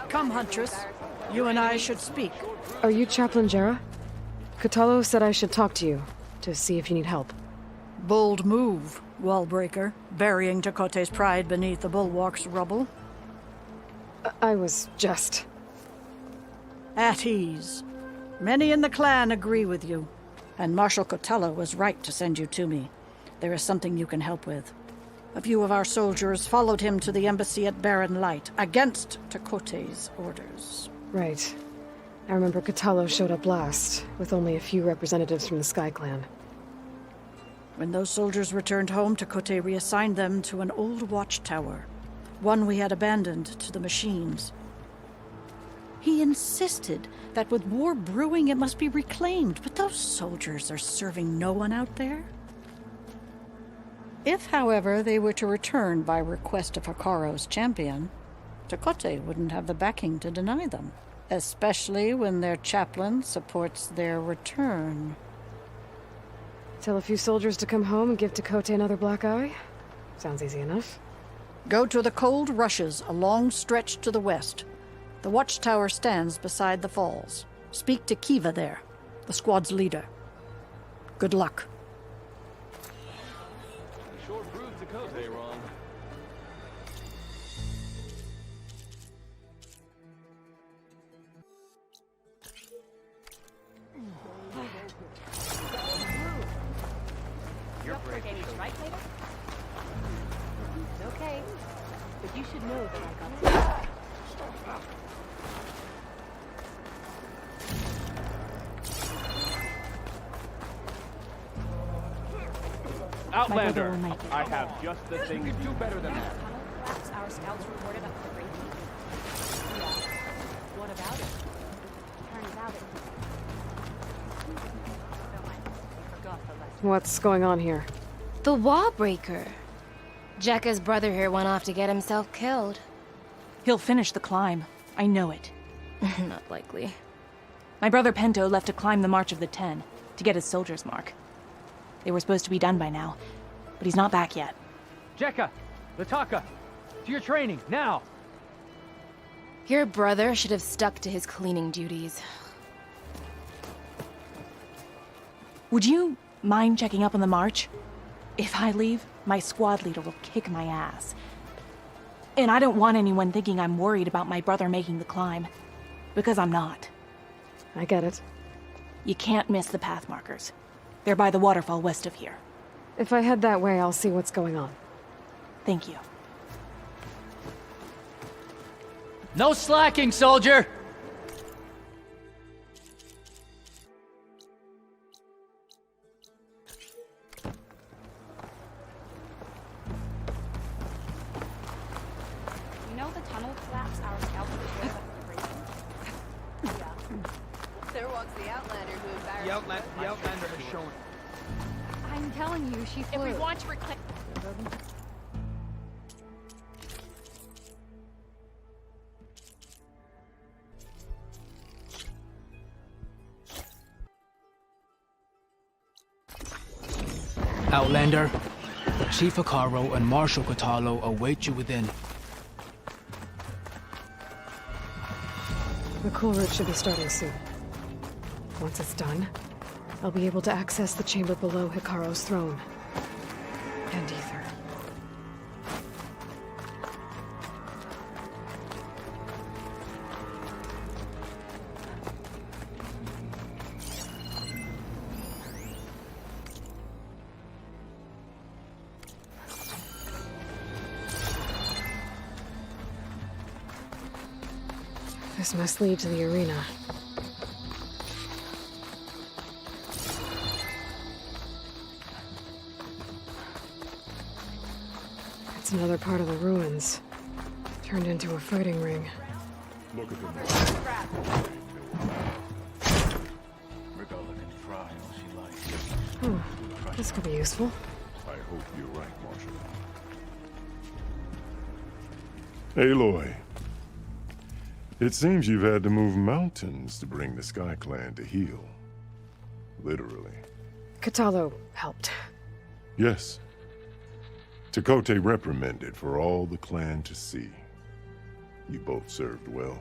Come, Huntress. You and I should speak. Are you Chaplain Jera? Katalo said I should talk to you, to see if you need help. Bold move, Wallbreaker, burying Tekote's pride beneath the bulwark's rubble. I was just... At ease. Many in the clan agree with you, and Marshal Cotello was right to send you to me. There is something you can help with. A few of our soldiers followed him to the embassy at Barren Light, against Tekote's orders. Right. I remember Katalo showed up last, with only a few representatives from the Sky Clan. When those soldiers returned home, Tekote reassigned them to an old watchtower, one we had abandoned to the machines. He insisted that with war brewing it must be reclaimed, but those soldiers are serving no one out there. If, however, they were to return by request of Hikaro's champion, Tekote wouldn't have the backing to deny them, especially when their chaplain supports their return. Tell a few soldiers to come home and give Tekote another black eye? Sounds easy enough. Go to the cold rushes, a long stretch to the west. The watchtower stands beside the falls. Speak to Kiva there, the squad's leader. Good luck. Sure proved Tekote wrong. You're breaking it right later? It's okay, but you should know that I got Outlander, I have just the thing. You could do better than that. Our scouts reported up the break. What about it? Turns out it. Forgot the lesson. What's going on here? The Wallbreaker. Jekka's brother here went off to get himself killed. He'll finish the climb. I know it. Not likely. My brother Pento left to climb the March of the Ten, to get his soldier's mark. They were supposed to be done by now, but he's not back yet. Jekka! Lataka! To your training, now! Your brother should have stuck to his cleaning duties. Would you mind checking up on the march? If I leave, my squad leader will kick my ass. And I don't want anyone thinking I'm worried about my brother making the climb. Because I'm not. I get it. You can't miss the path markers. They're by the waterfall west of here. If I head that way, I'll see what's going on. Thank you. No slacking, soldier! You know the tunnel collapse our scouts reported up the break? Yeah. There walks the Outlander who embarrassed The Outlander has shown. I'm telling you, she flew. If we want to reclaim... Outlander, Chief Hikaro and Marshal Katalo await you within. The cool route should be starting soon. Once it's done, I'll be able to access the chamber below Hikaro's throne. And Ether. This must lead to the arena. It's another part of the ruins, turned into a fighting ring. Look at them. Regala can try all she likes. This could be useful. I hope you're right, Marshal. Aloy. It seems you've had to move mountains to bring the Sky Clan to heel. Literally. Kotallo helped. Yes. Chakotay reprimanded for all the clan to see. You both served well.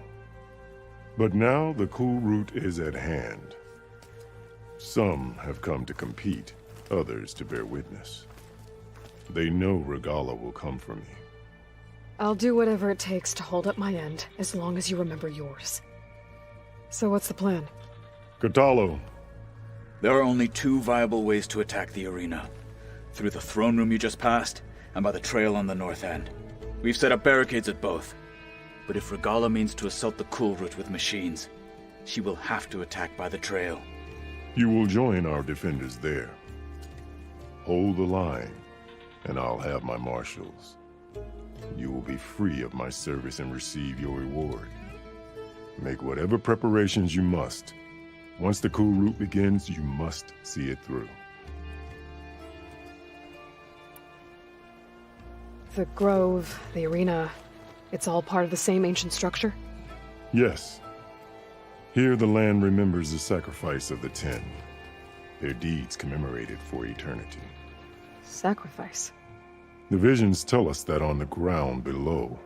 But now the cool route is at hand. Some have come to compete, others to bear witness. They know Regala will come for me. I'll do whatever it takes to hold up my end, as long as you remember yours. So what's the plan? Kotallo. There are only two viable ways to attack the arena. Through the throne room you just passed, and by the trail on the north end. We've set up barricades at both. But if Regala means to assault the cool route with machines, she will have to attack by the trail. You will join our defenders there. Hold the line, and I'll have my marshals. You will be free of my service and receive your reward. Make whatever preparations you must. Once the cool route begins, you must see it through. The grove, the arena, it's all part of the same ancient structure? Yes. Here the land remembers the sacrifice of the 10. Their deeds commemorated for eternity. Sacrifice? The visions tell us that on the ground below,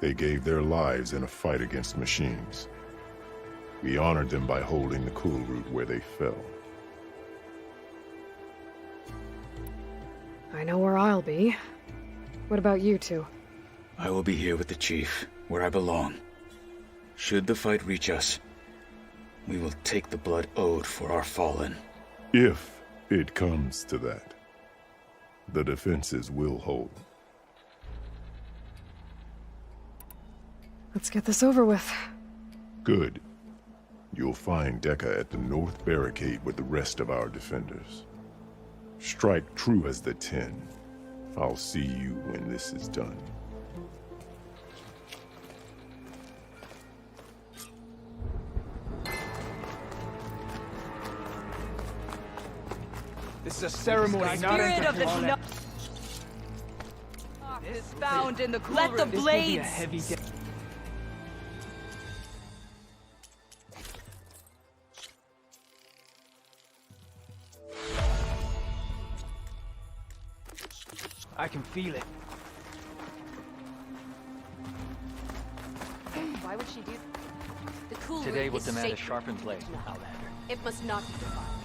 they gave their lives in a fight against machines. We honored them by holding the cool route where they fell. I know where I'll be. What about you two? I will be here with the chief, where I belong. Should the fight reach us, we will take the blood owed for our fallen. If it comes to that, the defenses will hold. Let's get this over with. Good. You'll find Dekka at the north barricade with the rest of our defenders. Strike true as the 10. I'll see you when this is done. This is a ceremony, not Spirit of the entertainment. is found in the cool Let the room. blades. Heavy day. I can feel it. Why would she do? The cool Today room will is demand a sacred. sharpened blade, Outlander. It must not be defiled.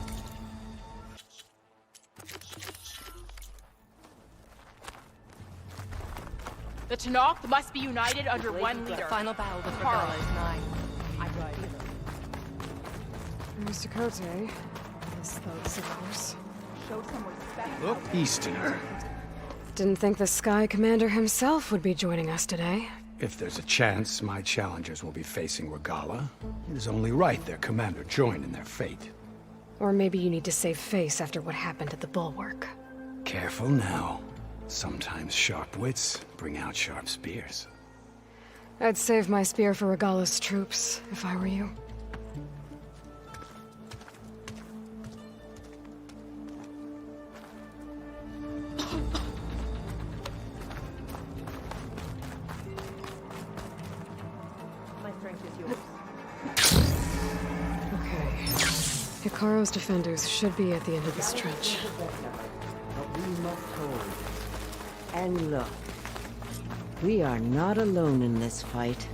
The Tenakth must be united under one leader. Final battle with Carl. Regala is nigh. I can feel it. Mr. Kote. His thugs, of course. Show some respect. Look, Easterner. Didn't think the Sky Commander himself would be joining us today. If there's a chance my challengers will be facing Regala, it is only right their commander join in their fate. Or maybe you need to save face after what happened at the Bulwark. Careful now. Sometimes sharp wits bring out sharp spears. I'd save my spear for Regala's troops, if I were you. Okay. Hikaru's defenders should be at the end of this trench. But we must hold. And look, we are not alone in this fight.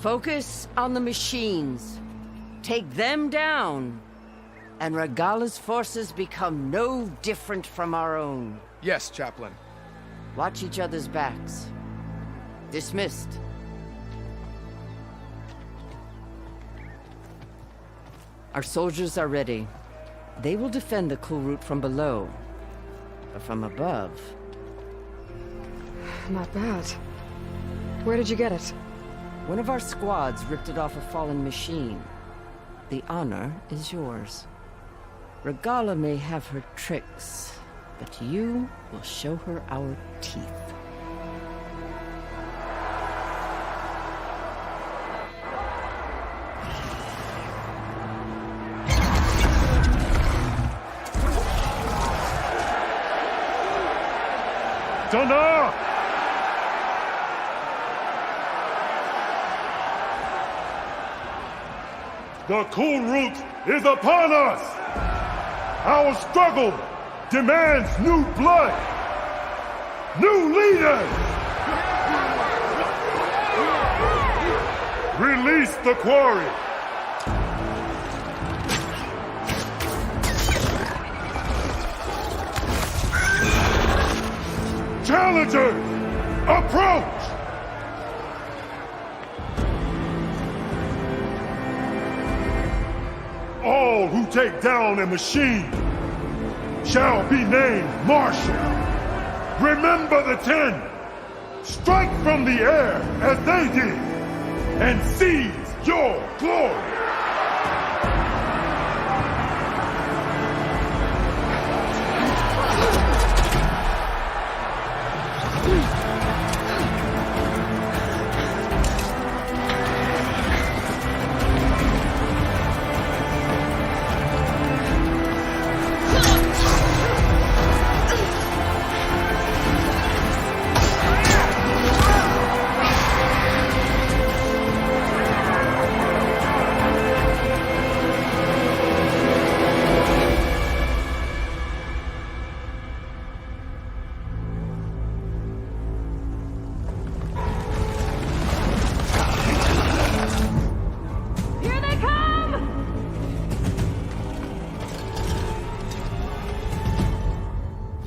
Focus on the machines. Take them down. And Regala's forces become no different from our own. Yes, Chaplain. Watch each other's backs. Dismissed. Our soldiers are ready. They will defend the cool route from below. But from above... Not bad. Where did you get it? One of our squads ripped it off a fallen machine. the honor is yours. Regala may have her tricks, but you will show her our teeth. Dana! The cool root is upon us! Our struggle demands new blood! New leaders! Release the quarry! Challengers, approach! All who take down a machine shall be named Marshal. Remember the 10. Strike from the air as they did, and seize your glory.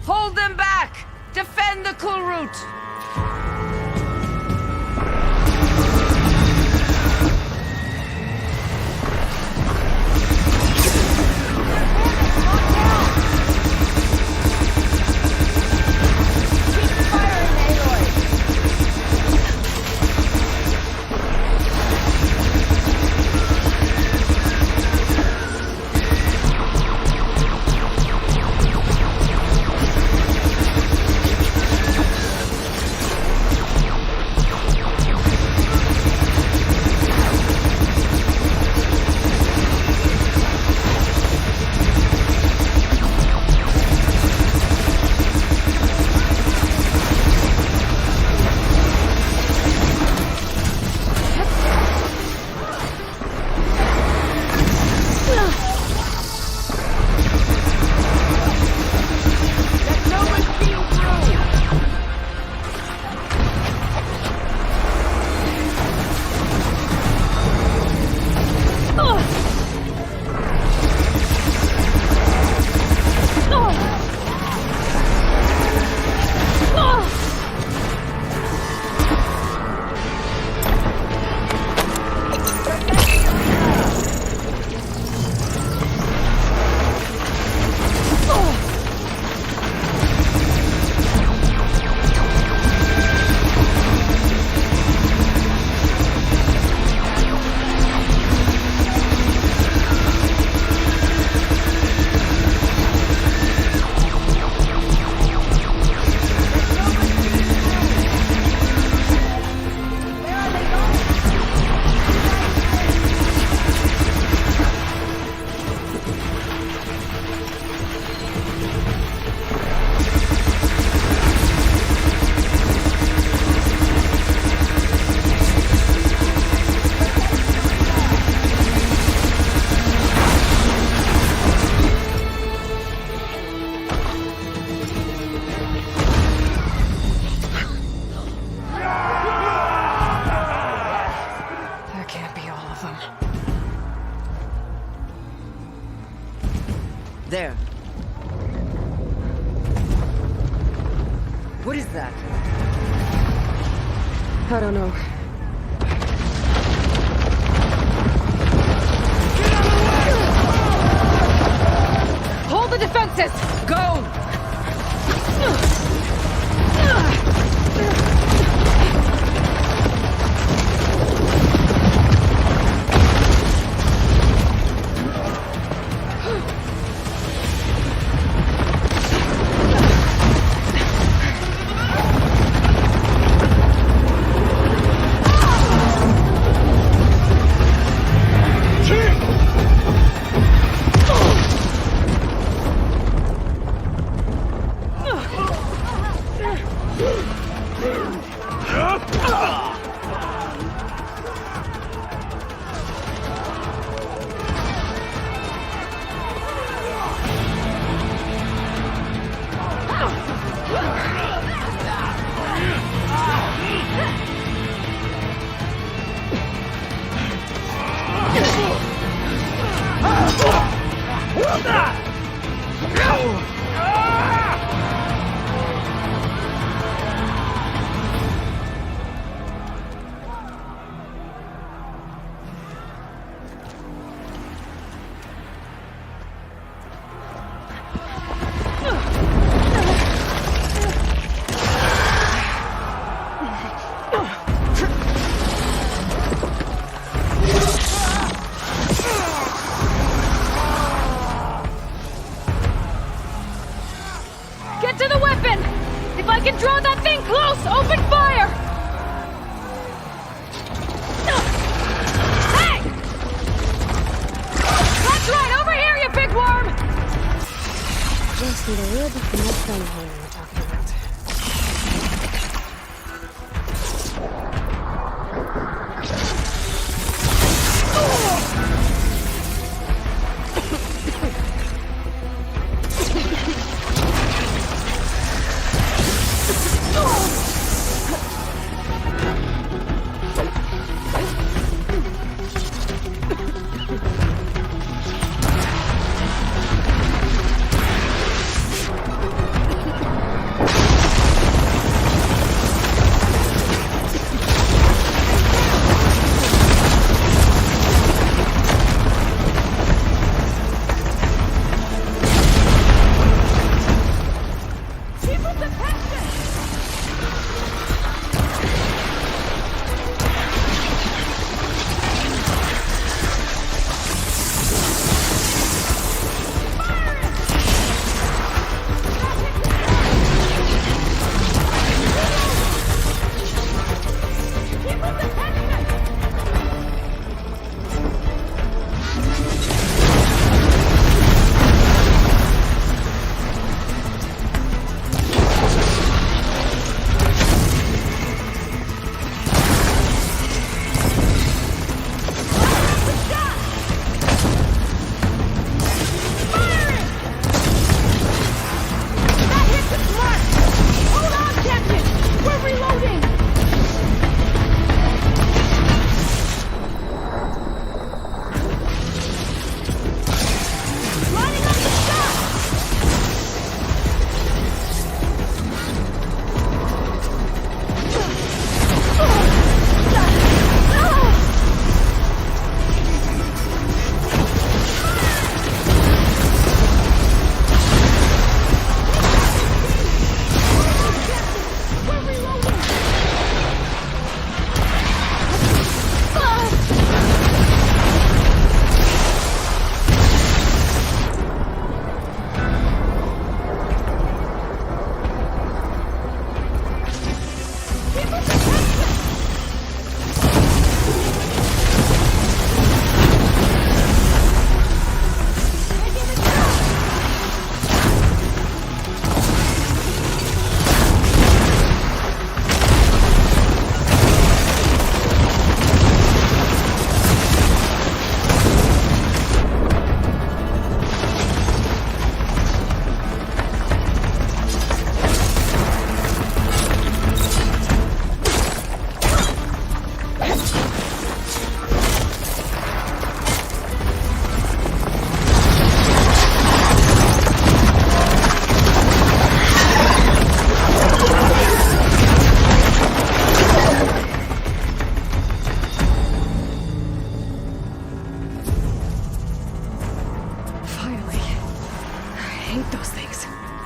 Hold them back! Defend the cool root! There. What is that? I don't know. Hold the defenses! Go! Get to the weapon! If I can draw that thing close, open fire! Hey! That's right, over here, you big worm! Just need a little bit more friend here we're talking about.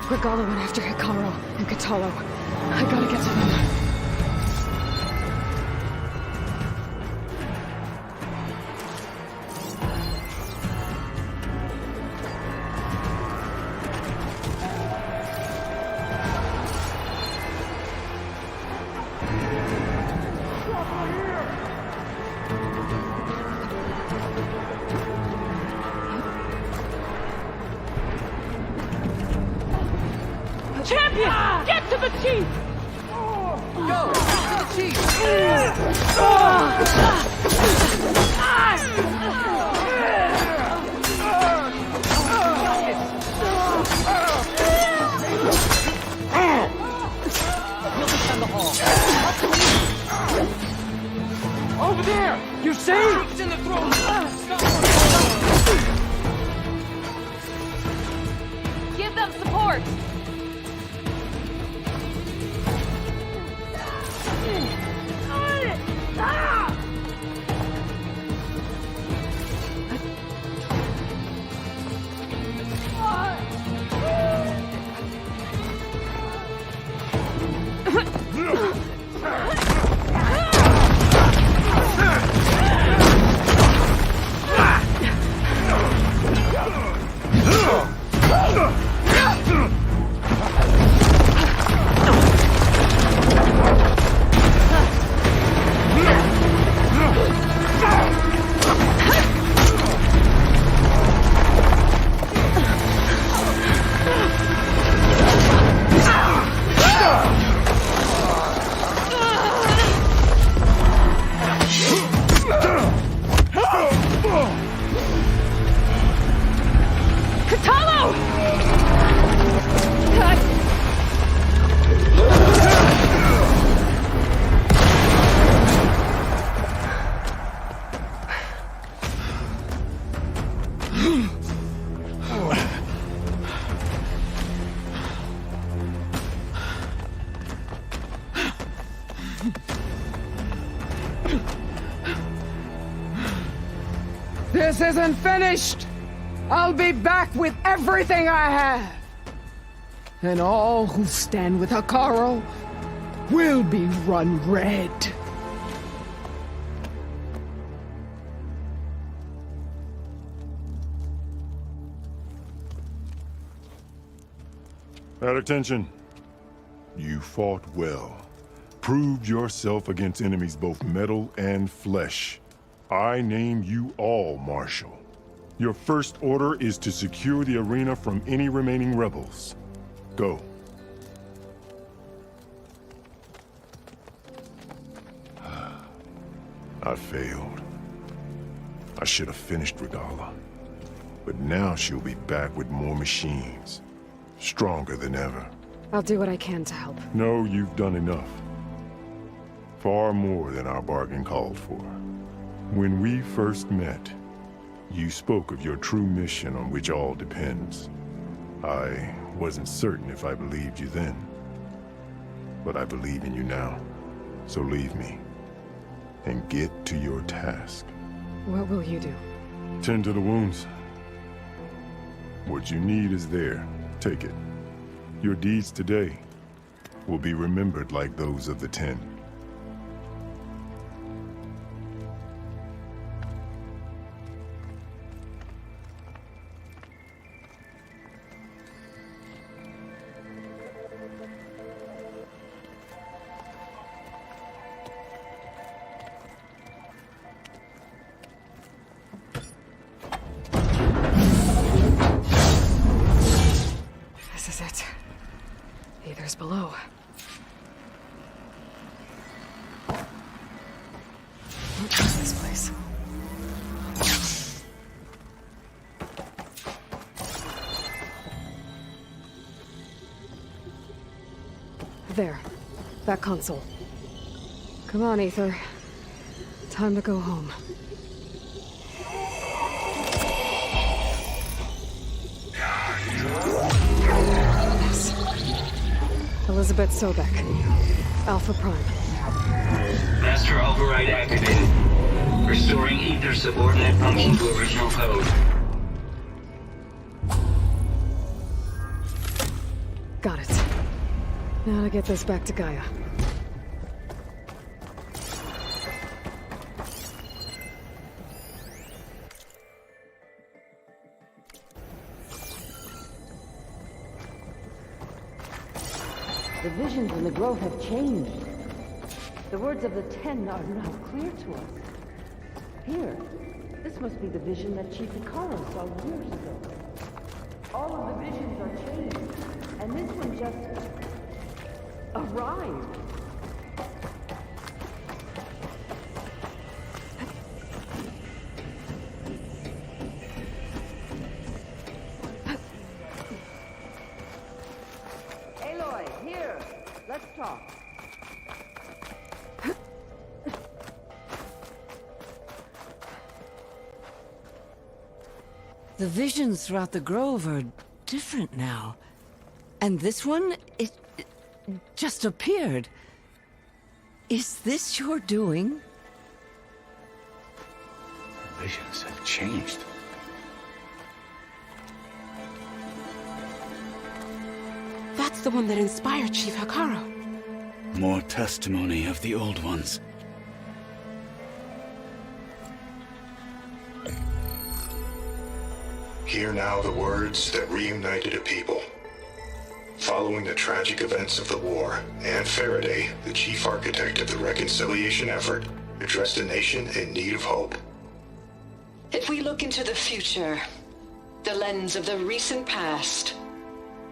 Regalla went after Hikaru and Katalo. I gotta get to them. Champion! Get to the chief! Go! Get to the chief! He'll defend the hall. Over there! You see? It's in the throne! forward! This isn't finished! I'll be back with everything I have! And all who stand with Hekarro will be run red. At attention. You fought well. Proved yourself against enemies both metal and flesh. I name you all Marshal. Your first order is to secure the arena from any remaining rebels. Go. I failed. I should have finished Regalla. But now she'll be back with more machines. Stronger than ever. I'll do what I can to help. No, you've done enough. Far more than our bargain called for. When we first met, you spoke of your true mission on which all depends. I wasn't certain if I believed you then. But I believe in you now. So leave me. And get to your task. What will you do? Tend to the wounds. What you need is there. Take it. Your deeds today will be remembered like those of the 10. This is it. Aether's below. Don't trust this place. There. That console. Come on, Aether. Time to go home. Elizabeth Sobek. Alpha Prime. Master override activated. Restoring Ether subordinate function to original code. Got it. Now to get this back to Gaia. The visions in the grove have changed. The words of the 10 are now clear to us. Here, this must be the vision that Chief Hekarro saw years ago. All of the visions are changed, and this one just arrived. Aloy, here. Let's talk. The visions throughout the grove are different now. And this one, it just appeared. Is this your doing? Visions have changed. That's the one that inspired Chief Hikaru. More testimony of the old ones. Hear now the words that reunited a people. Following the tragic events of the war, Anne Faraday, the chief architect of the reconciliation effort, addressed a nation in need of hope. If we look into the future, the lens of the recent past,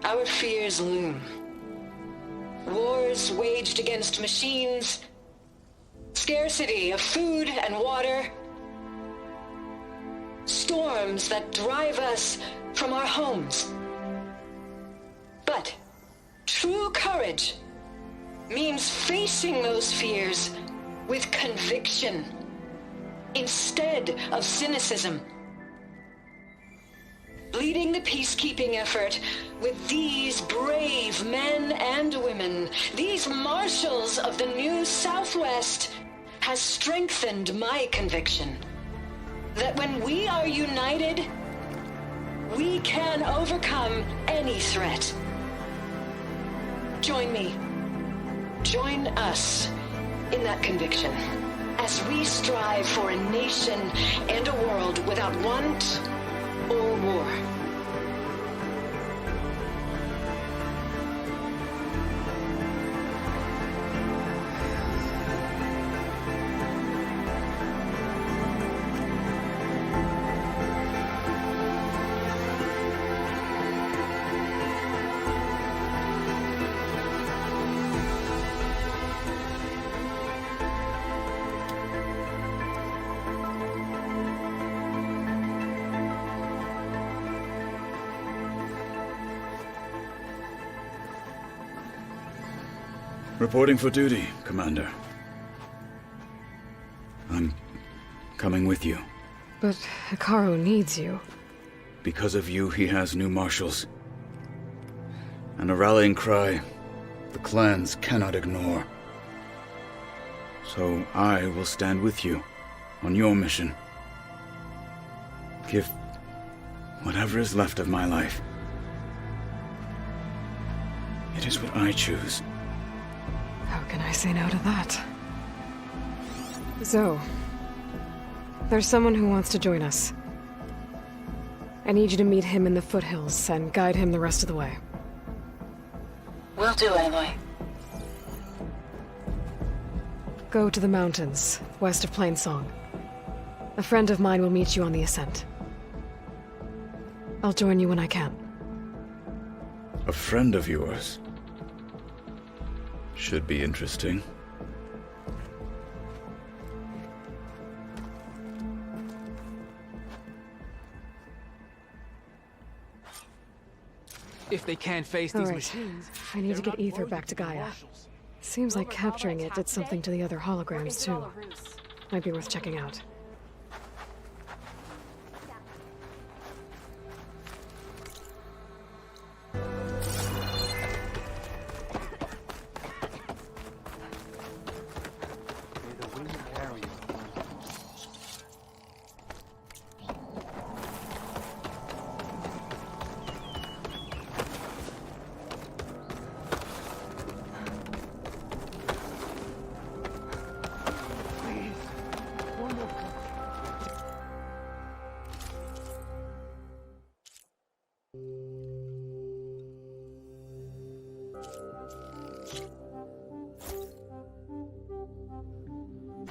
our fears loom. Wars waged against machines, scarcity of food and water, storms that drive us from our homes. But true courage means facing those fears with conviction instead of cynicism. Leading the peacekeeping effort with these brave men and women, these marshals of the new Southwest, has strengthened my conviction that when we are united, we can overcome any threat. Join me. Join us in that conviction as we strive for a nation and a world without want or war. Reporting for duty, Commander. I'm coming with you. But Hikaru needs you. Because of you, he has new marshals. And a rallying cry the clans cannot ignore. So I will stand with you on your mission. Give whatever is left of my life. It is what I choose. How can I say no to that? Zoe, there's someone who wants to join us. I need you to meet him in the foothills and guide him the rest of the way. Will do, Aloy. Go to the mountains, west of Plainsong. A friend of mine will meet you on the ascent. I'll join you when I can. A friend of yours? Should be interesting. If they can't face these Alright. machines, I need to get Ether back to Gaia. Seems like capturing it did something to the other holograms, too. Might be worth checking out.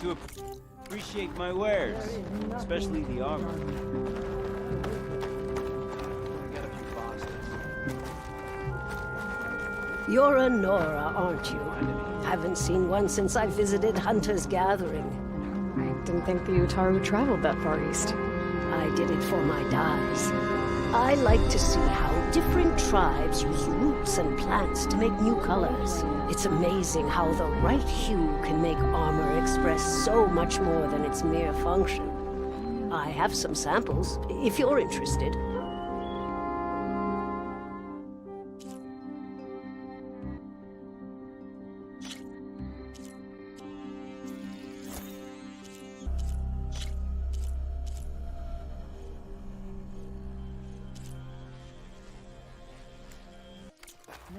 To appreciate my wares, especially the armor. Got a few bosses. You're a Nora, aren't you? Haven't seen one since I visited Hunter's Gathering. I didn't think the Utaru traveled that far east. I did it for my dyes. I like to see how different tribes use roots and plants to make new colors. It's amazing how the right hue can make armor express so much more than its mere function. I have some samples, if you're interested.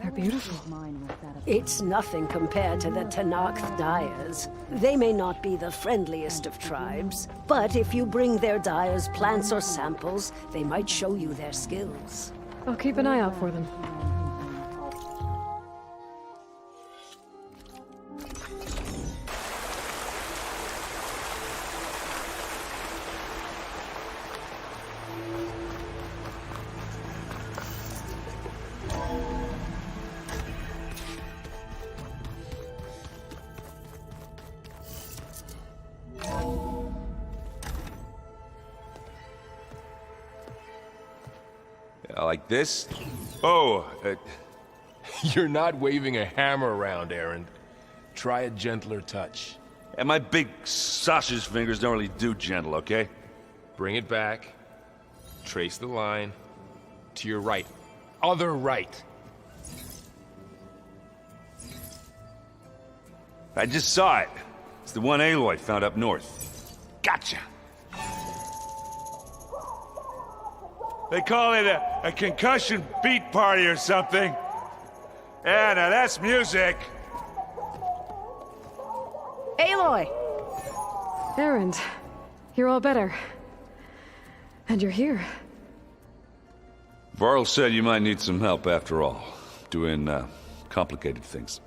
They're beautiful. It's nothing compared to the Tenakth Dyers. They may not be the friendliest of tribes, but if you bring their dyers plants or samples, they might show you their skills. I'll keep an eye out for them. Like this? Oh, You're not waving a hammer around, Aaron. Try a gentler touch. And my big sausage fingers don't really do gentle, okay? Bring it back. Trace the line. To your right. Other right. I just saw it. It's the one Aloy found up north. Gotcha! They call it a concussion beat party or something. Yeah, now that's music. Aloy! Aaron, you're all better. And you're here. Varl said you might need some help after all. Doing, complicated things.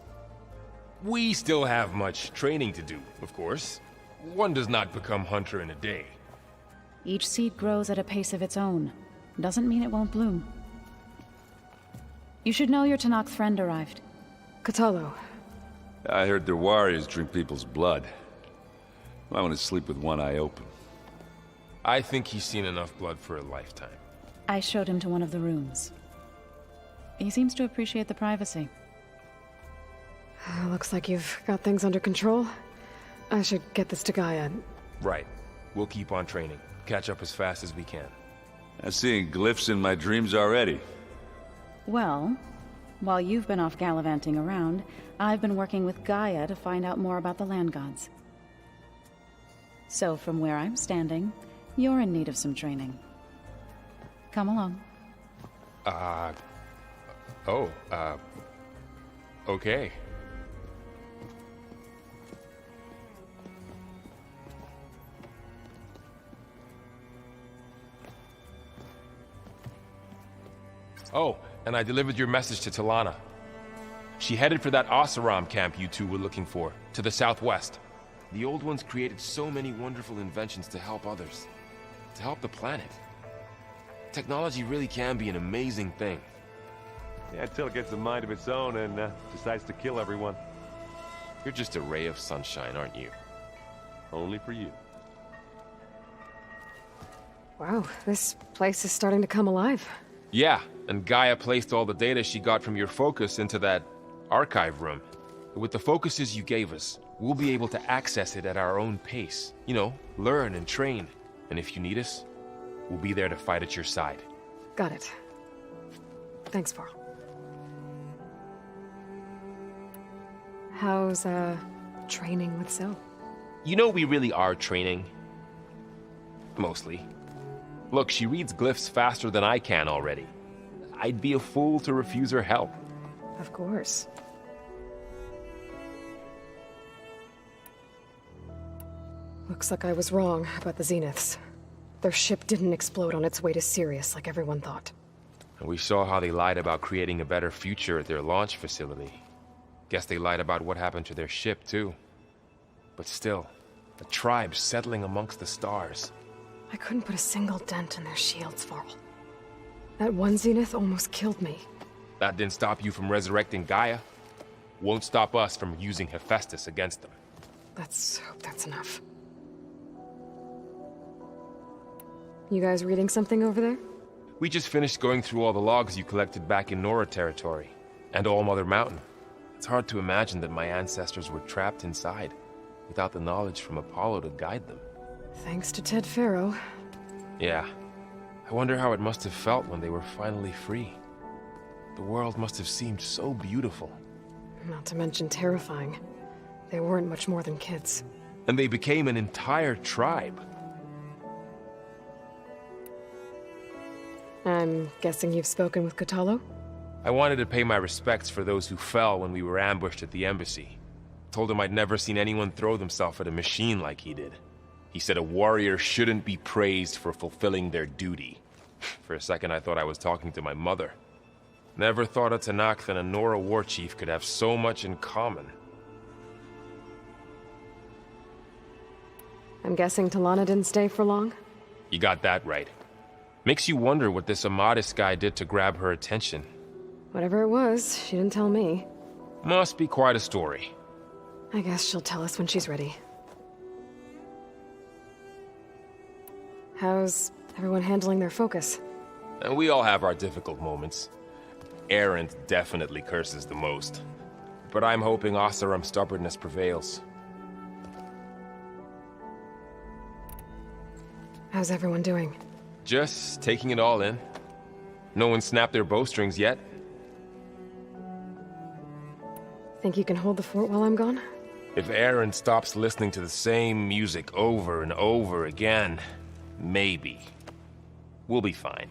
We still have much training to do, of course. One does not become hunter in a day. Each seed grows at a pace of its own. Doesn't mean it won't bloom. You should know your Tenakth friend arrived. Kotallo. I heard their warriors drink people's blood. I want to sleep with one eye open. I think he's seen enough blood for a lifetime. I showed him to one of the rooms. He seems to appreciate the privacy. Looks like you've got things under control. I should get this to Gaia. Right. We'll keep on training. Catch up as fast as we can. I'm seeing glyphs in my dreams already. Well, while you've been off gallivanting around, I've been working with Gaia to find out more about the land gods. So from where I'm standing, you're in need of some training. Come along. Okay. Oh, and I delivered your message to Talana. She headed for that Oseram camp you two were looking for, to the southwest. The old ones created so many wonderful inventions to help others. To help the planet. Technology really can be an amazing thing. Yeah, until it gets a mind of its own and decides to kill everyone. You're just a ray of sunshine, aren't you? Only for you. Wow, this place is starting to come alive. Yeah, and Gaia placed all the data she got from your focus into that archive room. With the focuses you gave us, we'll be able to access it at our own pace. You know, learn and train. And if you need us, we'll be there to fight at your side. Got it. Thanks, Varl. How's, training with Zoe? You know we really are training. Mostly. Look, she reads glyphs faster than I can already. I'd be a fool to refuse her help. Of course. Looks like I was wrong about the Zeniths. Their ship didn't explode on its way to Sirius like everyone thought. And we saw how they lied about creating a better future at their launch facility. Guess they lied about what happened to their ship, too. But still, a tribe settling amongst the stars. I couldn't put a single dent in their shields, Varl. That one Zenith almost killed me. That didn't stop you from resurrecting Gaia. Won't stop us from using Hephaestus against them. Let's hope that's enough. You guys reading something over there? We just finished going through all the logs you collected back in Nora territory, and All Mother Mountain. It's hard to imagine that my ancestors were trapped inside, without the knowledge from Apollo to guide them. Thanks to Ted Faro. Yeah. I wonder how it must have felt when they were finally free. The world must have seemed so beautiful. Not to mention terrifying. They weren't much more than kids. And they became an entire tribe. I'm guessing you've spoken with Kotallo? I wanted to pay my respects for those who fell when we were ambushed at the embassy. Told him I'd never seen anyone throw themselves at a machine like he did. He said a warrior shouldn't be praised for fulfilling their duty. For a second I thought I was talking to my mother. Never thought a Tenakth and a Nora war chief could have so much in common. I'm guessing Talana didn't stay for long? You got that right. Makes you wonder what this Amadis guy did to grab her attention. Whatever it was, she didn't tell me. Must be quite a story. I guess she'll tell us when she's ready. How's everyone handling their focus? And we all have our difficult moments. Erend definitely curses the most. But I'm hoping Oseram's stubbornness prevails. How's everyone doing? Just taking it all in. No one snapped their bowstrings yet. Think you can hold the fort while I'm gone? If Erend stops listening to the same music over and over again, maybe. We'll be fine.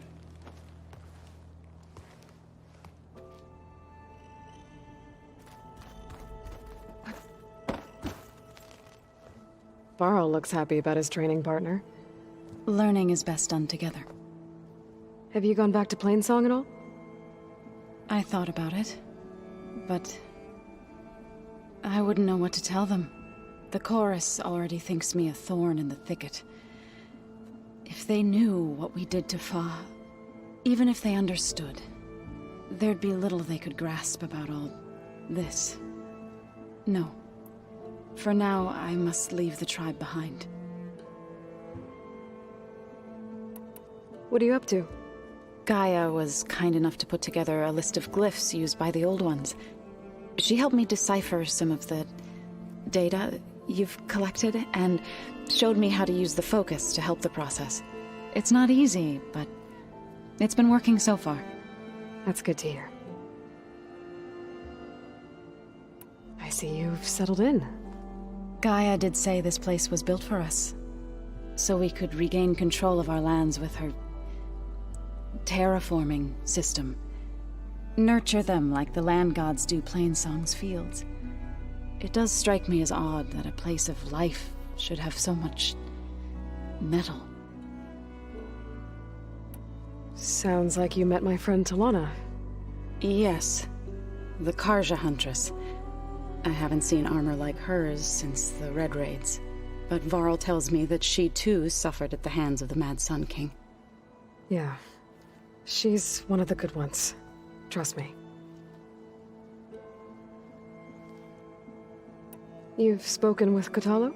Varl looks happy about his training partner. Learning is best done together. Have you gone back to Plainsong at all? I thought about it, but I wouldn't know what to tell them. The chorus already thinks me a thorn in the thicket. If they knew what we did to Fa, even if they understood, there'd be little they could grasp about all this. No. For now, I must leave the tribe behind. What are you up to? Gaia was kind enough to put together a list of glyphs used by the Old Ones. She helped me decipher some of the data you've collected, and showed me how to use the focus to help the process. It's not easy, but it's been working so far. That's good to hear. I see you've settled in. Gaia did say this place was built for us, so we could regain control of our lands with her terraforming system. Nurture them like the land gods do Plainsong's fields. It does strike me as odd that a place of life should have so much metal. Sounds like you met my friend Talana. Yes, the Karja Huntress. I haven't seen armor like hers since the Red Raids, but Varl tells me that she too suffered at the hands of the Mad Sun King. Yeah, she's one of the good ones. Trust me. You've spoken with Kotallo?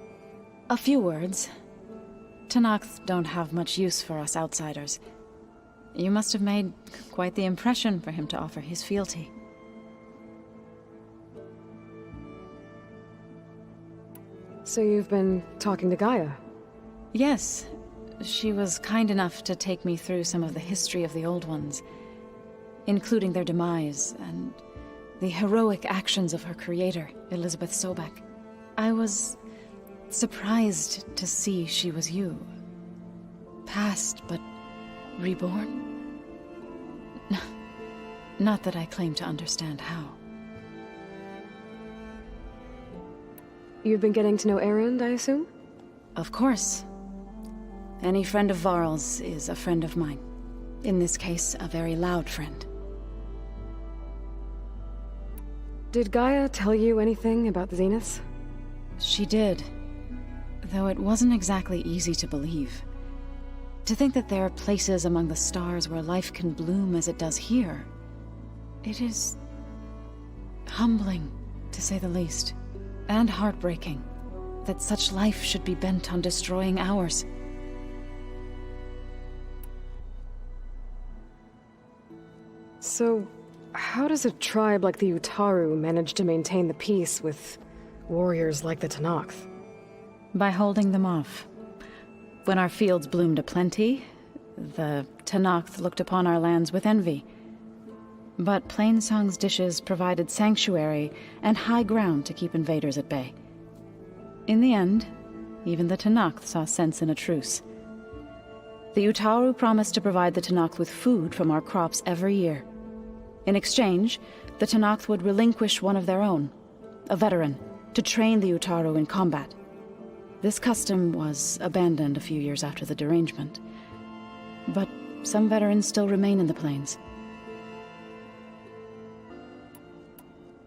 A few words. Tenakth don't have much use for us outsiders. You must have made quite the impression for him to offer his fealty. So you've been talking to Gaia? Yes. She was kind enough to take me through some of the history of the Old Ones, including their demise and the heroic actions of her creator, Elizabeth Sobek. I was surprised to see she was you. Past, but reborn? Not that I claim to understand how. You've been getting to know Erend, I assume? Of course. Any friend of Varl's is a friend of mine. In this case, a very loud friend. Did Gaia tell you anything about the Zeniths? She did. Though it wasn't exactly easy to believe. To think that there are places among the stars where life can bloom as it does here. It is humbling, to say the least. And heartbreaking, that such life should be bent on destroying ours. So, how does a tribe like the Utaru manage to maintain the peace with warriors like the Tenakth? By holding them off. When our fields bloomed aplenty, the Tenakth looked upon our lands with envy. But Plainsong's dishes provided sanctuary and high ground to keep invaders at bay. In the end, even the Tenakth saw sense in a truce. The Utaru promised to provide the Tenakth with food from our crops every year. In exchange, the Tenakth would relinquish one of their own, a veteran, to train the Utaru in combat. This custom was abandoned a few years after the derangement, but some veterans still remain in the plains.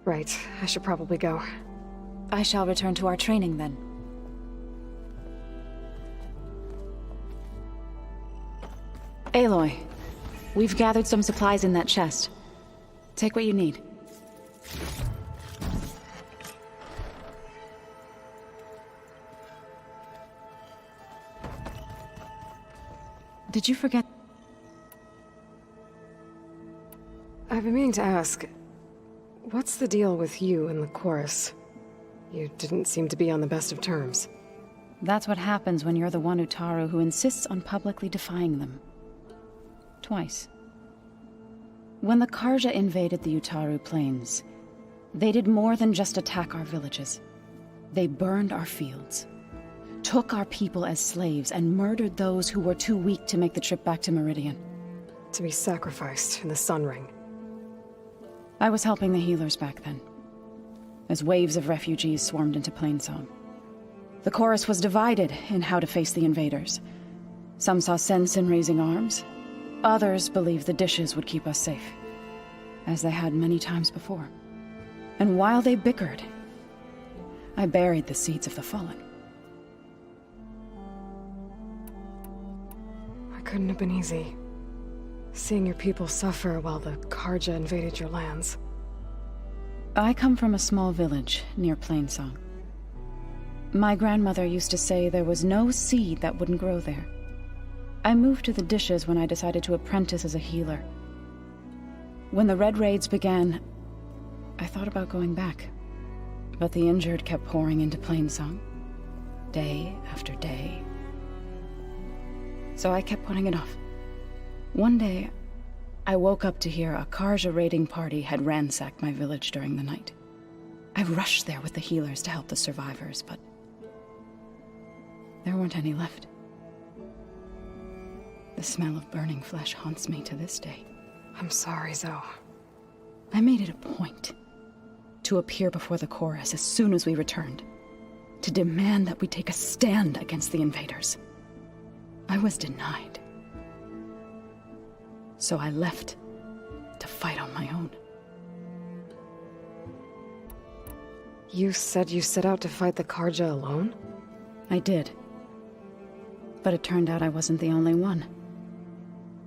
Right, I should probably go. I shall return to our training then. Aloy, we've gathered some supplies in that chest. Take what you need. Did you forget? I've been meaning to ask, what's the deal with you and the chorus? You didn't seem to be on the best of terms. That's what happens when you're the one Utaru who insists on publicly defying them. Twice. When the Karja invaded the Utaru plains, they did more than just attack our villages. They burned our fields, took our people as slaves, and murdered those who were too weak to make the trip back to Meridian. To be sacrificed in the Sun Ring. I was helping the healers back then, as waves of refugees swarmed into Plainsong. The chorus was divided in how to face the invaders. Some saw sense in raising arms. Others believed the dishes would keep us safe, as they had many times before. And while they bickered, I buried the seeds of the fallen. It couldn't have been easy. Seeing your people suffer while the Karja invaded your lands. I come from a small village near Plainsong. My grandmother used to say there was no seed that wouldn't grow there. I moved to the dishes when I decided to apprentice as a healer. When the Red Raids began, I thought about going back. But the injured kept pouring into Plainsong, day after day. So I kept putting it off. One day, I woke up to hear a Karja raiding party had ransacked my village during the night. I rushed there with the healers to help the survivors, but there weren't any left. The smell of burning flesh haunts me to this day. I'm sorry, Zoe. I made it a point to appear before the chorus as soon as we returned, to demand that we take a stand against the invaders. I was denied. So I left to fight on my own. You said you set out to fight the Karja alone? I did. But it turned out I wasn't the only one.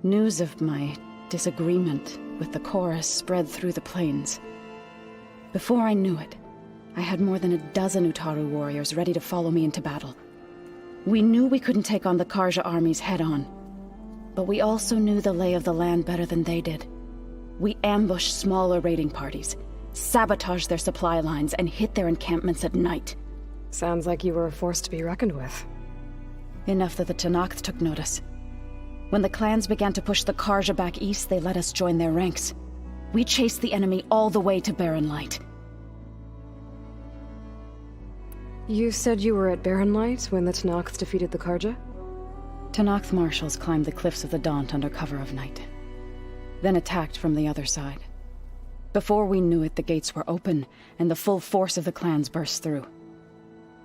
News of my disagreement with the chorus spread through the plains. Before I knew it, I had more than a dozen Utaru warriors ready to follow me into battle. We knew we couldn't take on the Karja armies head-on, but we also knew the lay of the land better than they did. We ambushed smaller raiding parties, sabotaged their supply lines, and hit their encampments at night. Sounds like you were a force to be reckoned with. Enough that the Tenakth took notice. When the clans began to push the Karja back east, they let us join their ranks. We chased the enemy all the way to Barren Light. You said you were at Barren Light when the Tenakth defeated the Karja? Tenakth marshals climbed the cliffs of the Daunt under cover of night, then attacked from the other side. Before we knew it, the gates were open, and the full force of the clans burst through.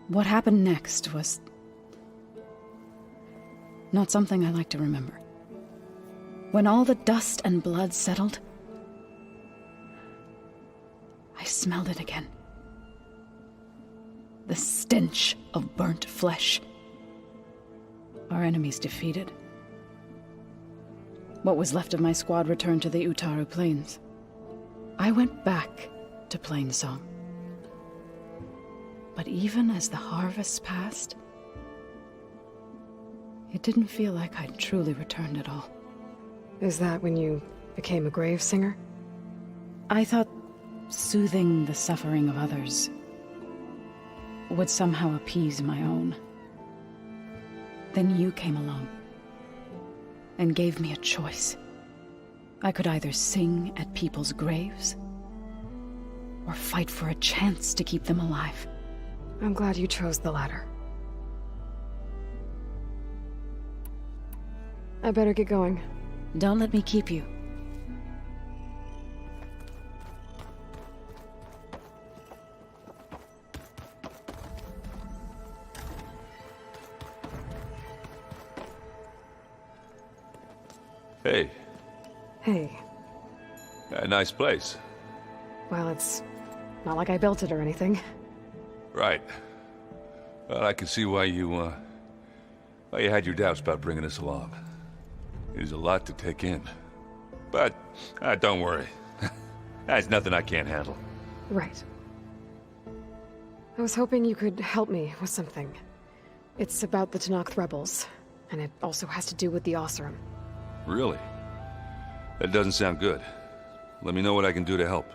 What happened next was not something I like to remember. When all the dust and blood settled, I smelled it again. The stench of burnt flesh. Our enemies defeated. What was left of my squad returned to the Utaru Plains. I went back to Plainsong. But even as the harvests passed, it didn't feel like I'd truly returned at all. Is that when you became a grave singer? I thought soothing the suffering of others would somehow appease my own. Then you came along and gave me a choice. I could either sing at people's graves or fight for a chance to keep them alive. I'm glad you chose the latter. I better get going. Don't let me keep you. Hey. Hey. A nice place. Well, it's not like I built it or anything. Right. Well, I can see why you had your doubts about bringing us along. It is a lot to take in. But, don't worry. That's nothing I can't handle. Right. I was hoping you could help me with something. It's about the Tenakth rebels, and it also has to do with the Oseram. Really? That doesn't sound good. Let me know what I can do to help.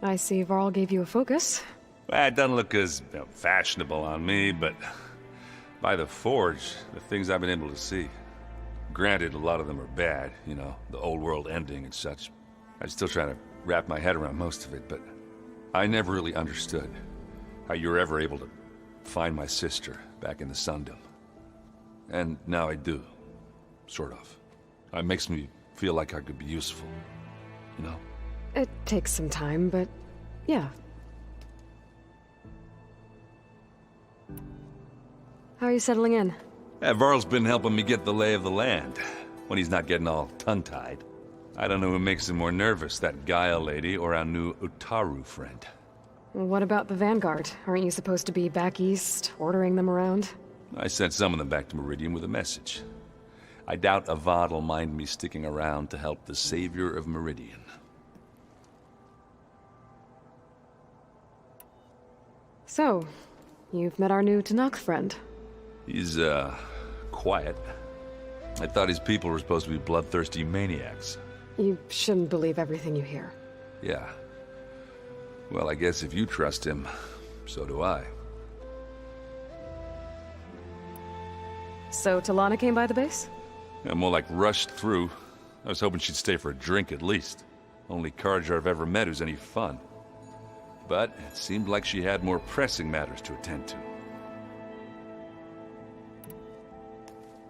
I see Varl gave you a focus. Well, it doesn't look as fashionable on me, but by the Forge, the things I've been able to see. Granted, a lot of them are bad, you know, the old world ending and such. I'm still trying to wrap my head around most of it, but I never really understood how you were ever able to find my sister back in the Sundom. And now I do, sort of. It makes me feel like I could be useful, you know? It takes some time, but yeah. How are you settling in? Varl's been helping me get the lay of the land, when he's not getting all tongue-tied. I don't know who makes him more nervous, that Gaia lady or our new Utaru friend. What about the Vanguard? Aren't you supposed to be back east, ordering them around? I sent some of them back to Meridian with a message. I doubt Avad will mind me sticking around to help the savior of Meridian. So, you've met our new Tenakth friend. He's, quiet. I thought his people were supposed to be bloodthirsty maniacs. You shouldn't believe everything you hear. Yeah. Well, I guess if you trust him, so do I. So, Talana came by the base? Yeah, more like rushed through. I was hoping she'd stay for a drink at least. Only Carja I've ever met who's any fun. But it seemed like she had more pressing matters to attend to.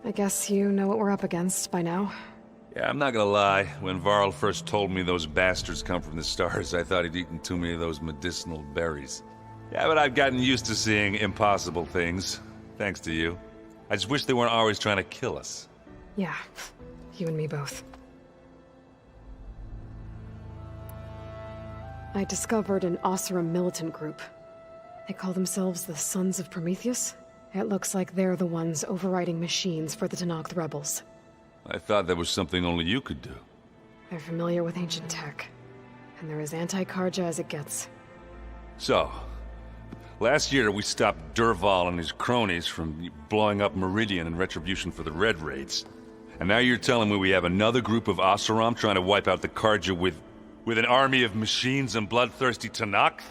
I guess you know what we're up against by now. Yeah, I'm not gonna lie. When Varl first told me those bastards come from the stars, I thought he'd eaten too many of those medicinal berries. Yeah, but I've gotten used to seeing impossible things, thanks to you. I just wish they weren't always trying to kill us. Yeah, you and me both. I discovered an Oseram militant group. They call themselves the Sons of Prometheus. It looks like they're the ones overriding machines for the Tenakth rebels. I thought that was something only you could do. They're familiar with ancient tech, and they're as anti-Carja as it gets. So, last year we stopped Durval and his cronies from blowing up Meridian in retribution for the Red Raids. And now you're telling me we have another group of Oseram trying to wipe out the Carja with an army of machines and bloodthirsty Tenakth?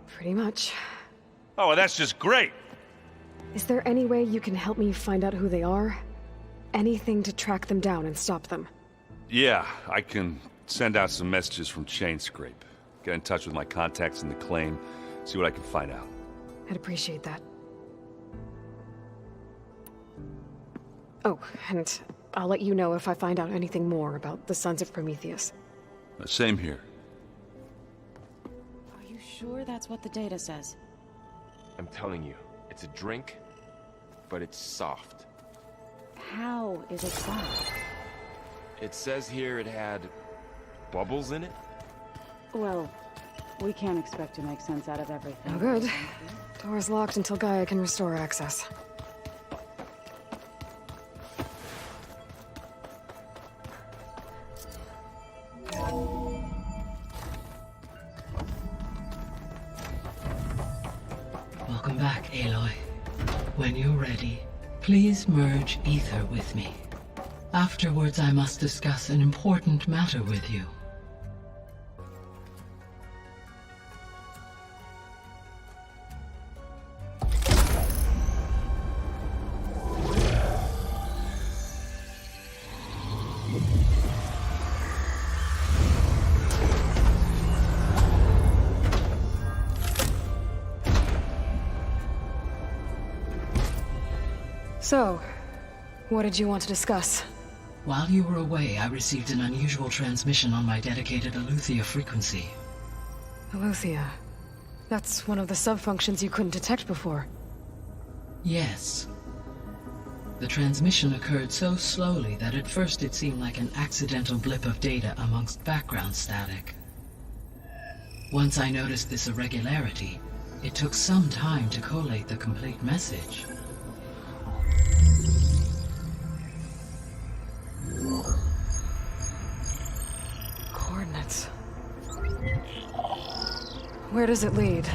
Pretty much. Oh, well, that's just great! Is there any way you can help me find out who they are? Anything to track them down and stop them? Yeah, I can send out some messages from Chainscrape. Get in touch with my contacts in the claim, see what I can find out. I'd appreciate that. Oh, and I'll let you know if I find out anything more about the Sons of Prometheus. Same here. Are you sure that's what the data says? I'm telling you, it's a drink, but it's soft. How is it soft? It says here it had bubbles in it? Well, we can't expect to make sense out of everything. Oh, good. Door's locked until Gaia can restore access. Welcome back, Aloy. When you're ready, please merge ether with me. Afterwards, I must discuss an important matter with you. So, what did you want to discuss? While you were away, I received an unusual transmission on my dedicated Aletheia frequency. Aletheia. That's one of the sub-functions you couldn't detect before. Yes. The transmission occurred so slowly that at first it seemed like an accidental blip of data amongst background static. Once I noticed this irregularity, it took some time to collate the complete message. Coordinates. Where does it lead?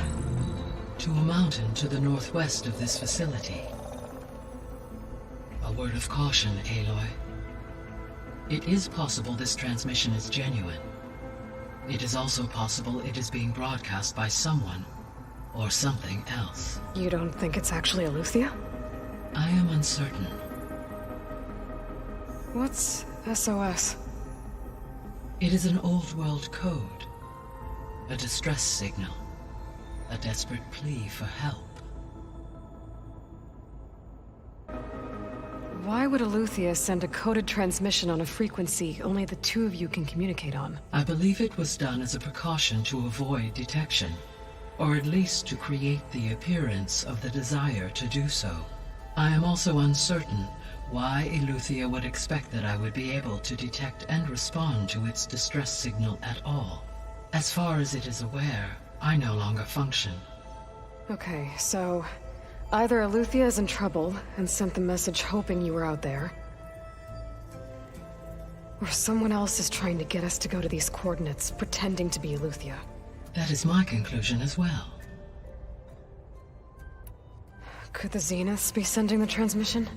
To a mountain to the northwest of this facility. A word of caution, Aloy. It is possible this transmission is genuine. It is also possible it is being broadcast by someone or something else. You don't think it's actually Aletheia? I am uncertain. What's SOS? It is an old-world code. A distress signal. A desperate plea for help. Why would Aletheia send a coded transmission on a frequency only the two of you can communicate on? I believe it was done as a precaution to avoid detection, or at least to create the appearance of the desire to do so. I am also uncertain why Aletheia would expect that I would be able to detect and respond to its distress signal at all. As far as it is aware, I no longer function. Okay, so either Aletheia is in trouble and sent the message hoping you were out there, or someone else is trying to get us to go to these coordinates, pretending to be Aletheia. That is my conclusion as well. Could the Zeniths be sending the transmission?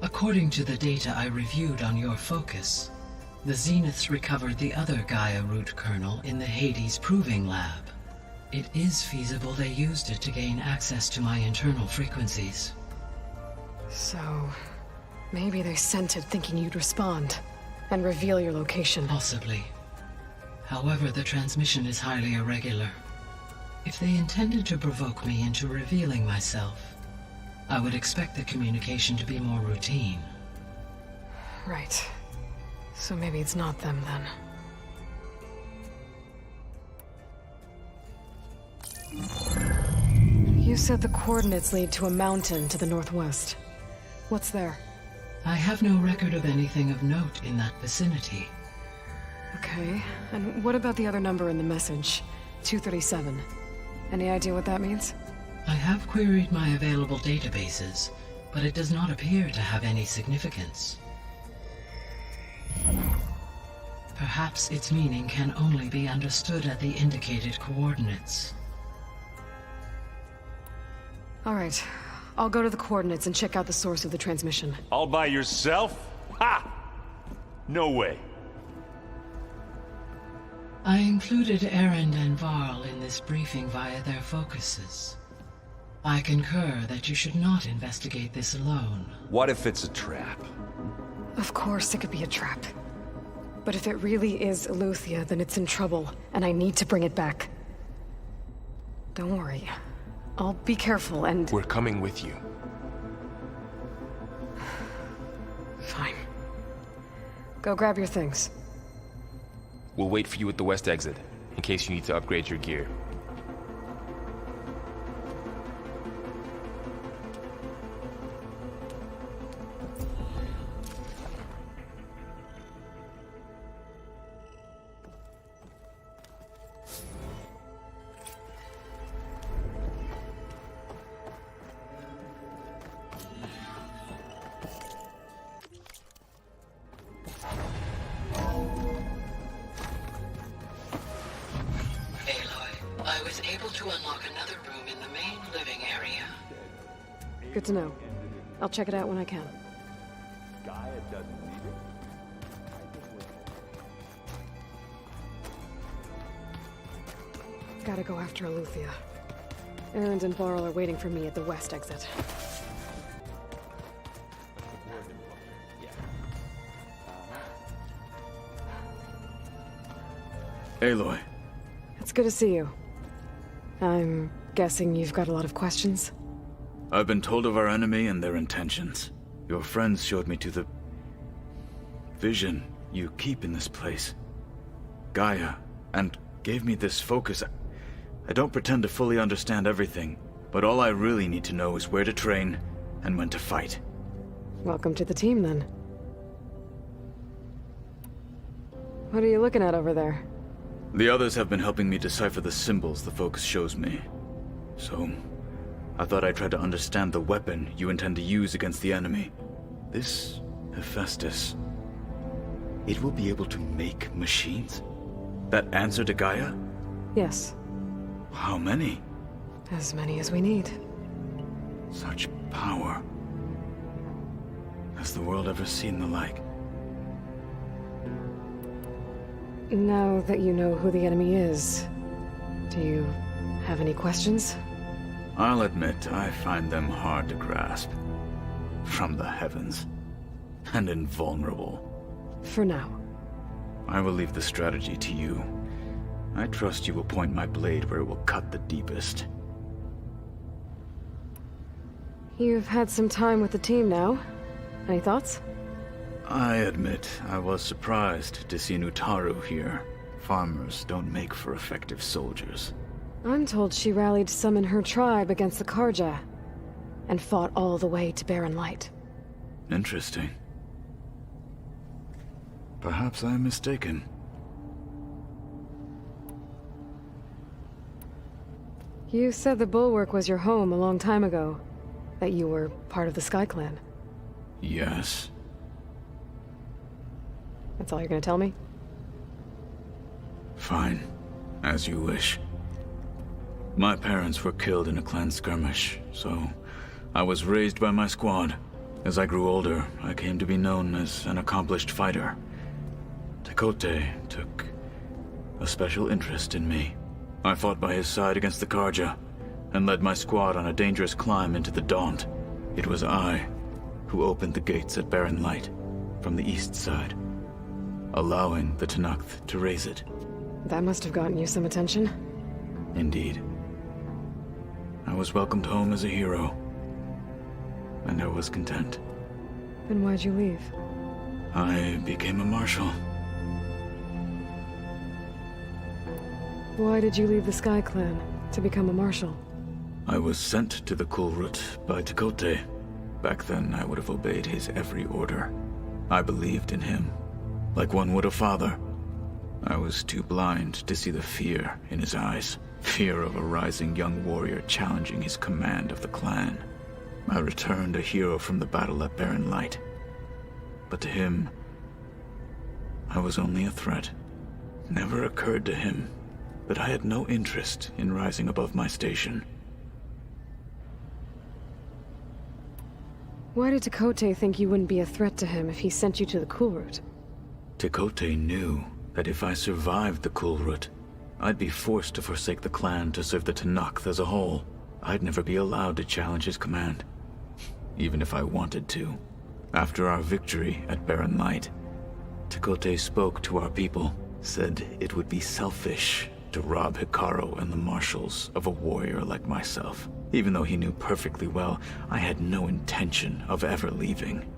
According to the data I reviewed on your focus, the Zeniths recovered the other Gaia root kernel in the Hades Proving Lab. It is feasible they used it to gain access to my internal frequencies. So, maybe they sent it thinking you'd respond and reveal your location. Possibly. However, the transmission is highly irregular. If they intended to provoke me into revealing myself, I would expect the communication to be more routine. Right. So maybe it's not them then. You said the coordinates lead to a mountain to the northwest. What's there? I have no record of anything of note in that vicinity. Okay, and what about the other number in the message? 237. Any idea what that means? I have queried my available databases, but it does not appear to have any significance. Perhaps its meaning can only be understood at the indicated coordinates. All right, I'll go to the coordinates and check out the source of the transmission. All by yourself? Ha! No way. I included Erend and Varl in this briefing via their focuses. I concur that you should not investigate this alone. What if it's a trap? Of course it could be a trap. But if it really is Aletheia, then it's in trouble, and I need to bring it back. Don't worry. I'll be careful and... We're coming with you. Fine. Go grab your things. We'll wait for you at the west exit, in case you need to upgrade your gear. I was able to unlock another room in the main living area. Good to know. I'll check it out when I can. Gaia doesn't need it. Gotta go after Aletheia. Erend and Varl are waiting for me at the west exit. Aloy. It's good to see you. I'm guessing you've got a lot of questions? I've been told of our enemy and their intentions. Your friends showed me to the vision you keep in this place, Gaia, and gave me this focus. I don't pretend to fully understand everything, but all I really need to know is where to train and when to fight. Welcome to the team, then. What are you looking at over there? The others have been helping me decipher the symbols the Focus shows me. So, I thought I'd try to understand the weapon you intend to use against the enemy. This Hephaestus, it will be able to make machines? That answer to Gaia? Yes. How many? As many as we need. Such power. Has the world ever seen the like? Now that you know who the enemy is, do you have any questions? I'll admit, I find them hard to grasp. From the heavens. And invulnerable. For now. I will leave the strategy to you. I trust you will point my blade where it will cut the deepest. You've had some time with the team now. Any thoughts? I admit, I was surprised to see Nutaru here. Farmers don't make for effective soldiers. I'm told she rallied some in her tribe against the Karja, and fought all the way to Barren Light. Interesting. Perhaps I am mistaken. You said the Bulwark was your home a long time ago. That you were part of the Sky Clan. Yes. That's all you're gonna tell me? Fine. As you wish. My parents were killed in a clan skirmish, so I was raised by my squad. As I grew older, I came to be known as an accomplished fighter. Tekote took a special interest in me. I fought by his side against the Karja, and led my squad on a dangerous climb into the Daunt. It was I who opened the gates at Barren Light from the east side, allowing the Tenakth to raise it. That must have gotten you some attention. Indeed. I was welcomed home as a hero, and I was content. Then why'd you leave? I became a marshal. Why did you leave the Sky Clan to become a marshal? I was sent to the Kulrut by Tekote. Back then, I would have obeyed his every order. I believed in him, like one would a father. I was too blind to see the fear in his eyes. Fear of a rising young warrior challenging his command of the clan. I returned a hero from the battle at Barren Light. But to him, I was only a threat. Never occurred to him that I had no interest in rising above my station. Why did Tekote think you wouldn't be a threat to him if he sent you to the Kulrut? Tekote knew that if I survived the Kulrut, I'd be forced to forsake the clan to serve the Tenakth as a whole. I'd never be allowed to challenge his command, even if I wanted to. After our victory at Barren Light, Tekote spoke to our people, said it would be selfish to rob Hikaru and the marshals of a warrior like myself. Even though he knew perfectly well I had no intention of ever leaving.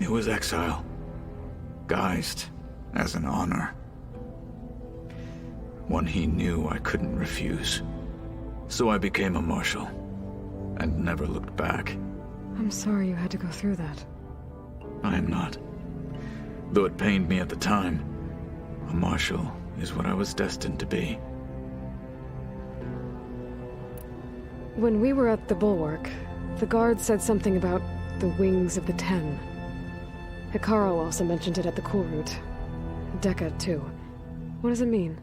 It was exile, guised as an honor. One he knew I couldn't refuse. So I became a marshal, and never looked back. I'm sorry you had to go through that. I am not. Though it pained me at the time, a marshal is what I was destined to be. When we were at the Bulwark, the guard said something about the Wings of the Ten. Hikaru also mentioned it at the Kulrut. Dekka, too. What does it mean?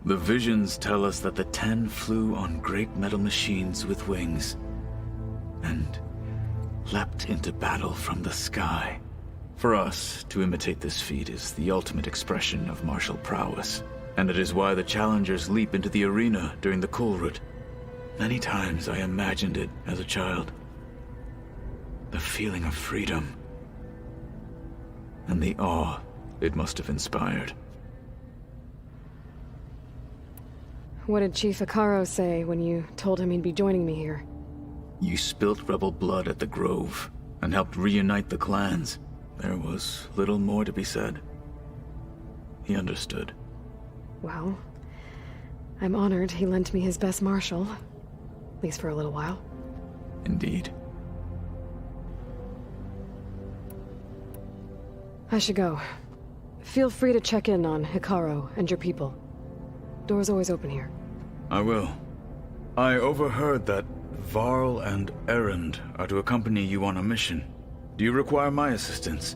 The visions tell us that the Ten flew on great metal machines with wings, and leapt into battle from the sky. For us, to imitate this feat is the ultimate expression of martial prowess, and it is why the challengers leap into the arena during the Kulrut. Many times I imagined it as a child. The feeling of freedom, and the awe it must have inspired. What did Chief Hikaru say when you told him he'd be joining me here? You spilt rebel blood at the Grove, and helped reunite the clans. There was little more to be said. He understood. Well, I'm honored he lent me his best marshal. At least for a little while. Indeed. I should go. Feel free to check in on Hikaru and your people. Door's always open here. I will. I overheard that Varl and Erend are to accompany you on a mission. Do you require my assistance?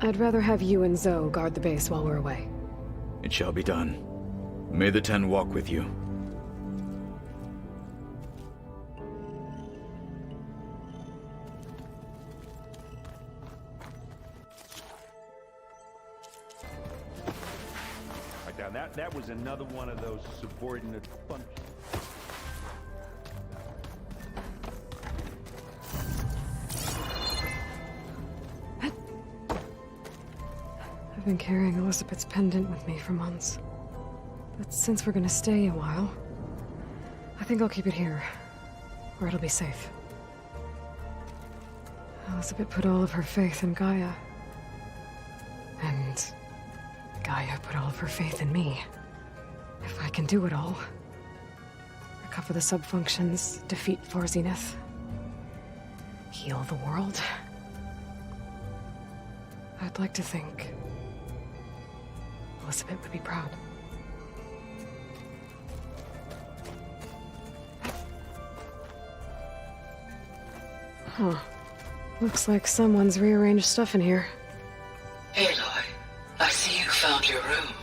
I'd rather have you and Zoe guard the base while we're away. It shall be done. May the Ten walk with you. Now that was another one of those subordinate functions. I've been carrying Elizabeth's pendant with me for months. But since we're gonna stay a while, I think I'll keep it here, where it'll be safe. Elizabeth put all of her faith in Gaia. And Gaia put all of her faith in me. If I can do it all, recover the sub-functions, defeat Zenith, heal the world, I'd like to think Elizabeth would be proud. Huh. Looks like someone's rearranged stuff in here. Aloy, I see you found your room.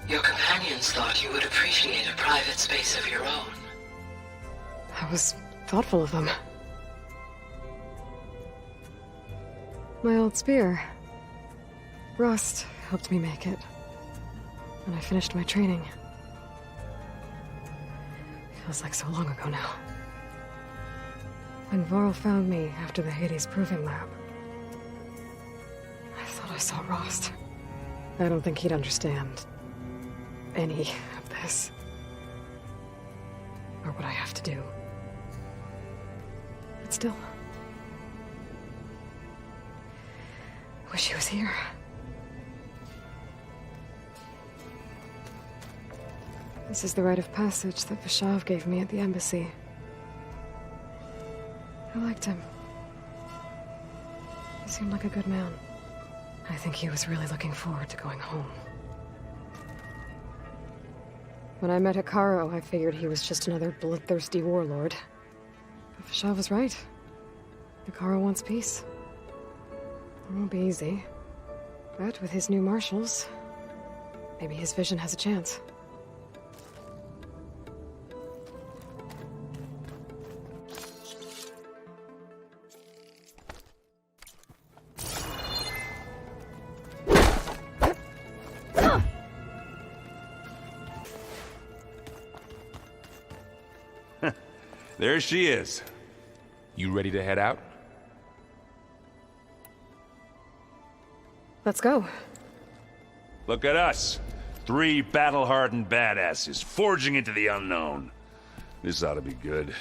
Your companions thought you would appreciate a private space of your own. That was thoughtful of them. My old spear. Rust helped me make it. When I finished my training. Feels like so long ago now. When Varl found me after the Hades Proving Lab, I thought I saw Rost. I don't think he'd understand any of this. Or what I have to do. But still. I wish he was here. This is the rite of passage that Vishav gave me at the embassy. I liked him. He seemed like a good man. I think he was really looking forward to going home. When I met Hikaru, I figured he was just another bloodthirsty warlord. But Vishav was right. Hikaru wants peace. It won't be easy. But with his new marshals, maybe his vision has a chance. There she is. You ready to head out? Let's go. Look at us. 3 battle-hardened badasses forging into the unknown. This ought to be good.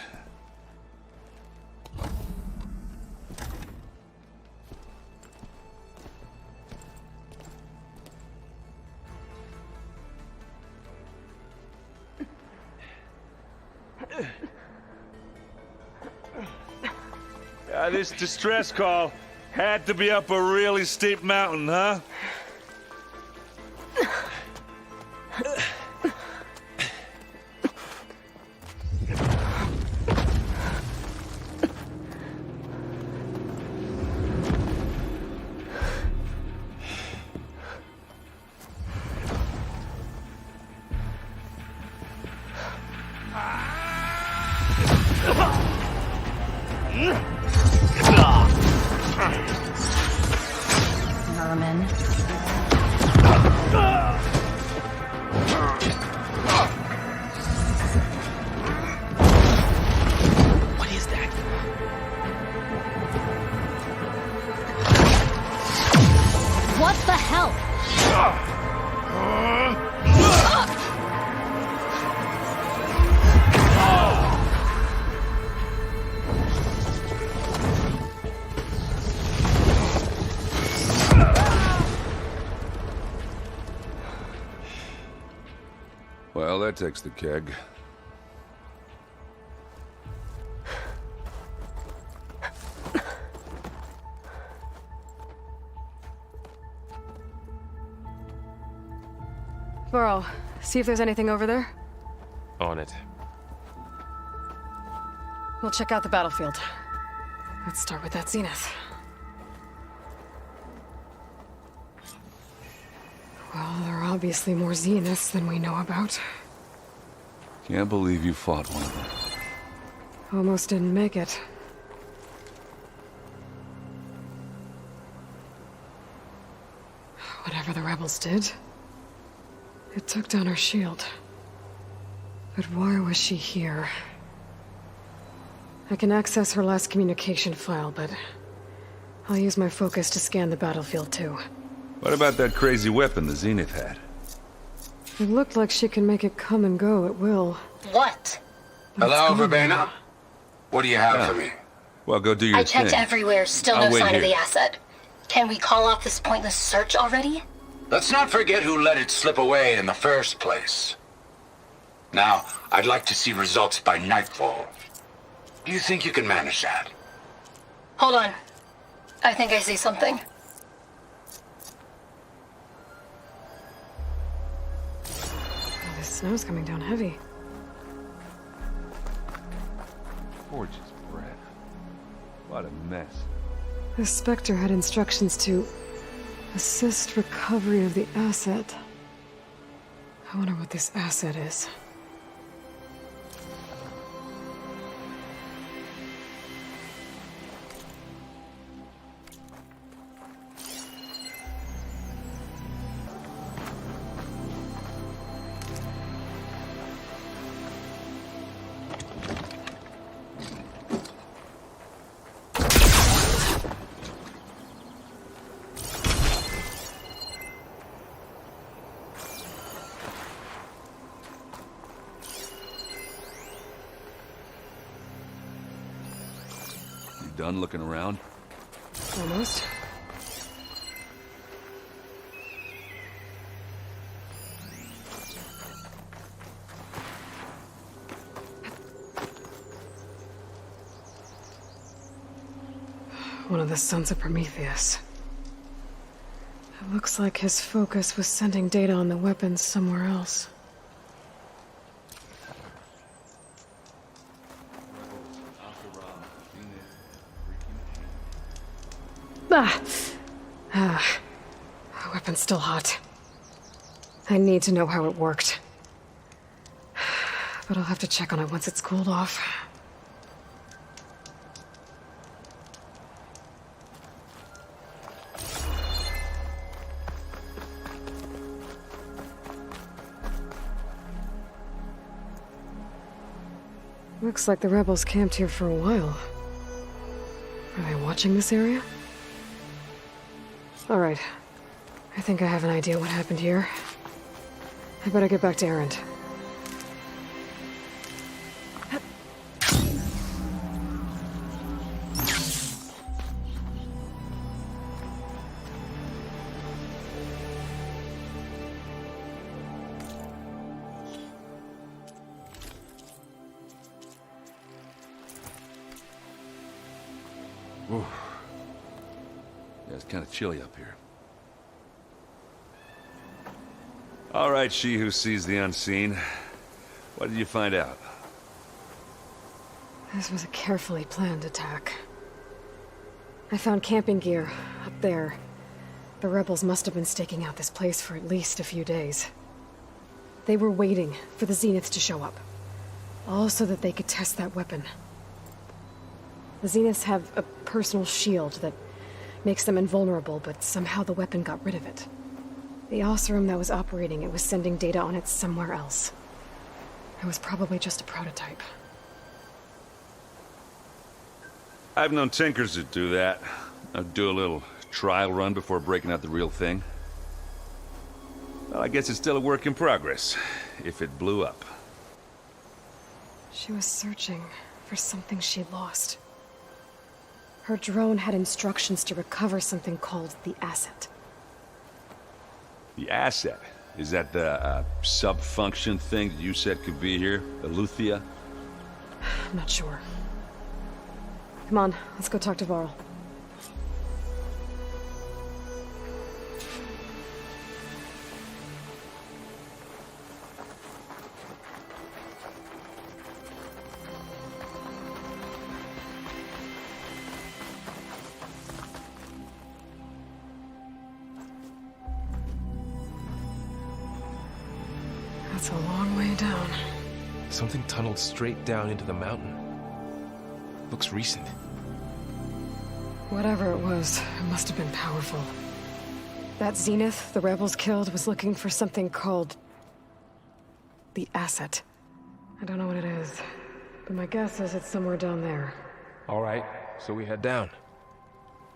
This distress call had to be up a really steep mountain, huh? Merman. What is that? What the hell? Well, that takes the keg. Varl, see if there's anything over there. On it. We'll check out the battlefield. Let's start with that zenith. Well, there are obviously more zeniths than we know about. Can't believe you fought one of them. Almost didn't make it. Whatever the rebels did, it took down our shield. But why was she here? I can access her last communication file, but I'll use my focus to scan the battlefield too. What about that crazy weapon the Zenith had? It looked like she can make it come and go at will. What? Hello, Verbena? What do you have for me? Well, go do your I checked thing. everywhere, still I'll no wait sign of here. the asset. Can we call off this pointless search already? Let's not forget who let it slip away in the first place. Now, I'd like to see results by nightfall. Do you think you can manage that? Hold on. I think I see something. Oh, this snow's coming down heavy. Gorgeous breath. What a mess. The Spectre had instructions to assist recovery of the asset. I wonder what this asset is. Done looking around? Almost. One of the sons of Prometheus. It looks like his focus was sending data on the weapons somewhere else. The weapon's still hot. I need to know how it worked. But I'll have to check on it once it's cooled off. Looks like the rebels camped here for a while. Are they watching this area? All right. I think I have an idea what happened here. I better get back to Erend. Ooh. Yeah, it's kind of chilly up here. All right, she who sees the unseen. What did you find out? This was a carefully planned attack. I found camping gear up there. The rebels must have been staking out this place for at least a few days. They were waiting for the Zeniths to show up. All so that they could test that weapon. The Zeniths have a personal shield that makes them invulnerable, but somehow the weapon got rid of it. The Oseram that was operating it was sending data on it somewhere else. It was probably just a prototype. I've known tinkers that do that. I'd do a little trial run before breaking out the real thing. Well, I guess it's still a work in progress, if it blew up. She was searching for something she lost. Her drone had instructions to recover something called the asset. The asset? Is that the sub-function thing that you said could be here? Aletheia? I'm not sure. Come on, let's go talk to Varl. That's a long way down. Something tunneled straight down into the mountain. Looks recent. Whatever it was, it must have been powerful. That Zenith the rebels killed was looking for something called the asset. I don't know what it is, but my guess is it's somewhere down there. All right, so we head down.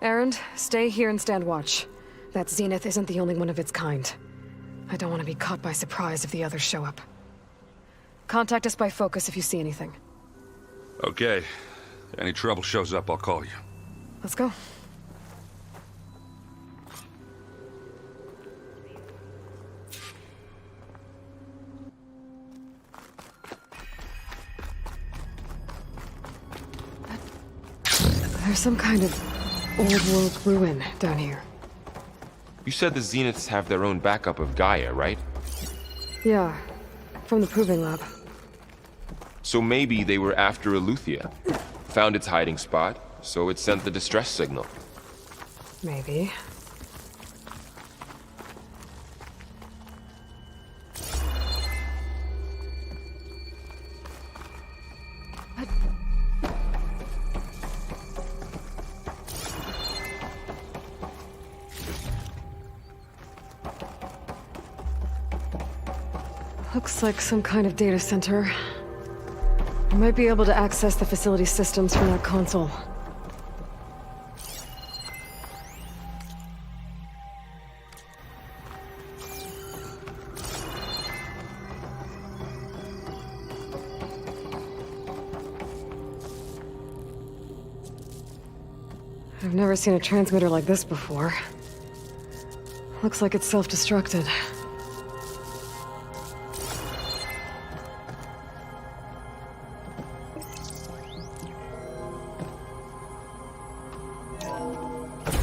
Erend, stay here and stand watch. That Zenith isn't the only one of its kind. I don't want to be caught by surprise if the others show up. Contact us by focus if you see anything. Okay. Any trouble shows up, I'll call you. Let's go. There's some kind of old-world ruin down here. You said the Zeniths have their own backup of Gaia, right? Yeah, from the proving lab. So maybe they were after Aletheia. Found its hiding spot, so it sent the distress signal. Maybe. Looks like some kind of data center. I might be able to access the facility systems from that console. I've never seen a transmitter like this before. Looks like it's self-destructed.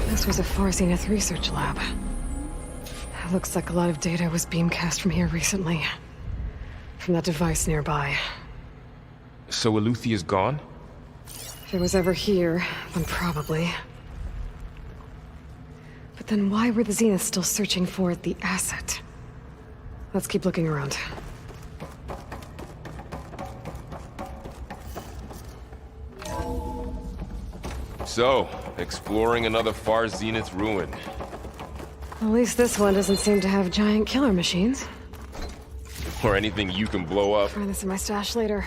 This was a Far Zenith research lab. It looks like a lot of data was beamcast from here recently. From that device nearby. So Aletheia's gone? If it was ever here, then probably. But then why were the Zeniths still searching for the asset? Let's keep looking around. So, exploring another Far Zenith ruin. At least this one doesn't seem to have giant killer machines. Or anything you can blow up. Find this in my stash later.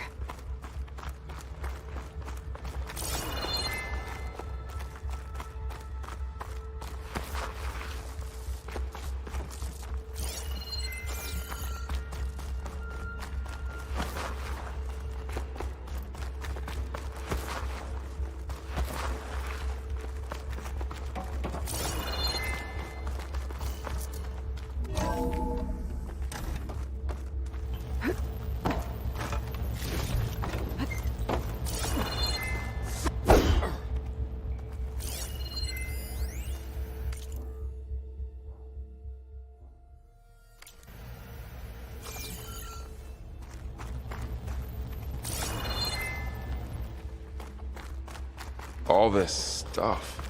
All this stuff.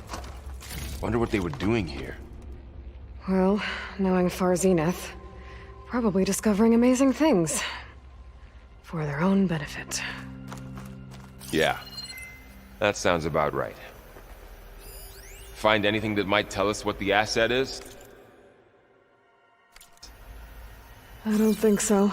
Wonder what they were doing here. Well, knowing Far Zenith, probably discovering amazing things. For their own benefit. Yeah, that sounds about right. Find anything that might tell us what the asset is? I don't think so.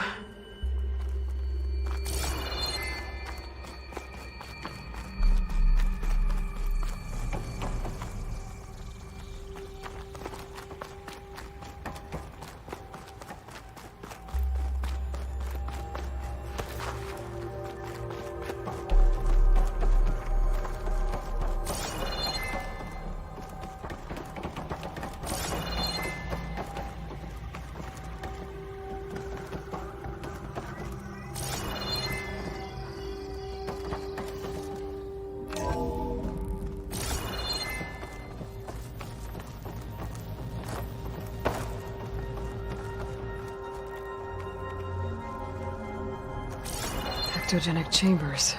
Ectogenic chambers.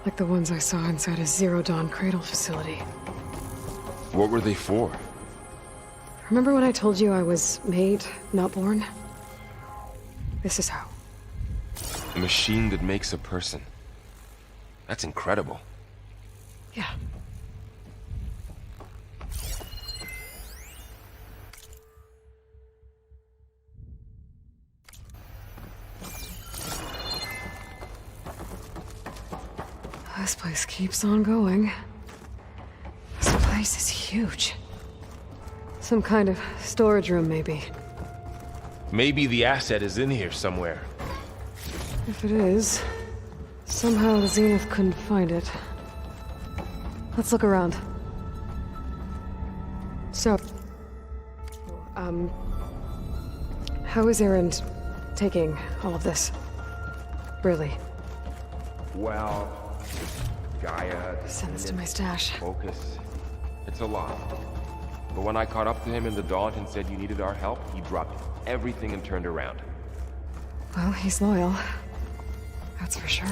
Like the ones I saw inside a Zero Dawn cradle facility. What were they for? Remember when I told you I was made, not born? This is how. A machine that makes a person. That's incredible. Yeah. This place keeps on going. This place is huge. Some kind of storage room, maybe. Maybe the asset is in here somewhere. If it is, somehow the Zenith couldn't find it. Let's look around. So, how is Erend taking all of this? Really? Well, Gaia... Send this to my stash. Focus. It's a lot. But when I caught up to him in the Daunt and said you needed our help, he dropped everything and turned around. Well, he's loyal. That's for sure.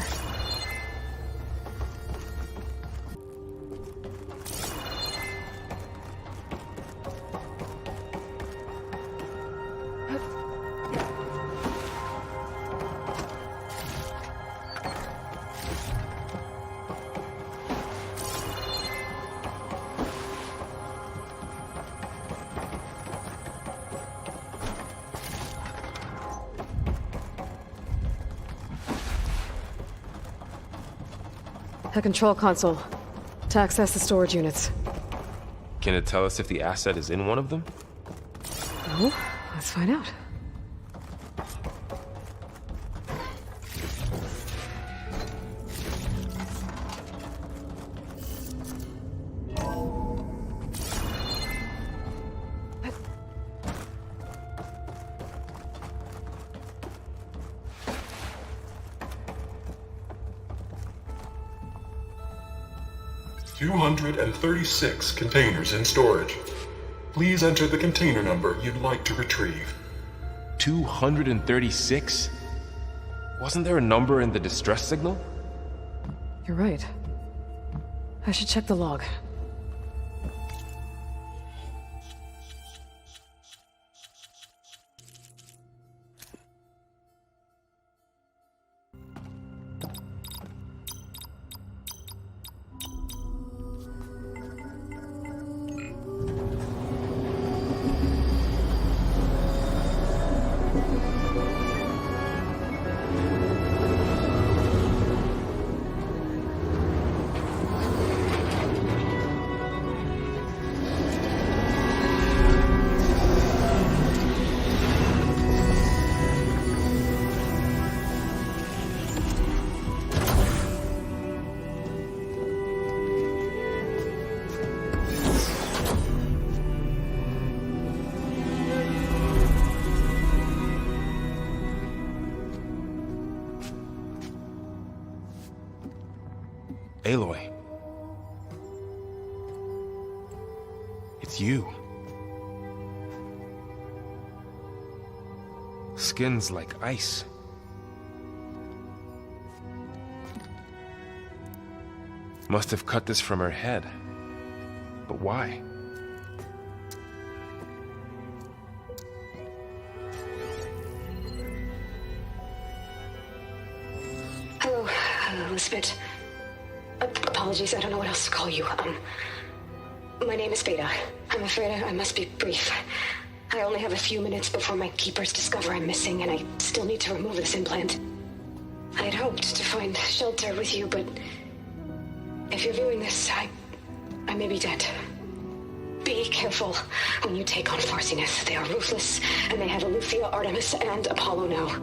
A control console to access the storage units. Can it tell us if the asset is in one of them? No, let's find out. $236 containers in storage. Please enter the container number you'd like to retrieve. 236? Wasn't there a number in the distress signal? You're right. I should check the log. Aloy. It's you. Skin's like ice. Must have cut this from her head. But why? Hello, Elizabeth. Apologies, I don't know what else to call you. My name is Beta. I'm afraid I must be brief. I only have a few minutes before my keepers discover I'm missing, and I still need to remove this implant. I had hoped to find shelter with you, but if you're viewing this, I may be dead. Be careful when you take on Far Zenith. They are ruthless, and they have Aletheia, Artemis, and Apollo now.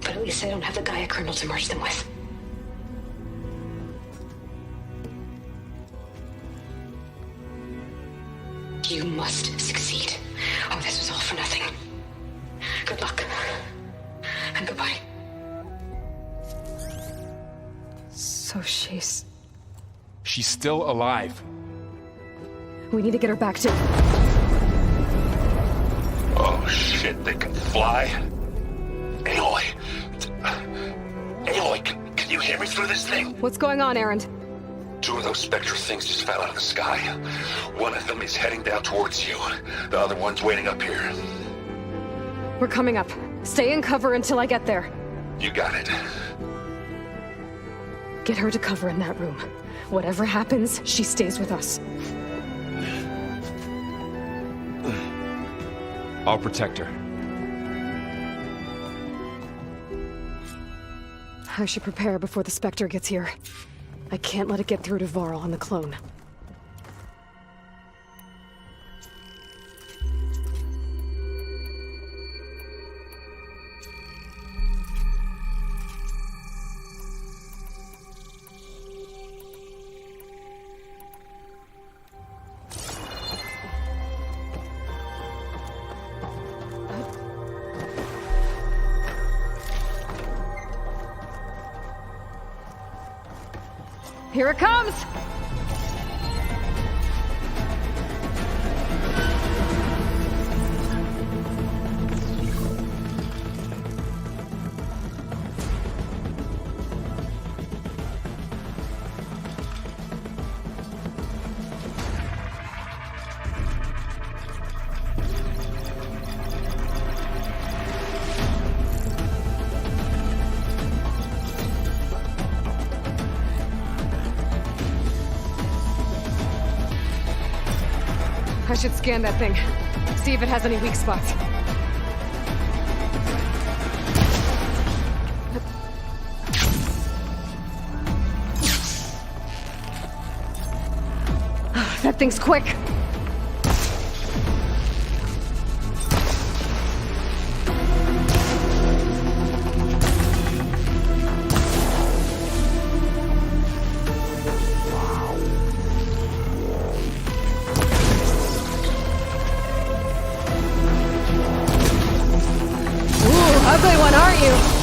But at least I don't have the Gaia kernel to merge them with. You must succeed, or this was all for nothing. Good luck. And goodbye. So she's still alive. We need to get her back to... Oh shit, they can fly? Aloy! Aloy, can you hear me through this thing? What's going on, Erend? Two of those spectral things just fell out of the sky. One of them is heading down towards you. The other one's waiting up here. We're coming up. Stay in cover until I get there. You got it. Get her to cover in that room. Whatever happens, she stays with us. I'll protect her. I should prepare before the Spectre gets here. I can't let it get through to Varl and the clone. Here it comes! I should scan that thing. See if it has any weak spots. That thing's quick! Ugly one, aren't you?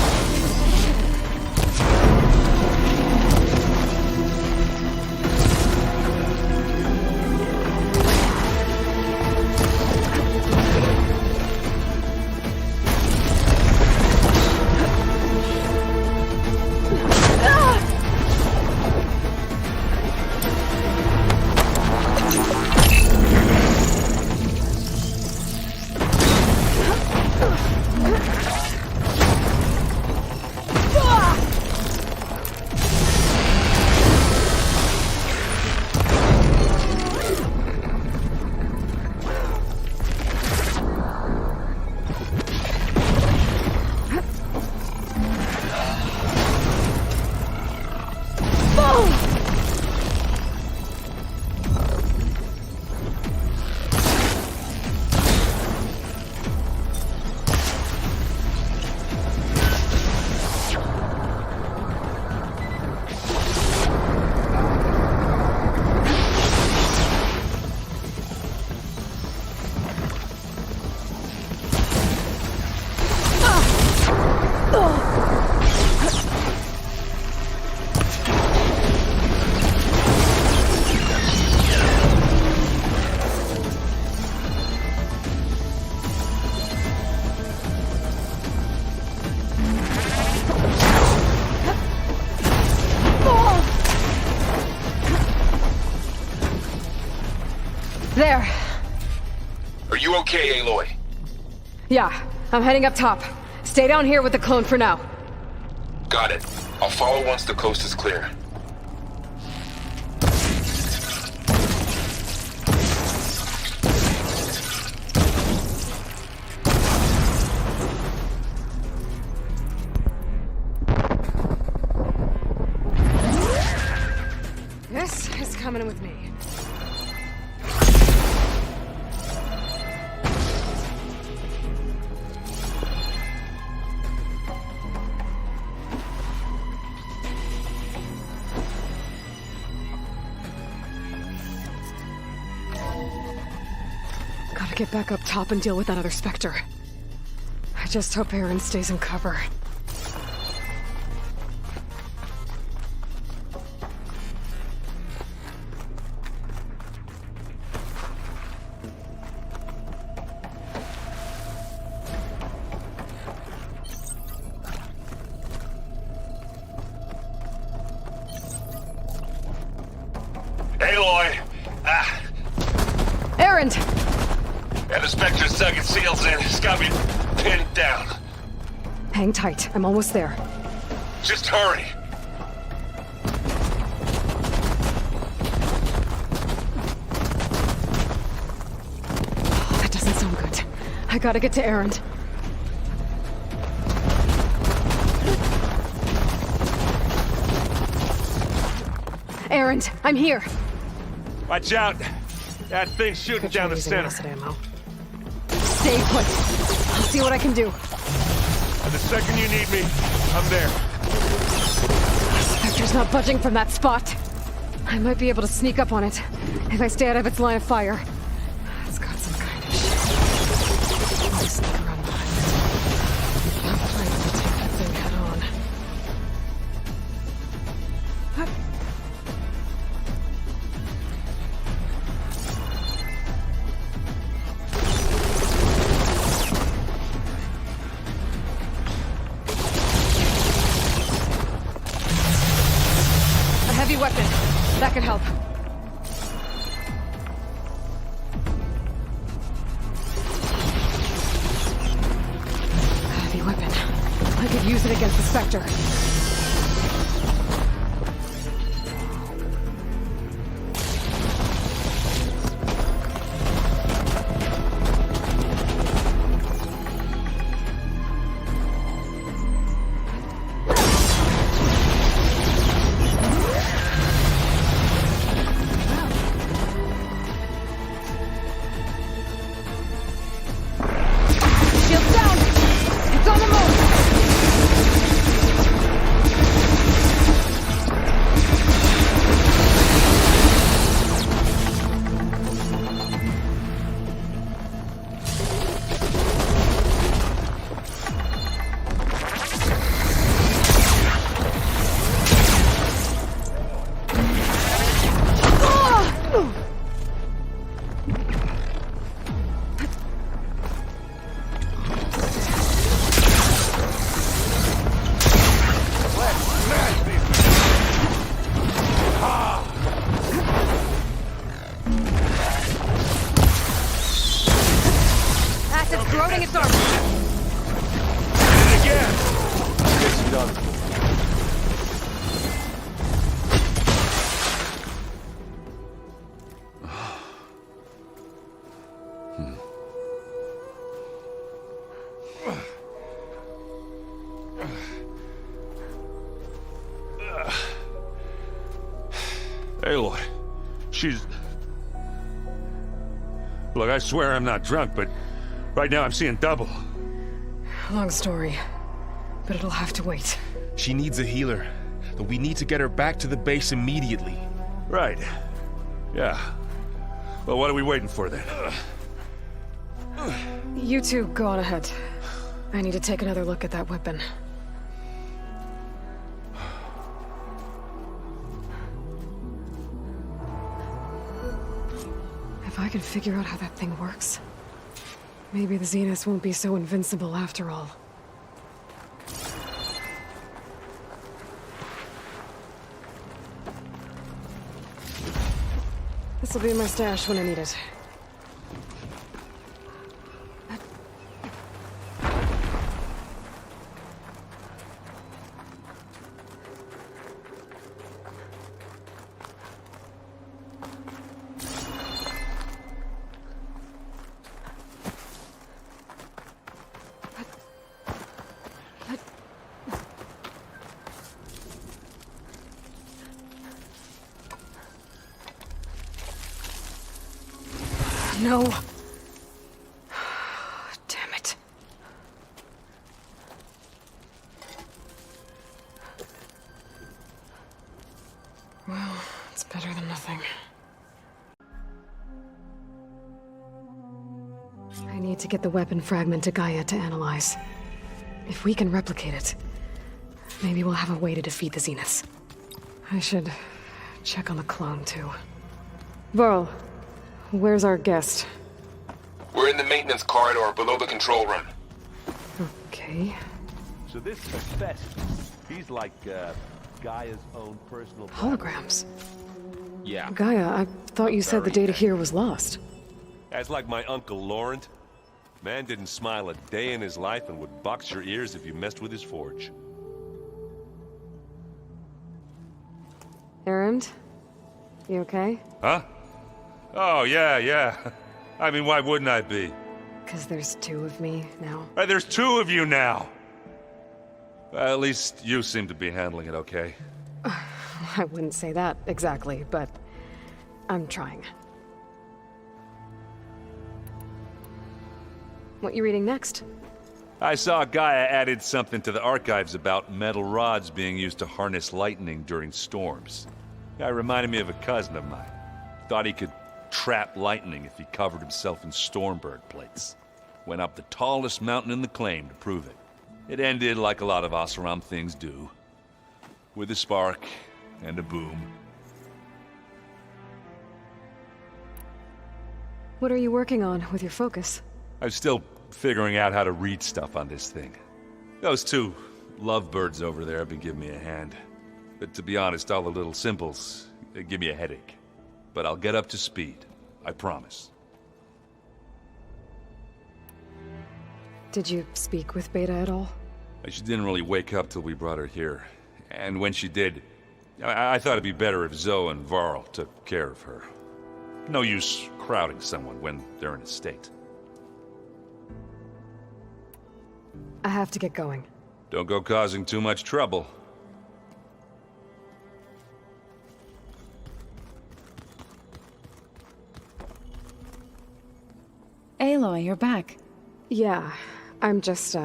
There. Are you okay, Aloy? Yeah, I'm heading up top. Stay down here with the clone for now. Got it. I'll follow once the coast is clear. This is coming with me. Gotta get back up top and deal with that other Spectre. I just hope Aaron stays in cover. Aloy! Aaron! And the Spectre's dug its seals in. It's gotta be pinned down. Hang tight. I'm almost there. Just hurry. That doesn't sound good. I gotta get to Erend. Erend, I'm here. Watch out. That thing's shooting down the center. Acid ammo. Stay put. I'll see what I can do. And the second you need me, I'm there. Spectre's not budging from that spot. I might be able to sneak up on it if I stay out of its line of fire. It's got some kind of shit. I'll sneak around behind it. I'm planning to take that thing head on. Weapon. That could help. Heavy weapon. I could use it against the Spectre. Aloy, she's... Look, I swear I'm not drunk, but right now I'm seeing double. Long story, but it'll have to wait. She needs a healer, but we need to get her back to the base immediately. Right. Yeah. Well, what are we waiting for then? You two go on ahead. I need to take another look at that weapon. If I can figure out how that thing works, maybe the Zeniths won't be so invincible after all. This'll be in my stash when I need it. No. Damn it. Well, it's better than nothing. I need to get the weapon fragment to Gaia to analyze. If we can replicate it, maybe we'll have a way to defeat the Zeniths. I should check on the clone, too. Varl. Where's our guest? We're in the maintenance corridor below the control room. Okay. So this Hephaestus, he's like Gaia's own personal... Holograms? Yeah. Gaia, I thought you said the data here was lost. That's like my Uncle Laurent. Man didn't smile a day in his life and would box your ears if you messed with his forge. Errand? You okay? Huh? Oh, yeah. I mean, why wouldn't I be? 'Cause there's two of me now. There's two of you now! Well, at least you seem to be handling it okay. I wouldn't say that exactly, but I'm trying. What you reading next? I saw Gaia added something to the archives about metal rods being used to harness lightning during storms. Guy reminded me of a cousin of mine. Thought he could trap lightning if he covered himself in Stormbird plates. Went up the tallest mountain in the claim to prove it. It ended like a lot of Oseram things do. With a spark and a boom. What are you working on with your focus? I'm still figuring out how to read stuff on this thing. Those two lovebirds over there have been giving me a hand. But to be honest, all the little symbols, they give me a headache. But I'll get up to speed. I promise. Did you speak with Beta at all? She didn't really wake up till we brought her here. And when she did, I thought it'd be better if Zoe and Varl took care of her. No use crowding someone when they're in a state. I have to get going. Don't go causing too much trouble. Aloy, you're back. Yeah, I'm just,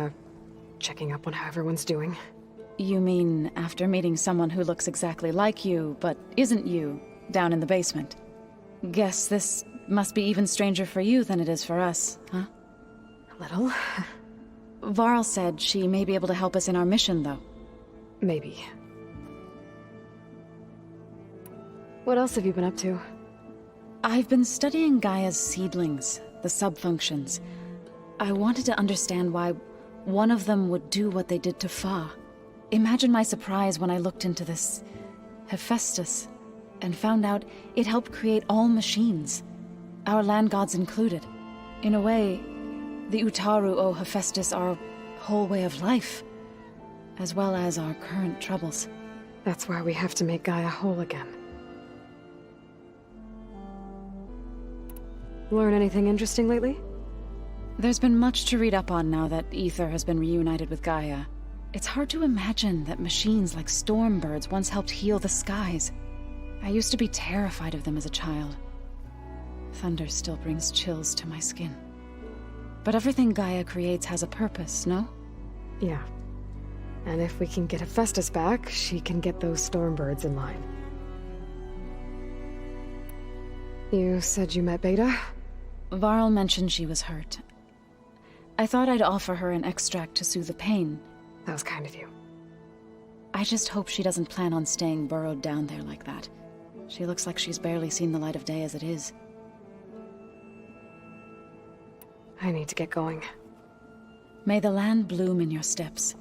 checking up on how everyone's doing. You mean after meeting someone who looks exactly like you, but isn't you, down in the basement? Guess this must be even stranger for you than it is for us, huh? A little. Varl said she may be able to help us in our mission, though. Maybe. What else have you been up to? I've been studying Gaia's seedlings, the subfunctions. I wanted to understand why one of them would do what they did to Fa. Imagine my surprise when I looked into this Hephaestus and found out it helped create all machines, our land gods included. In a way, the Utaru owe Hephaestus our whole way of life, as well as our current troubles. That's why we have to make Gaia whole again. Learn anything interesting lately? There's been much to read up on now that Ether has been reunited with Gaia. It's hard to imagine that machines like Stormbirds once helped heal the skies. I used to be terrified of them as a child. Thunder still brings chills to my skin. But everything Gaia creates has a purpose, no? Yeah. And if we can get Hephaestus back, she can get those Stormbirds in line. You said you met Beta? Varl mentioned she was hurt. I thought I'd offer her an extract to soothe the pain. That was kind of you. I just hope she doesn't plan on staying burrowed down there like that. She looks like she's barely seen the light of day as it is. I need to get going. May the land bloom in your steps.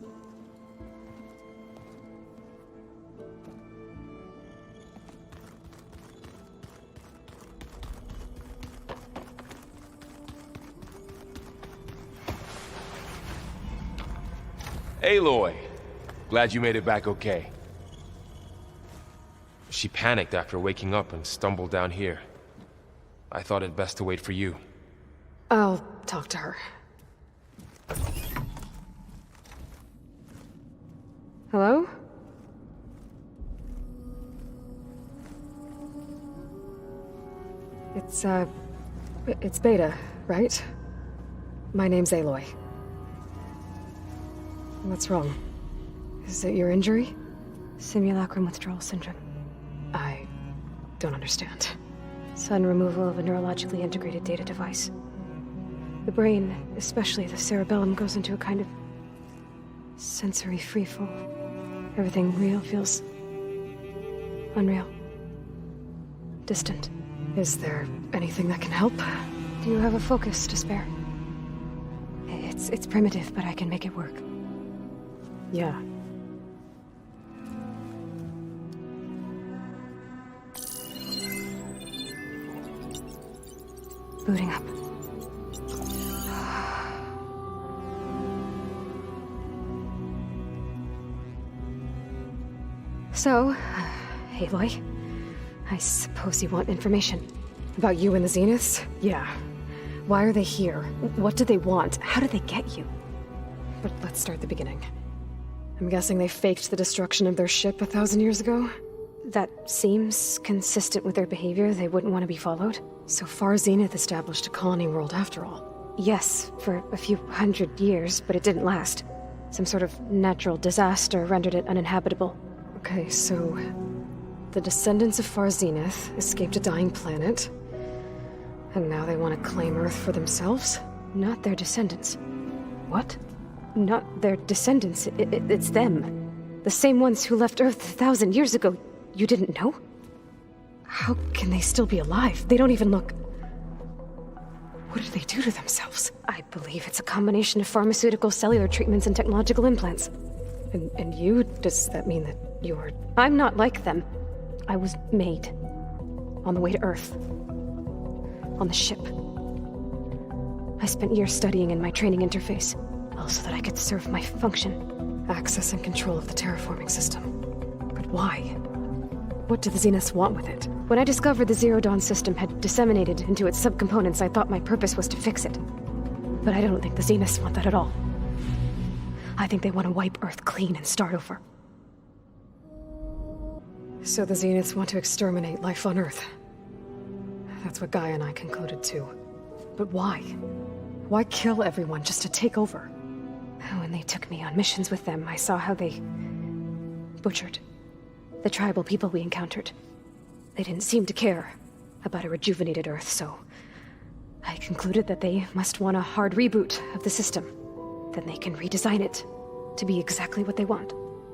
Aloy! Glad you made it back okay. She panicked after waking up and stumbled down here. I thought it best to wait for you. I'll talk to her. Hello? It's Beta, right? My name's Aloy. What's wrong? Is it your injury? Simulacrum withdrawal syndrome. I don't understand. Sudden removal of a neurologically integrated data device. The brain, especially the cerebellum, goes into a kind of sensory freefall. Everything real feels unreal. Distant. Is there anything that can help? Do you have a focus to spare? It's primitive, but I can make it work. Yeah. Booting up. So, Aloy, I suppose you want information. About you and the Zeniths? Yeah. Why are they here? What do they want? How did they get you? But let's start at the beginning. I'm guessing they faked the destruction of their ship 1,000 years ago? That seems consistent with their behavior. They wouldn't want to be followed. So far, Zenith established a colony world after all. Yes, for a few hundred years, but it didn't last. Some sort of natural disaster rendered it uninhabitable. Okay, so the descendants of Far Zenith escaped a dying planet, and now they want to claim Earth for themselves? Not their descendants. What? Not their descendants. It's them. The same ones who left Earth 1,000 years ago. You didn't know? How can they still be alive? They don't even look... What did they do to themselves? I believe it's a combination of pharmaceutical, cellular treatments, and technological implants. And you? Does that mean that you're... I'm not like them. I was made. On the way to Earth. On the ship. I spent years studying in my training interface, all so that I could serve my function. Access and control of the terraforming system. But why? What do the Zeniths want with it? When I discovered the Zero Dawn system had disseminated into its subcomponents, I thought my purpose was to fix it. But I don't think the Zeniths want that at all. I think they want to wipe Earth clean and start over. So the Zeniths want to exterminate life on Earth. That's what Gaia and I concluded too. But why? Why kill everyone just to take over? When they took me on missions with them, I saw how they butchered the tribal people we encountered. They didn't seem to care about a rejuvenated Earth, so I concluded that they must want a hard reboot of the system. Then they can redesign it to be exactly what they want.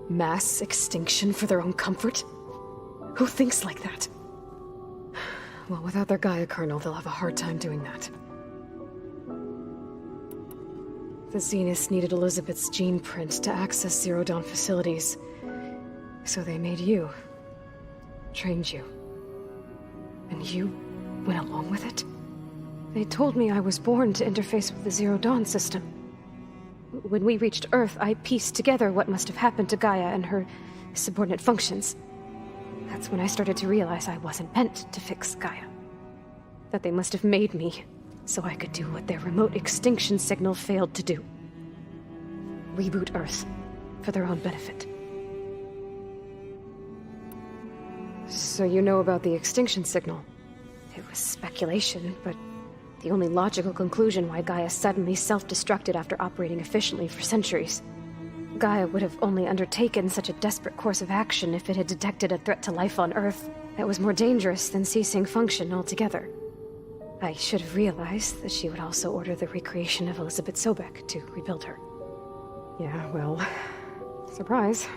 Mass extinction for their own comfort? Who thinks like that? Well, without their Gaia kernel, they'll have a hard time doing that. The Zeniths needed Elizabeth's gene print to access Zero Dawn facilities. So they made you. Trained you. And you went along with it? They told me I was born to interface with the Zero Dawn system. When we reached Earth, I pieced together what must have happened to Gaia and her subordinate functions. That's when I started to realize I wasn't meant to fix Gaia. That they must have made me so I could do what their remote extinction signal failed to do. Reboot Earth for their own benefit. So you know about the extinction signal? It was speculation, but the only logical conclusion why Gaia suddenly self-destructed after operating efficiently for centuries. Gaia would have only undertaken such a desperate course of action if it had detected a threat to life on Earth that was more dangerous than ceasing function altogether. I should have realized that she would also order the recreation of Elizabeth Sobek to rebuild her. Yeah, well, surprise.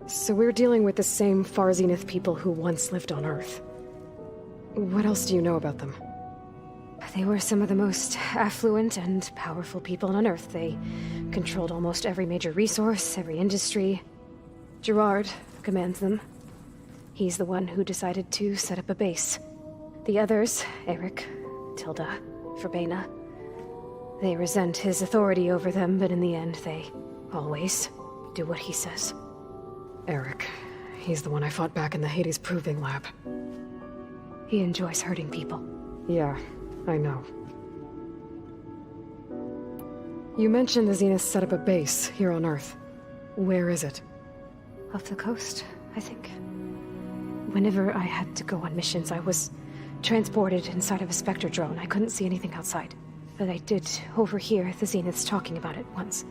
So we're dealing with the same Far Zenith people who once lived on Earth. What else do you know about them? They were some of the most affluent and powerful people on Earth. They controlled almost every major resource, every industry. Gerard commands them. He's the one who decided to set up a base. The others, Eric, Tilda, Verbena, they resent his authority over them, but in the end, they always do what he says. Eric. He's the one I fought back in the Hades Proving Lab. He enjoys hurting people. Yeah, I know. You mentioned the Zeniths set up a base here on Earth. Where is it? Off the coast, I think. Whenever I had to go on missions, I was transported inside of a Spectre drone. I couldn't see anything outside. But I did overhear the Zeniths talking about it once.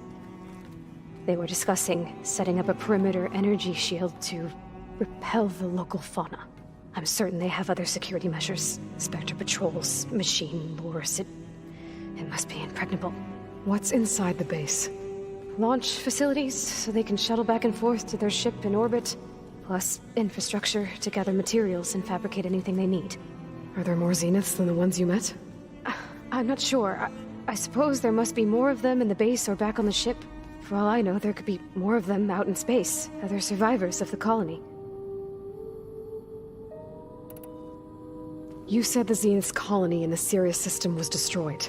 They were discussing setting up a perimeter energy shield to repel the local fauna. I'm certain they have other security measures. Spectre patrols, machine lures. It must be impregnable. What's inside the base? Launch facilities, so they can shuttle back and forth to their ship in orbit. Plus infrastructure to gather materials and fabricate anything they need. Are there more Zeniths than the ones you met? I'm not sure. I suppose there must be more of them in the base or back on the ship. For all I know, there could be more of them out in space, other survivors of the colony. You said the Zenith's colony in the Sirius system was destroyed.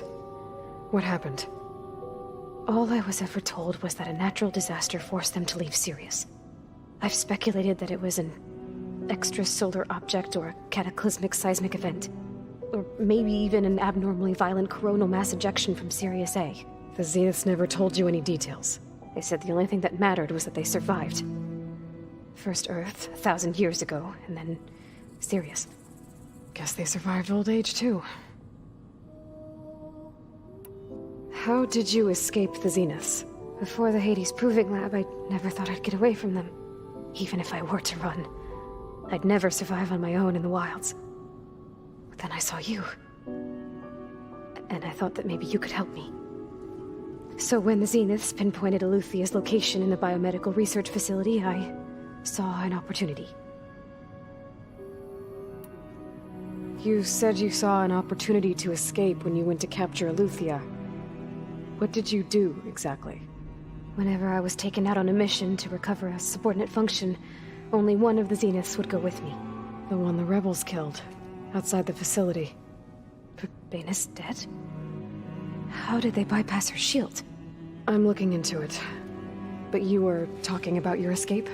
What happened? All I was ever told was that a natural disaster forced them to leave Sirius. I've speculated that it was an extrasolar object or a cataclysmic seismic event. Or maybe even an abnormally violent coronal mass ejection from Sirius A. The Zeniths never told you any details. They said the only thing that mattered was that they survived. First Earth, 1,000 years ago, and then Sirius. Guess they survived old age, too. How did you escape the Zeniths? Before the Hades Proving Lab, I never thought I'd get away from them. Even if I were to run. I'd never survive on my own in the wilds. But then I saw you. And I thought that maybe you could help me. So when the Zeniths pinpointed Eluthia's location in the biomedical research facility, I saw an opportunity. You said you saw an opportunity to escape when you went to capture Eluthia. What did you do, exactly? Whenever I was taken out on a mission to recover a subordinate function, only one of the Zeniths would go with me. The one the rebels killed, outside the facility. But Baina's dead? How did they bypass her shield? I'm looking into it. But you were talking about your escape?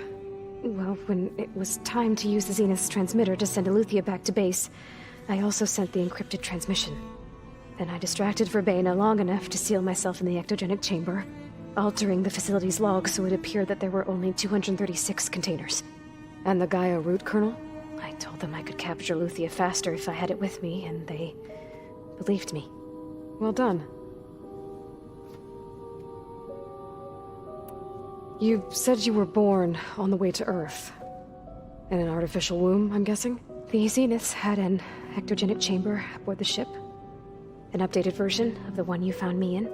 Well, when it was time to use the Zenith's transmitter to send Eluthia back to base, I also sent the encrypted transmission. Then I distracted Verbena long enough to seal myself in the ectogenic chamber, altering the facility's log so it appeared that there were only 236 containers. And the Gaia root kernel? I told them I could capture Eluthia faster if I had it with me, and they believed me. Well done. You said you were born on the way to Earth. In an artificial womb, I'm guessing? The Zeniths had an ectogenic chamber aboard the ship. An updated version of the one you found me in.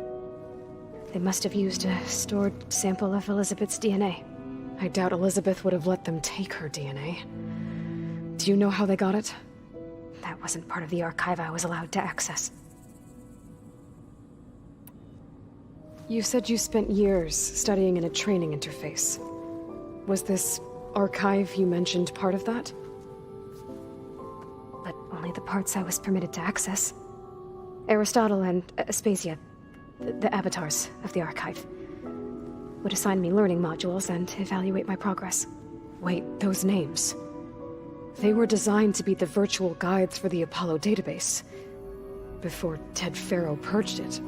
They must have used a stored sample of Elizabeth's DNA. I doubt Elizabeth would have let them take her DNA. Do you know how they got it? That wasn't part of the archive I was allowed to access. You said you spent years studying in a training interface. Was this archive you mentioned part of that? But only the parts I was permitted to access. Aristotle and Aspasia, the avatars of the archive, would assign me learning modules and evaluate my progress. Wait, those names. They were designed to be the virtual guides for the Apollo database, before Ted Faro purged it.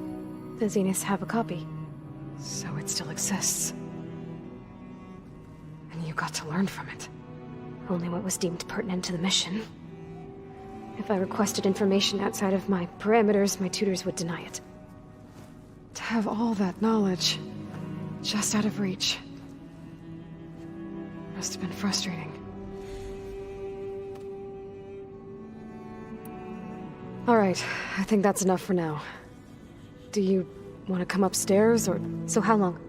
The Zeniths have a copy, so it still exists. And you got to learn from it. Only what was deemed pertinent to the mission. If I requested information outside of my parameters, my tutors would deny it. To have all that knowledge, just out of reach, must have been frustrating. All right, I think that's enough for now. Do you want to come upstairs, or... So how long?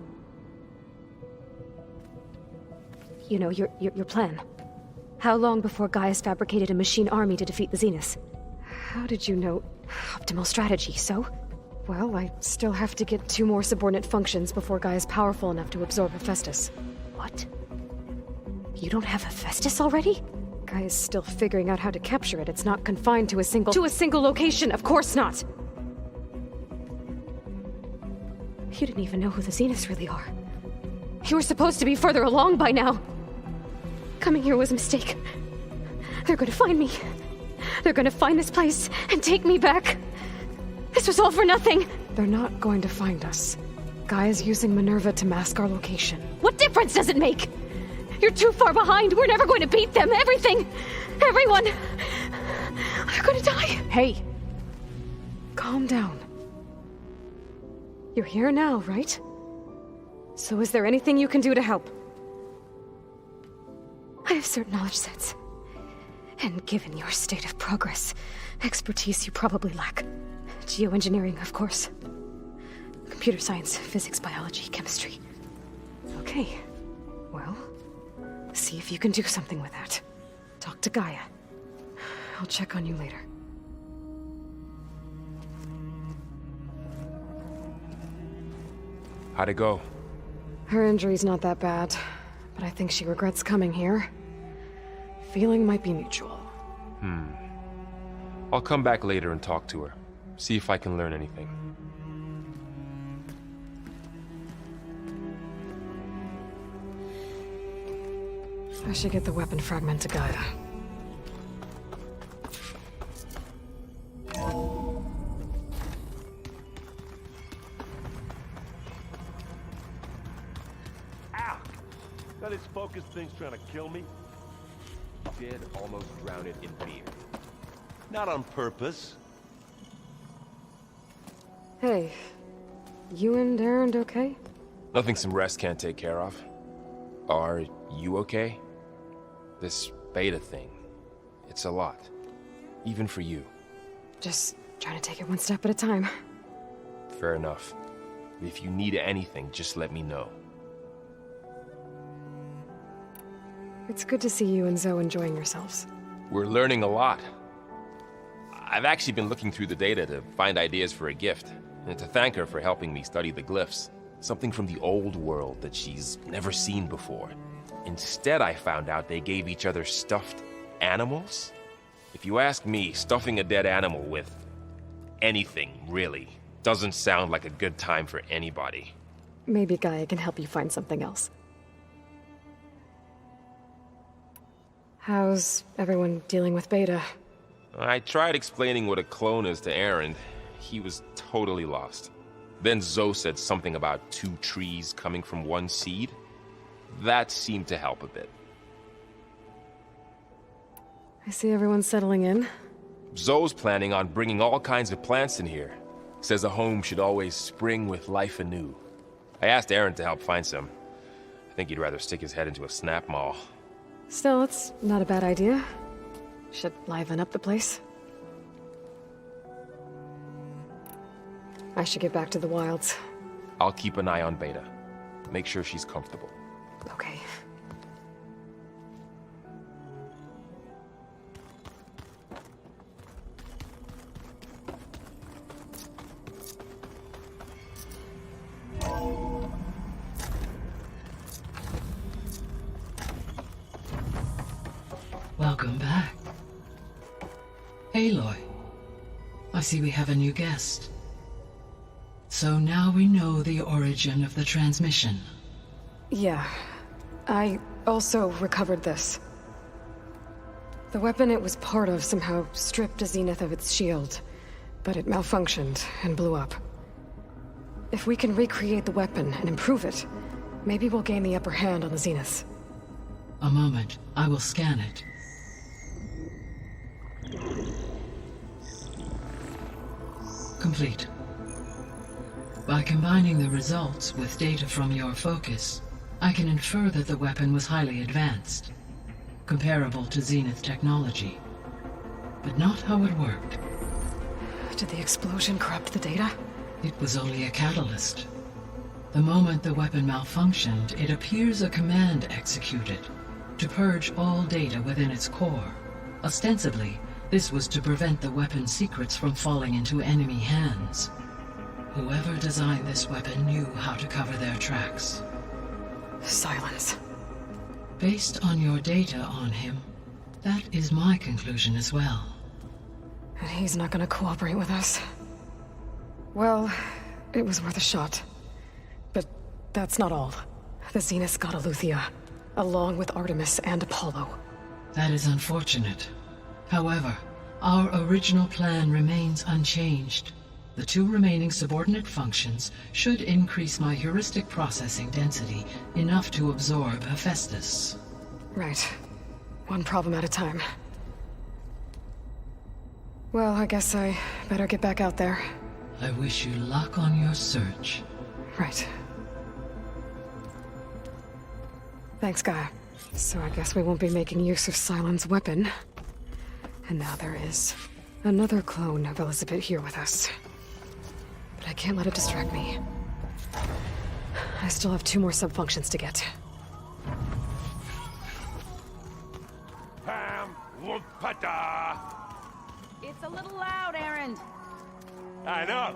You know, your plan. How long before Gaius fabricated a machine army to defeat the Zeniths? How did you know? Optimal strategy, so? Well, I still have to get 2 more subordinate functions before Gaia's powerful enough to absorb Hephaestus. What? You don't have Hephaestus already? Gaia's still figuring out how to capture it. It's not confined to a single... To a single location, of course not! You didn't even know who the Zeniths really are. You were supposed to be further along by now. Coming here was a mistake. They're gonna find me. They're gonna find this place and take me back. This was all for nothing. They're not going to find us. Gaia's using Minerva to mask our location. What difference does it make? You're too far behind. We're never going to beat them. Everything. Everyone. They're gonna die. Hey. Calm down. You're here now, right? So is there anything you can do to help? I have certain knowledge sets. And given your state of progress, expertise you probably lack. Geoengineering, of course. Computer science, physics, biology, chemistry. Okay. Well, see if you can do something with that. Talk to Gaia. I'll check on you later. How'd it go? Her injury's not that bad, but I think she regrets coming here. Feeling might be mutual. I'll come back later and talk to her. See if I can learn anything. I should get the weapon fragment to Gaia. Ow! Got this focus thing's trying to kill me? Did almost drown it in beer. Not on purpose. Hey, you and Aaron okay? Nothing some rest can't take care of. Are you okay? This beta thing, it's a lot. Even for you. Just trying to take it one step at a time. Fair enough. If you need anything, just let me know. It's good to see you and Zoe enjoying yourselves. We're learning a lot. I've actually been looking through the data to find ideas for a gift, and to thank her for helping me study the glyphs. Something from the old world that she's never seen before. Instead, I found out they gave each other stuffed animals. If you ask me, stuffing a dead animal with anything, really, doesn't sound like a good time for anybody. Maybe Gaia can help you find something else. How's everyone dealing with Beta? I tried explaining what a clone is to Aaron. He was totally lost. Then Zoe said something about 2 trees coming from 1 seed. That seemed to help a bit. I see everyone's settling in. Zoe's planning on bringing all kinds of plants in here. Says a home should always spring with life anew. I asked Aaron to help find some. I think he'd rather stick his head into a snap mall. Still, it's not a bad idea. Should liven up the place. I should get back to the wilds. I'll keep an eye on Beta. Make sure she's comfortable. Okay. Welcome back. Aloy, I see we have a new guest. So now we know the origin of the transmission. Yeah. I also recovered this. The weapon it was part of somehow stripped a Zenith of its shield, but it malfunctioned and blew up. If we can recreate the weapon and improve it, maybe we'll gain the upper hand on the Zeniths. A moment, I will scan it. Complete. By combining the results with data from your focus, I can infer that the weapon was highly advanced, comparable to Zenith technology, but not how it worked. Did the explosion corrupt the data? It was only a catalyst. The moment the weapon malfunctioned, it appears a command executed to purge all data within its core. Ostensibly, this was to prevent the weapon's secrets from falling into enemy hands. Whoever designed this weapon knew how to cover their tracks. Silence. Based on your data on him, that is my conclusion as well. And he's not gonna cooperate with us. Well, it was worth a shot. But that's not all. The Zeniths got Aletheia, along with Artemis and Apollo. That is unfortunate. However, our original plan remains unchanged. The 2 remaining subordinate functions should increase my heuristic processing density enough to absorb Hephaestus. Right. One problem at a time. Well, I guess I better get back out there. I wish you luck on your search. Right. Thanks, Gaia. So I guess we won't be making use of Cylon's weapon. And now there is another clone of Elizabeth here with us. But I can't let it distract me. I still have 2 more sub-functions to get. Pam Wumpada! It's a little loud, Aaron. I know.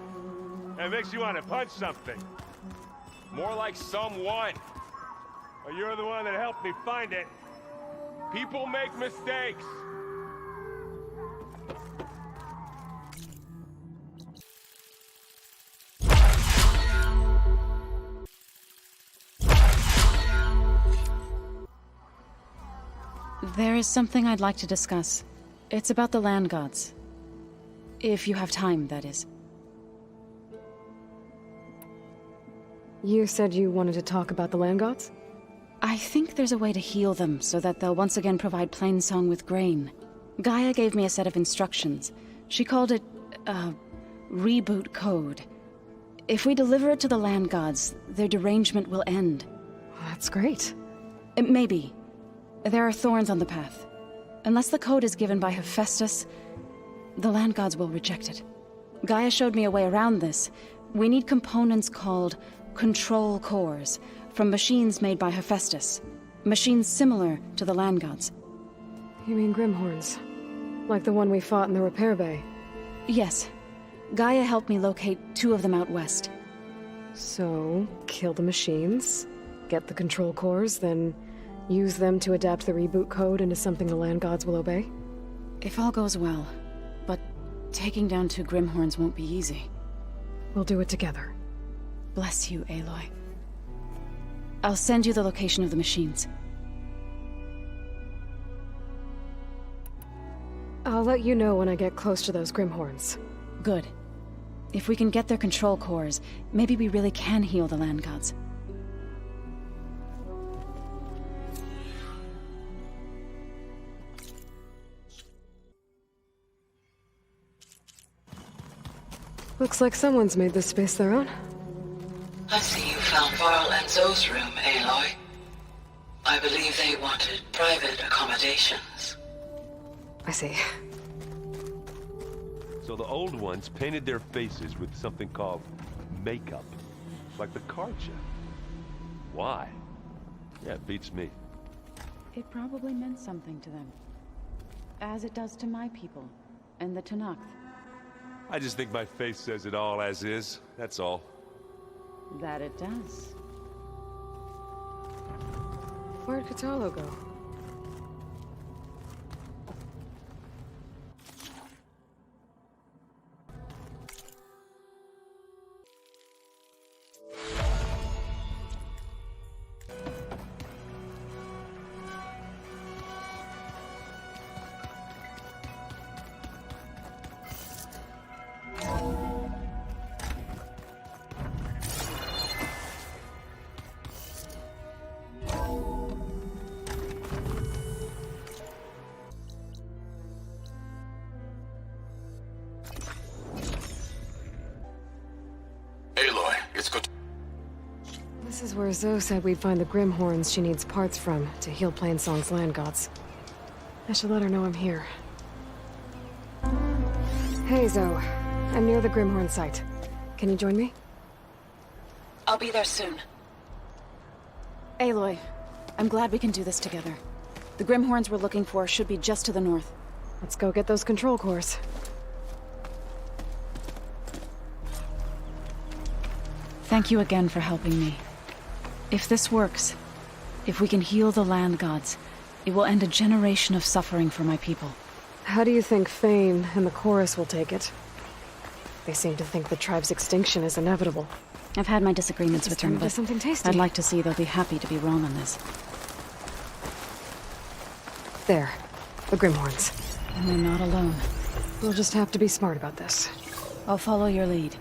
It makes you want to punch something. More like someone. Well, you're the one that helped me find it. People make mistakes. There is something I'd like to discuss. It's about the land gods. If you have time, that is. You said you wanted to talk about the land gods? I think there's a way to heal them so that they'll once again provide Plainsong with grain. Gaia gave me a set of instructions. She called it, reboot code. If we deliver it to the land gods, their derangement will end. That's great. Maybe. There are thorns on the path. Unless the code is given by Hephaestus, the land gods will reject it. Gaia showed me a way around this. We need components called control cores from machines made by Hephaestus. Machines similar to the land gods. You mean Grimhorns? Like the one we fought in the repair bay? Yes. Gaia helped me locate 2 of them out west. So, kill the machines, get the control cores, then use them to adapt the reboot code into something the land gods will obey? If all goes well. But taking down 2 Grimhorns won't be easy. We'll do it together. Bless you, Aloy. I'll send you the location of the machines. I'll let you know when I get close to those Grimhorns. Good. If we can get their control cores, maybe we really can heal the land gods. Looks like someone's made this space their own. I see you found Varl and Zoe's room, Aloy. I believe they wanted private accommodations. I see. So the old ones painted their faces with something called makeup. Like the card chip. Why? Yeah, it beats me. It probably meant something to them. As it does to my people, and the Tenakth. I just think my face says it all as is, that's all. That it does. Where'd Katalo go? Aloy, it's good. This is where Zoe said we'd find the Grimhorns she needs parts from to heal Plainsong's land gods. I should let her know I'm here. Hey, Zoe. I'm near the Grimhorn site. Can you join me? I'll be there soon. Aloy, I'm glad we can do this together. The Grimhorns we're looking for should be just to the north. Let's go get those control cores. Thank you again for helping me. If this works, if we can heal the land gods, it will end a generation of suffering for my people. How do you think Fane and the chorus will take it? They seem to think the tribe's extinction is inevitable. I've had my disagreements with them, but something tasty. I'd like to see they'll be happy to be wrong on this. There. The Grimhorns. And they're not alone. We'll just have to be smart about this. I'll follow your lead.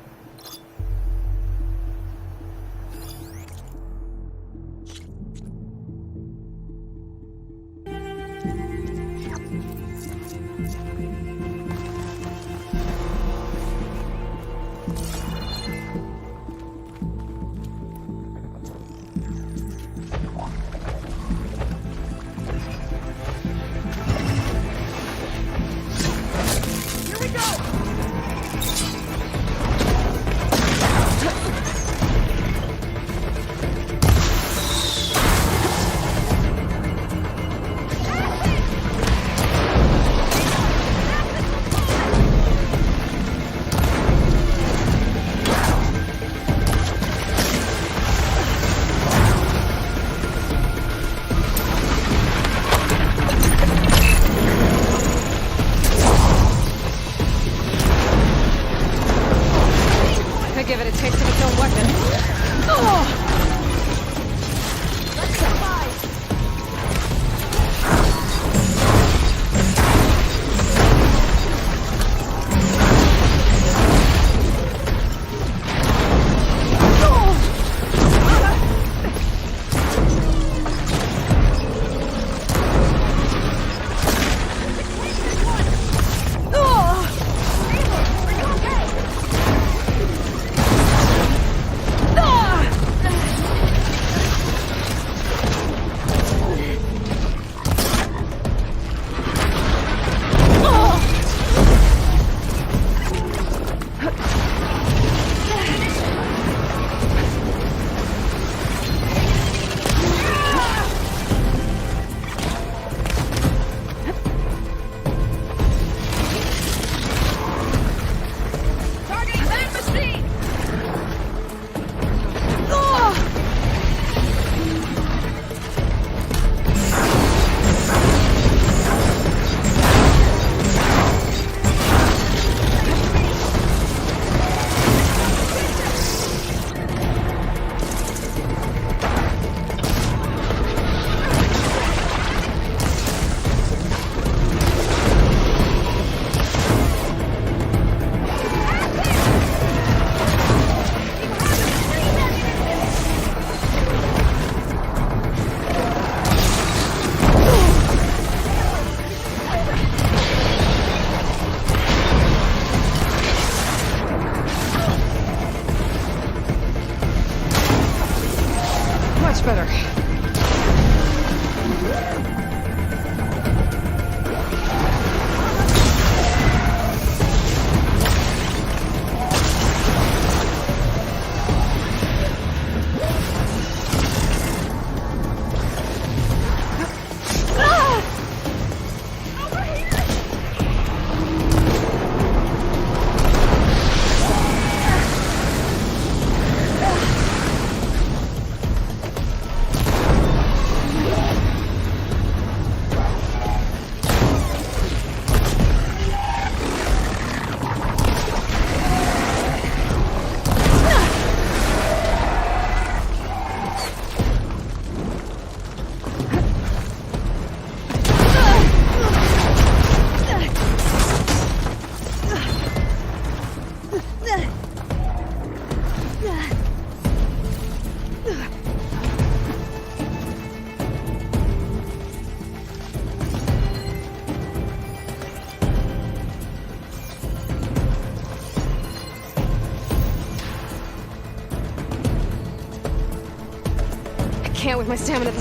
can't with my stamina.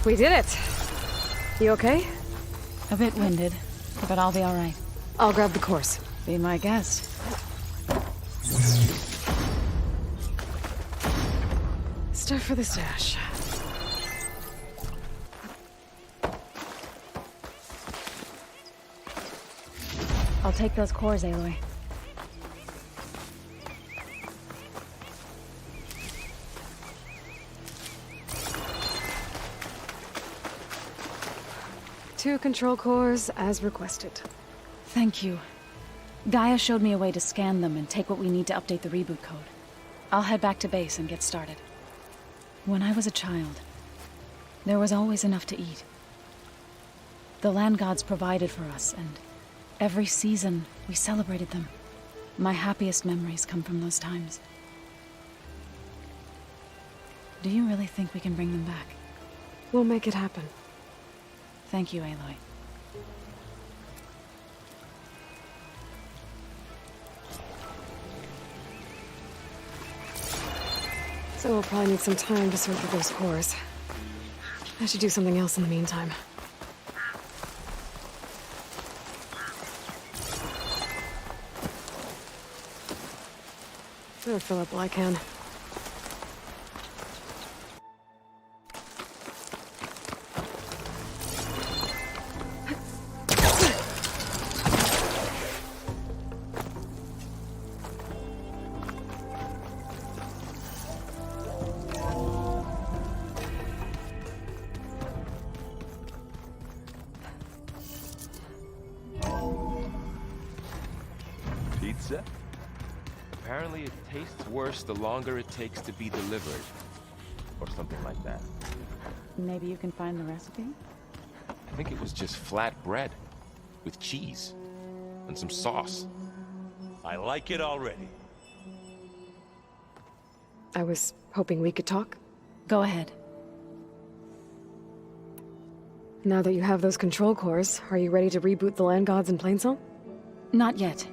We did it. You okay? A bit winded, but I'll be all right. I'll grab the course. Be my guest. Stuff for the stash. I'll take those cores, Aloy. Two control cores, as requested. Thank you. Gaia showed me a way to scan them and take what we need to update the reboot code. I'll head back to base and get started. When I was a child, there was always enough to eat. The land gods provided for us, and every season we celebrated them. My happiest memories come from those times. Do you really think we can bring them back? We'll make it happen. Thank you, Aloy. So we'll probably need some time to sort through those cores. I should do something else in the meantime. Better fill up while I can. Pizza? Apparently it tastes worse the longer it takes to be delivered. Or something like that. Maybe you can find the recipe? I think it was just flat bread. With cheese. And some sauce. I like it already. I was hoping we could talk. Go ahead. Now that you have those control cores, are you ready to reboot the land gods in Plainsong? Not yet.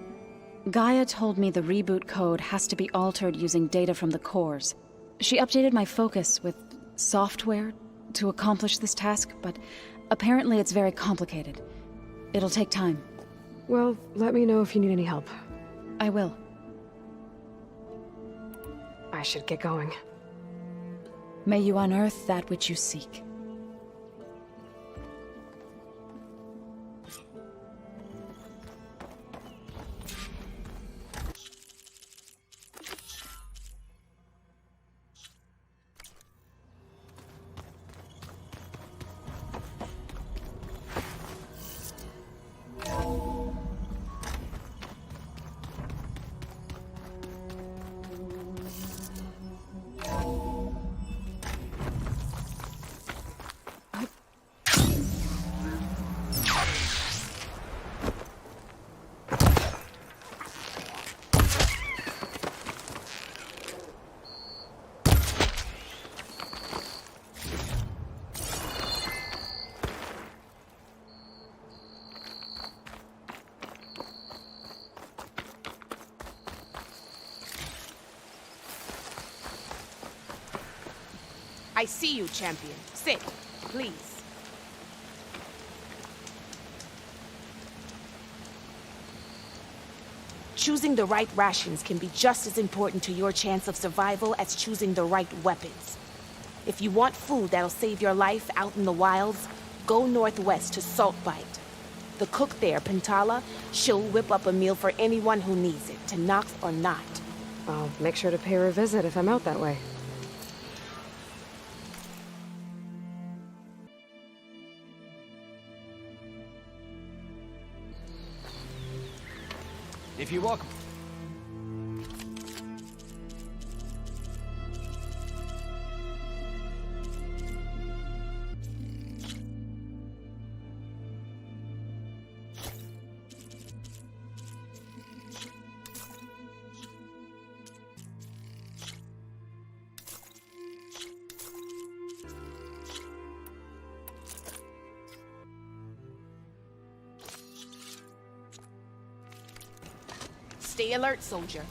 Gaia told me the reboot code has to be altered using data from the cores. She updated my focus with software to accomplish this task, but apparently it's very complicated. It'll take time. Well, let me know if you need any help. I will. I should get going. May you unearth that which you seek. I see you, champion. Sit, please. choosing the right rations can be just as important to your chance of survival as choosing the right weapons. If you want food that'll save your life out in the wilds, go northwest to Saltbite. The cook there, Pintala, she'll whip up a meal for anyone who needs it, Tanakh or not. I'll make sure to pay her a visit if I'm out that way. If you're welcome. Stay alert, soldier.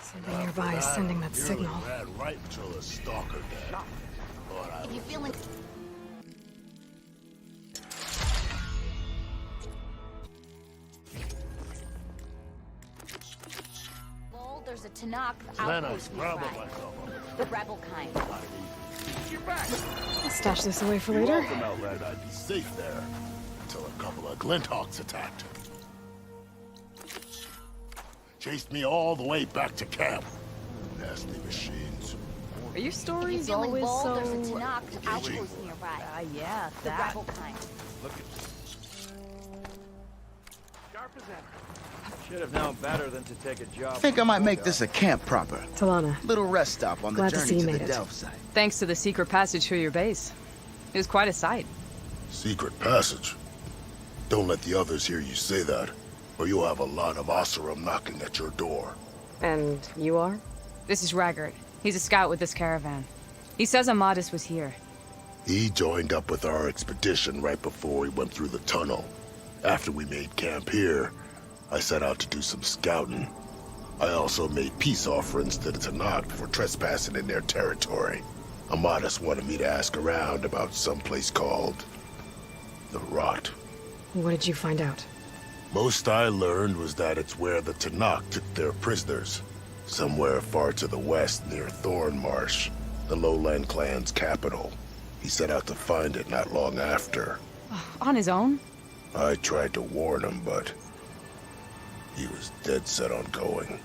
Something nearby is sending that signal. Right until a stalker dead. If you feel like... Well, there's a Tanakh outpost nearby. The rebel kind. Stash this away for You're later. welcome, Outred. I'd be safe there until a couple of Glinthawks attacked. Chased me all the way back to camp. Nasty machines. Are your stories feeling always bold, so... there's a Tanakh outpost nearby. Yeah, The that. rebel kind. Look at... Should have known better than to take a job. I think I might make this a camp proper. Talana. Little rest stop on the Glad to see journey you to made the it. Delph site. Thanks to the secret passage through your base. It was quite a sight. Secret passage. Don't let the others hear you say that, or you'll have a lot of Oseram knocking at your door. And you are? This is Raggart. He's a scout with this caravan. He says Amadis was here. He joined up with our expedition right before we went through the tunnel. After we made camp here, I set out to do some scouting. I also made peace offerings to the Tanakh for trespassing in their territory. Amadis wanted me to ask around about some place called the Rot. What did you find out? Most I learned was that it's where the Tanakh took their prisoners. Somewhere far to the west near Thornmarsh, the Lowland clan's capital. He set out to find it not long after. On his own? I tried to warn him, but he was dead set on going.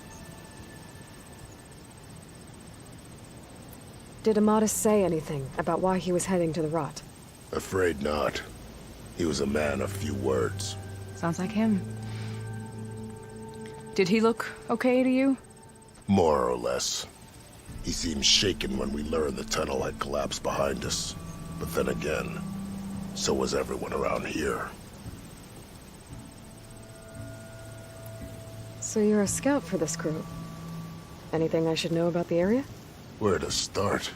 Did Amadis say anything about why he was heading to the Rot? Afraid not. He was a man of few words. Sounds like him. Did he look okay to you? More or less. He seemed shaken when we learned the tunnel had collapsed behind us. But then again, so was everyone around here. So you're a scout for this crew. Anything I should know about the area? Where to start?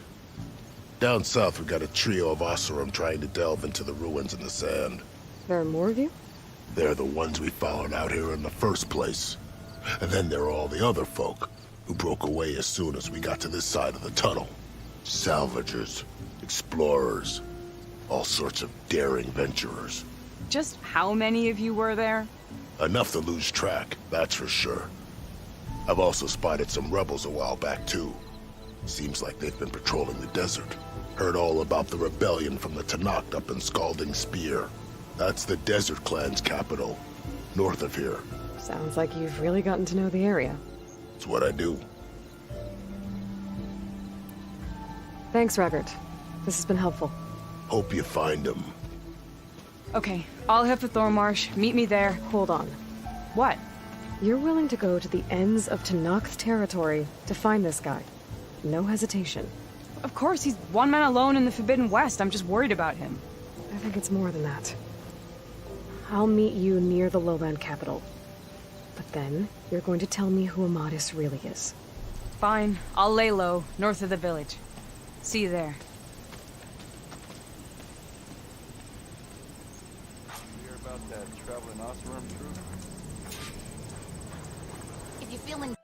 Down south we got a trio of Oseram trying to delve into the ruins in the sand. There are more of you? They're the ones we followed out here in the first place. And then there are all the other folk, who broke away as soon as we got to this side of the tunnel. Salvagers, explorers, all sorts of daring venturers. Just how many of you were there? Enough to lose track, that's for sure. I've also spotted some rebels a while back, too. Seems like they've been patrolling the desert. Heard all about the rebellion from the Tanakh up in Scalding Spear. That's the Desert Clan's capital, north of here. Sounds like you've really gotten to know the area. It's what I do. Thanks, Raggart. This has been helpful. Hope you find him. Okay, I'll head for Thornmarsh. Meet me there. Hold on. What? You're willing to go to the ends of Tenakth territory to find this guy. No hesitation. Of course, he's one man alone in the Forbidden West. I'm just worried about him. I think it's more than that. I'll meet you near the lowland capital. But then, you're going to tell me who Amadis really is. Fine. I'll lay low, north of the village. See you there. Hear about that traveling Oseram troop? If you're feeling...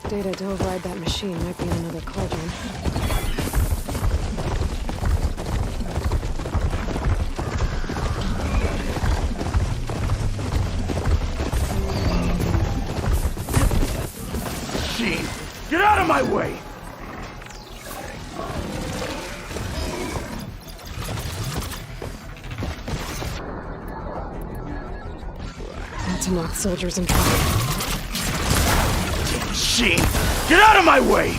Data to override that machine might be in another cauldron. Machine! Get out of my way! That's Tenakth soldiers in trouble. Machine! Get out of my way!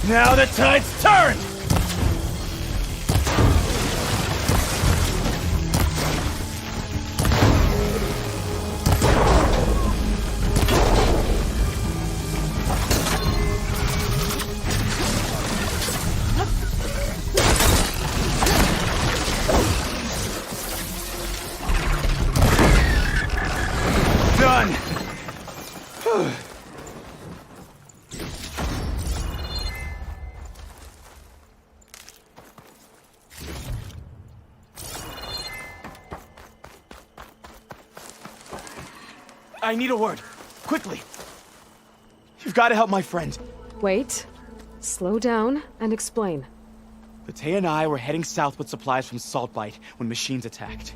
Now the tide's turned! Done! I need a word. Quickly. You've got to help my friend. Wait. Slow down and explain. Batea and I were heading south with supplies from Saltbite when machines attacked.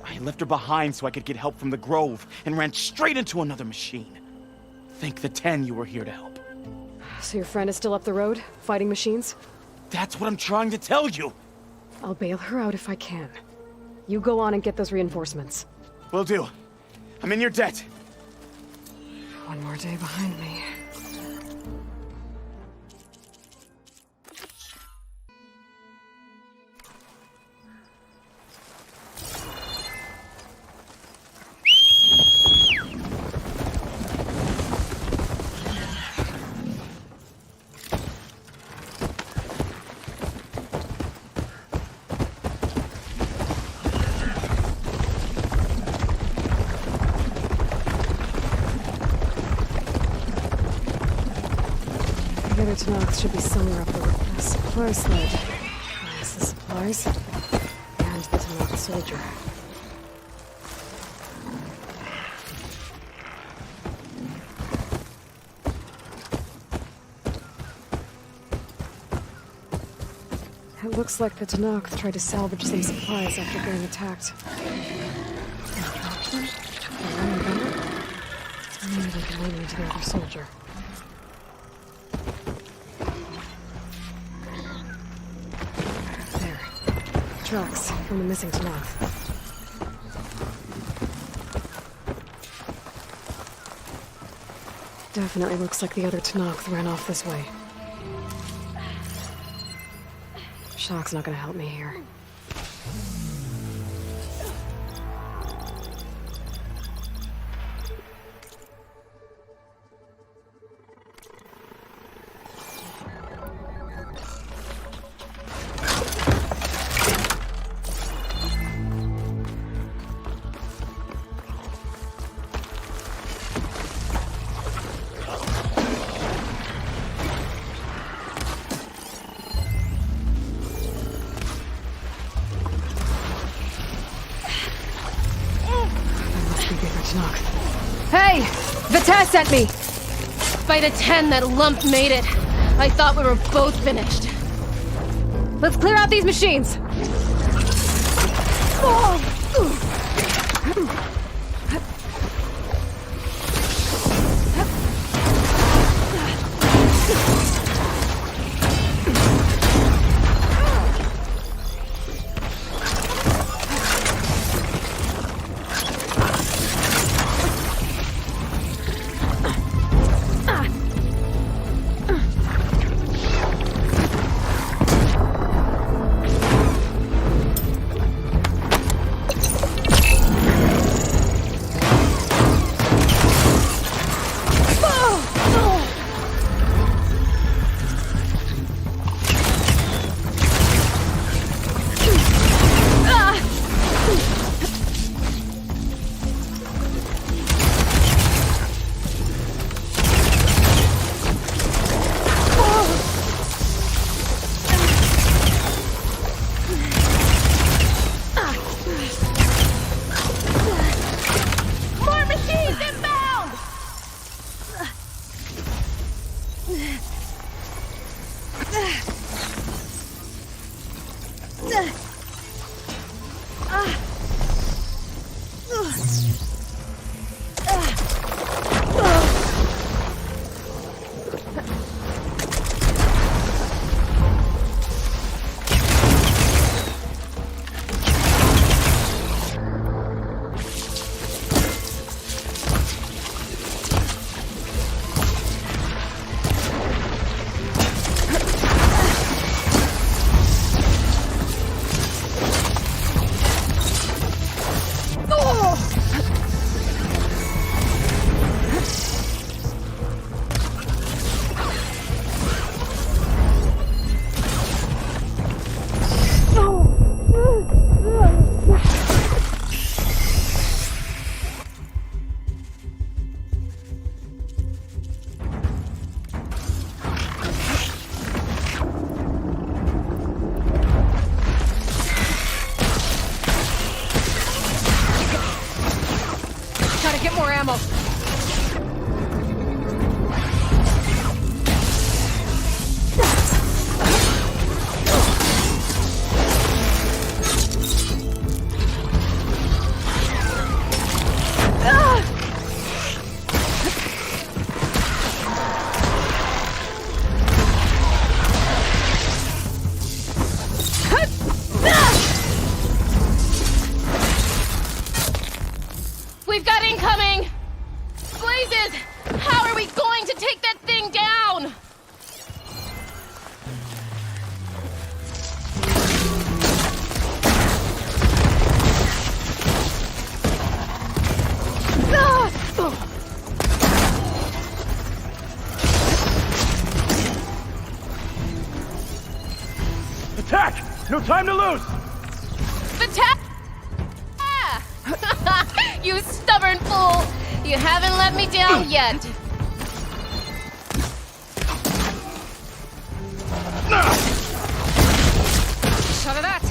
I left her behind so I could get help from the Grove and ran straight into another machine. Thank the 10 you were here to help. So your friend is still up the road, fighting machines? That's what I'm trying to tell you. I'll bail her out if I can. You go on and get those reinforcements. Will do. I'm in your debt. One more day behind me. The other Tenakth should be somewhere up the supply sled. There's the supplies. And the Tenakth soldier. It looks like the Tenakth tried to salvage some supplies after getting attacked. Maybe they can lead me to the other soldier. There. Tracks from the missing Tenakth. Definitely looks like the other Tenakth ran off this way. Shock's not gonna help me here. Hey! Vita sent me! By the 10 that lump made it. I thought we were both finished. Let's clear out these machines! ammo! We've got incoming! Blazes! How are we going to take that thing down? Attack! No time to lose! Attack! Ah! You stubborn fool! You haven't let me down yet! Shot of that!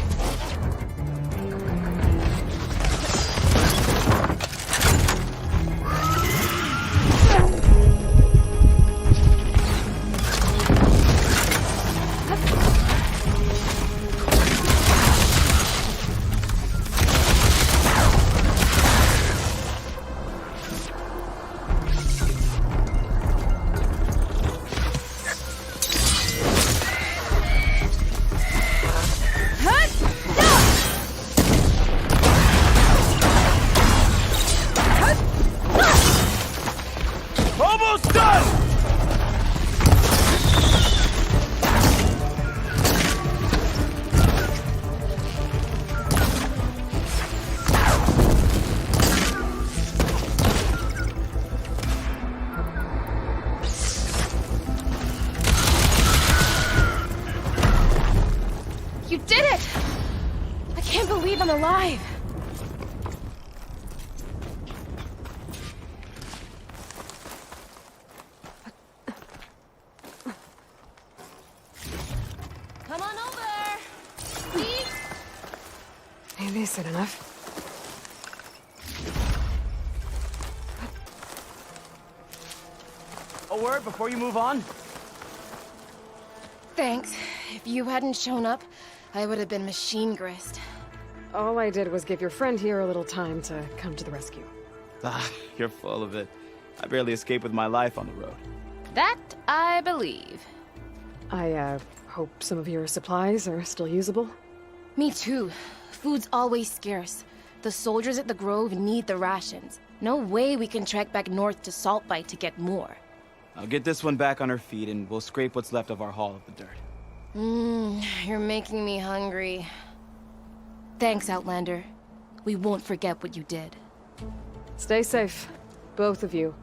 Almost done! You did it! I can't believe I'm alive! Come on over! Please? Maybe this isn't enough. A word before you move on? Thanks. If you hadn't shown up, I would have been machine grist. All I did was give your friend here a little time to come to the rescue. Ah, you're full of it. I barely escaped with my life on the road. That I believe. I, hope some of your supplies are still usable. Me too. Food's always scarce. The soldiers at the Grove need the rations. No way we can trek back north to Saltbite to get more. I'll get this one back on her feet and we'll scrape what's left of our haul of the dirt. You're making me hungry. Thanks, Outlander. We won't forget what you did. Stay safe, both of you.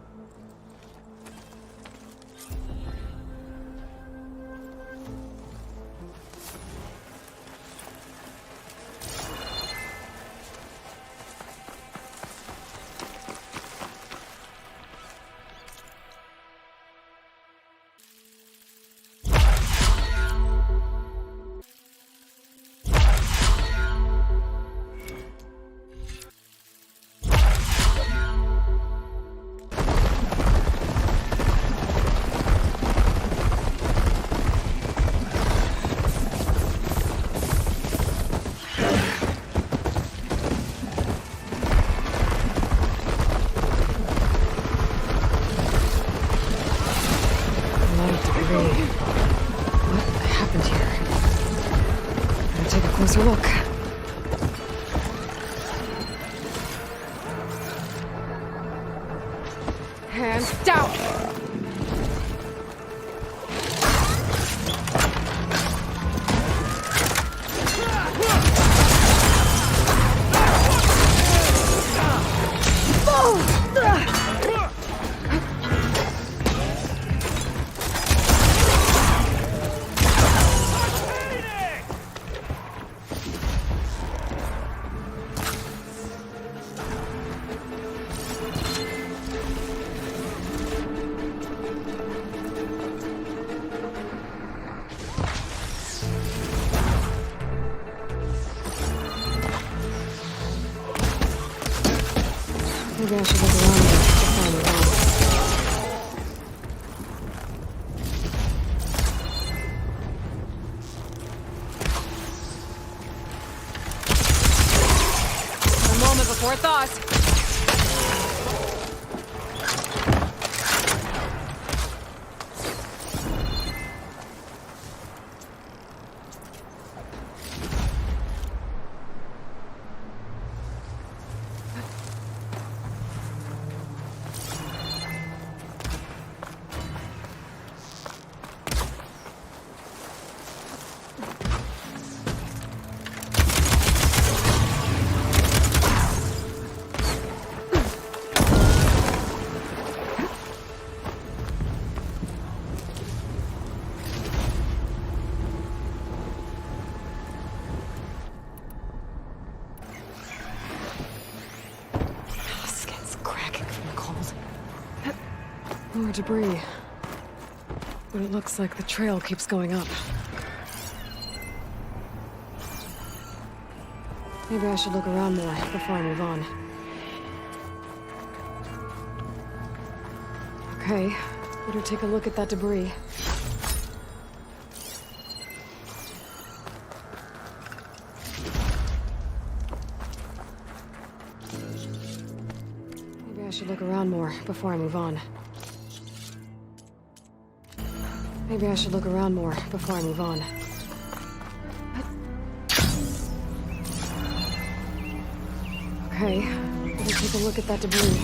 Closer look. Hands down! Maybe I should look around. More debris. But it looks like the trail keeps going up. Maybe I should look around more before I move on. Okay, better take a look at that debris. Maybe I should look around more before I move on. Maybe I should look around more before I move on. Okay, better take a look at that debris.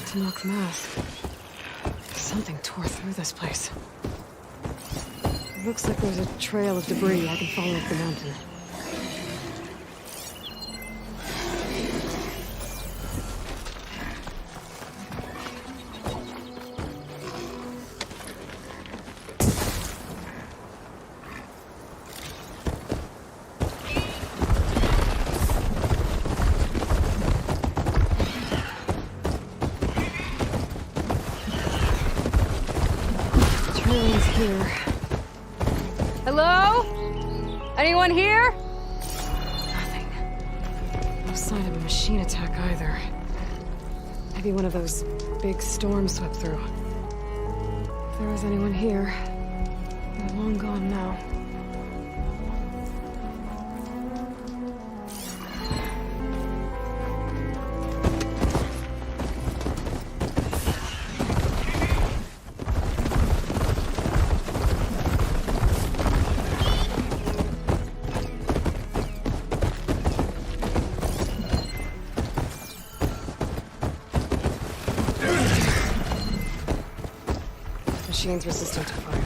To knock the mask. Something tore through this place. It looks like there's a trail of debris I can follow up the mountain. Trail's here. Hello? Anyone here? Nothing. No sign of a machine attack either. Maybe one of those big storms swept through. If there was anyone here, they're long gone now. Machine's resistant to fire.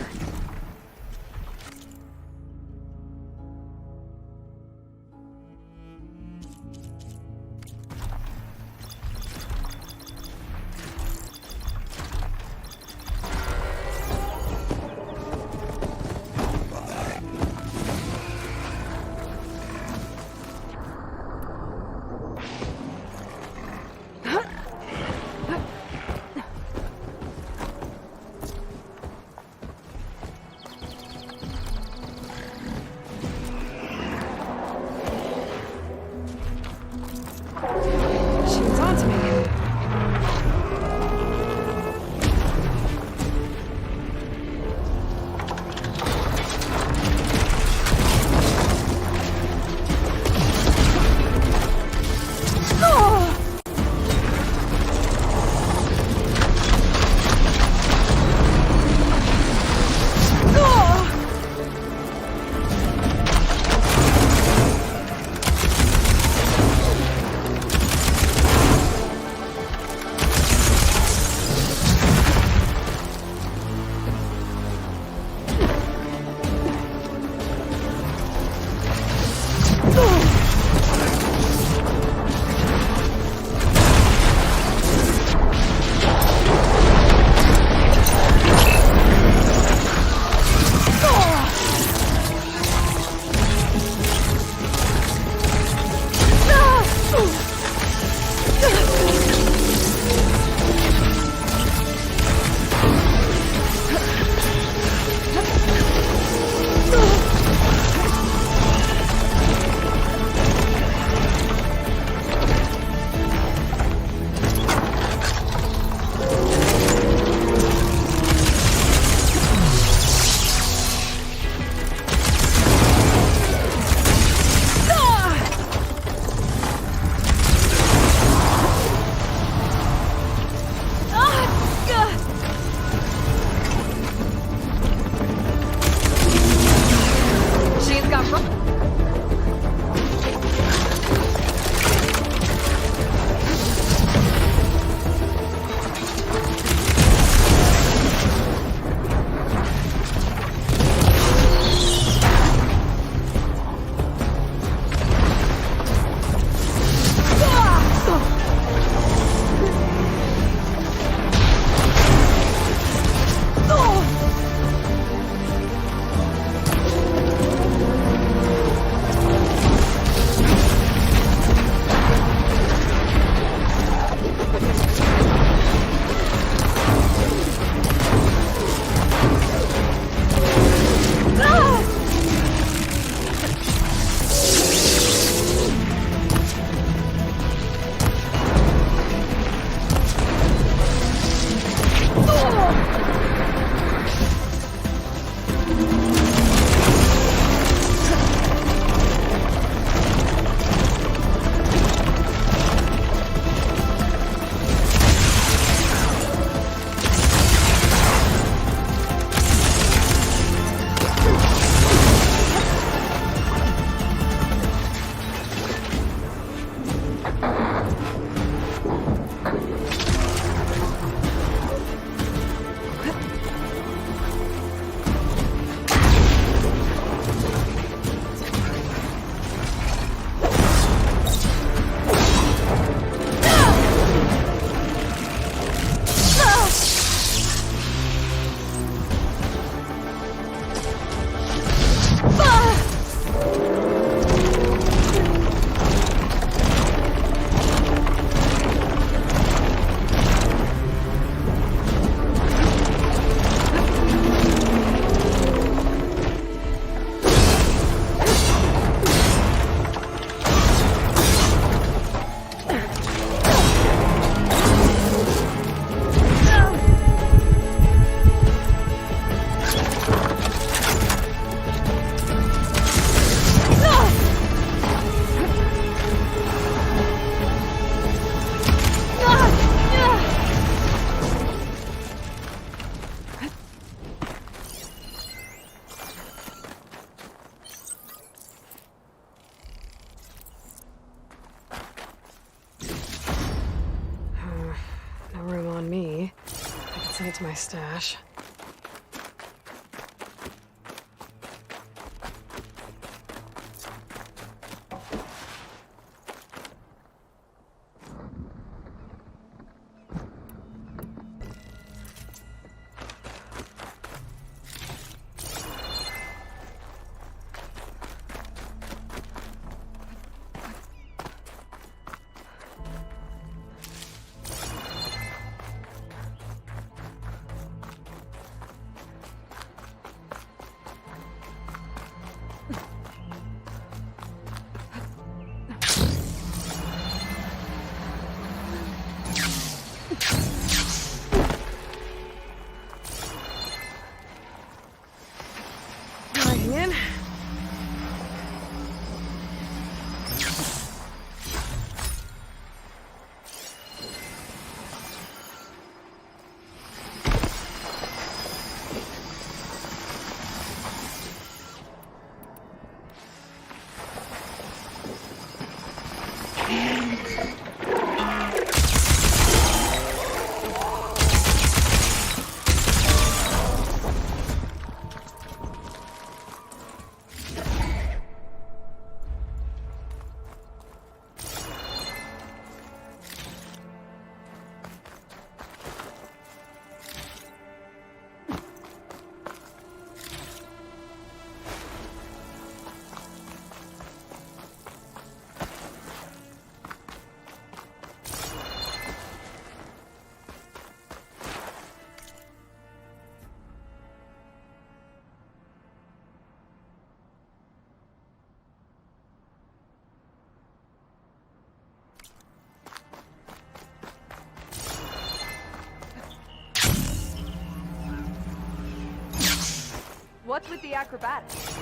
send it to my stash. What's with the acrobatics?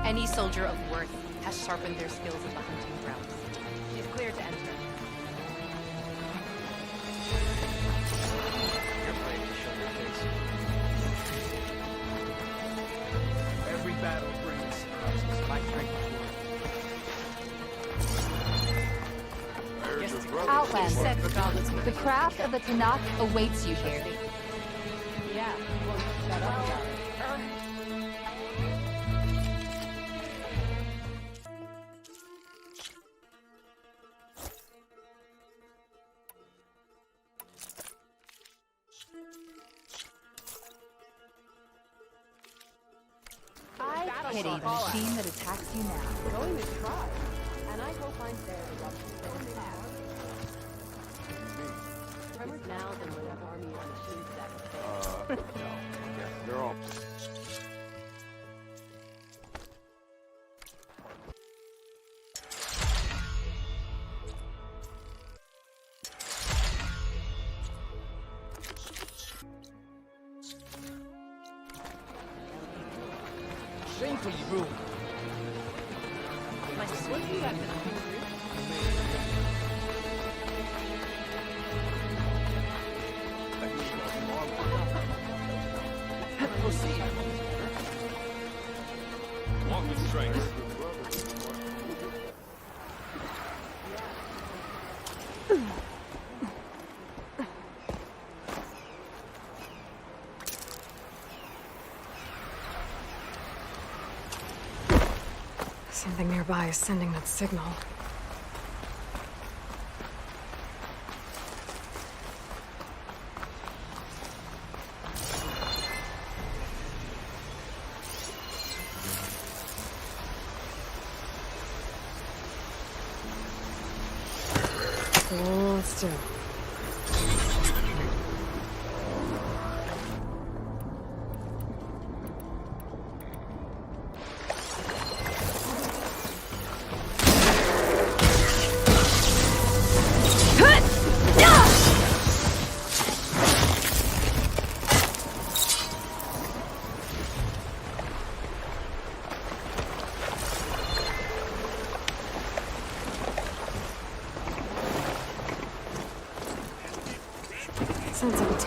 Any soldier of worth has sharpened their skills in the hunting grounds. She's clear to enter. You're afraid to show your face. Every battle brings surprises. My strength Outland said regardless. The craft of the Tanakh awaits you here. Yeah, well, shut up about it. I pity the machine that attacks you now. Going to try, and I hope I'm there to watch the film pass. Tremors now than when an army of machines that No. Yeah, they're all... Shamefully rude. My sweetie got the Proceed. Walk with strength. Something nearby is sending that signal. Hold still.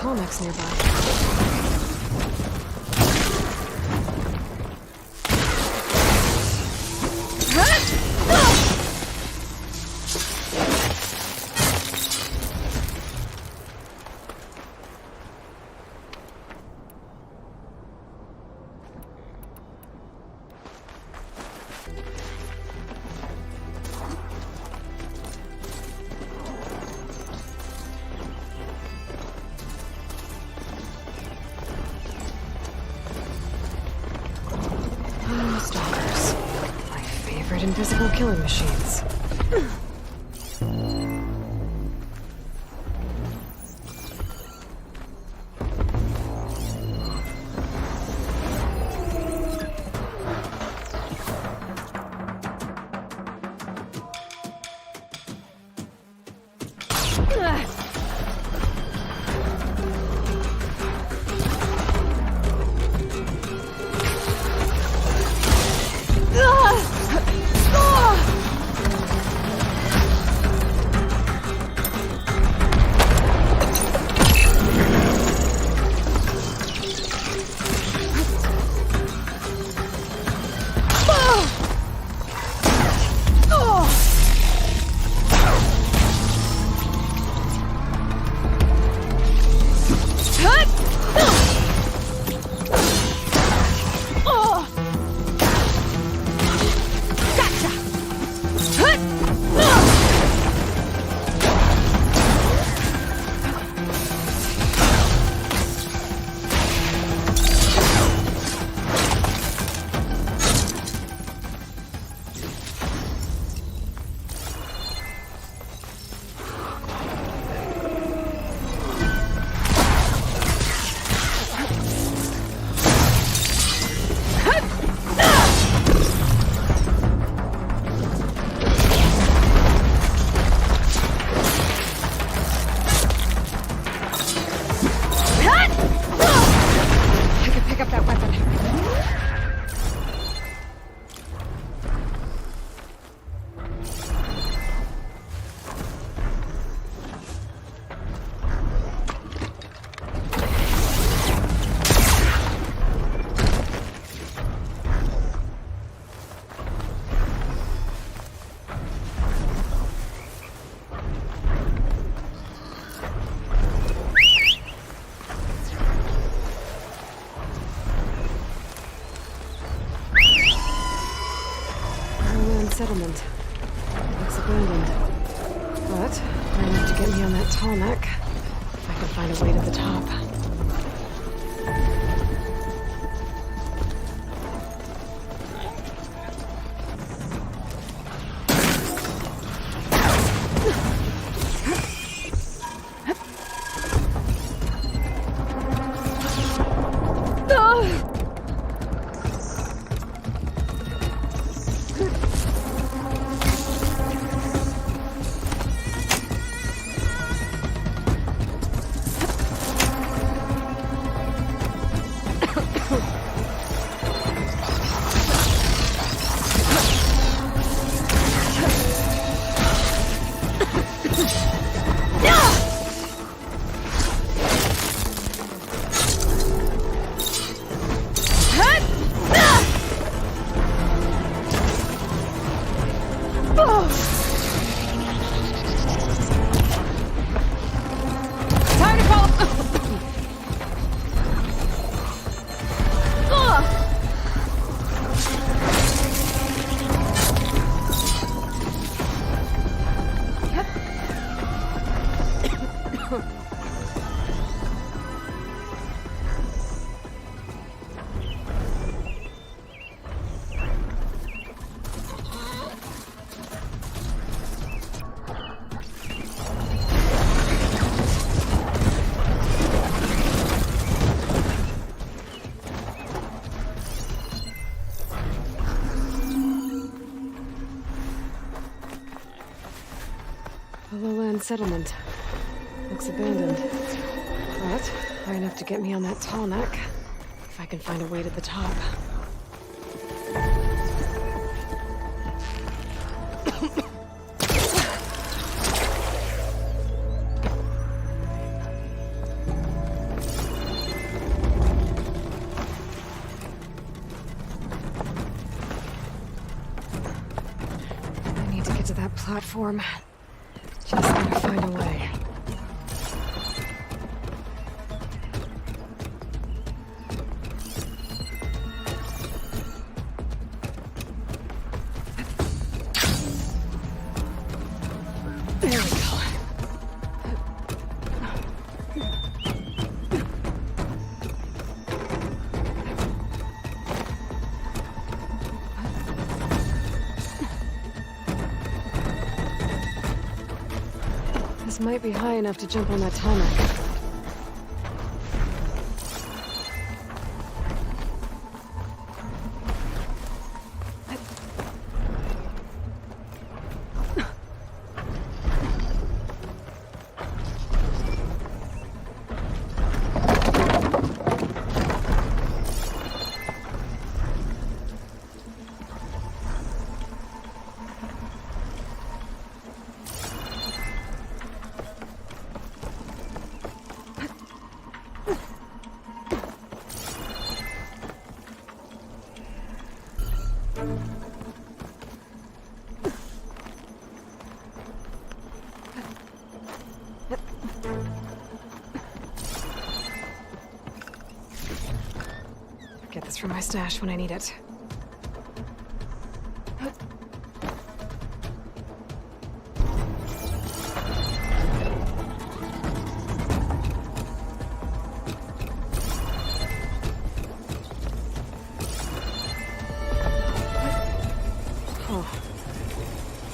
tall necks nearby. Stalkers. My favorite invisible killing machines. Settlement. Looks abandoned. But high enough to get me on that tall neck. If I can find a way to the top. Settlement. Looks abandoned. But high enough to get me on that tall neck. If I can find a way to the top. platform. Just gotta find a way. There we go. This might be high enough to jump on that tarmac. Get this from my stash when I need it.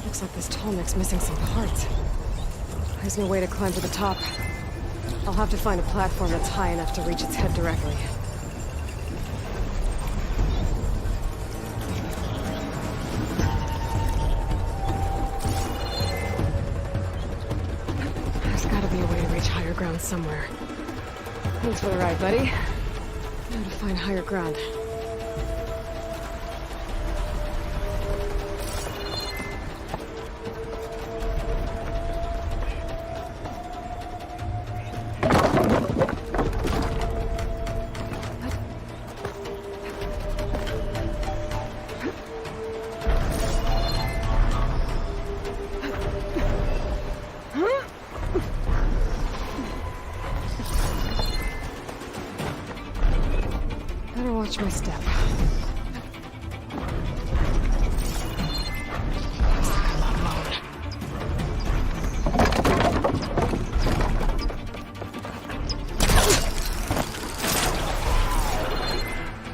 Looks like this tarmac's missing some parts. There's no way to climb to the top. I'll have to find a platform that's high enough to reach its head directly. There's gotta be a way to reach higher ground somewhere. Thanks for the ride, buddy. Now to find higher ground. Better watch my step.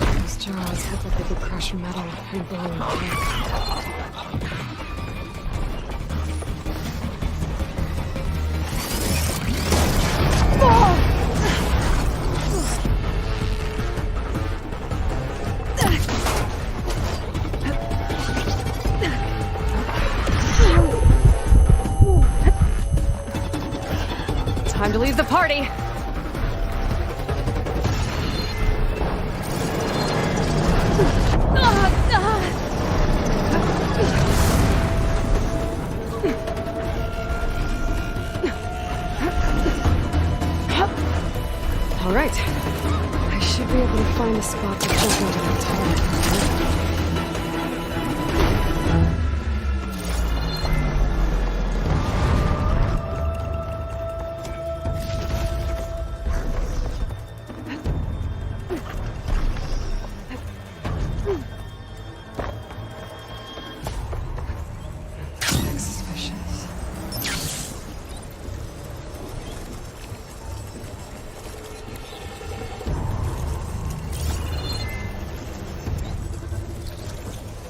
Those jaws look like they could crush metal and bone. Time to leave the party! All right. I should be able to find a spot to jump into that tower.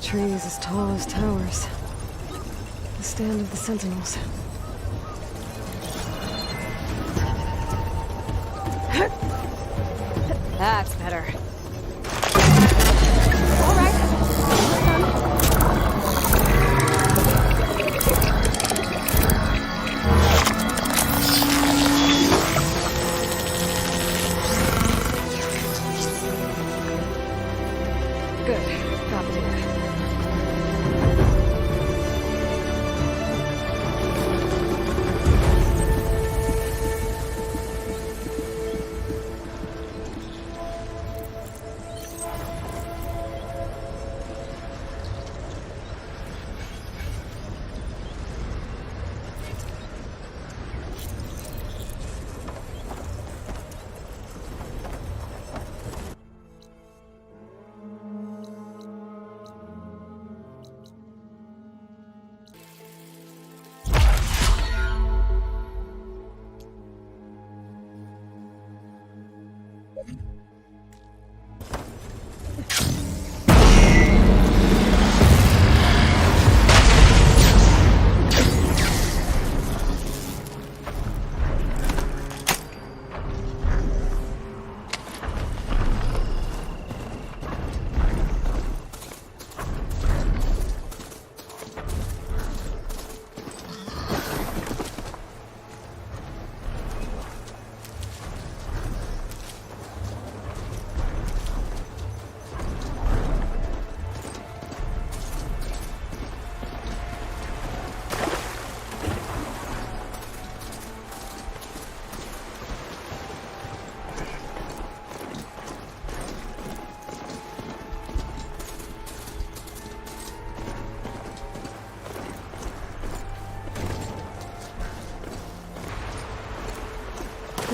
Trees as tall as towers. The stand of the sentinels. That's better. All right. Good. Got it.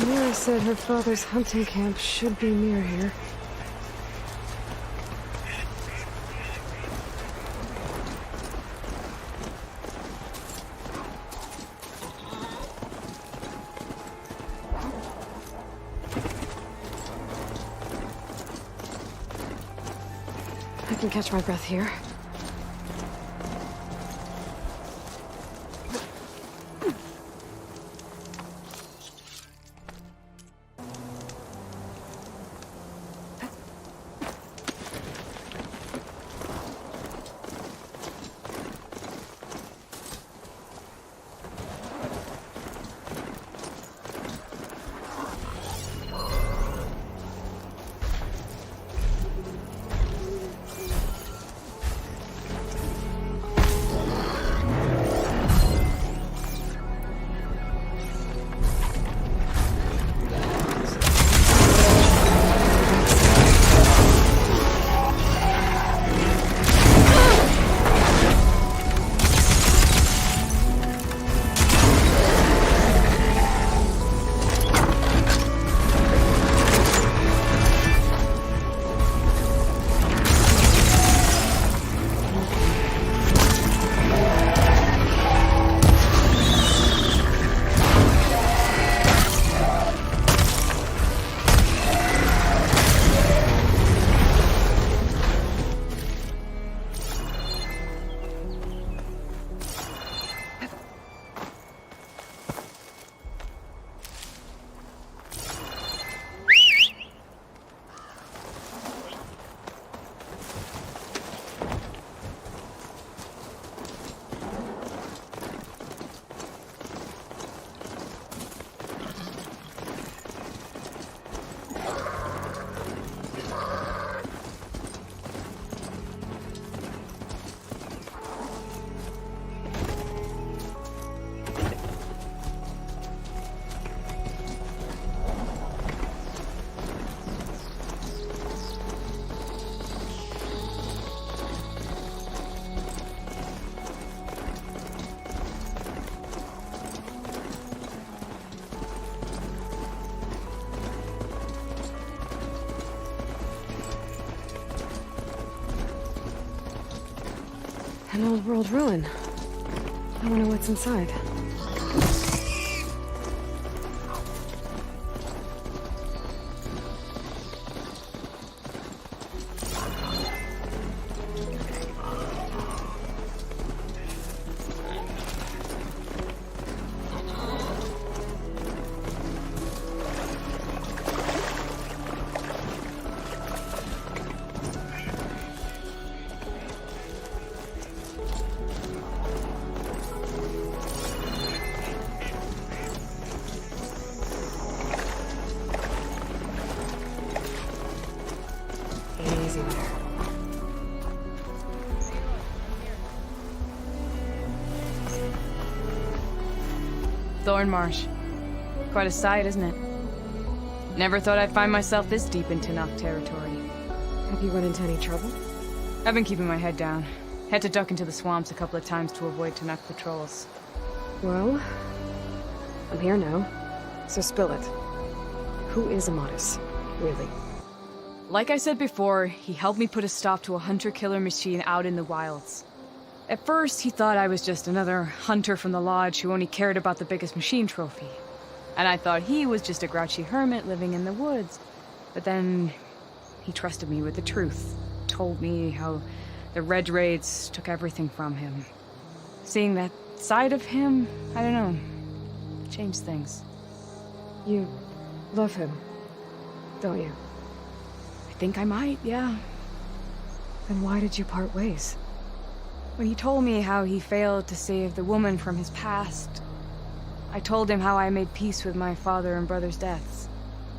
Mira said her father's hunting camp should be near here. I can catch my breath here. An old world ruin. I wonder what's inside. Thorn Marsh. Quite a sight, isn't it? Never thought I'd find myself this deep into Tenakth territory. Have you run into any trouble? I've been keeping my head down. Had to duck into the swamps a couple of times to avoid Tenakth patrols. Well, I'm here now, so spill it. Who is Amatis, really? Like I said before, he helped me put a stop to a hunter-killer machine out in the wilds. At first, he thought I was just another hunter from the lodge who only cared about the biggest machine trophy. And I thought he was just a grouchy hermit living in the woods. But then, he trusted me with the truth. Told me how the Red Raids took everything from him. Seeing that side of him, I don't know, changed things. You love him, don't you? I think I might, yeah. Then why did you part ways? When he told me how he failed to save the woman from his past, I told him how I made peace with my father and brother's deaths.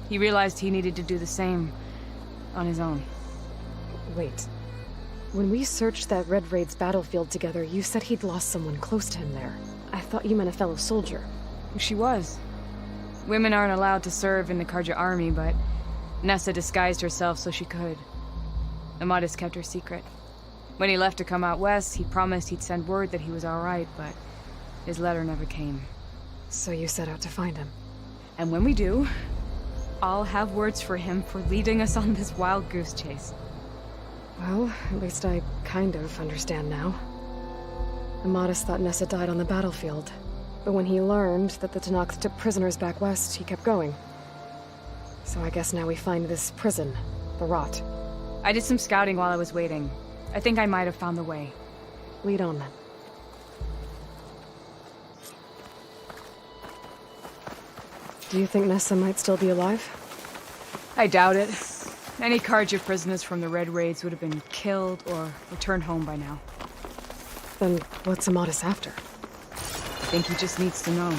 He realized he needed to do the same on his own. Wait. When we searched that Red Raid's battlefield together, you said he'd lost someone close to him there. I thought you meant a fellow soldier. She was. Women aren't allowed to serve in the Karja army, but Nessa disguised herself so she could. Amatis kept her secret. When he left to come out west, he promised he'd send word that he was all right, but his letter never came. So you set out to find him? And when we do, I'll have words for him for leading us on this wild goose chase. Well, at least I kind of understand now. Amatis thought Nessa died on the battlefield, but when he learned that the Tenakth took prisoners back west, he kept going. So I guess now we find this prison, the Rot. I did some scouting while I was waiting. I think I might have found the way. Lead on then. Do you think Nessa might still be alive? I doubt it. Any Carja prisoners from the Red Raids would have been killed or returned home by now. Then what's Amatis after? I think he just needs to know.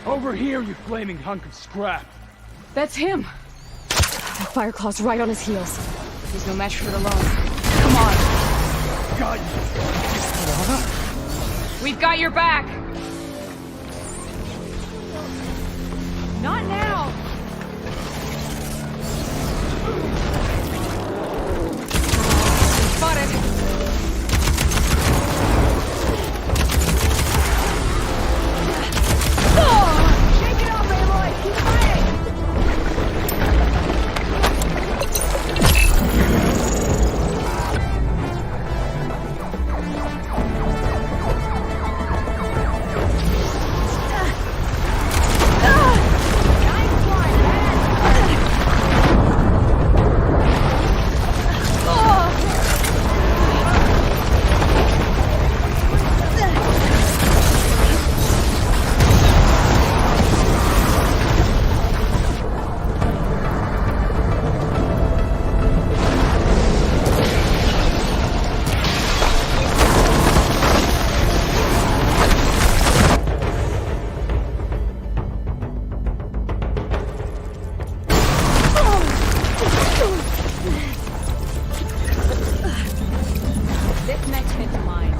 Over here, you flaming hunk of scrap. That's him! That Fireclaw's right on his heels. He's no match for the lone. Come on! Got you! We've got your back! Not now! Spotted! Shake it off, Aloy! Keep fighting! This next hit's mine.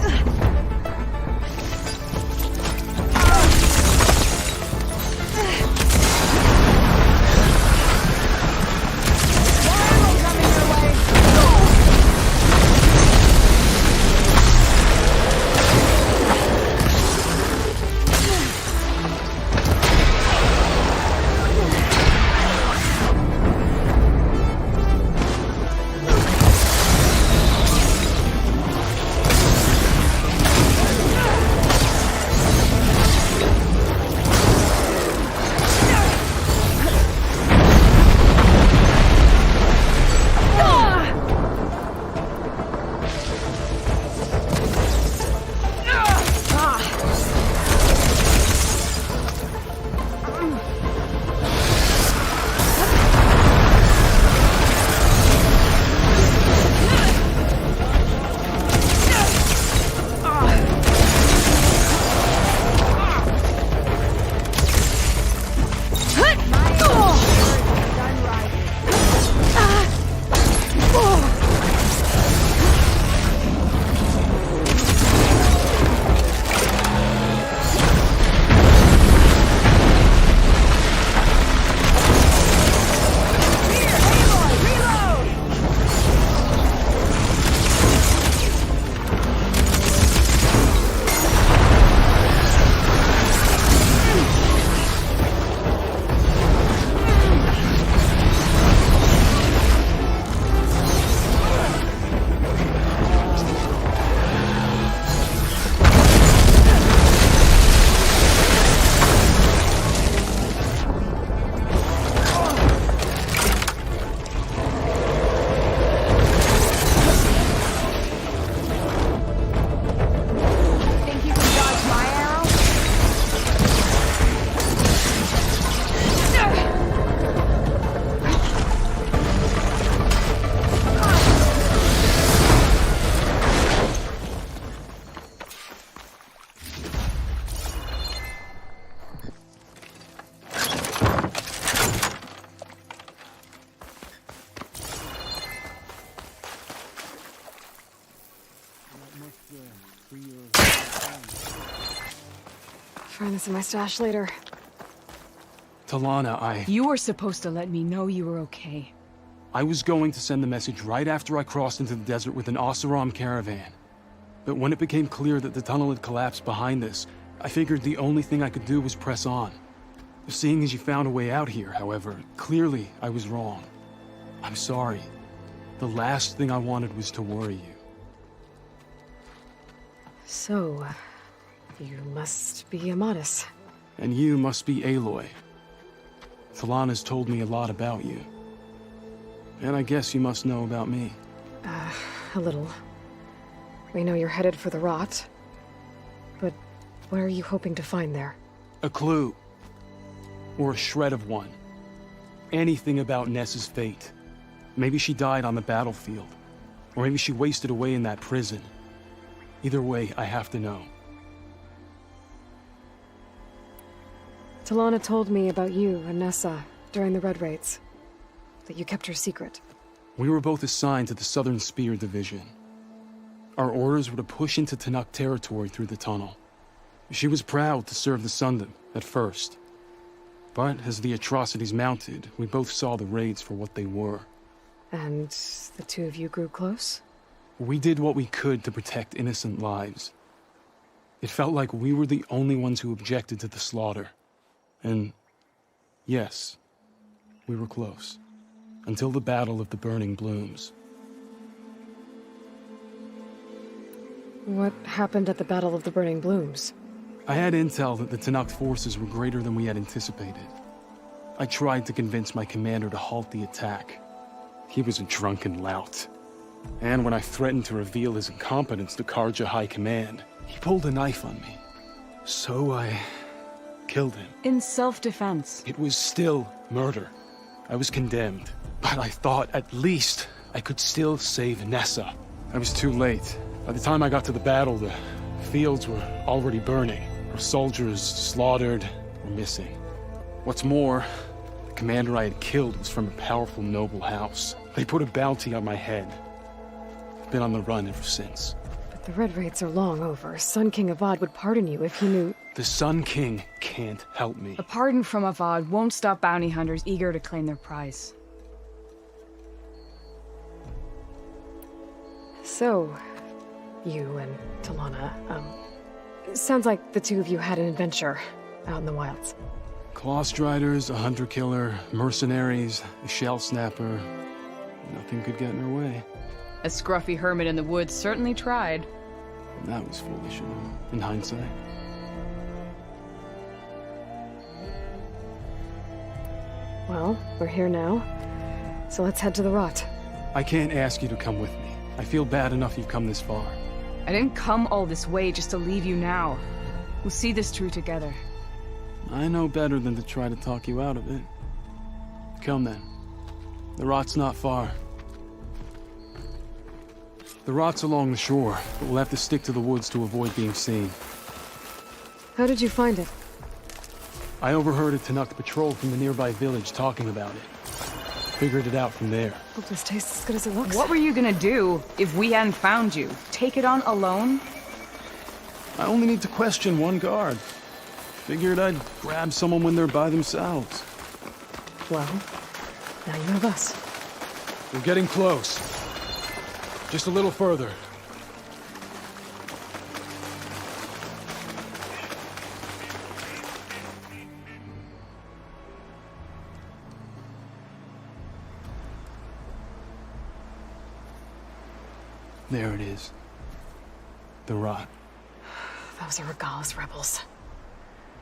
Find this in my stash later. Talana, You were supposed to let me know you were okay. I was going to send the message right after I crossed into the desert with an Oseram caravan. But when it became clear that the tunnel had collapsed behind us, I figured the only thing I could do was press on. Seeing as you found a way out here, however, clearly I was wrong. I'm sorry. The last thing I wanted was to worry you. So, you must be Amatis. And you must be Aloy. Talana's told me a lot about you. And I guess you must know about me. A little. We know you're headed for the rot. But what are you hoping to find there? A clue. Or a shred of one. Anything about Ness's fate. Maybe she died on the battlefield. Or maybe she wasted away in that prison. Either way, I have to know. Talana told me about you and Nessa during the Red Raids. That you kept her secret. We were both assigned to the Southern Spear Division. Our orders were to push into Tanakh territory through the tunnel. She was proud to serve the Sundom at first. But as the atrocities mounted, we both saw the raids for what they were. And the two of you grew close? We did what we could to protect innocent lives. It felt like we were the only ones who objected to the slaughter. And yes, we were close. Until the Battle of the Burning Blooms. What happened at the Battle of the Burning Blooms? I had intel that the Tanakh forces were greater than we had anticipated. I tried to convince my commander to halt the attack. He was a drunken lout. And when I threatened to reveal his incompetence to Karja High Command, he pulled a knife on me. So I killed him. In self-defense. It was still murder. I was condemned. But I thought at least I could still save Nessa. I was too late. By the time I got to the battle, the fields were already burning. Our soldiers slaughtered or missing. What's more, the commander I had killed was from a powerful noble house. They put a bounty on my head. I've been on the run ever since. But the Red Raids are long over. Sun King Avad would pardon you if he knew... The Sun King can't help me. A pardon from Avad won't stop bounty hunters eager to claim their prize. So, you and Talana, sounds like the two of you had an adventure out in the wilds. Clawstriders, a hunter-killer, mercenaries, a shell snapper. Nothing could get in her way. A scruffy hermit in the woods certainly tried. And that was foolish of him, in hindsight. Well, we're here now, so let's head to the rot. I can't ask you to come with me. I feel bad enough you've come this far. I didn't come all this way just to leave you now. We'll see this through together. I know better than to try to talk you out of it. Come then. The rot's not far. The rot's along the shore, but we'll have to stick to the woods to avoid being seen. How did you find it? I overheard a Tanakh patrol from the nearby village talking about it. Figured it out from there. Hope this tastes as good as it looks. What were you gonna do if we hadn't found you? Take it on alone? I only need to question one guard. Figured I'd grab someone when they're by themselves. Well, now you have us. We're getting close. Just a little further. There it is. The rot. Those are Regal's rebels.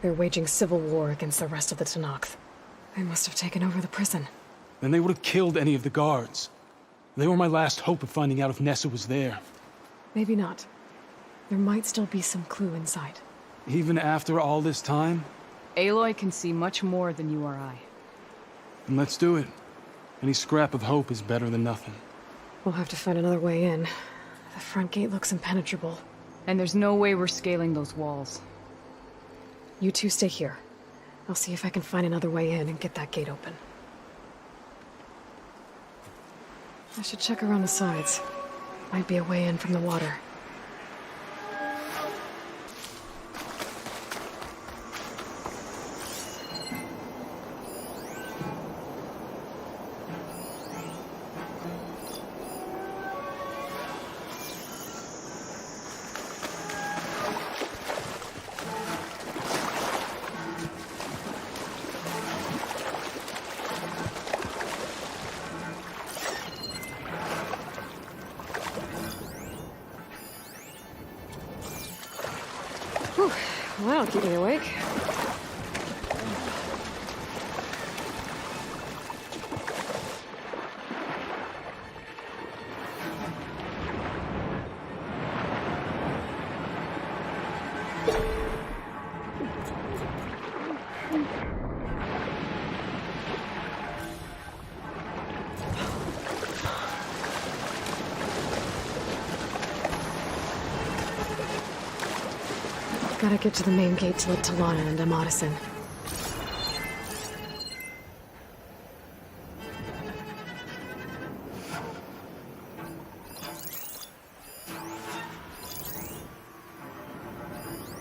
They're waging civil war against the rest of the Tanakh. They must have taken over the prison. Then they would have killed any of the guards. They were my last hope of finding out if Nessa was there. Maybe not. There might still be some clue inside. Even after all this time? Aloy can see much more than you or I. Then let's do it. Any scrap of hope is better than nothing. We'll have to find another way in. The front gate looks impenetrable. And there's no way we're scaling those walls. You two stay here. I'll see if I can find another way in and get that gate open. I should check around the sides. Might be a way in from the water. Whew. Well, that'll keep me awake. Gotta get to the main gate to let Talana and Amatis in.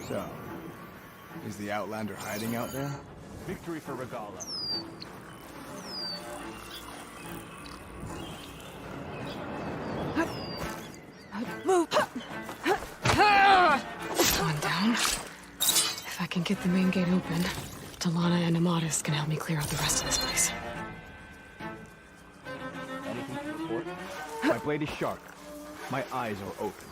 So, is the Outlander hiding out there? Victory for Regala. Move! One down. If I can get the main gate open, Talana and Amatis can help me clear out the rest of this place. Anything to report? My blade is sharp. My eyes are open.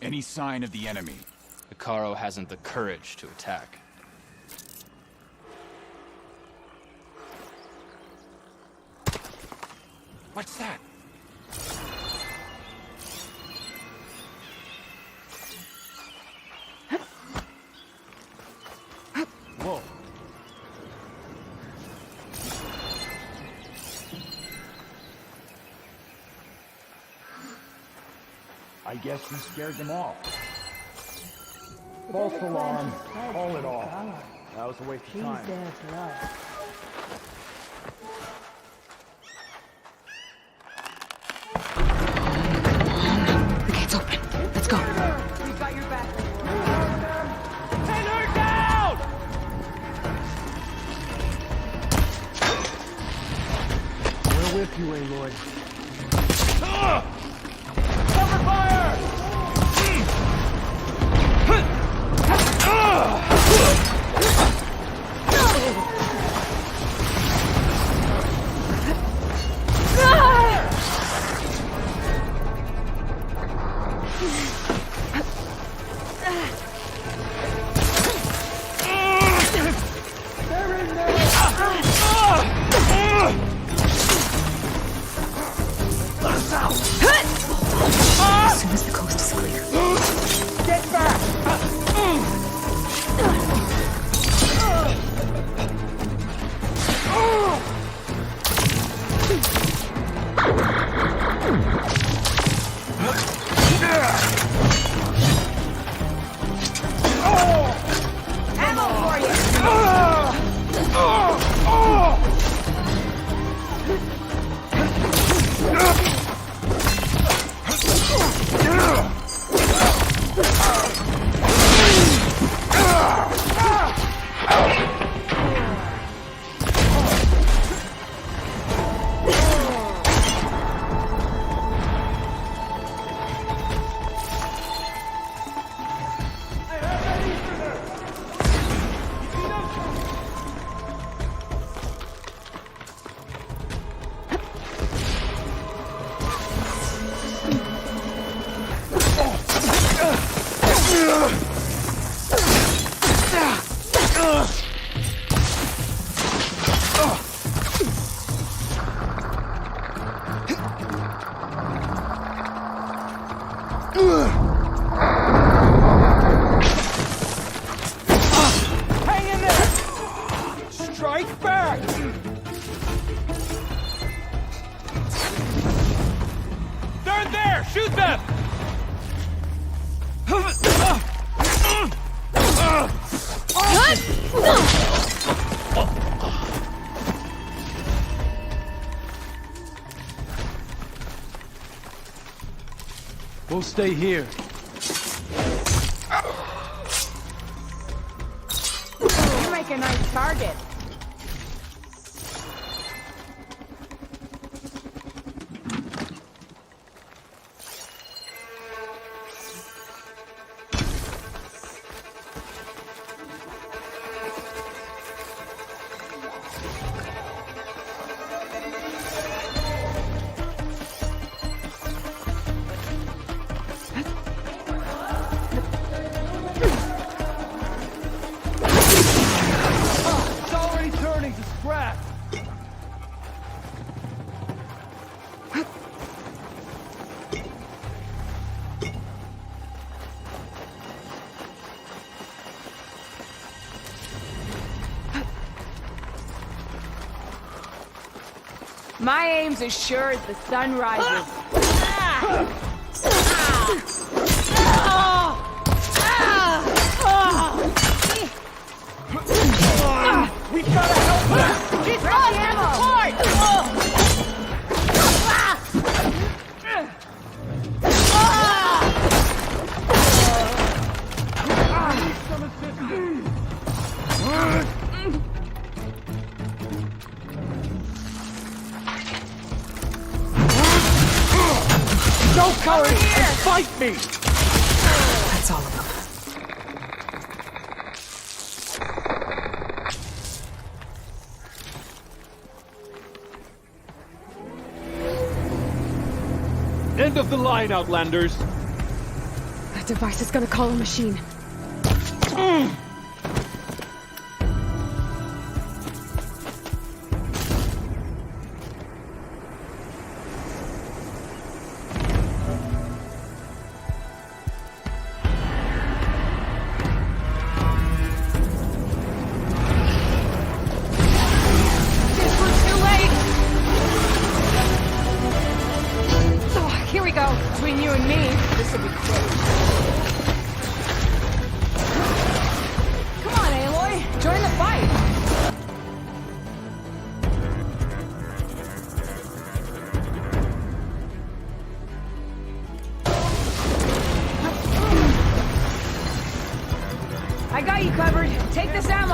Any sign of the enemy? Hikaru hasn't the courage to attack. What's that? Whoa. I guess we scared them off. False alarm. Call it off. That was a waste of time. The gate's open. Let's go. We've got your back. Pin her down! We're with you, Aloy. Cover fire! As soon as the coast is clear. Get back! Ammo for you! Hang in there! Strike back! They're there! Shoot them! We'll stay here. You make a nice target. My aim's as sure as the sun rises. We've got to help them! She's got ammo! Go, coward, and fight me! That's all of them. End of the line, Outlanders! That device is gonna call a machine. Between you and me, this will be quick. Come on, Aloy! Join the fight! I got you covered. Take this ammo!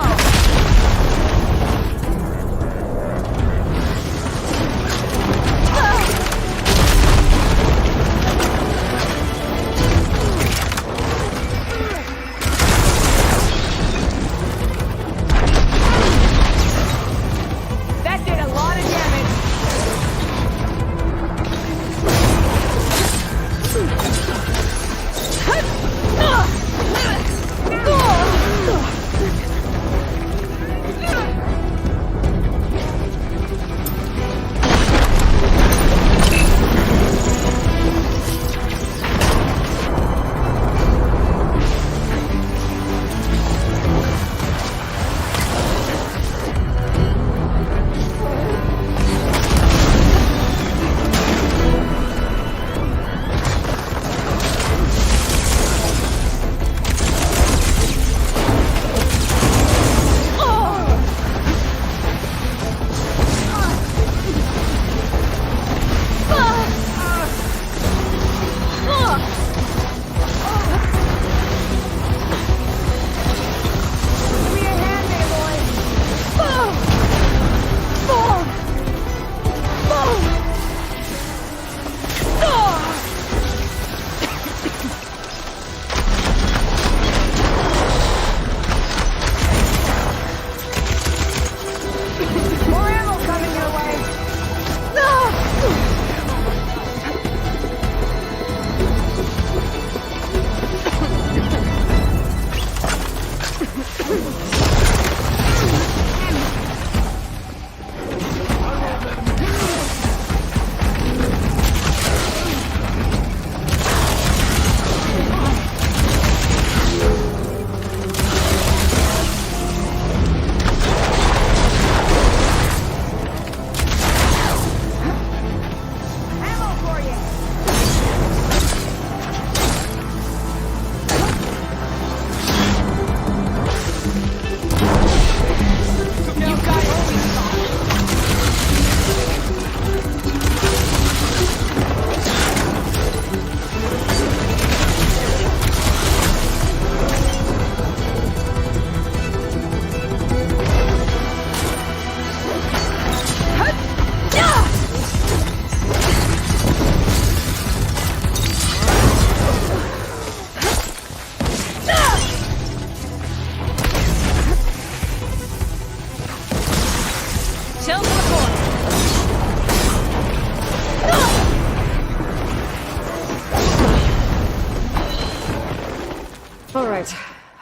All right.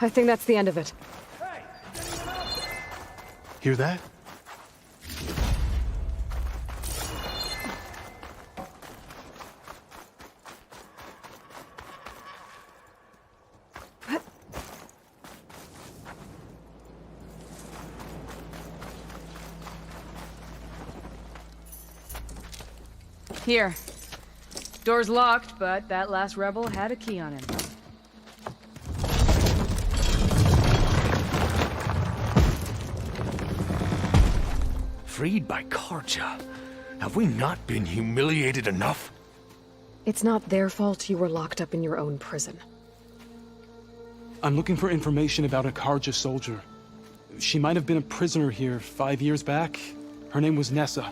I think that's the end of it. Hear that? Here. Door's locked, but that last rebel had a key on him. Freed by Karja. Have we not been humiliated enough? It's not their fault you were locked up in your own prison. I'm looking for information about a Karja soldier. She might have been a prisoner here 5 years back. Her name was Nessa.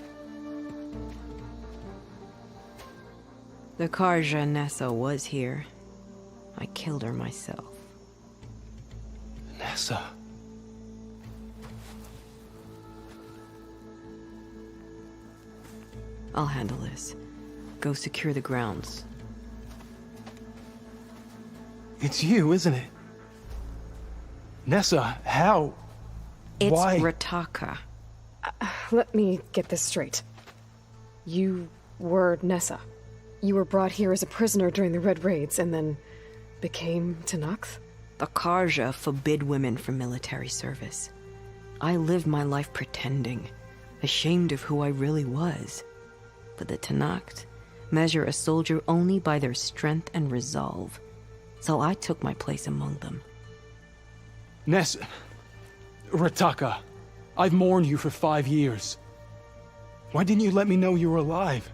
The Karja Nessa was here. I killed her myself. Nessa? I'll handle this. Go secure the grounds. It's you, isn't it? Nessa, how? It's Why? Rataka. Let me get this straight. You were Nessa. You were brought here as a prisoner during the Red Raids and then became Tenakth? The Karja forbid women from military service. I lived my life pretending, ashamed of who I really was. But the Tenakth measure a soldier only by their strength and resolve. So I took my place among them. Nessa... Rataka, I've mourned you for 5 years. Why didn't you let me know you were alive?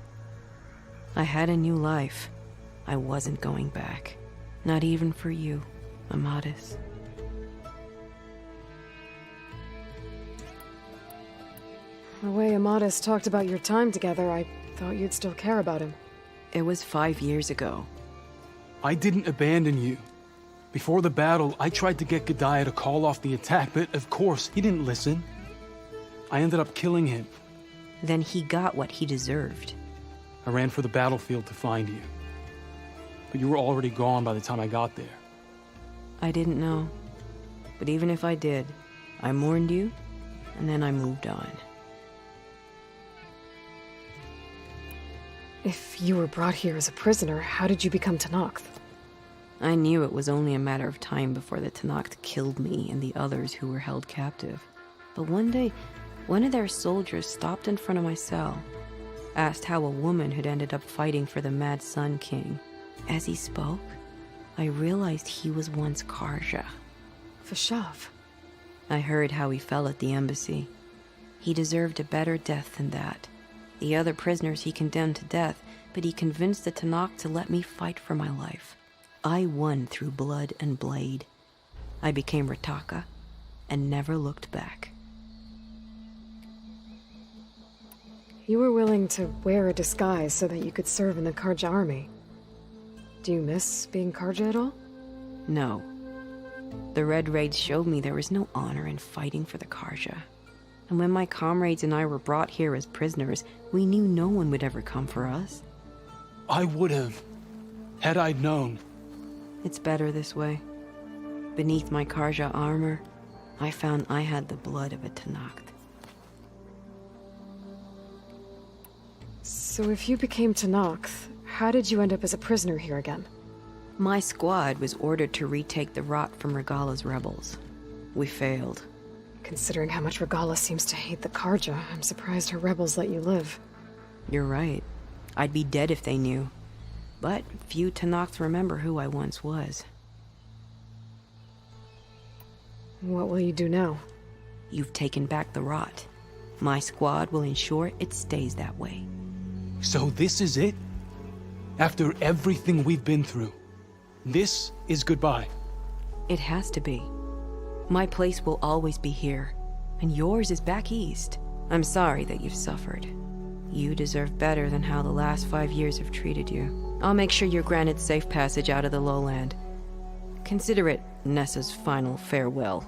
I had a new life. I wasn't going back. Not even for you, Amadis. The way Amadis talked about your time together, I thought you'd still care about him. It was 5 years ago. I didn't abandon you. Before the battle, I tried to get Guerrilla to call off the attack, but of course, he didn't listen. I ended up killing him. Then he got what he deserved. I ran for the battlefield to find you. But you were already gone by the time I got there. I didn't know. But even if I did, I mourned you, and then I moved on. If you were brought here as a prisoner, how did you become Tenakth? I knew it was only a matter of time before the Tenakth killed me and the others who were held captive. But one day, one of their soldiers stopped in front of my cell, asked how a woman had ended up fighting for the Mad Sun King. As he spoke, I realized he was once Karja. Vashav. I heard how he fell at the embassy. He deserved a better death than that. The other prisoners he condemned to death, but he convinced the Tenakth to let me fight for my life. I won through blood and blade. I became Rataka and never looked back. You were willing to wear a disguise so that you could serve in the Karja army. Do you miss being Karja at all? No. The Red Raids showed me there was no honor in fighting for the Karja. And when my comrades and I were brought here as prisoners, we knew no one would ever come for us. I would have, had I known. It's better this way. Beneath my Karja armor, I found I had the blood of a Tenakth. So if you became Tenakth, how did you end up as a prisoner here again? My squad was ordered to retake the Rot from Regala's rebels. We failed. Considering how much Regala seems to hate the Karja, I'm surprised her rebels let you live. You're right. I'd be dead if they knew. But few Tenakths remember who I once was. What will you do now? You've taken back the Rot. My squad will ensure it stays that way. So this is it? After everything we've been through, this is goodbye? It has to be. My place will always be here, and yours is back east. I'm sorry that you've suffered. You deserve better than how the last 5 years have treated you. I'll make sure you're granted safe passage out of the lowland. Consider it Nessa's final farewell.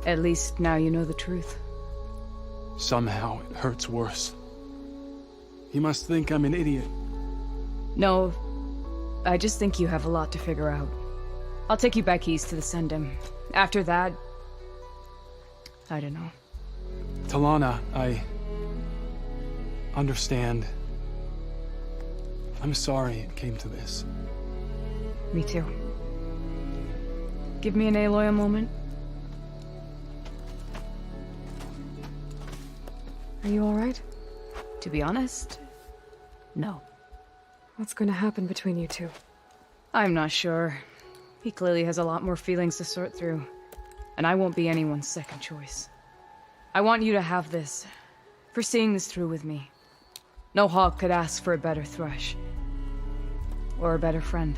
At least now you know the truth. Somehow it hurts worse. You must think I'm an idiot. No, I just think you have a lot to figure out. I'll take you back east to the Sendem. After that, I don't know. Talana, I understand. I'm sorry it came to this. Me too. Give me and Aloy a moment. Are you alright? To be honest, no. What's going to happen between you two? I'm not sure. He clearly has a lot more feelings to sort through, and I won't be anyone's second choice. I want you to have this, for seeing this through with me. No hawk could ask for a better thrush. Or a better friend.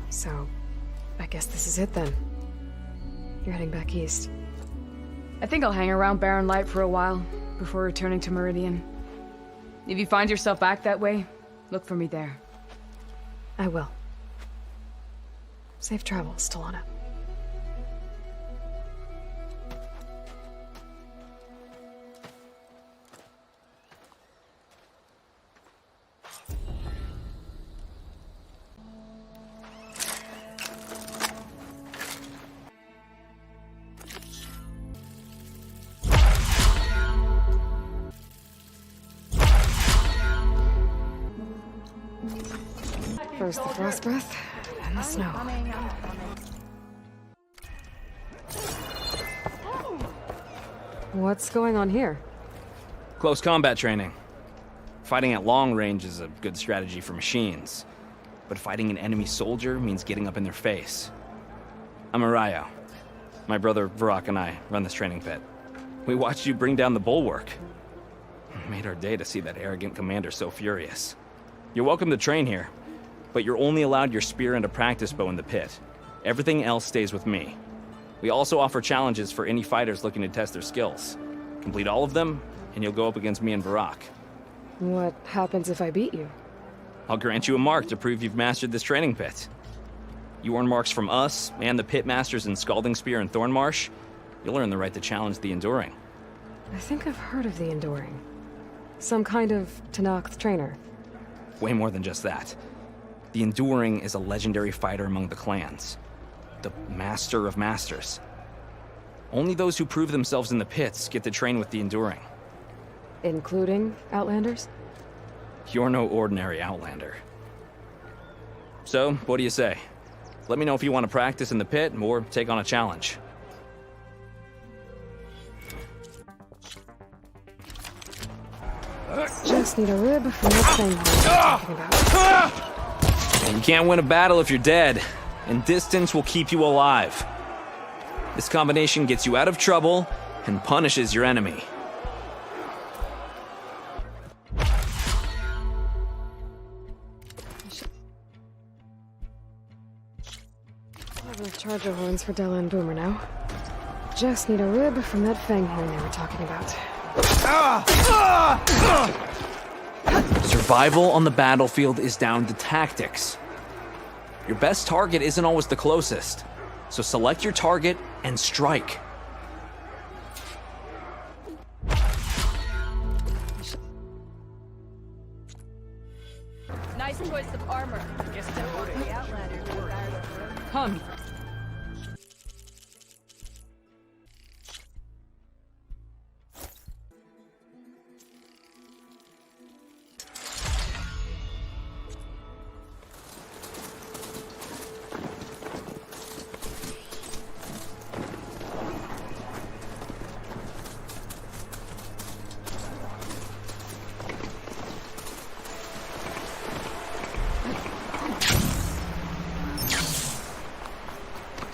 So, I guess this is it then. You're heading back east. I think I'll hang around Barren Light for a while, before returning to Meridian. If you find yourself back that way, look for me there. I will. Safe travels, Talana. First the frost breath, and the snow. What's going on here? Close combat training. Fighting at long range is a good strategy for machines, but fighting an enemy soldier means getting up in their face. I'm Arayo. My brother Varrock and I run this training pit. We watched you bring down the bulwark. It made our day to see that arrogant commander so furious. You're welcome to train here, but you're only allowed your spear and a practice bow in the pit. Everything else stays with me. We also offer challenges for any fighters looking to test their skills. Complete all of them, and you'll go up against me and Varrock. What happens if I beat you? I'll grant you a mark to prove you've mastered this training pit. You earn marks from us and the pit masters in Scalding Spear and Thornmarsh. You'll earn the right to challenge the Enduring. I think I've heard of the Enduring. Some kind of Tenakth trainer. Way more than just that. The Enduring is a legendary fighter among the clans. The Master of Masters. Only those who prove themselves in the pits get to train with the Enduring. Including Outlanders? You're no ordinary Outlander. So, what do you say? Let me know if you want to practice in the pit or take on a challenge. Just need a rib from that thing you're talking about. You can't win a battle if you're dead, and distance will keep you alive. This combination gets you out of trouble and punishes your enemy. Charger horns for Della and Boomer now. Just need a rib from that fanghorn they were talking about. Survival on the battlefield is down to tactics. Your best target isn't always the closest, so select your target and strike. Nice choice of armor. Guess the Outlanders were Come.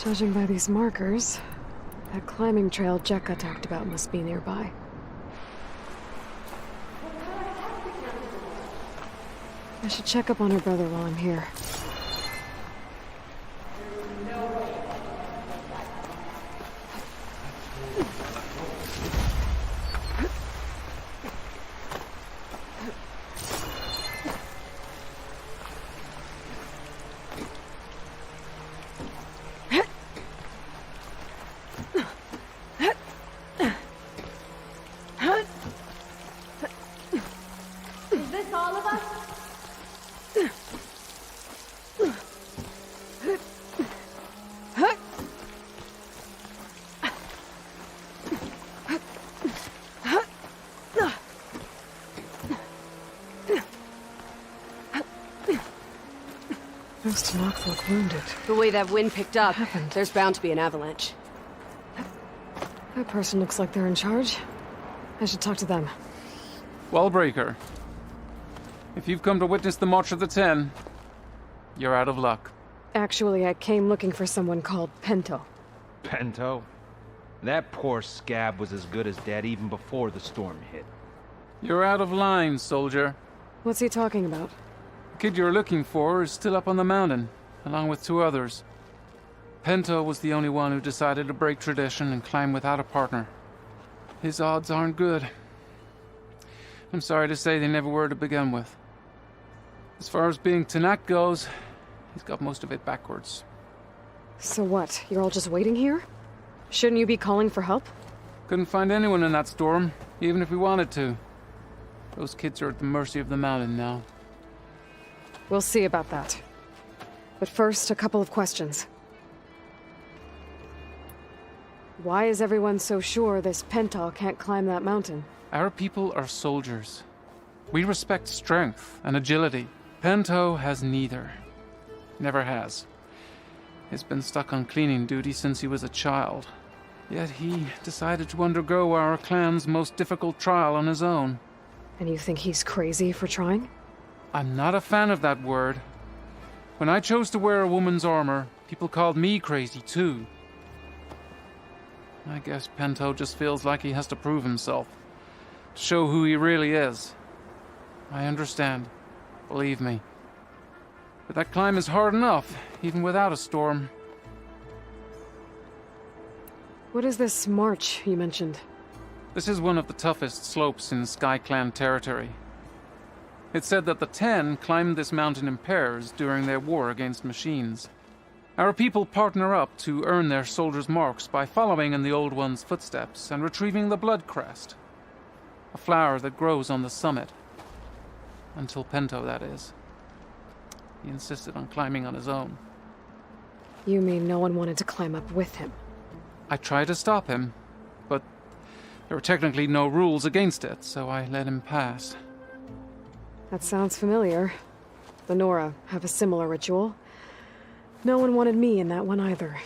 Judging by these markers, that climbing trail Jekka talked about must be nearby. I should check up on her brother while I'm here. Those Tenakth look wounded. The way that wind picked up, there's bound to be an avalanche. That person looks like they're in charge. I should talk to them. Wallbreaker, if you've come to witness the March of the Ten, you're out of luck. Actually, I came looking for someone called Pento. Pento? That poor scab was as good as dead even before the storm hit. You're out of line, soldier. What's he talking about? The kid you're looking for is still up on the mountain, along with 2 others. Pento was the only one who decided to break tradition and climb without a partner. His odds aren't good. I'm sorry to say they never were to begin with. As far as being Tanakh goes, he's got most of it backwards. So what? You're all just waiting here? Shouldn't you be calling for help? Couldn't find anyone in that storm, even if we wanted to. Those kids are at the mercy of the mountain now. We'll see about that. But first, a couple of questions. Why is everyone so sure this Pento can't climb that mountain? Our people are soldiers. We respect strength and agility. Pento has neither. Never has. He's been stuck on cleaning duty since he was a child. Yet he decided to undergo our clan's most difficult trial on his own. And you think he's crazy for trying? I'm not a fan of that word. When I chose to wear a woman's armor, people called me crazy too. I guess Pento just feels like he has to prove himself. To show who he really is. I understand. Believe me. But that climb is hard enough, even without a storm. What is this march you mentioned? This is one of the toughest slopes in Sky Clan territory. It's said that the Ten climbed this mountain in pairs during their war against machines. Our people partner up to earn their soldiers' marks by following in the Old One's footsteps and retrieving the Blood Crest, a flower that grows on the summit. Until Pento, that is. He insisted on climbing on his own. You mean no one wanted to climb up with him? I tried to stop him, but there were technically no rules against it, so I let him pass. That sounds familiar. The Nora have a similar ritual. No one wanted me in that one either.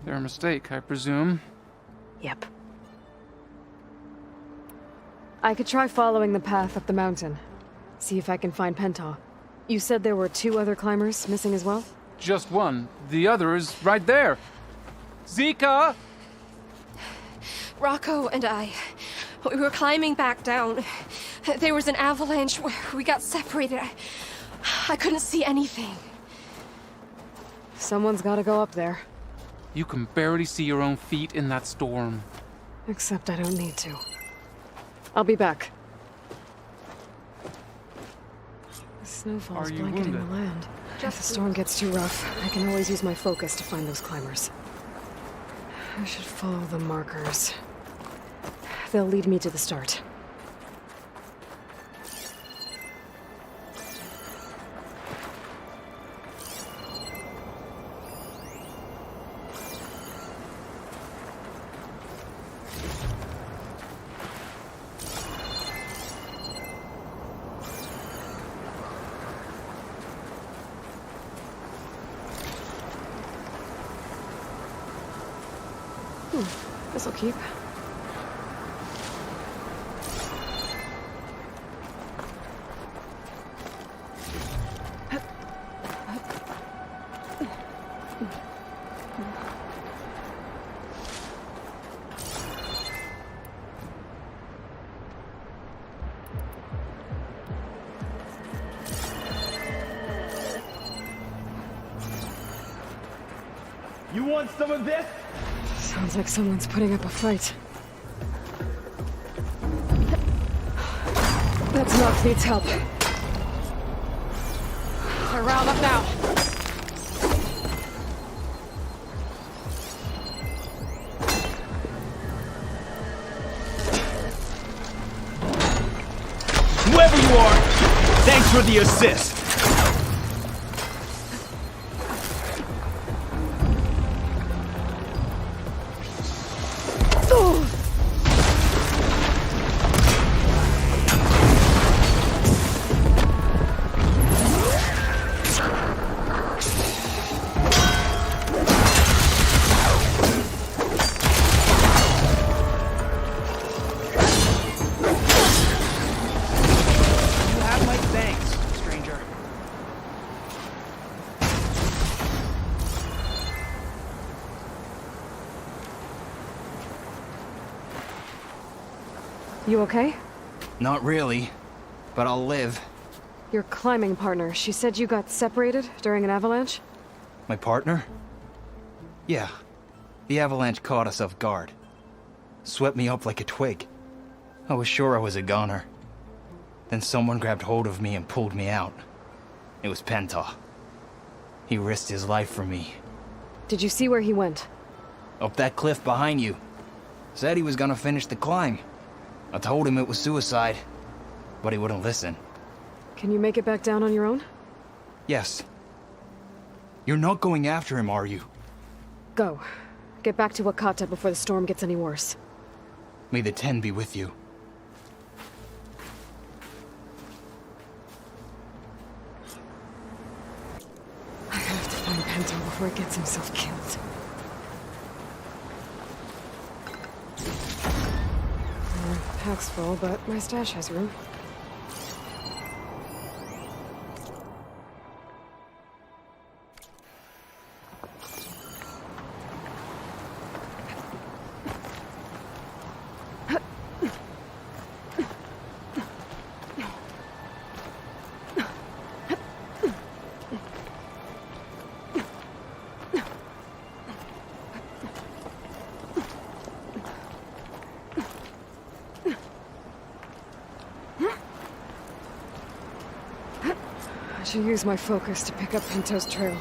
Their mistake, I presume. Yep. I could try following the path up the mountain. See if I can find Pento. You said there were 2 other climbers missing as well? Just one. The other is right there. Zika! Rocco and I, we were climbing back down. There was an avalanche where we got separated. I couldn't see anything. Someone's gotta go up there. You can barely see your own feet in that storm. Except I don't need to. I'll be back. The snowfall's blanketing the land. If the storm gets too rough, I can always use my focus to find those climbers. I should follow the markers. They'll lead me to the start. This'll keep. You want some of this? Sounds like someone's putting up a fight. That's Nox needs help. They're riled up now. Whoever you are, thanks for the assist. You okay? Not really, but I'll live. Your climbing partner, she said you got separated during an avalanche? My partner? Yeah. The avalanche caught us off guard. Swept me up like a twig. I was sure I was a goner. Then someone grabbed hold of me and pulled me out. It was Penta. He risked his life for me. Did you see where he went? Up that cliff behind you. Said he was gonna finish the climb. I told him it was suicide, but he wouldn't listen. Can you make it back down on your own? Yes. You're not going after him, are you? Go. Get back to Wakata before the storm gets any worse. May the 10 be with you. I have to find Pento before he gets himself killed. Pack's full, but my stash has room. I should use my focus to pick up Pento's trail.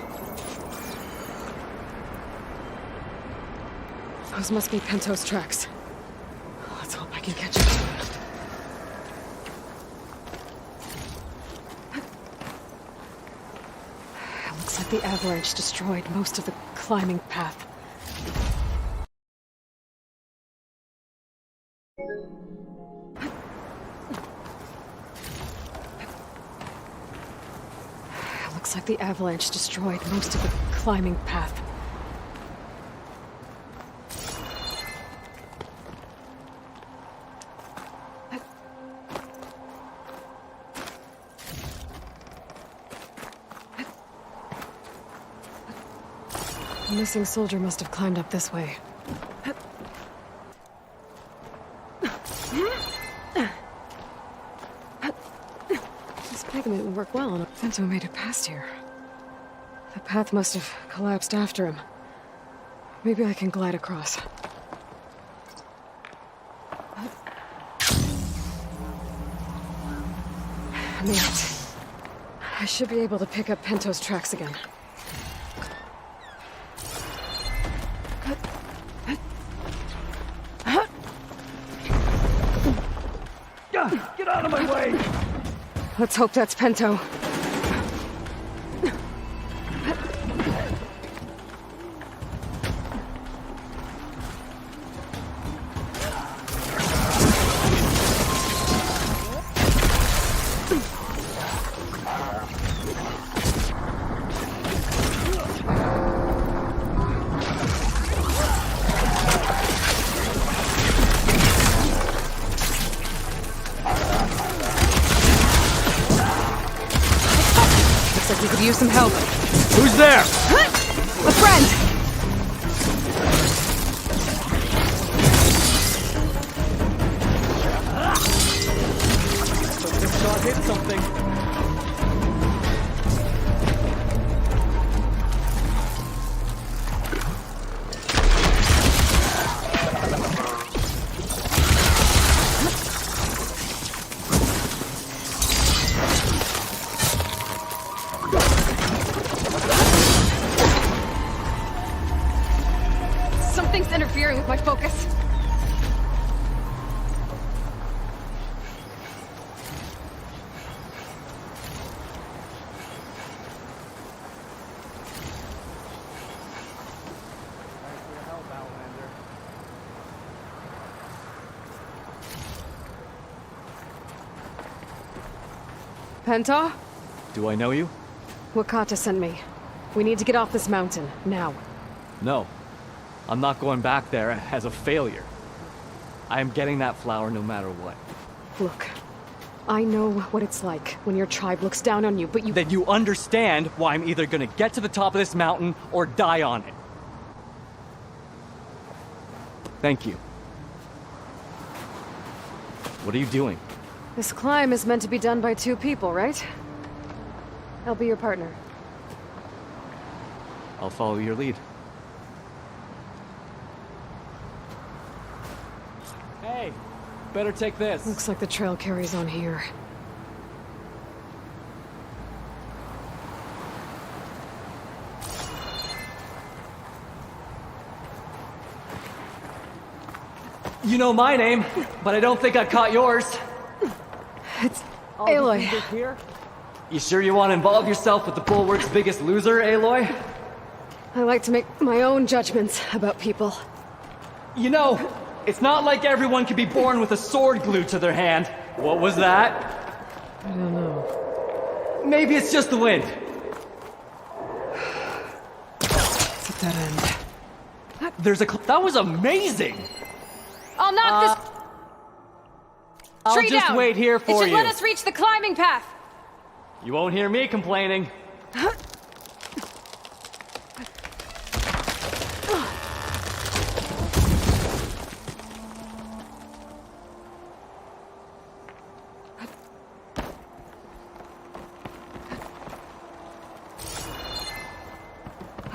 Those must be Pento's tracks. Let's hope I can catch up to him. It looks like the avalanche destroyed most of the climbing path. Looks like the avalanche destroyed most of the climbing path. The missing soldier must have climbed up this way. Pigment would work well on it. Pento made it past here. The path must have collapsed after him. Maybe I can glide across. Made it. I should be able to pick up Pento's tracks again. Get out of my way! Let's hope that's Pento. We could use some help. Who's there? A friend! This shot hit something. Something's interfering with my focus. Penta? Do I know you? Wakata sent me. We need to get off this mountain, now. No. I'm not going back there as a failure. I am getting that flower no matter what. Look, I know what it's like when your tribe looks down on you, but you— Then you understand why I'm either gonna get to the top of this mountain or die on it. Thank you. What are you doing? This climb is meant to be done by 2 people, right? I'll be your partner. I'll follow your lead. Hey, better take this. Looks like the trail carries on here. You know my name, but I don't think I caught yours. It's Aloy. Here? You sure you want to involve yourself with the Bulwark's biggest loser, Aloy? I like to make my own judgments about people. You know, it's not like everyone can be born with a sword glued to their hand. What was that? I don't know. Maybe it's just the wind. It's at that end. That was amazing! I'll knock this I'll tree just down. wait here for It should you. let us reach the climbing path. You won't hear me complaining.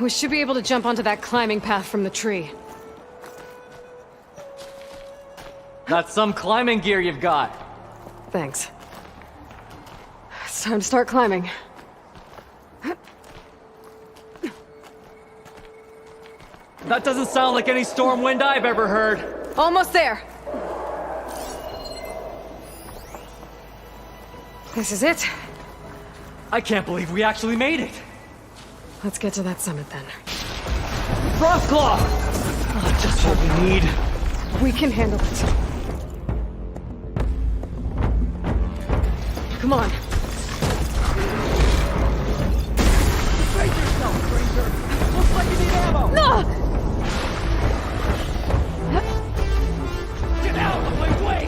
We should be able to jump onto that climbing path from the tree. That's some climbing gear you've got. Thanks. It's time to start climbing. That doesn't sound like any storm wind I've ever heard. Almost there. This is it. I can't believe we actually made it. Let's get to that summit then. Frostclaw! Oh, just what we need. We can handle it. Come on. Brace yourself, stranger. Looks like you need ammo. No! Get out of my way!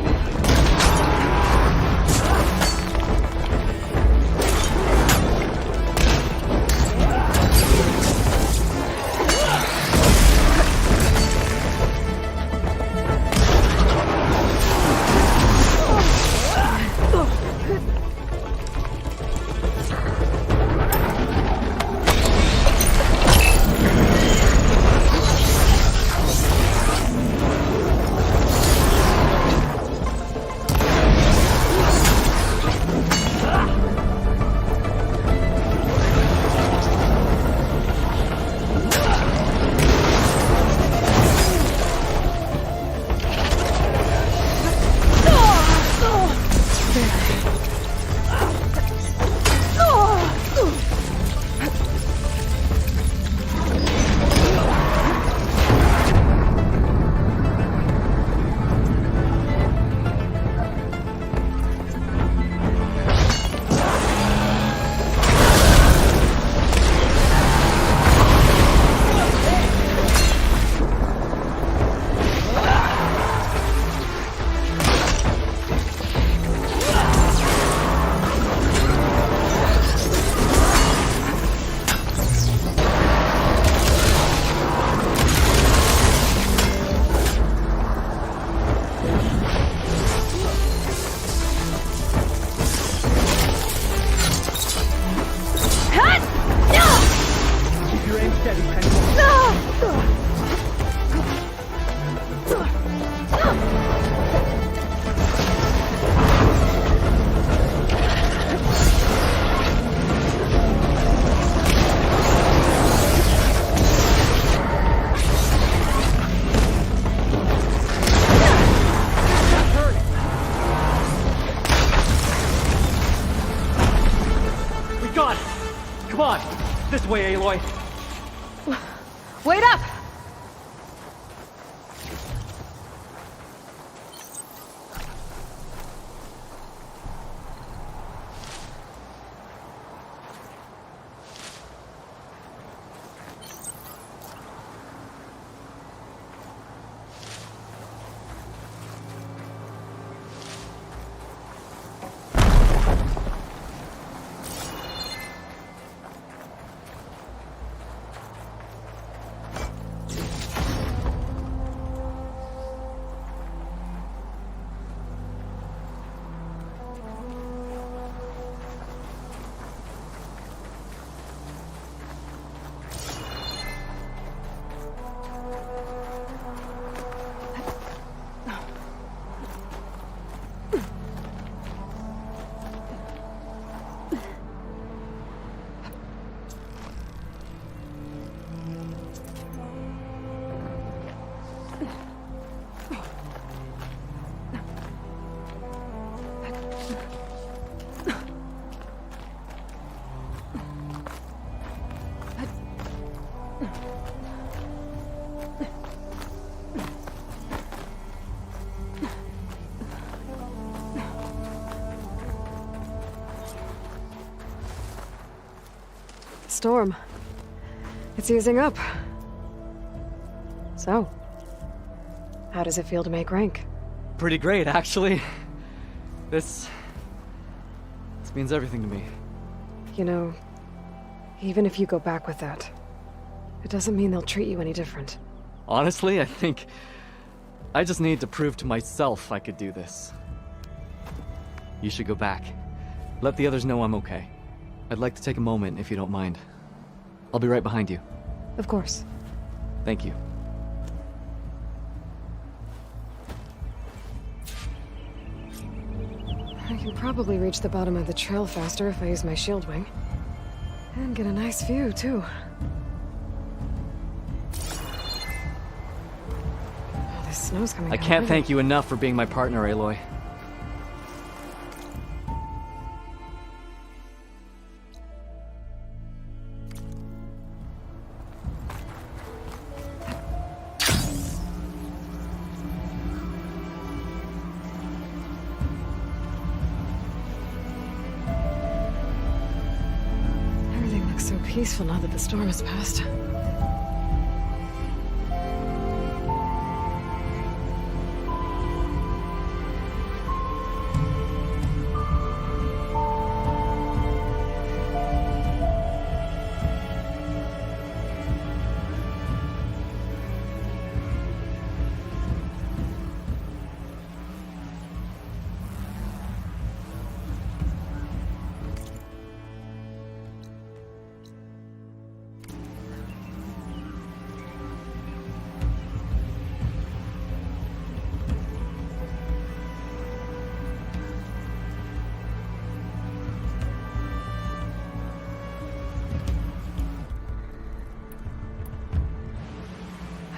Come on! This way, Aloy! Wait up! storm. It's easing up. So, how does it feel to make rank? Pretty great, actually. This means everything to me. You know, even if you go back with that, it doesn't mean they'll treat you any different. Honestly, I think I just need to prove to myself I could do this. You should go back. Let the others know I'm okay. I'd like to take a moment, if you don't mind. I'll be right behind you. Of course. Thank you. I can probably reach the bottom of the trail faster if I use my shield wing. And get a nice view, too. Oh, this snow's coming I down can't really- thank you enough for being my partner, Aloy. Everything looks so peaceful now that the storm has passed.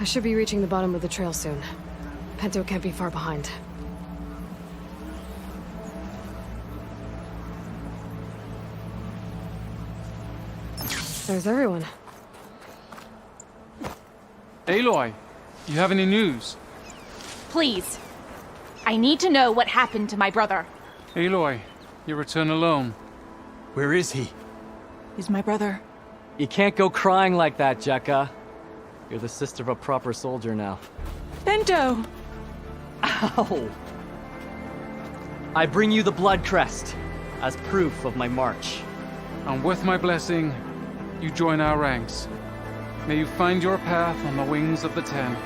I should be reaching the bottom of the trail soon. Pinto can't be far behind. There's everyone. Aloy, you have any news? Please. I need to know what happened to my brother. Aloy, you return alone. Where is he? He's my brother. You can't go crying like that, Jekka. You're the sister of a proper soldier now. Bento! Ow! I bring you the blood crest as proof of my march. And with my blessing, you join our ranks. May you find your path on the wings of the Ten.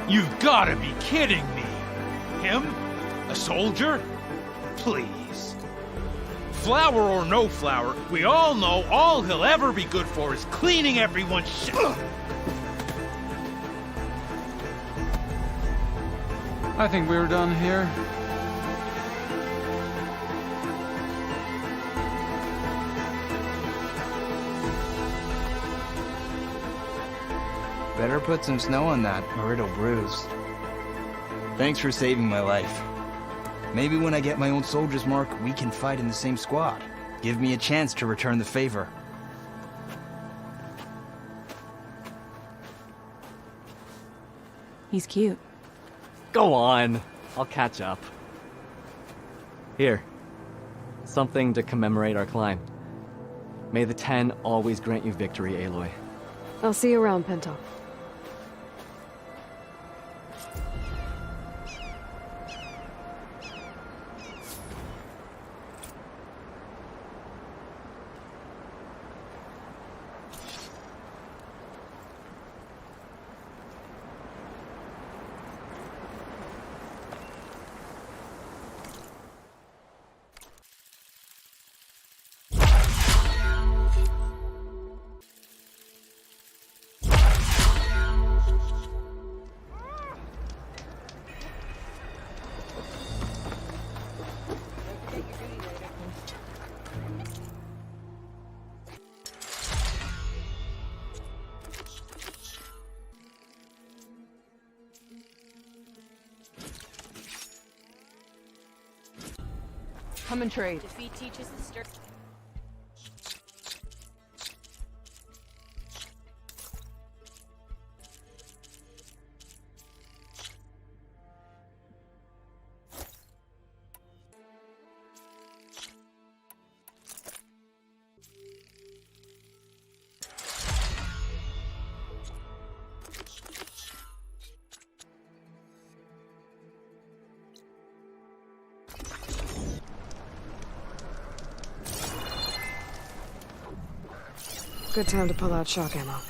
You've gotta be kidding me! Him? A soldier? Please. Flower or no flower, we all know all he'll ever be good for is cleaning everyone's shit. I think we're done here. Better put some snow on that, or it'll bruise. Thanks for saving my life. Maybe when I get my own soldier's mark, we can fight in the same squad. Give me a chance to return the favor. He's cute. Go on. I'll catch up. Here. Something to commemorate our climb. May the Ten always grant you victory, Aloy. I'll see you around, Pinto. Come and trade. Defeat teaches the stir. Good time to pull out shock ammo.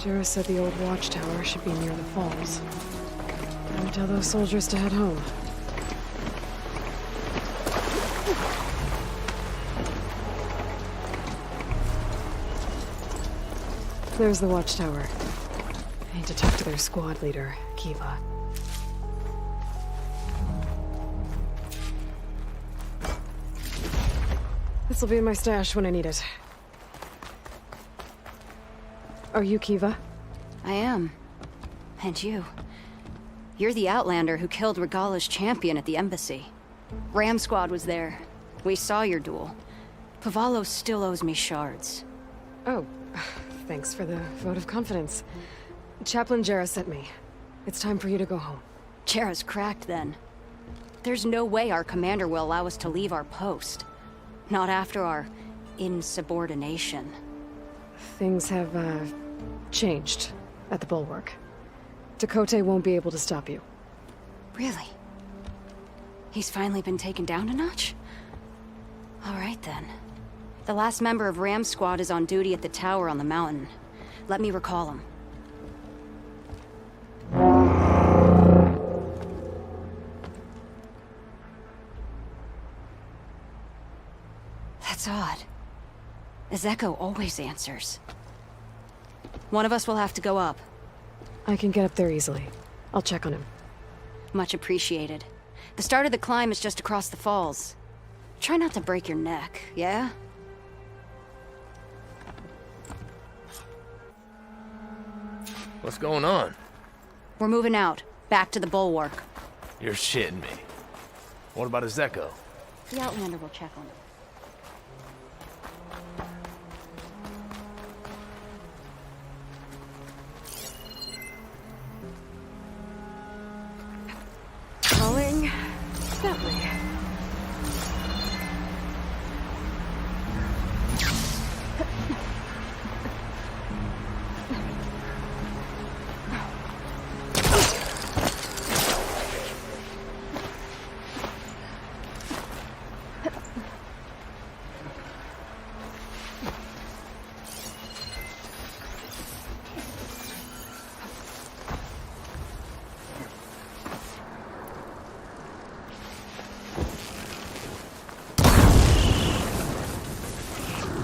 Jarrah said the old watchtower should be near the falls. I would tell those soldiers to head home. There's the watchtower. I need to talk to their squad leader, Kiva. This'll be in my stash when I need it. Are you Kiva? I am. And you. You're the Outlander who killed Regala's champion at the embassy. Ram Squad was there. We saw your duel. Pavalo still owes me shards. Oh, thanks for the vote of confidence. Chaplain Jarrah sent me. It's time for you to go home. Jarrah's cracked then. There's no way our commander will allow us to leave our post. Not after our insubordination. Things have, changed at the Bulwark. Dakota won't be able to stop you. Really? He's finally been taken down a notch? All right then. The last member of Ram Squad is on duty at the tower on the mountain. Let me recall him. That's odd. Ezeko always answers. One of us will have to go up. I can get up there easily. I'll check on him. Much appreciated. The start of the climb is just across the falls. Try not to break your neck, yeah? What's going on? We're moving out. Back to the Bulwark. You're shitting me. What about Ezeko? The Outlander will check on him. agree.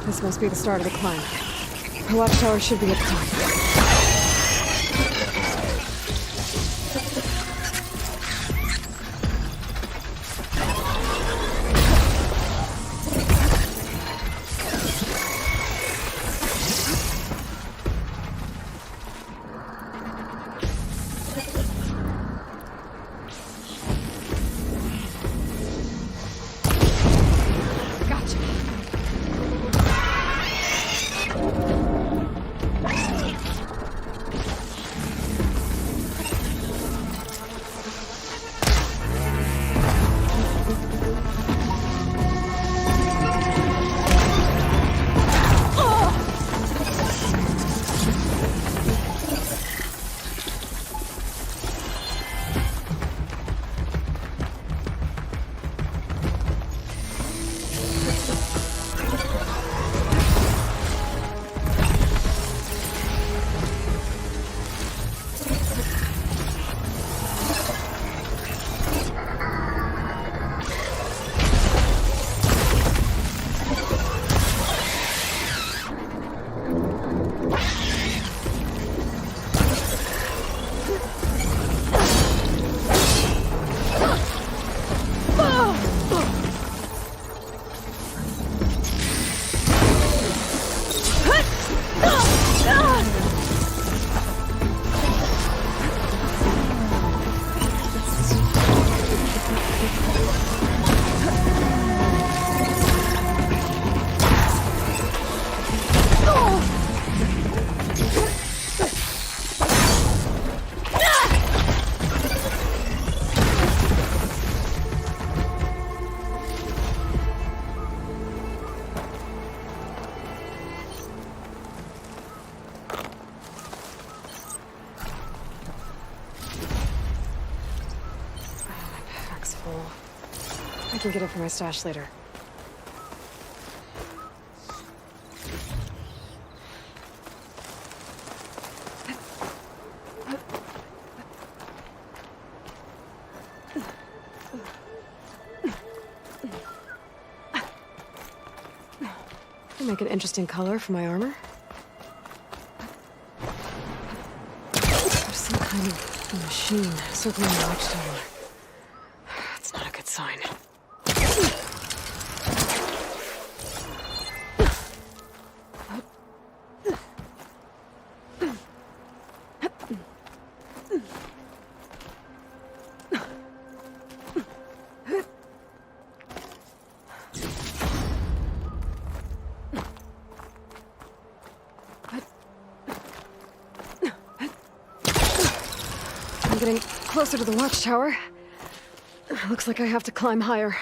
This must be the start of the climb. The watchtower should be at the top. I can get it from my stash later. Make an interesting color for my armor. There's some kind of machine circling the watchtower. That's not a good sign. I'm getting closer to the watchtower. Looks like I have to climb higher.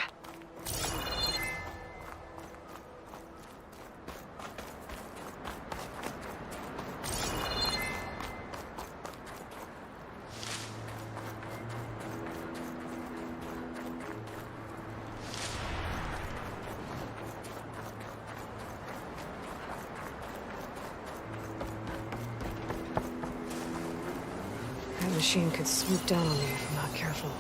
That machine could swoop down on me if I'm not careful.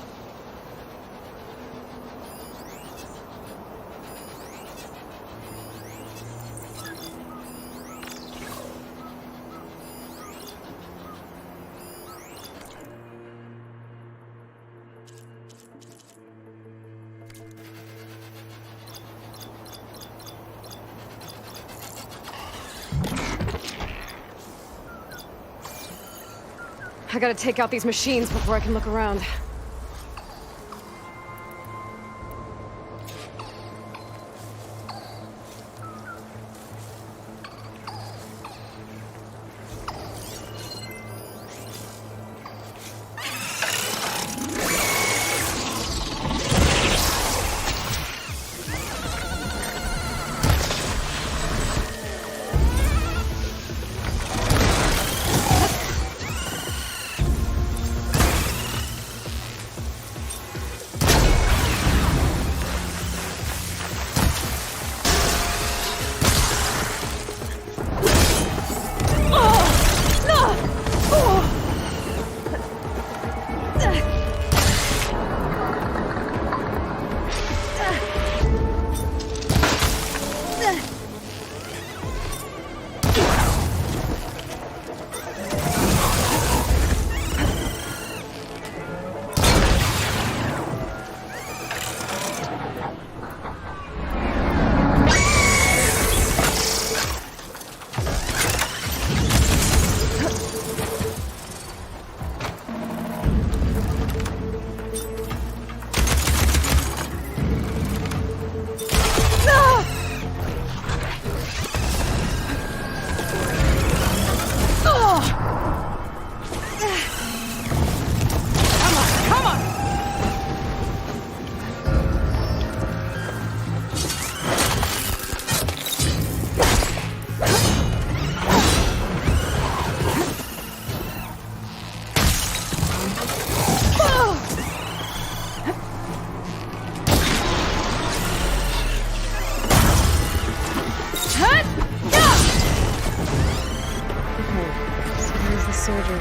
I gotta take out these machines before I can look around.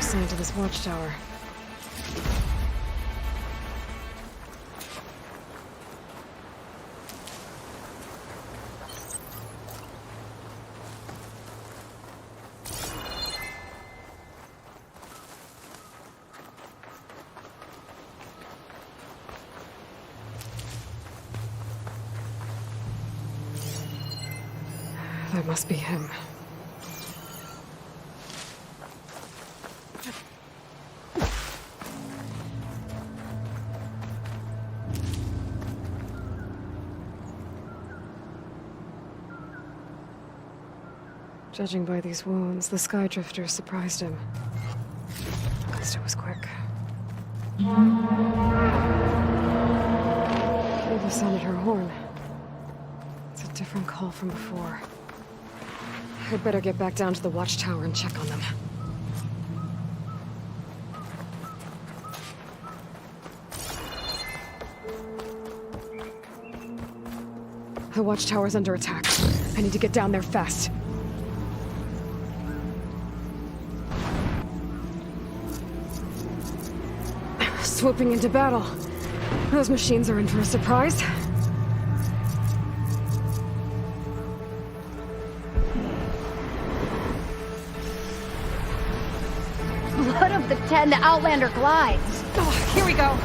sign to this watchtower. That must be him. Judging by these wounds, the Skydrifter surprised him. At least it was quick. Eva sounded her horn. It's a different call from before. I'd better get back down to the watchtower and check on them. The watchtower's under attack. I need to get down there fast. Swooping into battle. Those machines are in for a surprise. Blood of the 10, the Outlander glides. Oh, here we go.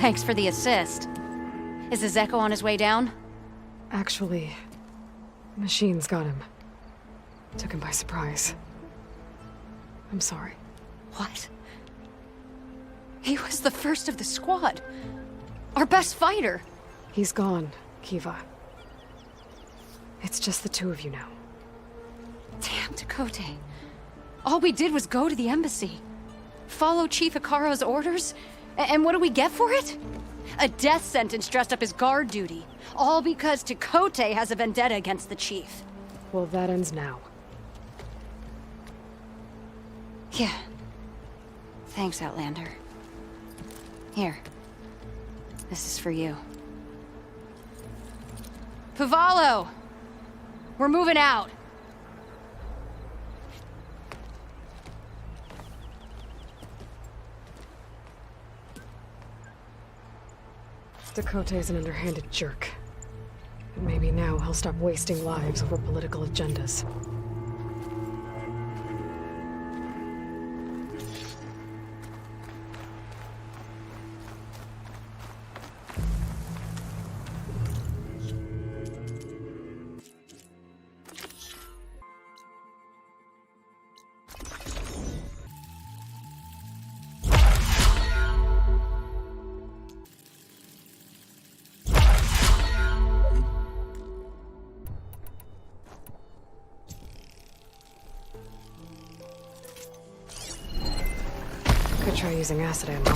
Thanks for the assist. Is the Zeko on his way down? Actually, machines got him. Took him by surprise. I'm sorry. What? He was the first of the squad. Our best fighter. He's gone, Kiva. It's just the two of you now. Damn, Dakota. All we did was go to the embassy. Follow Chief Hikaro's orders? And what do we get for it? A death sentence dressed up as guard duty. All because Dakota has a vendetta against the Chief. Well, that ends now. Yeah. Thanks, Outlander. Here. This is for you. Pavalo! We're moving out. Dakota is an underhanded jerk. And maybe now he'll stop wasting lives over political agendas. Could try using acid ammo.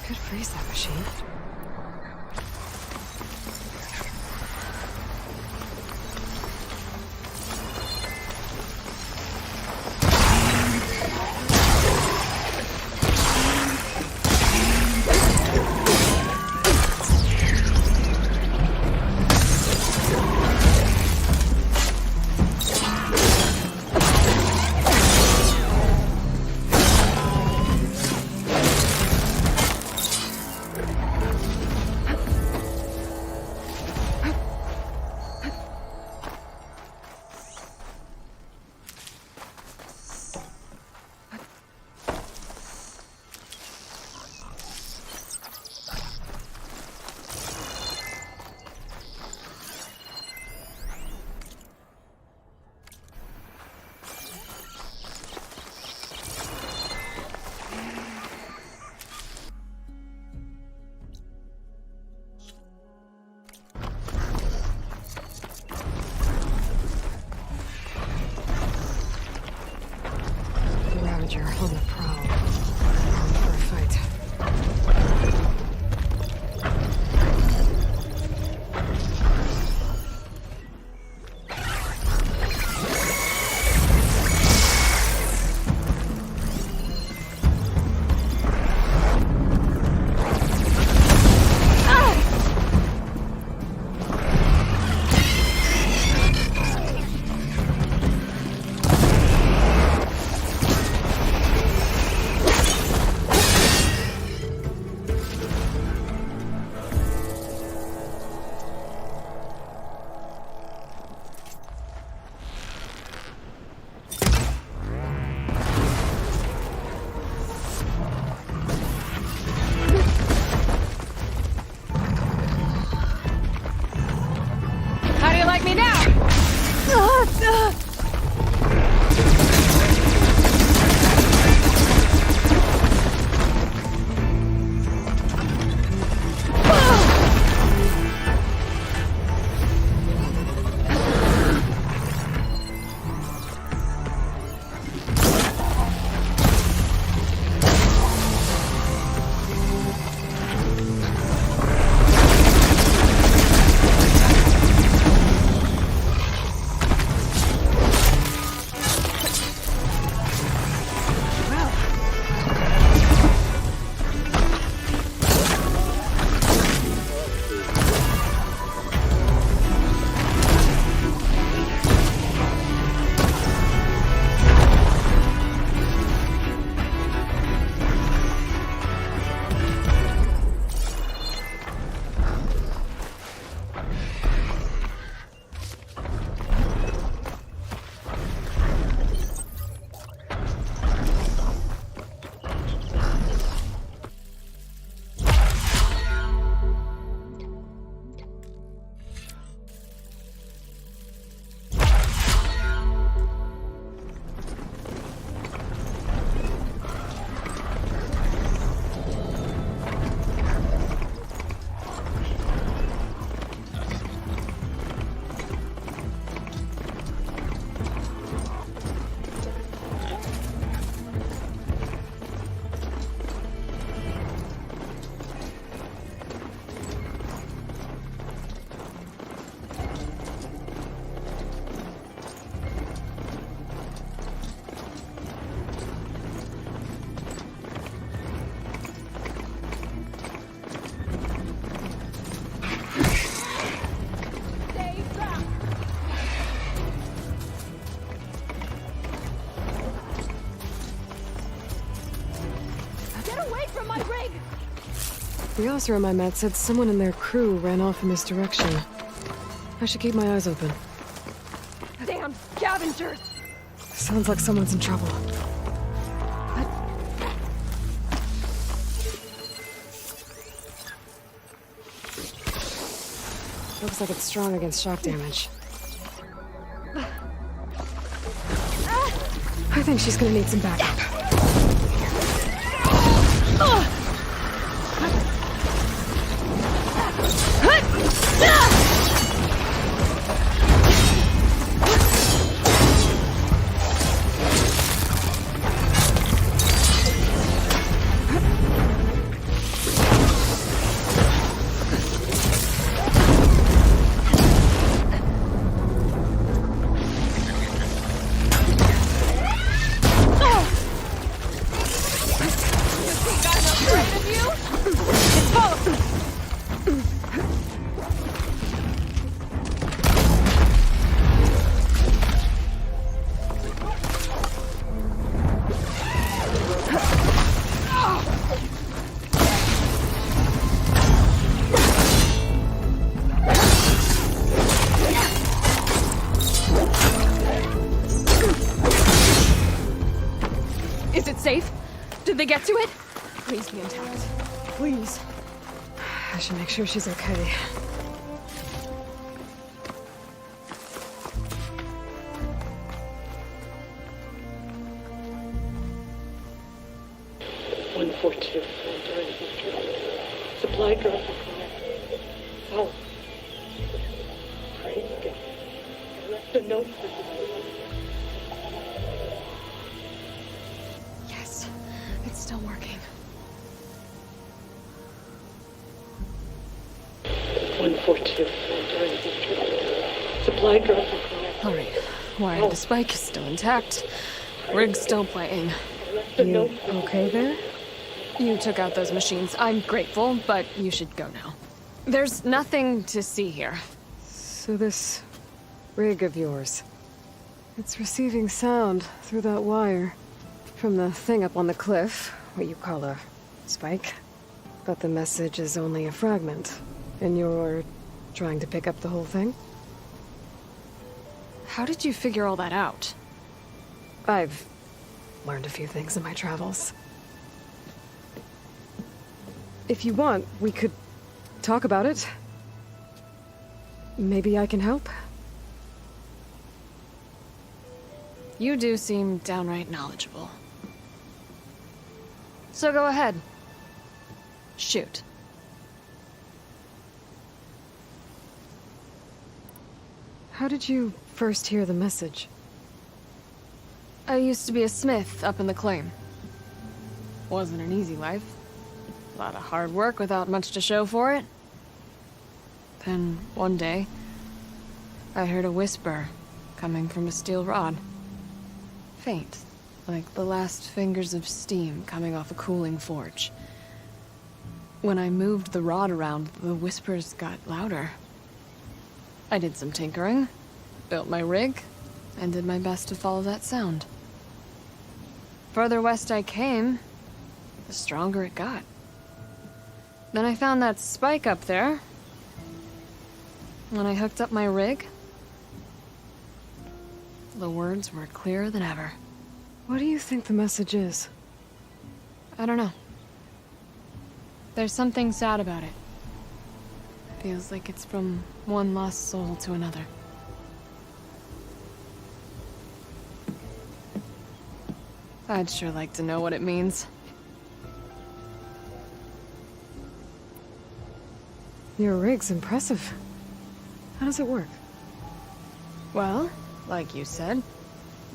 Could freeze that machine. Get away from my rig! The officer I met said someone in their crew ran off in this direction. I should keep my eyes open. Damn scavengers! Sounds like someone's in trouble. Looks like it's strong against shock damage. I think she's gonna need some backup. Is it safe? Did they get to it? Please be intact. Please. I should make sure she's okay. Supply drop. Oh. Praise God. I left a note for you. Yes, it's still working. 142. Supply drop. Alright, wired the spike is still intact. Rig's still playing. You okay there? You took out those machines. I'm grateful, but you should go now. There's nothing to see here. So this rig of yours, it's receiving sound through that wire from the thing up on the cliff, what you call a spike. But the message is only a fragment, and you're trying to pick up the whole thing? How did you figure all that out? I've learned a few things in my travels. If you want, we could talk about it. Maybe I can help? You do seem downright knowledgeable. So go ahead. Shoot. How did you first hear the message? I used to be a smith up in the claim. Wasn't an easy life. A lot of hard work without much to show for it. Then, one day, I heard a whisper coming from a steel rod. Faint, like the last fingers of steam coming off a cooling forge. When I moved the rod around, the whispers got louder. I did some tinkering, built my rig, and did my best to follow that sound. Further west I came, the stronger it got. Then I found that spike up there. When I hooked up my rig, the words were clearer than ever. What do you think the message is? I don't know. There's something sad about it. Feels like it's from one lost soul to another. I'd sure like to know what it means. Your rig's impressive. How does it work? Well, like you said,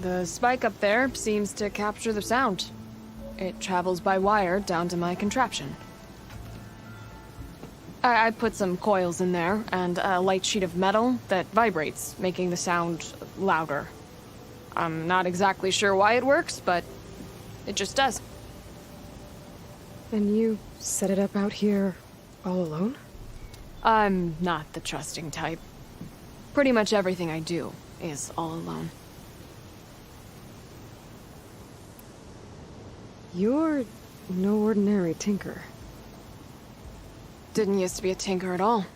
the spike up there seems to capture the sound. It travels by wire down to my contraption. I put some coils in there and a light sheet of metal that vibrates, making the sound louder. I'm not exactly sure why it works, but it just does. And you set it up out here all alone? I'm not the trusting type. Pretty much everything I do is all alone. You're no ordinary tinker. Didn't used to be a tinker at all.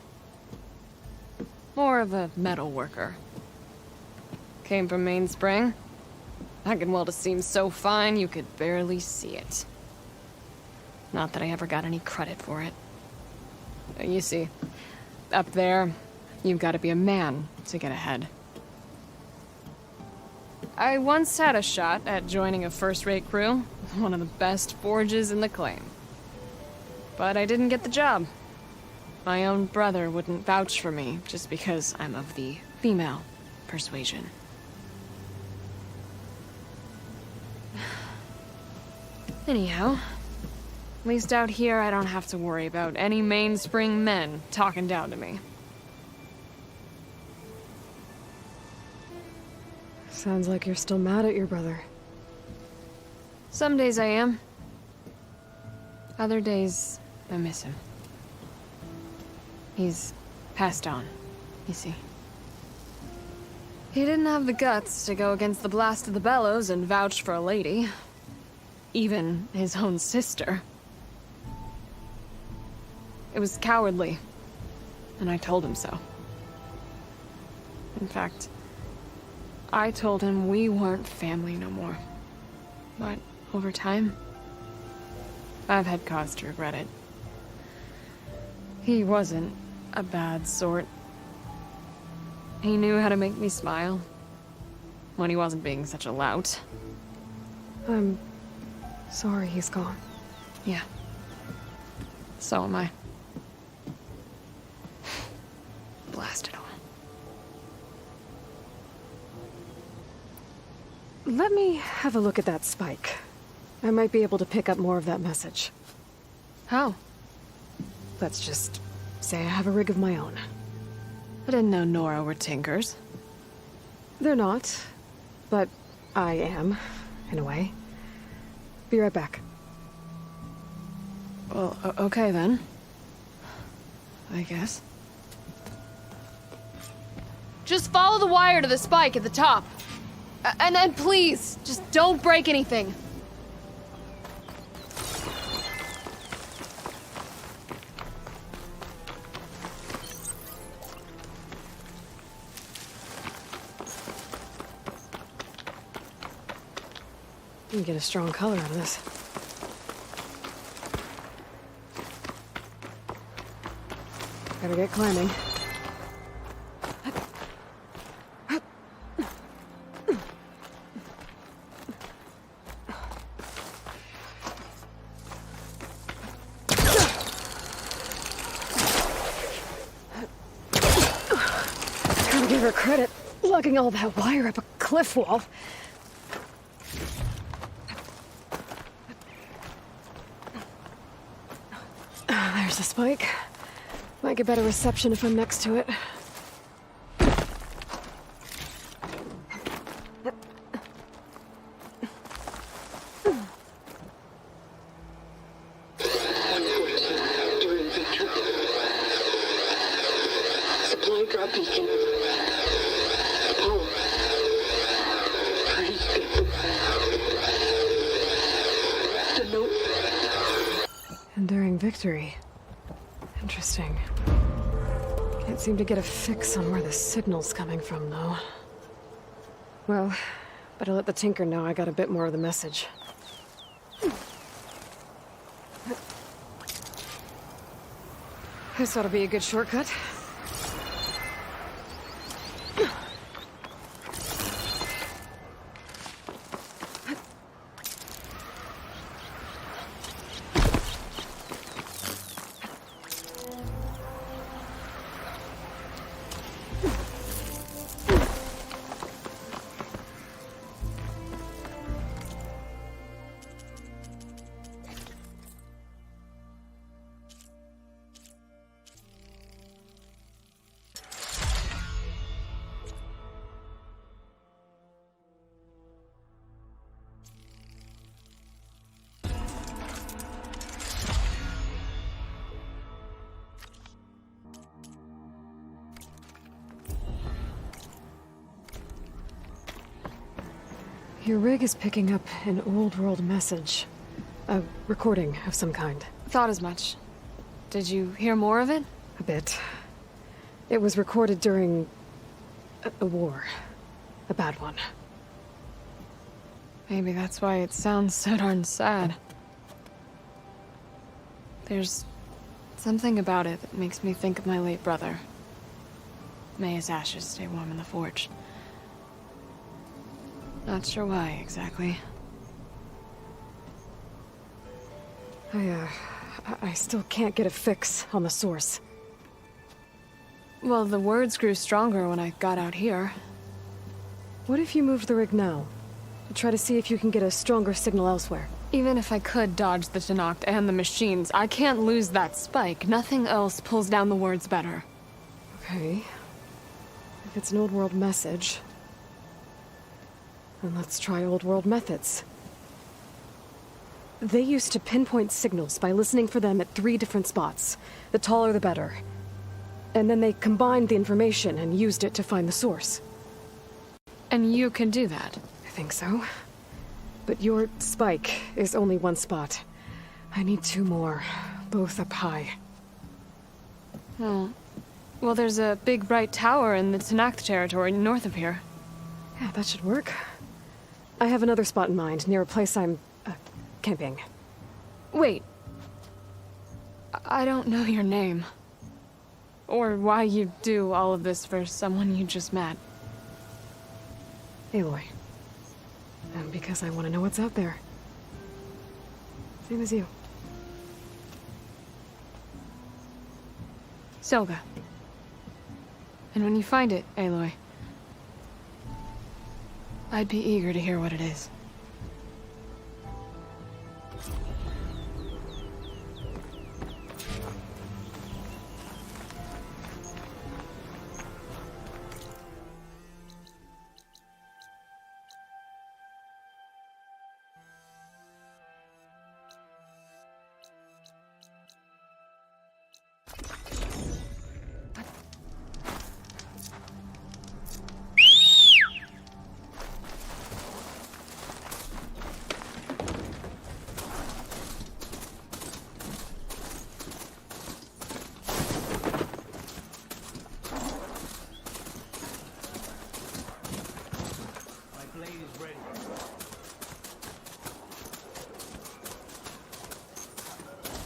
More of a metal worker. Came from Mainspring. I can weld a seam so fine you could barely see it. Not that I ever got any credit for it. You see, up there, you've got to be a man to get ahead. I once had a shot at joining a first-rate crew, one of the best forges in the claim. But I didn't get the job. My own brother wouldn't vouch for me just because I'm of the female persuasion. Anyhow, at least out here I don't have to worry about any mainspring men talking down to me. Sounds like you're still mad at your brother. Some days I am. Other days, I miss him. He's passed on, you see. He didn't have the guts to go against the blast of the bellows and vouch for a lady. Even his own sister. It was cowardly, and I told him so. In fact, I told him we weren't family no more. But over time, I've had cause to regret it. He wasn't a bad sort. He knew how to make me smile when he wasn't being such a lout. I'm sorry he's gone. Yeah. So am I. Blast it all. Let me have a look at that spike. I might be able to pick up more of that message. How? Let's just say I have a rig of my own. I didn't know Nora were tinkers. They're not, but I am, in a way. Be right back. Well, okay then. I guess. Just follow the wire to the spike at the top. And then please, just don't break anything. You can get a strong color out of this. Better get climbing. Gotta give her credit, lugging all that wire up a cliff wall. There's the spike. Might get better reception if I'm next to it. During victory. Supply drop beacon. Power. Please get them back. The note. Enduring victory. Interesting. Can't seem to get a fix on where the signal's coming from, though. Well, better let the Tinker know I got a bit more of the message. This ought to be a good shortcut. Your rig is picking up an old world message. A recording of some kind. Thought as much. Did you hear more of it? A bit. It was recorded during a war. A bad one. Maybe that's why it sounds so darn sad. There's something about it that makes me think of my late brother. May his ashes stay warm in the forge. Not sure why, exactly. I still can't get a fix on the source. Well, the words grew stronger when I got out here. What if you moved the rig now? Try to see if you can get a stronger signal elsewhere. Even if I could dodge the Tenakth and the machines, I can't lose that spike. Nothing else pulls down the words better. Okay. If it's an old world message, then let's try old world methods. They used to pinpoint signals by listening for them at 3 different spots. The taller the better. And then they combined the information and used it to find the source. And you can do that? I think so. But your spike is only 1 spot. I need 2 more, both up high. Oh. Well, there's a big bright tower in the Tenakth territory north of here. Yeah, that should work. I have another spot in mind, near a place I'm, camping. Wait. I don't know your name. Or why you do all of this for someone you just met. Aloy. And because I want to know what's out there. Same as you. Selga. And when you find it, Aloy, I'd be eager to hear what it is.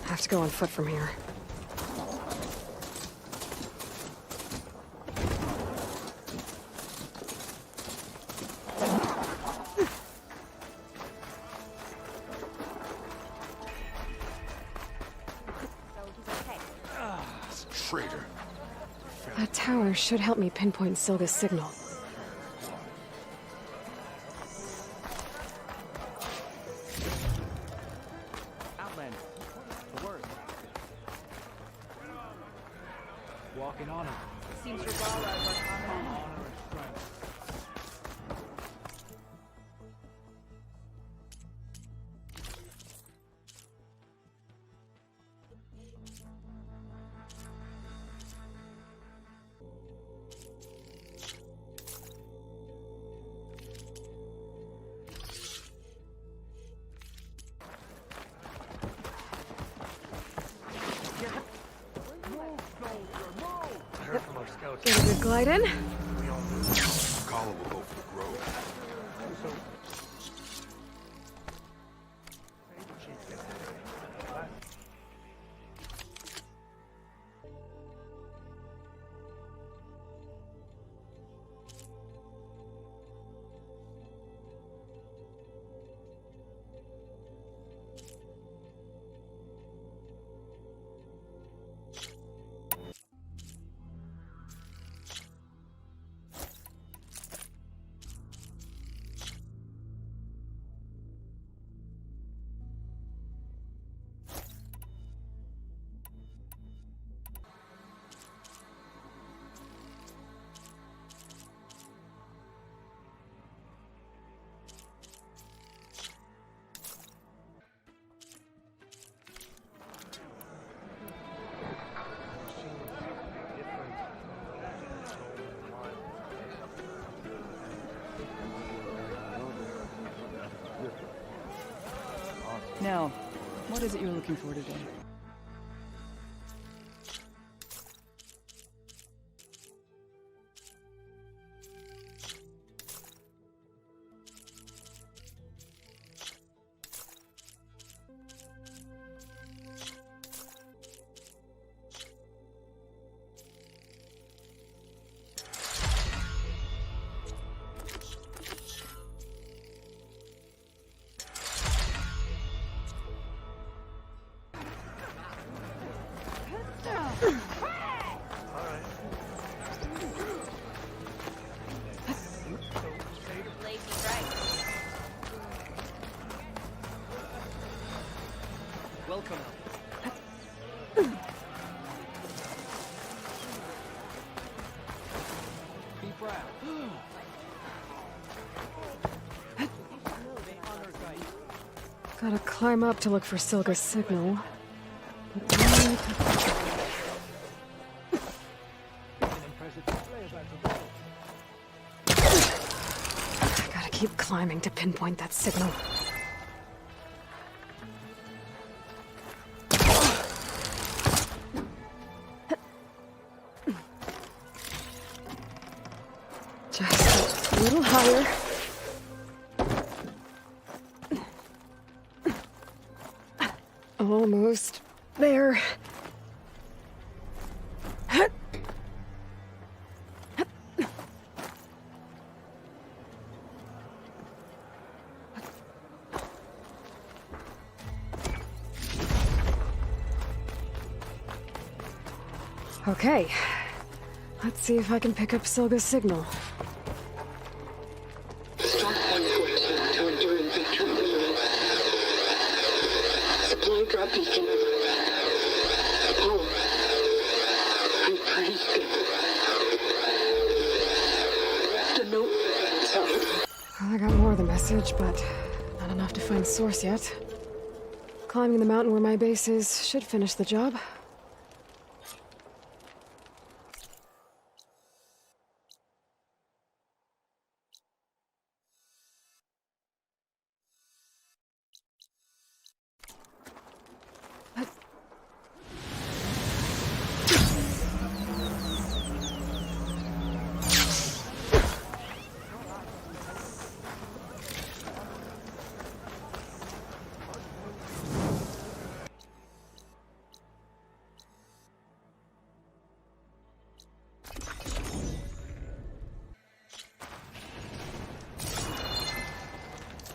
I have to go on foot from here. Traitor. That tower should help me pinpoint Silga's signal. Outland. The word. Walking on it. Seems Regala was on Get a good glide in. Colin will go for the grove. What is it you're looking for today? Welcome. Be proud. Gotta climb up to look for Silga's signal. I gotta keep climbing to pinpoint that signal. Just a little higher. Almost there. Okay. Let's see if I can pick up Silga's signal. Start 114 to enduring victory. Supply drop beacon. Power. I praise God. The note. Sorry. Well, I got more of the message, but not enough to find source yet. Climbing the mountain where my base is should finish the job.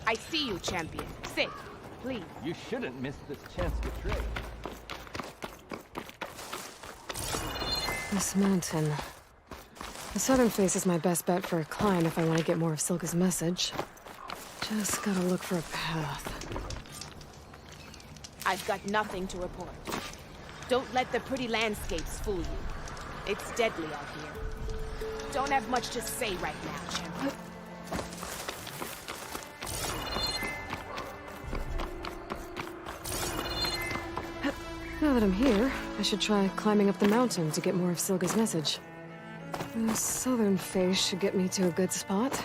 I see you, champion. Sit, please. You shouldn't miss this chance to trade. This mountain. The southern face is my best bet for a climb if I want to get more of Silga's message. Just gotta look for a path. I've got nothing to report. Don't let the pretty landscapes fool you. It's deadly out here. Don't have much to say right now, champion. Now that I'm here, I should try climbing up the mountain to get more of Silga's message. The southern face should get me to a good spot.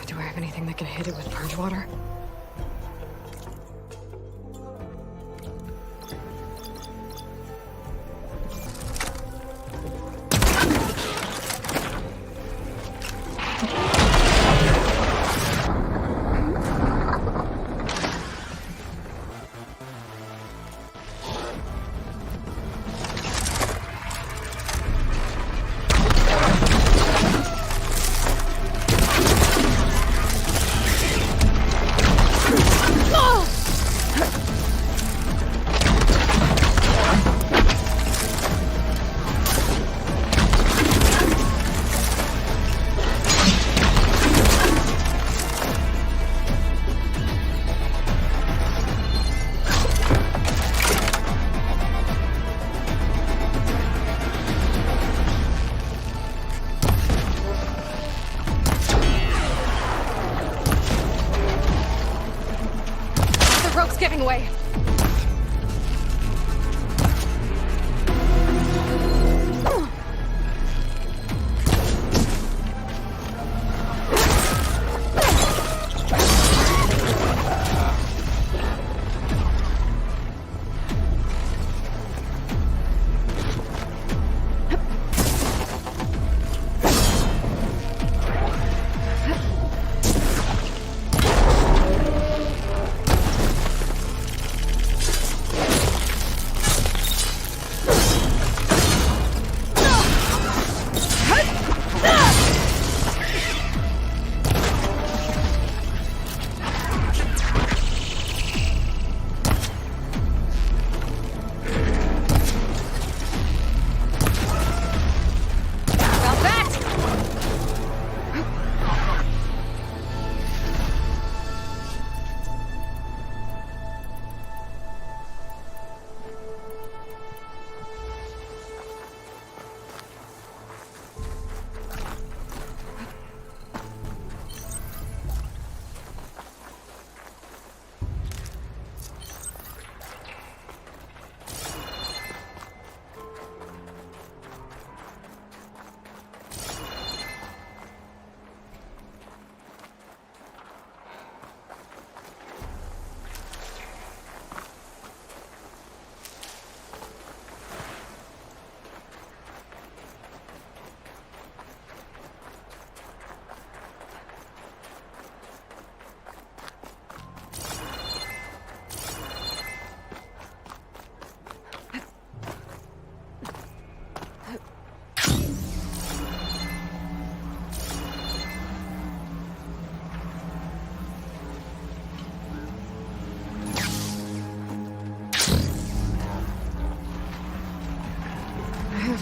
Do I have anything that can hit it with purge water?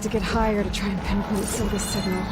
to get higher to try and pinpoint Silva's signal.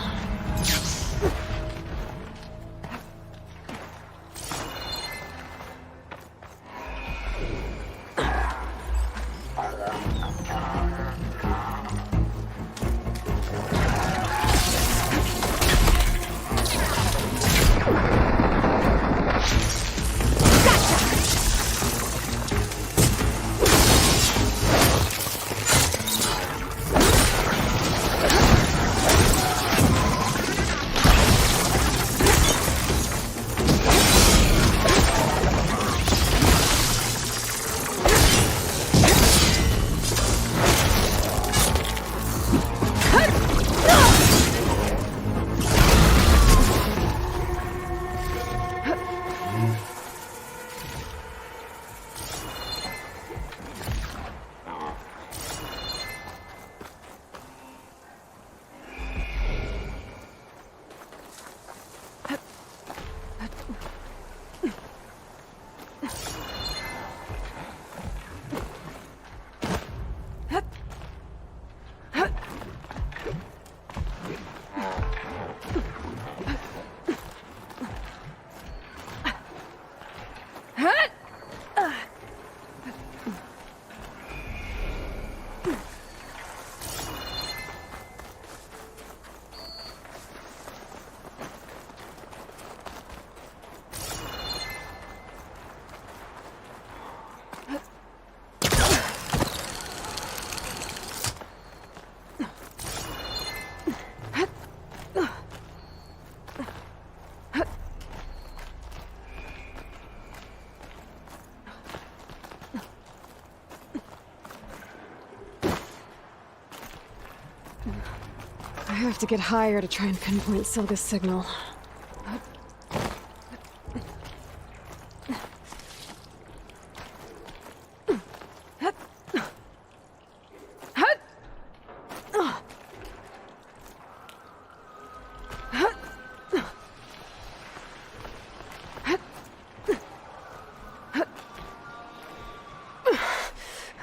I have to get higher to try and pinpoint Silva's signal.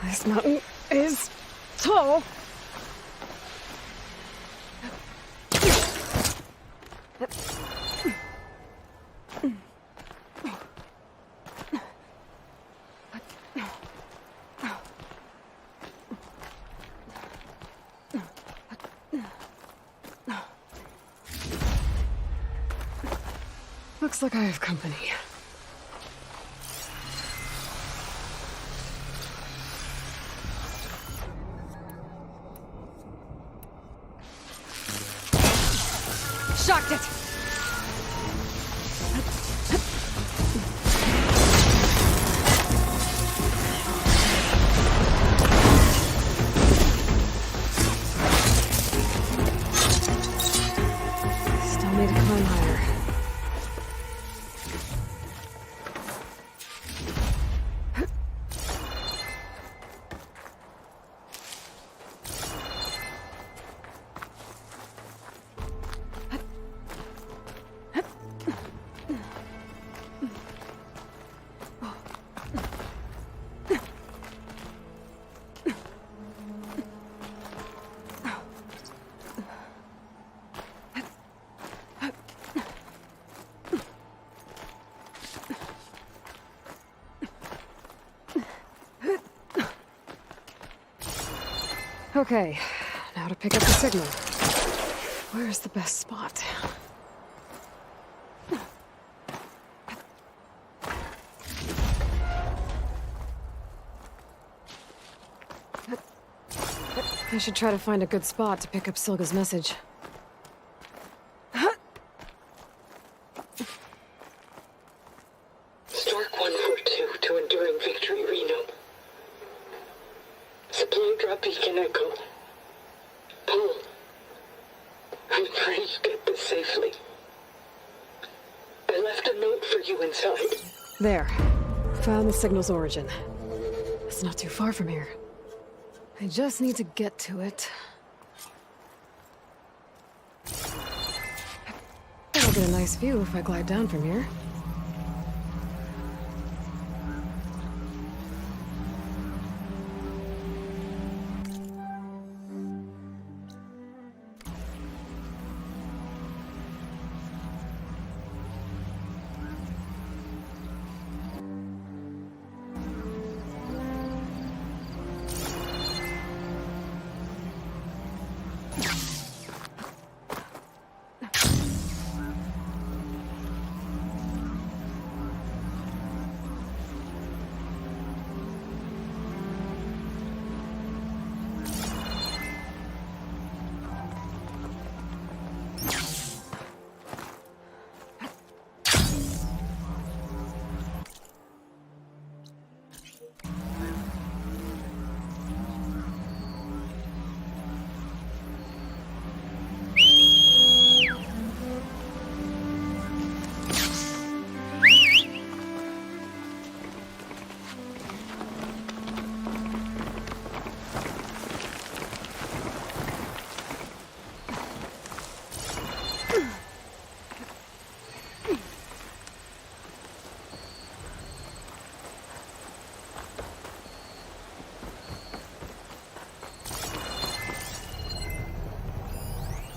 This mountain is tall. Looks like I have company. Shocked it! Still need to climb higher. Okay, now to pick up the signal. Where's the best spot? I should try to find a good spot to pick up Silga's message. Stark 142 to Enduring Victory, Reno. Supply drop beacon echo. Paul, I'm trying to get this safely. I left a note for you inside. There. Found the signal's origin. It's not too far from here. I just need to get to it. I'll get a nice view if I glide down from here.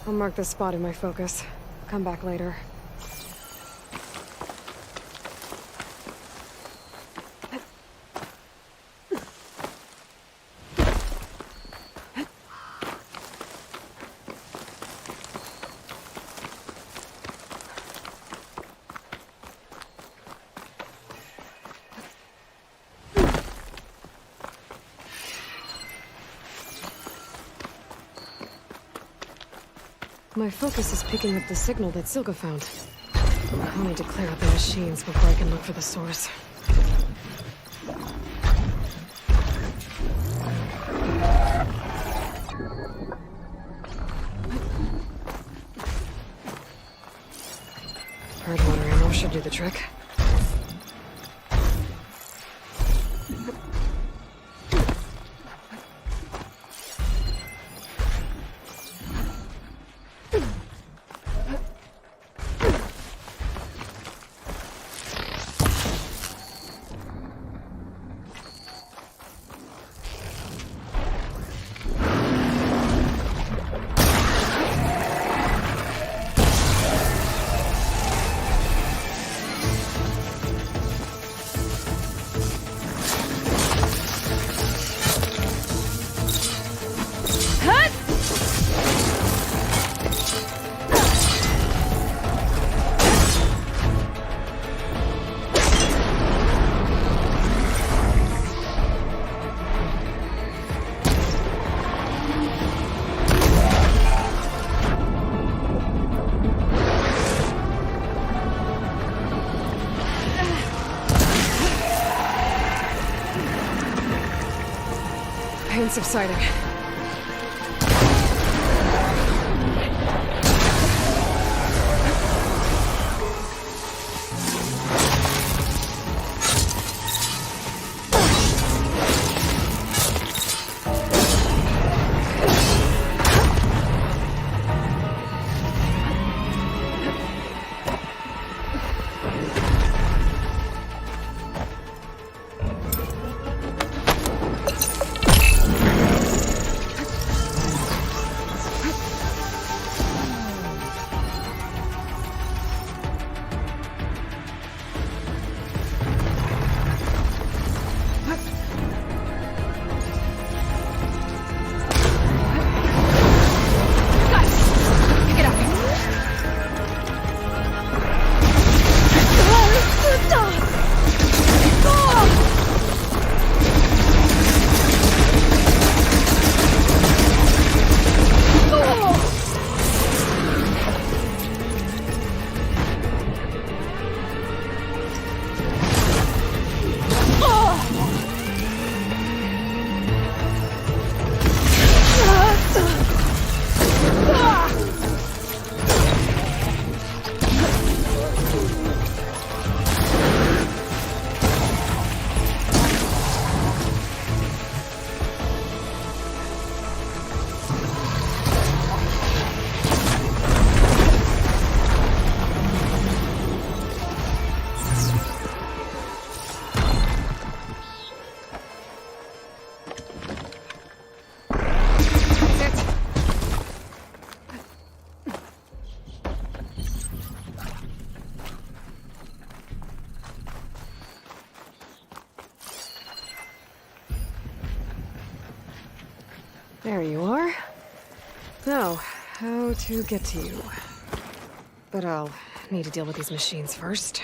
I'll mark this spot in my focus. Come back later. My focus is picking up the signal that Silga found. I'll need to clear out the machines before I can look for the source. Hard water ammo should do the trick. Pain subsiding. There you are. Now, how to get to you. But I'll need to deal with these machines first.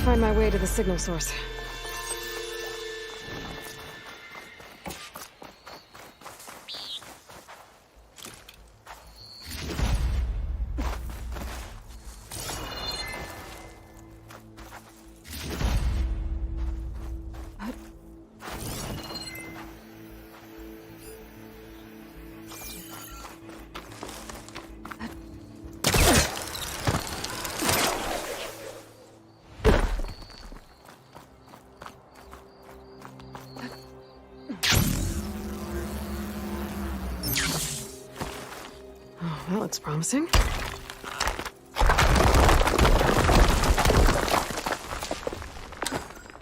find my way to the signal source. That looks promising.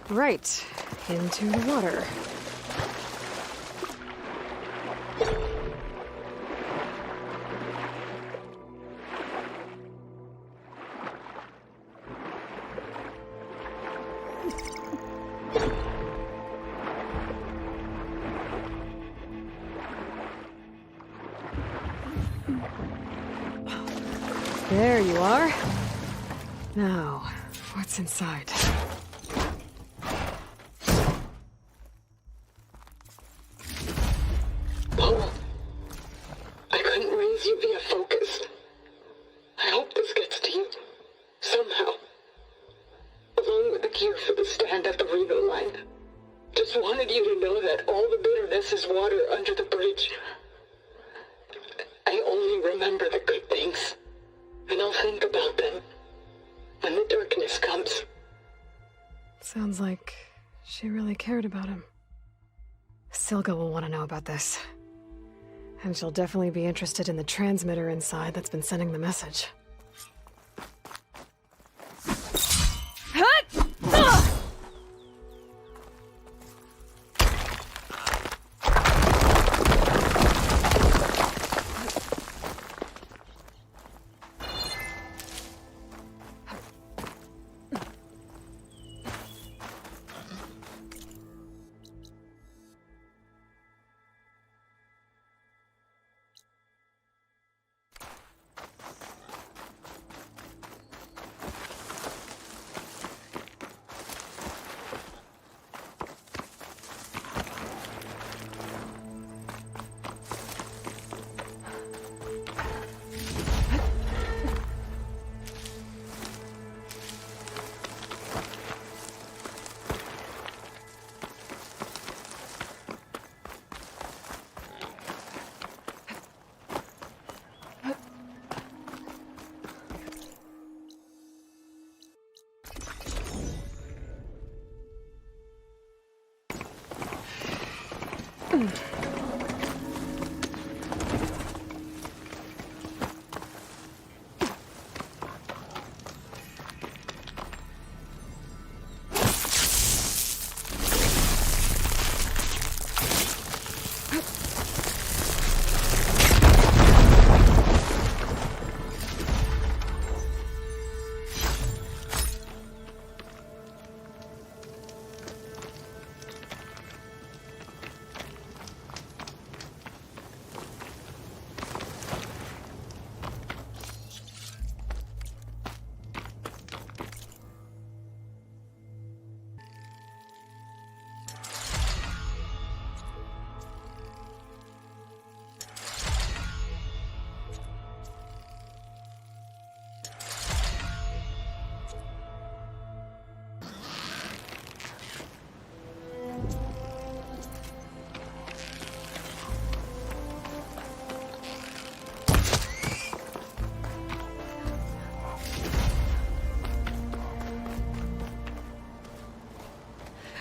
Right, into the water. There you are. Now, what's inside? Paul, I couldn't raise you via focus. I hope this gets to you. Somehow. Along with the gear for the stand at the Reno line. Just wanted you to know that all the bitterness is water under the bridge. I only remember the good things. And I'll think about them when the darkness comes. Sounds like she really cared about him. Silga will want to know about this. And she'll definitely be interested in the transmitter inside that's been sending the message.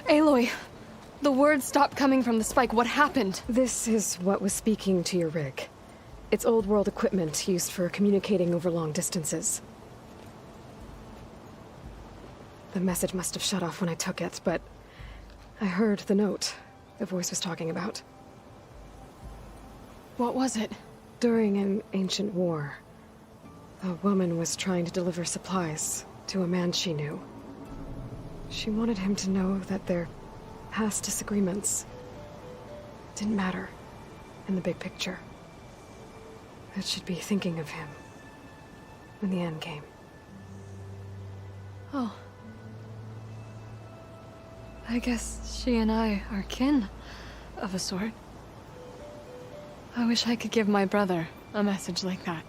Aloy, the words stopped coming from the spike. What happened? This is what was speaking to your rig. It's old world equipment used for communicating over long distances. The message must have shut off when I took it, but I heard the note the voice was talking about. What was it? During an ancient war, a woman was trying to deliver supplies to a man she knew. She wanted him to know that their past disagreements didn't matter in the big picture. That she'd be thinking of him when the end came. Oh. I guess she and I are kin, of a sort. I wish I could give my brother a message like that.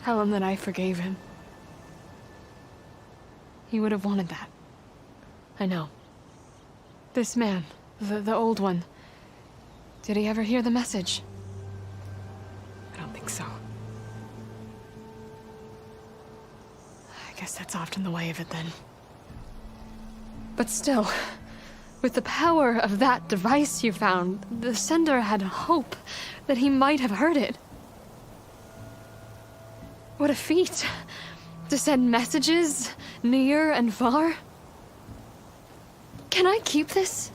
Tell him that I forgave him. He would have wanted that. I know. This man, the old one, did he ever hear the message? I don't think so. I guess that's often the way of it then. But still, with the power of that device you found, the sender had hope that he might have heard it. What a feat! To send messages near and far. Can I keep this?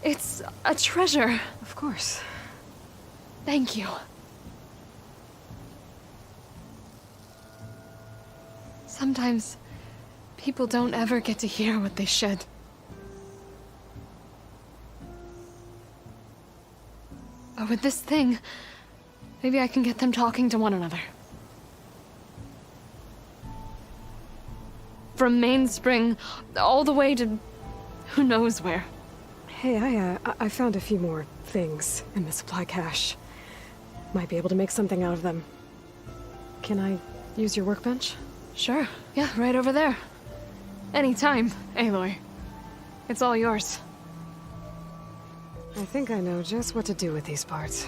It's a treasure. Of course. Thank you. Sometimes people don't ever get to hear what they should. But with this thing, maybe I can get them talking to one another. From Mainspring all the way to who knows where. Hey, I found a few more things in the supply cache. Might be able to make something out of them. Can I use your workbench? Sure. Yeah, right over there. Anytime, Aloy. It's all yours. I think I know just what to do with these parts.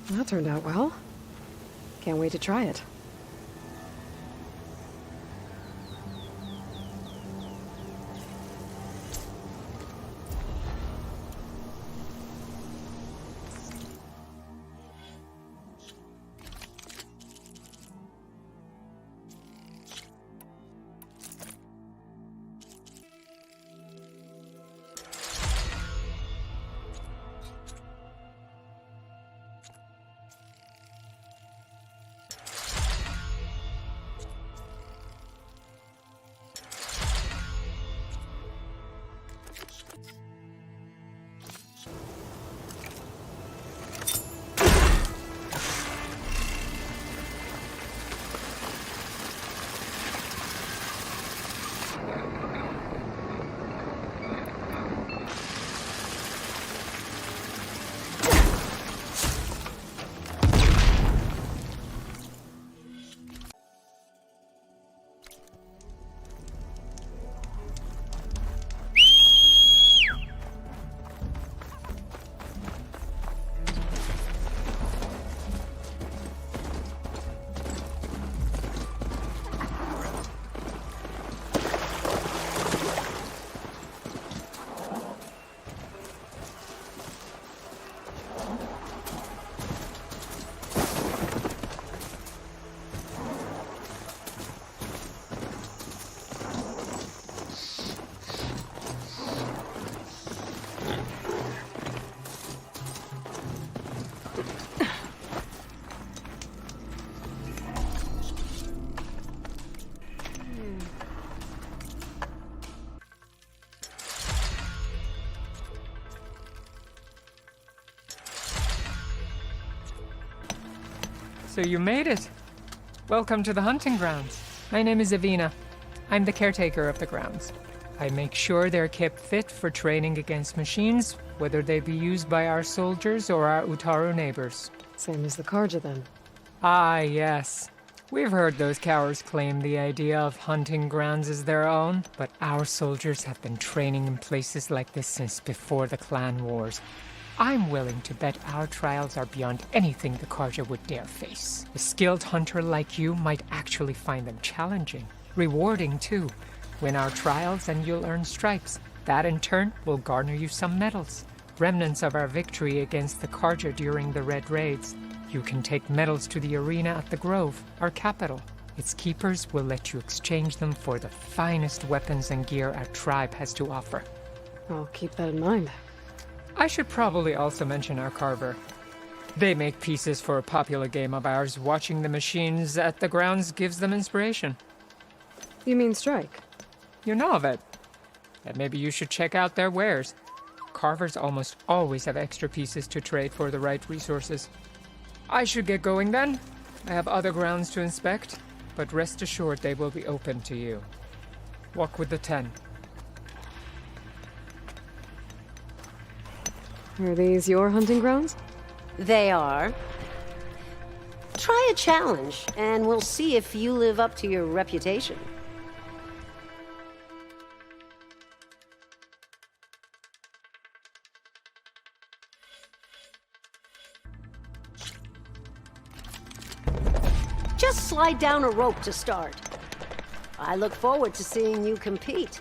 That turned out well. Can't wait to try it. So you made it. Welcome to the hunting grounds. My name is Avina. I'm the caretaker of the grounds. I make sure they're kept fit for training against machines, whether they be used by our soldiers or our Utaru neighbors. Same as the Karja, then. Ah, yes. We've heard those cowards claim the idea of hunting grounds as their own, but our soldiers have been training in places like this since before the clan wars. I'm willing to bet our trials are beyond anything the Karja would dare face. A skilled hunter like you might actually find them challenging. Rewarding, too. Win our trials and you'll earn stripes. That, in turn, will garner you some medals. Remnants of our victory against the Karja during the Red Raids. You can take medals to the arena at the Grove, our capital. Its keepers will let you exchange them for the finest weapons and gear our tribe has to offer. I'll keep that in mind. I should probably also mention our carver. They make pieces for a popular game of ours. Watching the machines at the grounds gives them inspiration. You mean strike? You know of it. And maybe you should check out their wares. Carvers almost always have extra pieces to trade for the right resources. I should get going then. I have other grounds to inspect, but rest assured they will be open to you. Walk with the 10. Are these your hunting grounds? They are. Try a challenge, and we'll see if you live up to your reputation. Just slide down a rope to start. I look forward to seeing you compete.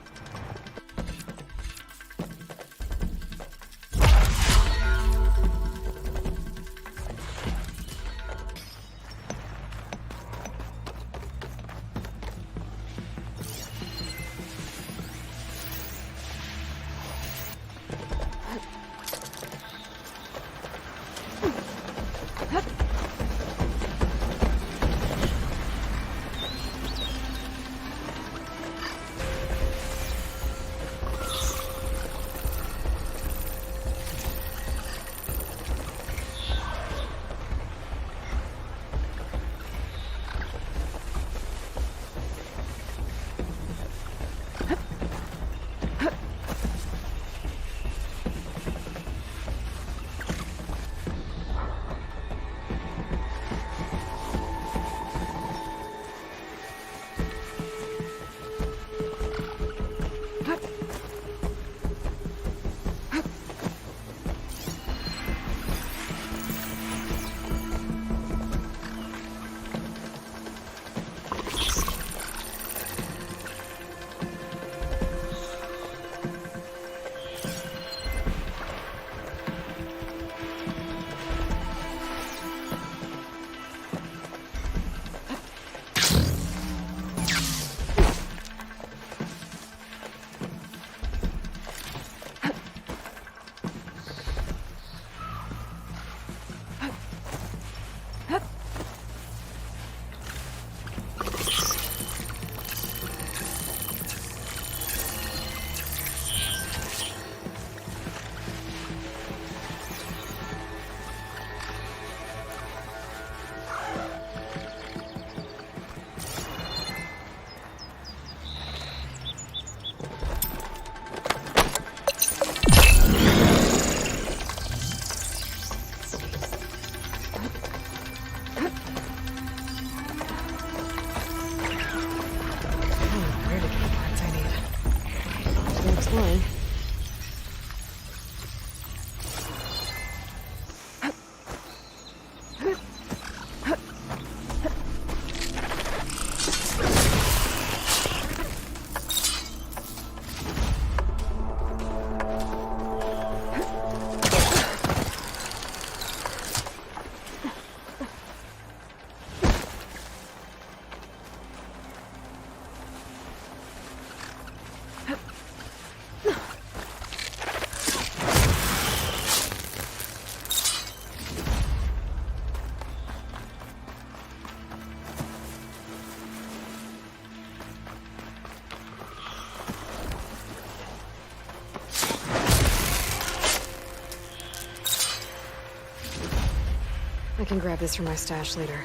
I can grab this from my stash later.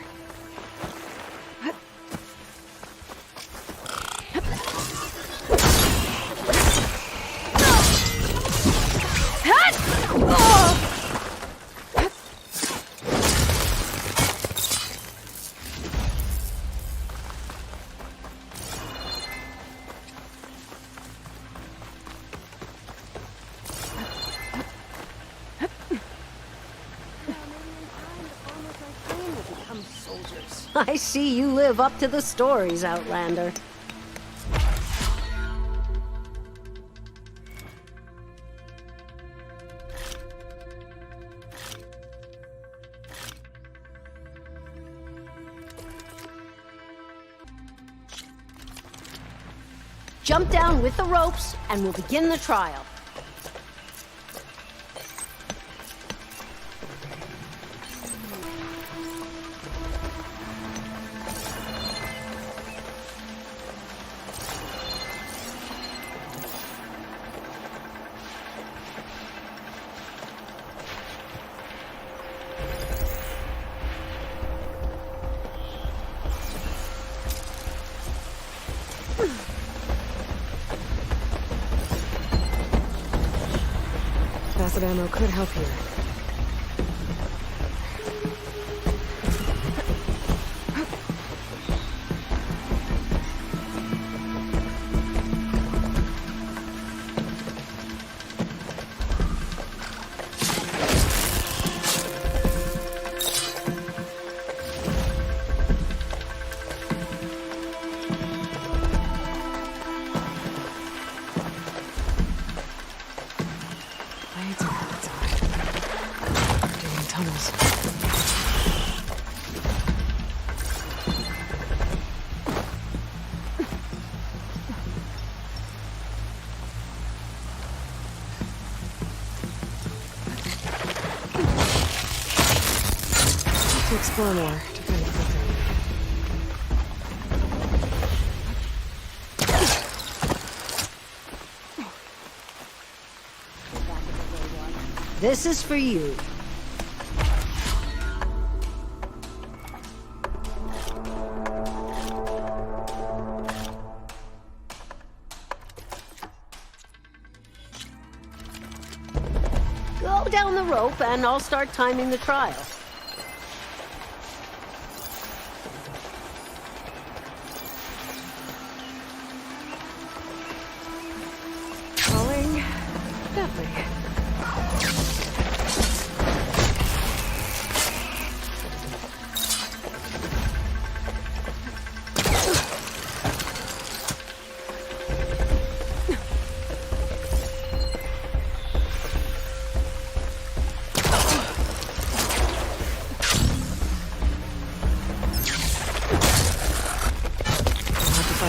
I see you live up to the stories, Outlander. Jump down with the ropes, and we'll begin the trial. Transport ammo could help here. Explore more to find the This is for you. Go down the rope and I'll start timing the trial. Falling gently.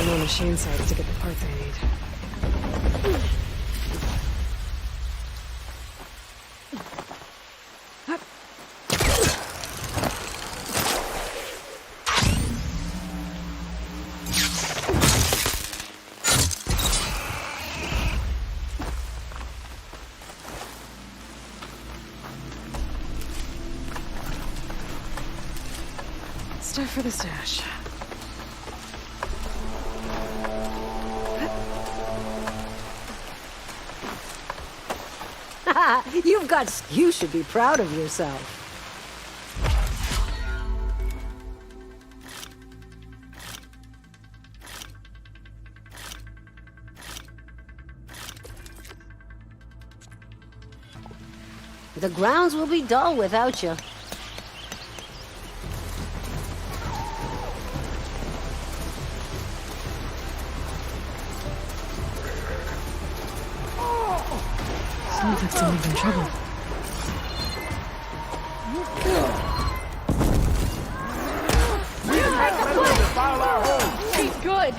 More machine sites to get the parts I need. Stuff for the stash. You should be proud of yourself. The grounds will be dull without you. Sounds like someone's in trouble. She's good.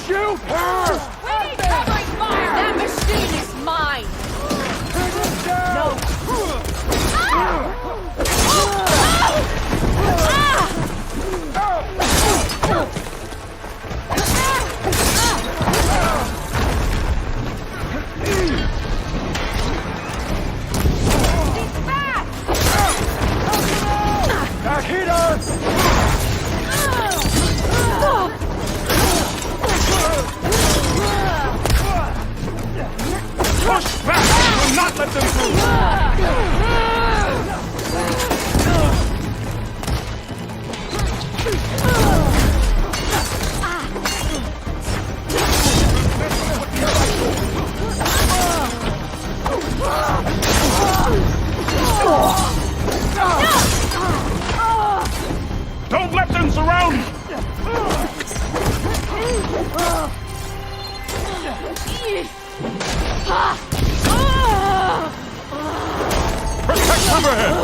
Shoot her! We need covering fire! That machine is mine! No! Hit her! Push back! Do not let them through! Don't let them surround! Protect Hammerhead!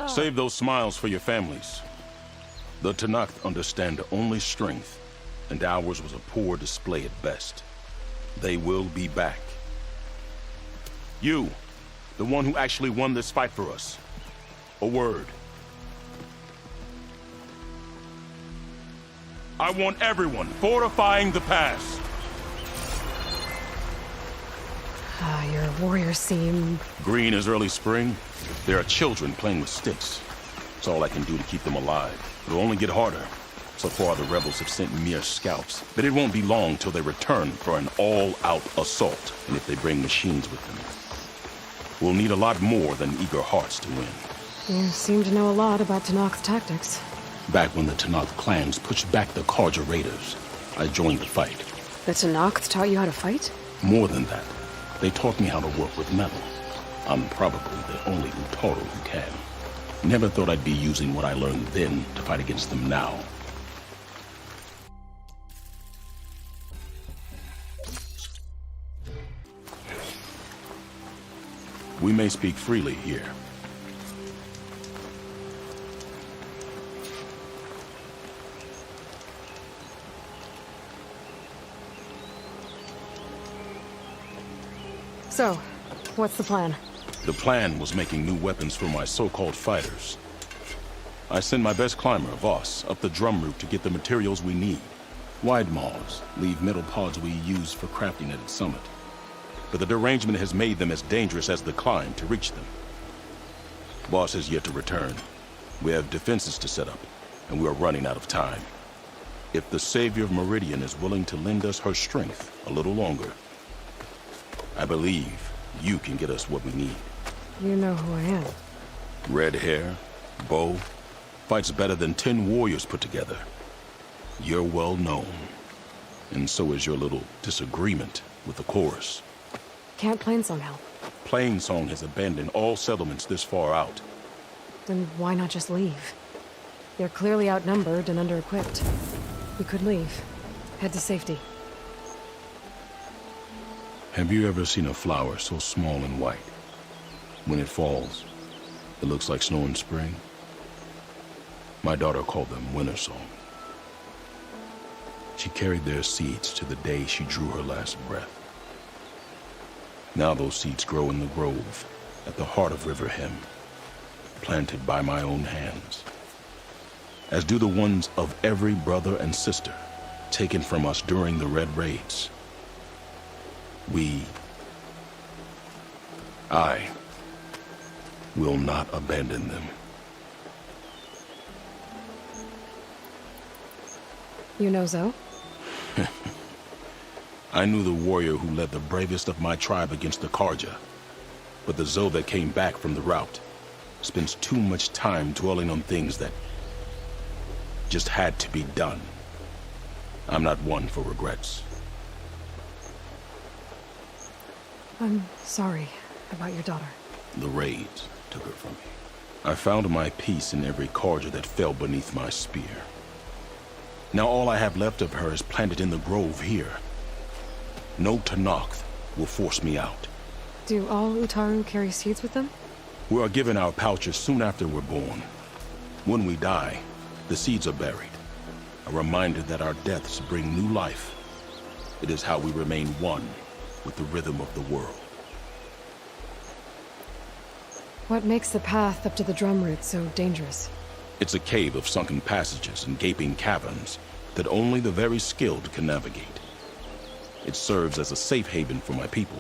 Save those smiles for your families. The Tanakh understand only strength, and ours was a poor display at best. They will be back. You, the one who actually won this fight for us. A word. I want everyone fortifying the pass. Your warriors seem... Green is early spring. There are children playing with sticks. It's all I can do to keep them alive. It'll only get harder. So far, the rebels have sent mere scouts, but it won't be long till they return for an all-out assault, and if they bring machines with them. We'll need a lot more than eager hearts to win. You seem to know a lot about Tenakth's tactics. Back when the Tenakth clans pushed back the Carja raiders, I joined the fight. The Tenakth taught you how to fight? More than that, they taught me how to work with metal. I'm probably the only Utaru who can. Never thought I'd be using what I learned then to fight against them now. We may speak freely here. So, what's the plan? The plan was making new weapons for my so-called fighters. I send my best climber, Voss, up the drum route to get the materials we need. Wide maws leave metal pods we use for crafting at its summit. But the derangement has made them as dangerous as the climb to reach them. Boss has yet to return. We have defenses to set up, and we are running out of time. If the Savior of Meridian is willing to lend us her strength a little longer, I believe you can get us what we need. You know who I am. Red hair, bow, fights better than 10 warriors put together. You're well known, and so is your little disagreement with the chorus. Can't Plainsong help? Plainsong has abandoned all settlements this far out. Then why not just leave? They're clearly outnumbered and under-equipped. We could leave. Head to safety. Have you ever seen a flower so small and white? When it falls, it looks like snow in spring. My daughter called them winter song. She carried their seeds to the day she drew her last breath. Now those seeds grow in the grove at the heart of River Hem, planted by my own hands, as do the ones of every brother and sister taken from us during the Red Raids. I will not abandon them. You know Zoe? I knew the warrior who led the bravest of my tribe against the Carja, but the Zoe that came back from the rout spends too much time dwelling on things that just had to be done. I'm not one for regrets. I'm sorry about your daughter. The raids took her from me. I found my peace in every Carja that fell beneath my spear. Now all I have left of her is planted in the grove here. No Tenakth will force me out. Do all Utaru carry seeds with them? We are given our pouches soon after we're born. When we die, the seeds are buried. A reminder that our deaths bring new life. It is how we remain one with the rhythm of the world. What makes the path up to the drum route so dangerous? It's a cave of sunken passages and gaping caverns that only the very skilled can navigate. It serves as a safe haven for my people,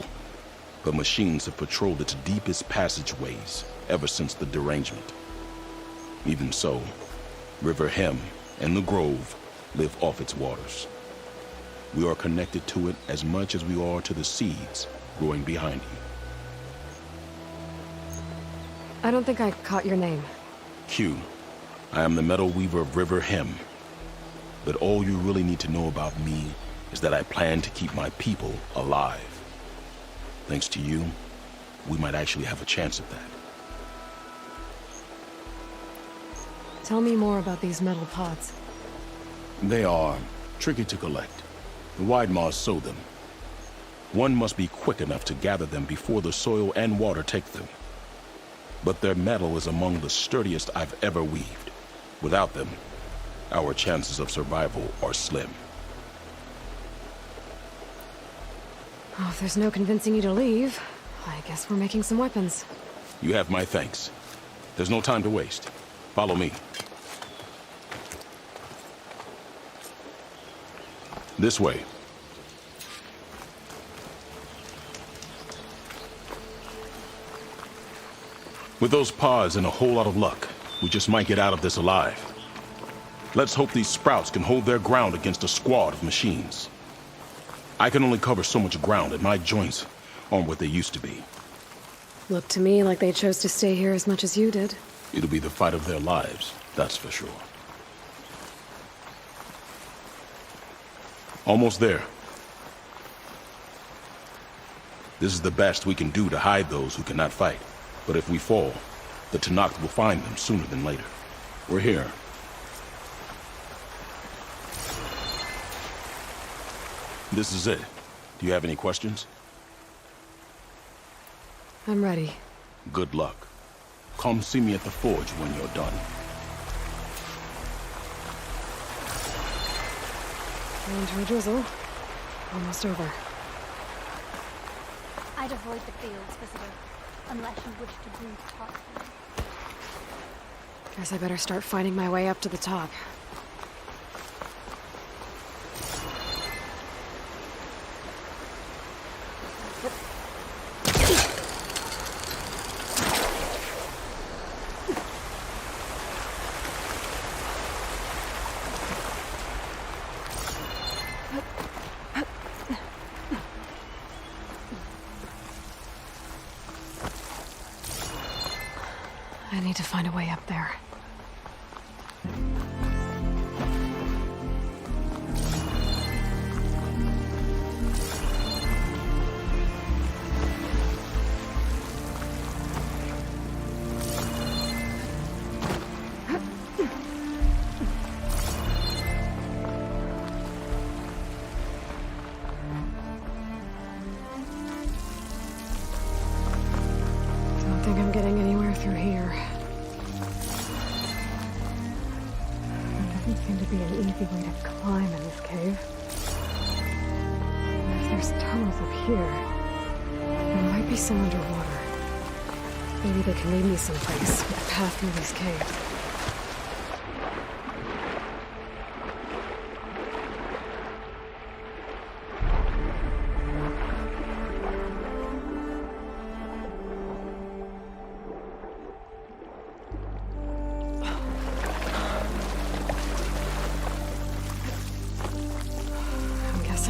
but machines have patrolled its deepest passageways ever since the derangement. Even so, River Hem and the Grove live off its waters. We are connected to it as much as we are to the seeds growing behind you. I don't think I caught your name. Q. I am the Metal Weaver of River Hem. But all you really need to know about me is that I plan to keep my people alive. Thanks to you, we might actually have a chance at that. Tell me more about these metal pods. They are tricky to collect. The Wide Maws sow them. One must be quick enough to gather them before the soil and water take them. But their metal is among the sturdiest I've ever weaved. Without them, our chances of survival are slim. Oh, if there's no convincing you to leave, I guess we're making some weapons. You have my thanks. There's no time to waste. Follow me. This way. With those pods and a whole lot of luck, we just might get out of this alive. Let's hope these sprouts can hold their ground against a squad of machines. I can only cover so much ground, and my joints aren't what they used to be. Looked to me like they chose to stay here as much as you did. It'll be the fight of their lives, that's for sure. Almost there. This is the best we can do to hide those who cannot fight. But if we fall, the Tenakth will find them sooner than later. We're here. This is it. Do you have any questions? I'm ready. Good luck. Come see me at the forge when you're done. Into a drizzle. Almost over. I'd avoid the fields, visitor, unless you wish to breathe toxins. Guess I better start finding my way up to the top. I need to find a way up there. Don't think I'm getting anywhere through here. There doesn't seem to be an easy way to climb in this cave. If there's tunnels up here, there might be some underwater. Maybe they can lead me someplace with a path through these caves.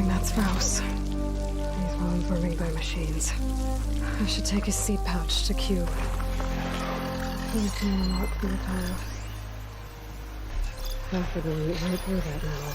That's Faust. He's wound burning by machines. I should take his seed pouch to Q. He's going to walk through the tunnel. Comfortably right through that now.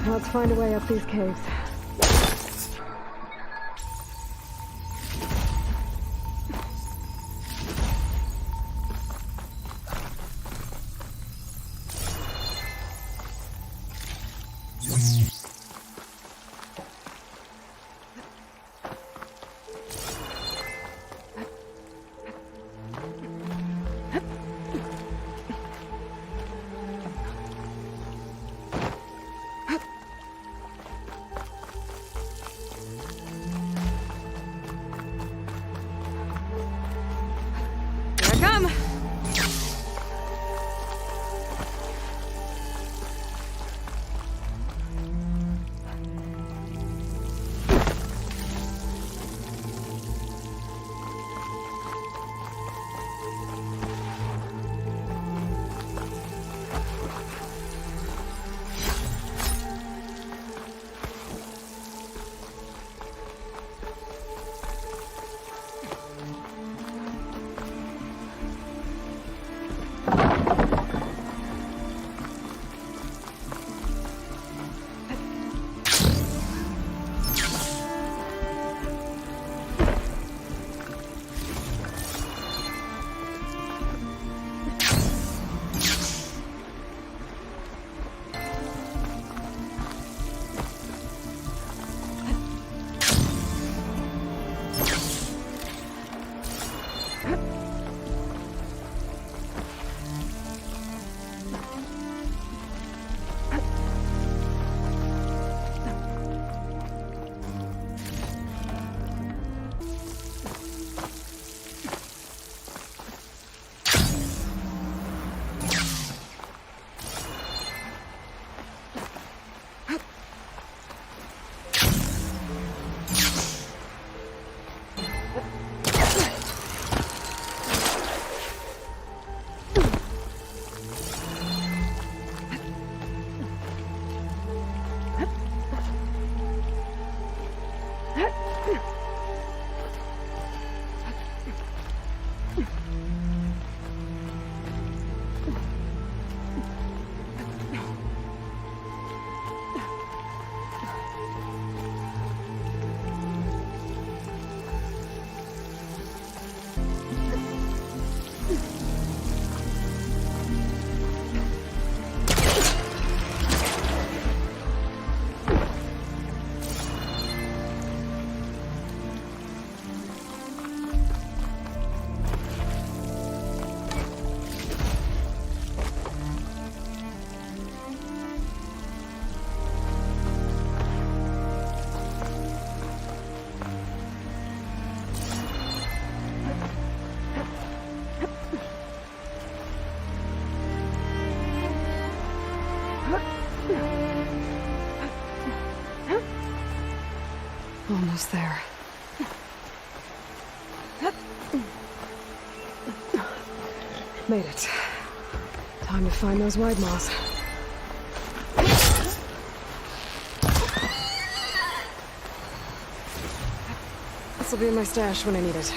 Let's find a way up these caves. Almost there. Made it. Time to find those wide maws. This'll be in my stash when I need it.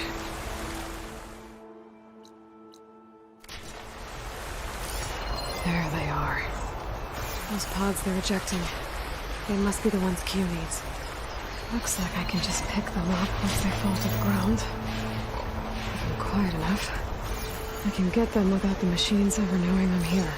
There they are. Those pods they're ejecting. They must be the ones Q needs. Looks like I can just pick them up once they fall to the ground. If I'm quiet enough, I can get them without the machines ever knowing I'm here.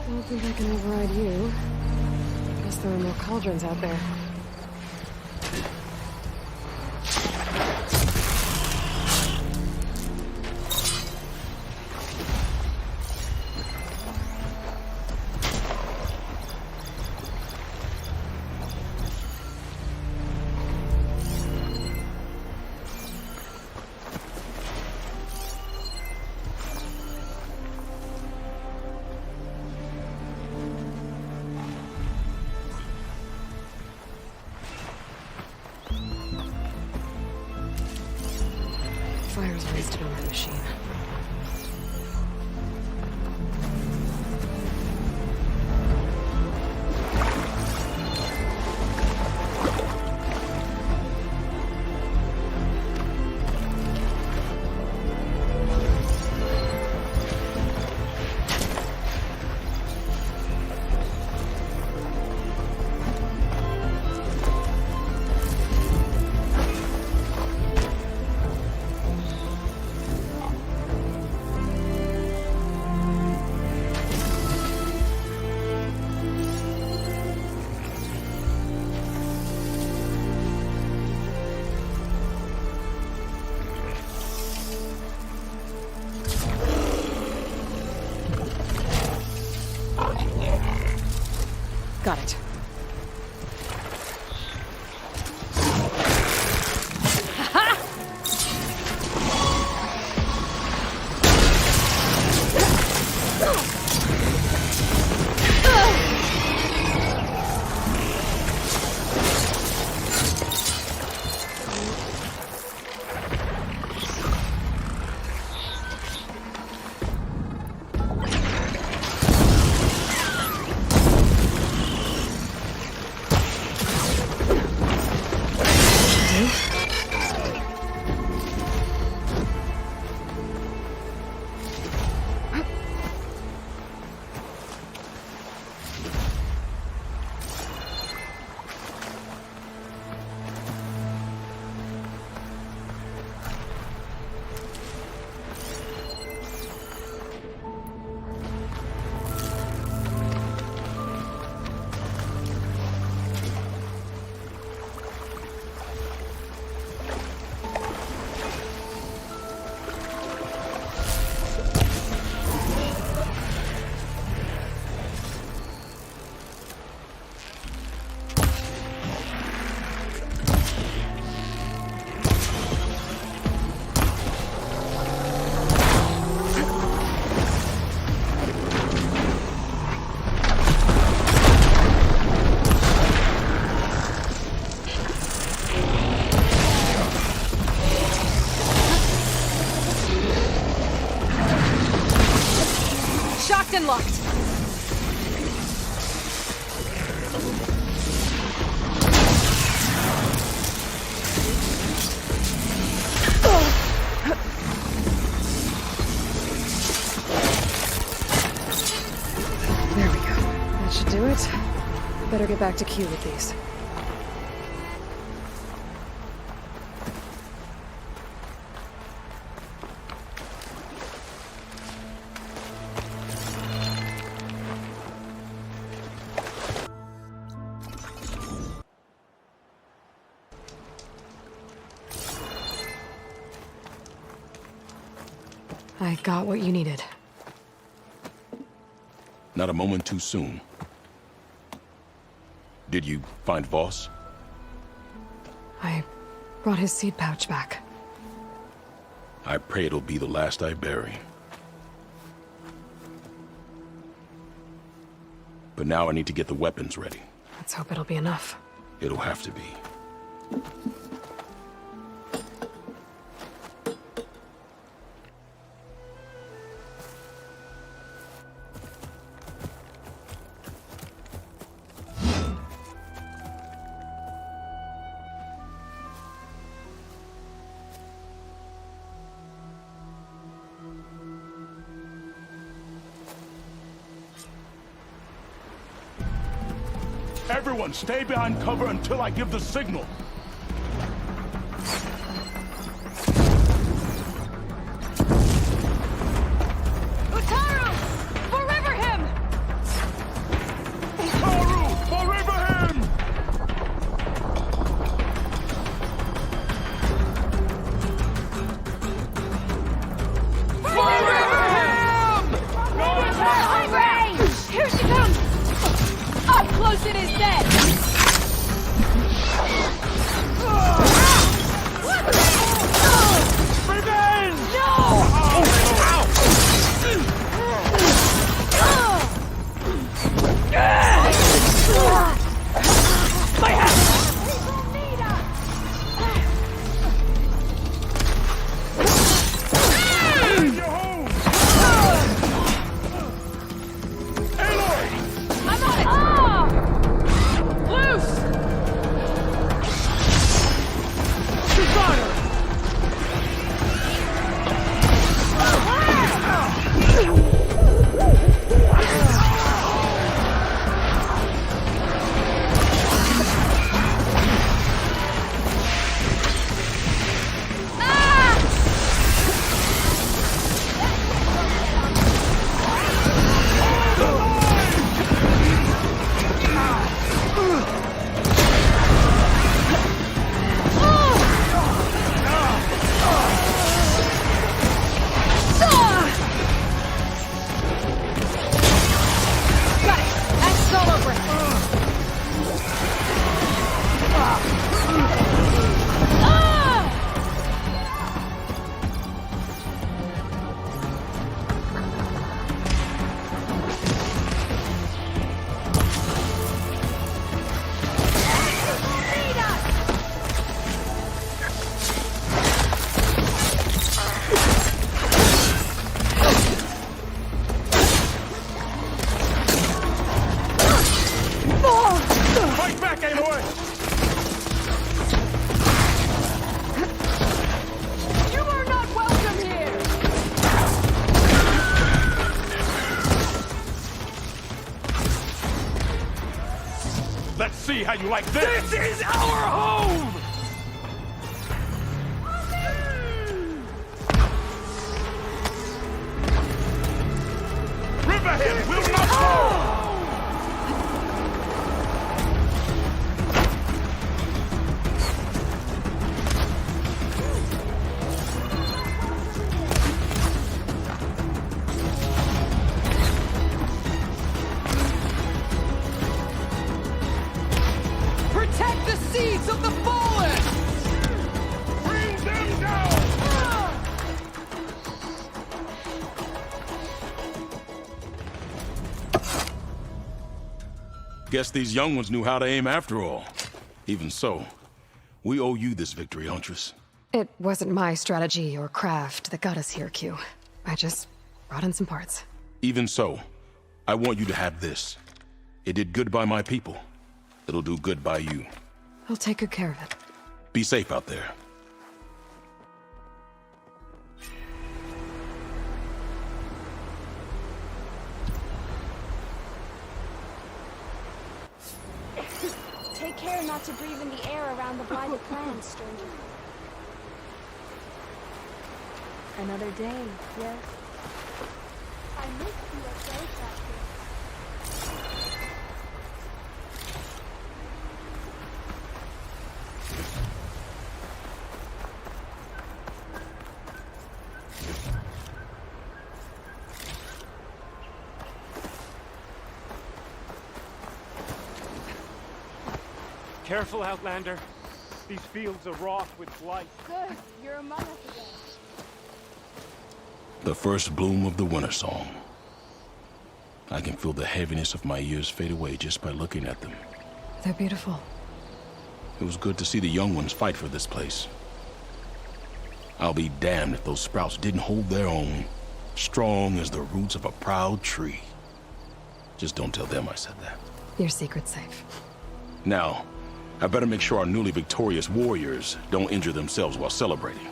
I don't think I can override you. Guess there are more cauldrons out there. Fire's wasted on that machine. Got it. weapon locked! There we go. That should do it. Better get back to Q with these. I got what you needed. Not a moment too soon. Did you find Voss? I brought his seed pouch back. I pray it'll be the last I bury. But now I need to get the weapons ready. Let's hope it'll be enough. It'll have to be. Everyone, stay behind cover until I give the signal. Utaru! Forever him! Utaru! Forever him! Forever him! High range! Here she comes! Up close it is dead! Revenge! No! My hat! Aloy! I'm on it! Ah! Loose! You got her! Got it! That's all over! Fight back, Aloy! You are not welcome here! Let's see how you like this! This is our home! Riverhead will not fall! Protect the seeds of the fallen! Bring them down! Guess these young ones knew how to aim after all. Even so, we owe you this victory, Huntress. It wasn't my strategy or craft that got us here, Q. I just brought in some parts. Even so, I want you to have this. It did good by my people. It'll do good by you. I'll take good care of it. Be safe out there. Take care not to breathe in the air around the blighted clans, stranger. Another day, yes. I missed you at day practice. Careful, Outlander. These fields are wrought with blight. Good, you're among us again. The first bloom of the winter song. I can feel the heaviness of my years fade away just by looking at them. They're beautiful. It was good to see the young ones fight for this place. I'll be damned if those sprouts didn't hold their own, strong as the roots of a proud tree. Just don't tell them I said that. Your secret's safe. Now, I better make sure our newly victorious warriors don't injure themselves while celebrating.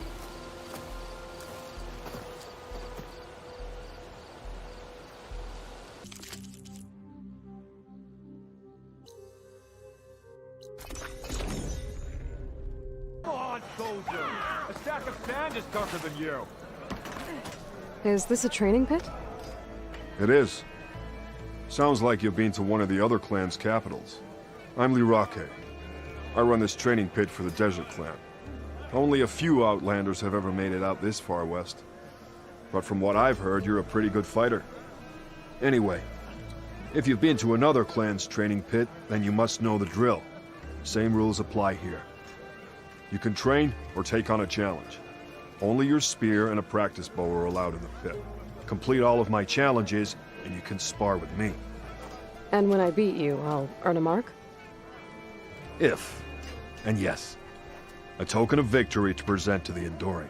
Come on, soldier! A stack of sand is tougher than you! Is this a training pit? It is. Sounds like you've been to one of the other clan's capitals. I'm Lirake. I run this training pit for the Desert Clan. Only a few Outlanders have ever made it out this far west. But from what I've heard, you're a pretty good fighter. Anyway, if you've been to another clan's training pit, then you must know the drill. Same rules apply here. You can train or take on a challenge. Only your spear and a practice bow are allowed in the pit. Complete all of my challenges, and you can spar with me. And when I beat you, I'll earn a mark? If. And yes. A token of victory to present to the Enduring.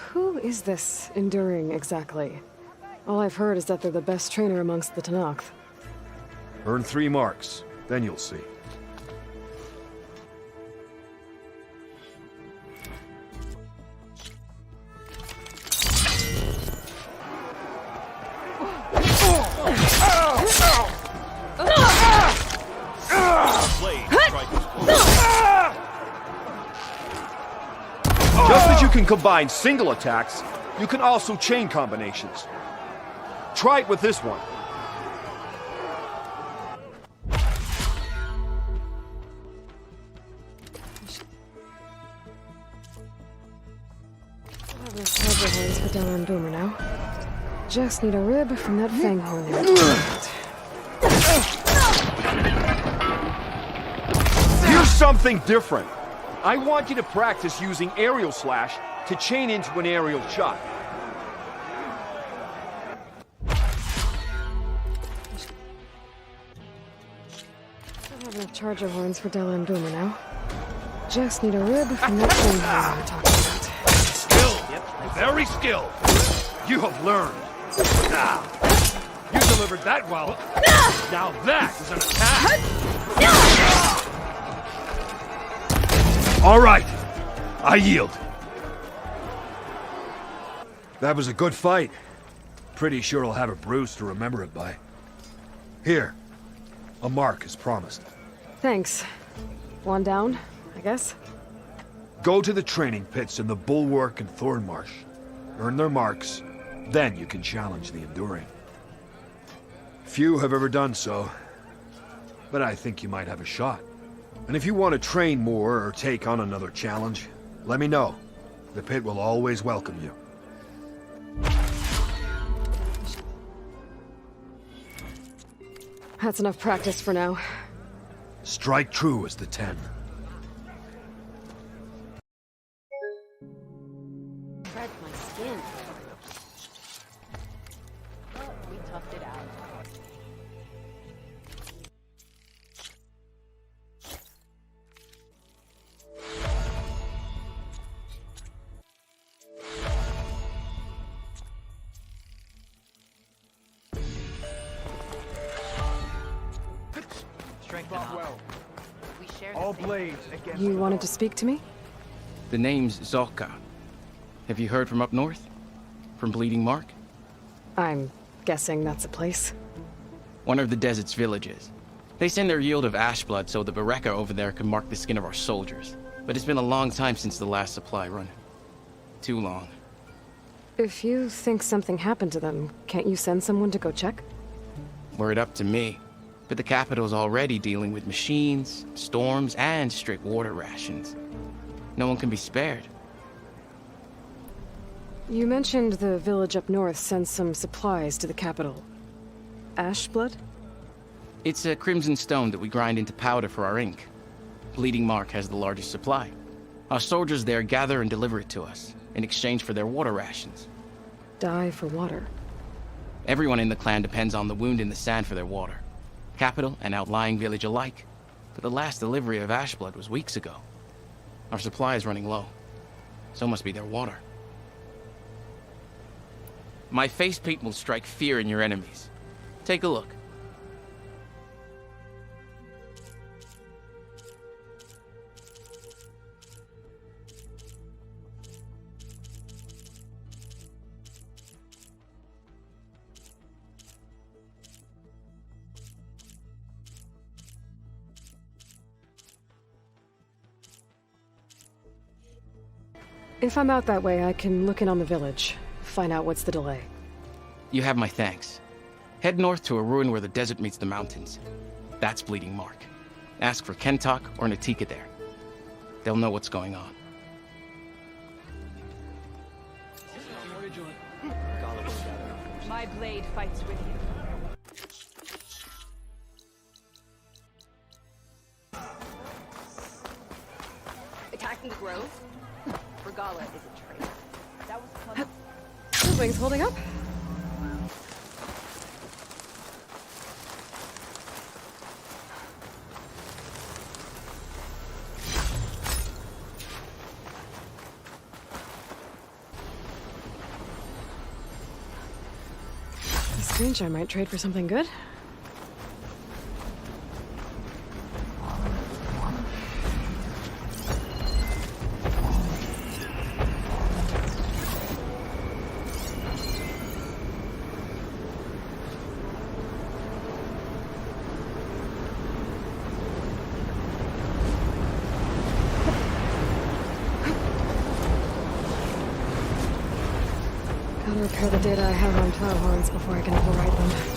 Who is this Enduring exactly? All I've heard is that they're the best trainer amongst the Tenakth. Earn 3 marks, then you'll see. Just as you can combine single attacks, you can also chain combinations. Try it with this one. I'll have those tiger horns for Della and Boomer now. Just need a rib from that fang horn. Here's something different. I want you to practice using aerial slash to chain into an aerial shot. I'll have enough charger horns for Della and Boomer now. Just need a rib from that fang horn we were talking about. Skilled! Yep. Very skilled! You have learned. You delivered that well. Now that is an attack! All right, I yield. That was a good fight. Pretty sure I'll have a bruise to remember it by. Here, a mark as promised. Thanks. One down, I guess? Go to the training pits in the Bulwark and Thornmarsh. Earn their marks, then you can challenge the Enduring. Few have ever done so, but I think you might have a shot. And if you want to train more or take on another challenge, let me know. The pit will always welcome you. That's enough practice for now. Strike true as the 10. Tread my skin. But we toughed it out. All blades against You wanted to speak to me? The name's Zolka. Have you heard from up north? From Bleeding Mark? I'm guessing that's a place. One of the desert's villages. They send their yield of ash blood so the Bereka over there can mark the skin of our soldiers. But it's been a long time since the last supply run. Too long. If you think something happened to them, can't you send someone to go check? Were it up to me. But the capital's already dealing with machines, storms, and strict water rations. No one can be spared. You mentioned the village up north sends some supplies to the capital. Ash blood? It's a crimson stone that we grind into powder for our ink. Bleeding Mark has the largest supply. Our soldiers there gather and deliver it to us, in exchange for their water rations. Die for water. Everyone in the clan depends on the wound in the sand for their water. Capital and outlying village alike. But the last delivery of ash blood was weeks ago. Our supply is running low. So must be their water. My face paint will strike fear in your enemies. Take a look. If I'm out that way, I can look in on the village, find out what's the delay. You have my thanks. Head north to a ruin where the desert meets the mountains. That's Bleeding Mark. Ask for Kentok or Natika there. They'll know what's going on. My blade fights with you. Attacking the grove? Regala is a traitor. That was clever. The wings holding up? This screenshot might trade for something good. Gotta repair the data I have on plow horns before I can overwrite them.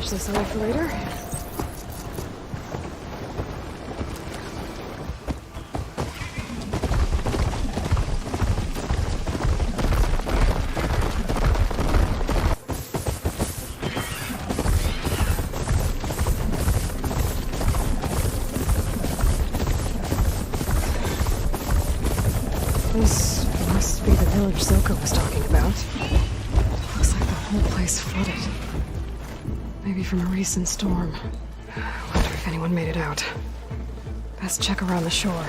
stash this away for later. This must be the village Zoko was talking about. Looks like the whole place flooded. Maybe from a recent storm. Wonder if anyone made it out. Best check around the shore.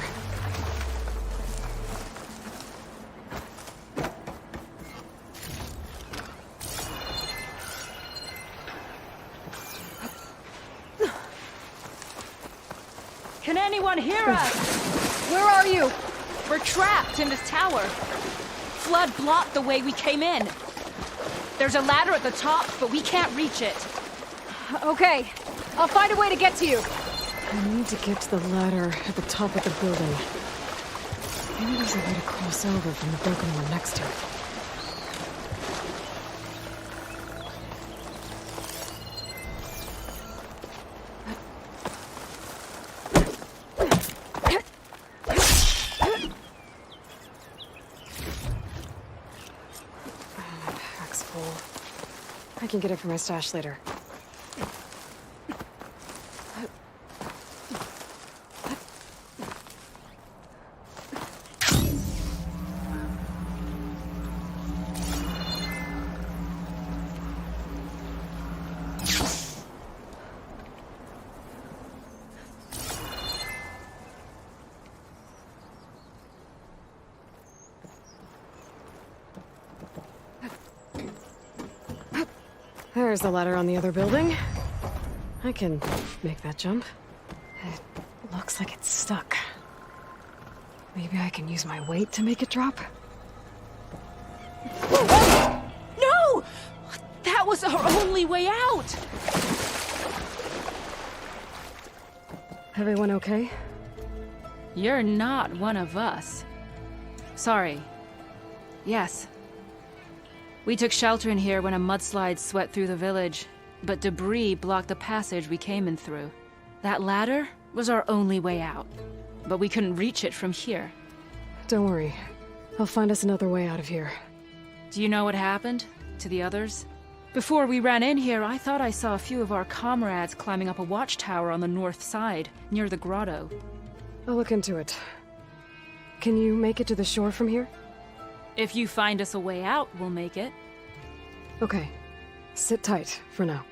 Can anyone hear us? Where are you? We're trapped in this tower. Flood blocked the way we came in. There's a ladder at the top, but we can't reach it. Okay, I'll find a way to get to you. I need to get to the ladder at the top of the building. Maybe there's a way to cross over from the broken one next to it. Pack's full. I can get it for my stash later. There's the ladder on the other building. I can make that jump. It looks like it's stuck. Maybe I can use my weight to make it drop? No! That was our only way out! Everyone okay? You're not one of us. Sorry. Yes. We took shelter in here when a mudslide swept through the village, but debris blocked the passage we came in through. That ladder was our only way out, but we couldn't reach it from here. Don't worry. I'll find us another way out of here. Do you know what happened to the others? Before we ran in here, I thought I saw a few of our comrades climbing up a watchtower on the north side, near the grotto. I'll look into it. Can you make it to the shore from here? If you find us a way out, we'll make it. Okay. Sit tight for now.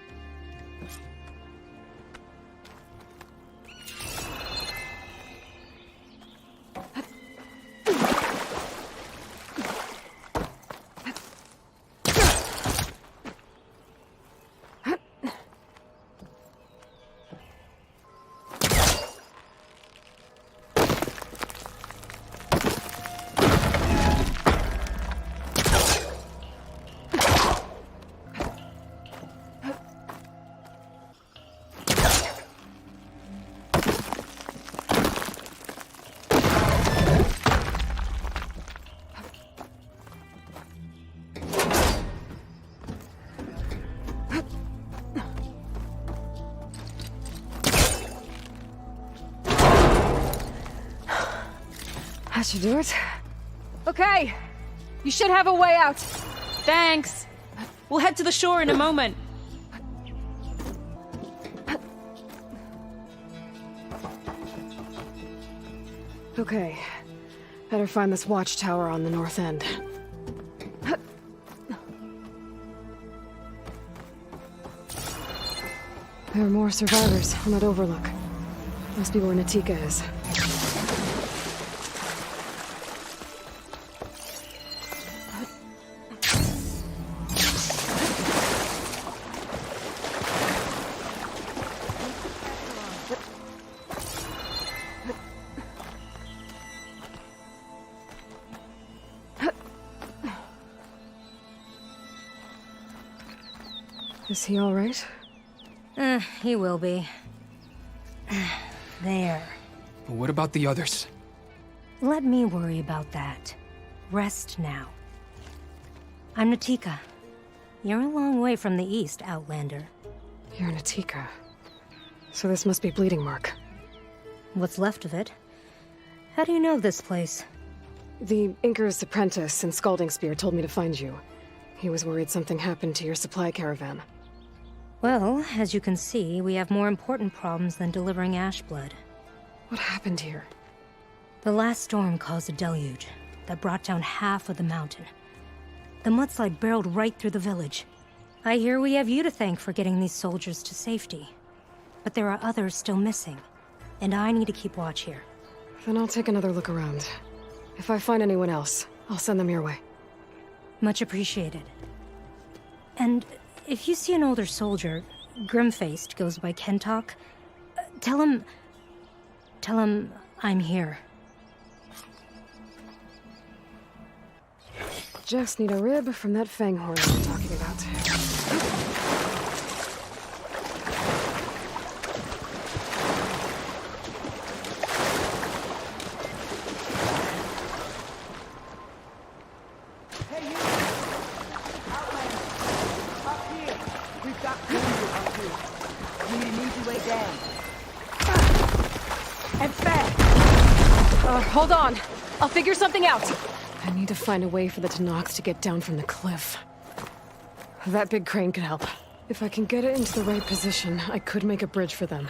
That should do it. Okay! You should have a way out. Thanks. We'll head to the shore in a moment. Okay. Better find this watchtower on the north end. There are more survivors on that overlook. Must be where Natika is. Is he all right? He will be. There. But what about the others? Let me worry about that. Rest now. I'm Natika. You're a long way from the east, Outlander. You're Natika. So this must be Bleeding Mark. What's left of it? How do you know this place? The Inker's apprentice in Scalding Spear told me to find you. He was worried something happened to your supply caravan. Well, as you can see, we have more important problems than delivering ash blood. What happened here? The last storm caused a deluge that brought down half of the mountain. The mudslide barreled right through the village. I hear we have you to thank for getting these soldiers to safety. But there are others still missing, and I need to keep watch here. Then I'll take another look around. If I find anyone else, I'll send them your way. Much appreciated. And if you see an older soldier, grim-faced, goes by Kentok, tell him I'm here. Just need a rib from that fang horn we were talking about. Hey, you! Outlander! Up here! We've got danger up here. You need an easy way down. And fast! Hold on. I'll figure something out. I need to find a way for the Tanox to get down from the cliff. That big crane could help. If I can get it into the right position, I could make a bridge for them.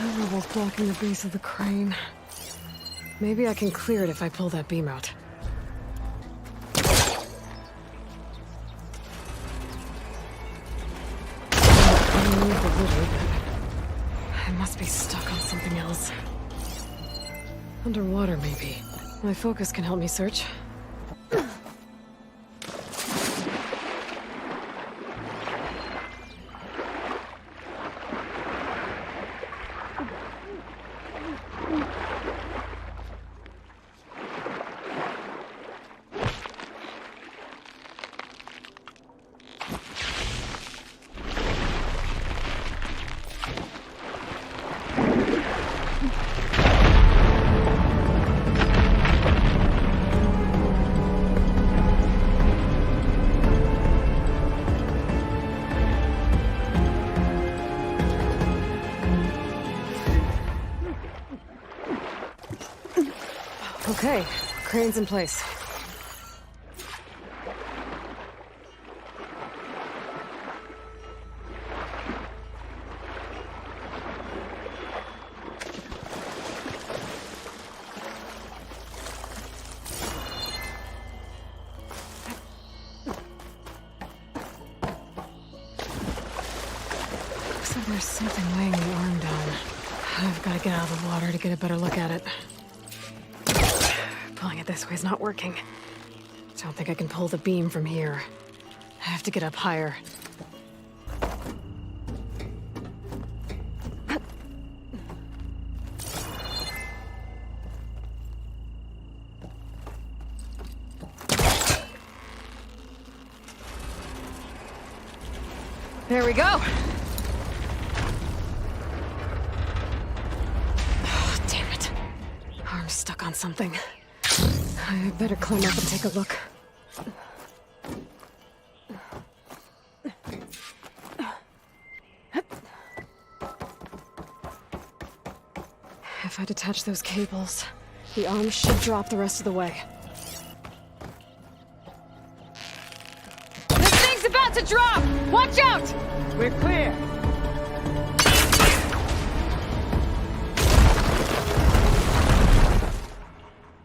Overrul's blocking the base of the crane. Maybe I can clear it if I pull that beam out. I must be stuck on something else. Underwater, maybe. My focus can help me search. Okay, crane's in place. Looks like there's something weighing the arm down. I've got to get out of the water to get a better look at it. Pulling it this way is not working. Don't think I can pull the beam from here. I have to get up higher. There we go! Oh, damn it. Arm's stuck on something. I better climb up and take a look. If I detach those cables, the arm should drop the rest of the way. This thing's about to drop! Watch out! We're clear!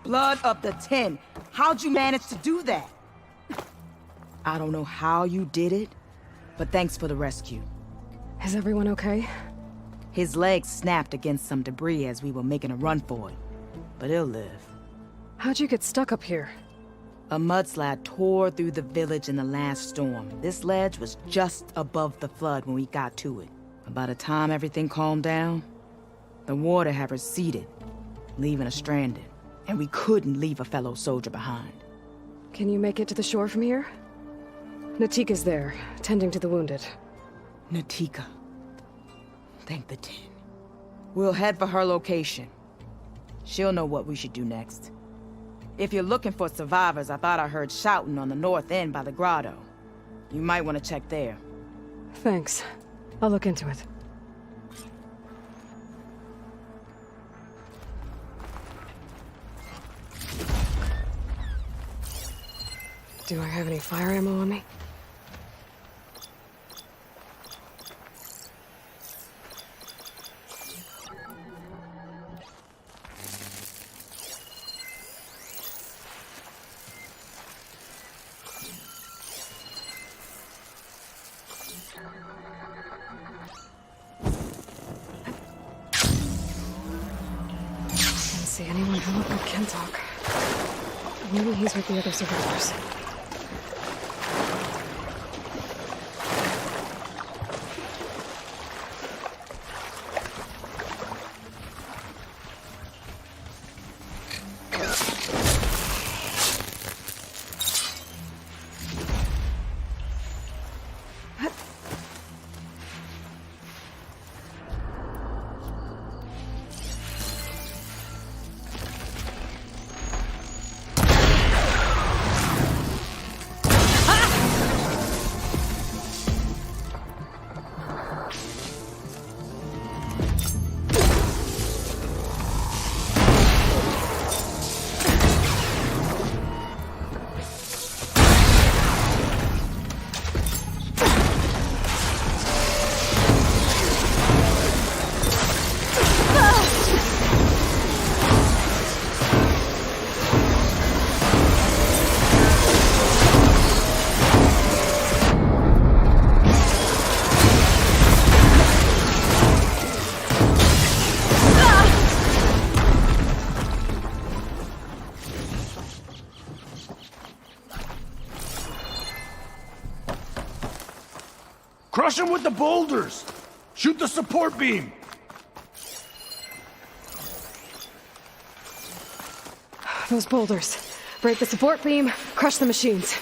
Blood of the 10. How'd you manage to do that? I don't know how you did it, but thanks for the rescue. Is everyone okay? His legs snapped against some debris as we were making a run for it, but he'll live. How'd you get stuck up here? A mudslide tore through the village in the last storm. This ledge was just above the flood when we got to it. But by the time everything calmed down, the water had receded, leaving us stranded. And we couldn't leave a fellow soldier behind. Can you make it to the shore from here? Natika's there, tending to the wounded. Natika. Thank the 10. We'll head for her location. She'll know what we should do next. If you're looking for survivors, I thought I heard shouting on the north end by the grotto. You might want to check there. Thanks. I'll look into it. Do I have any fire ammo on me? Can't see anyone who looked like Kentok. Maybe he's with the other survivors. Crush him with the boulders! Shoot the support beam! Those boulders. Break the support beam, crush the machines.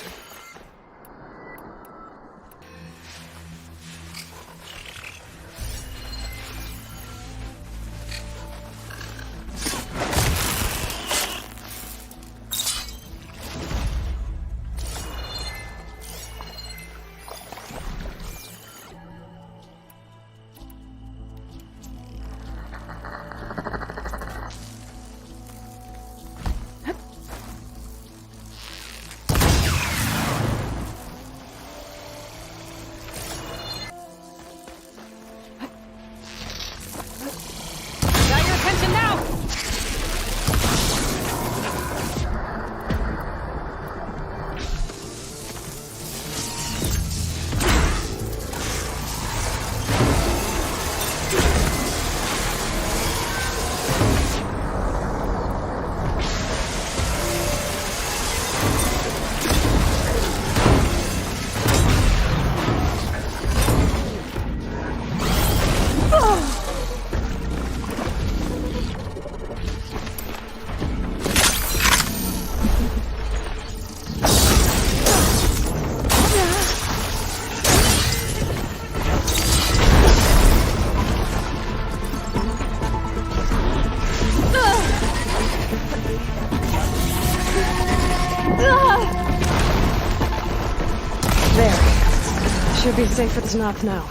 Should be safe at the top now.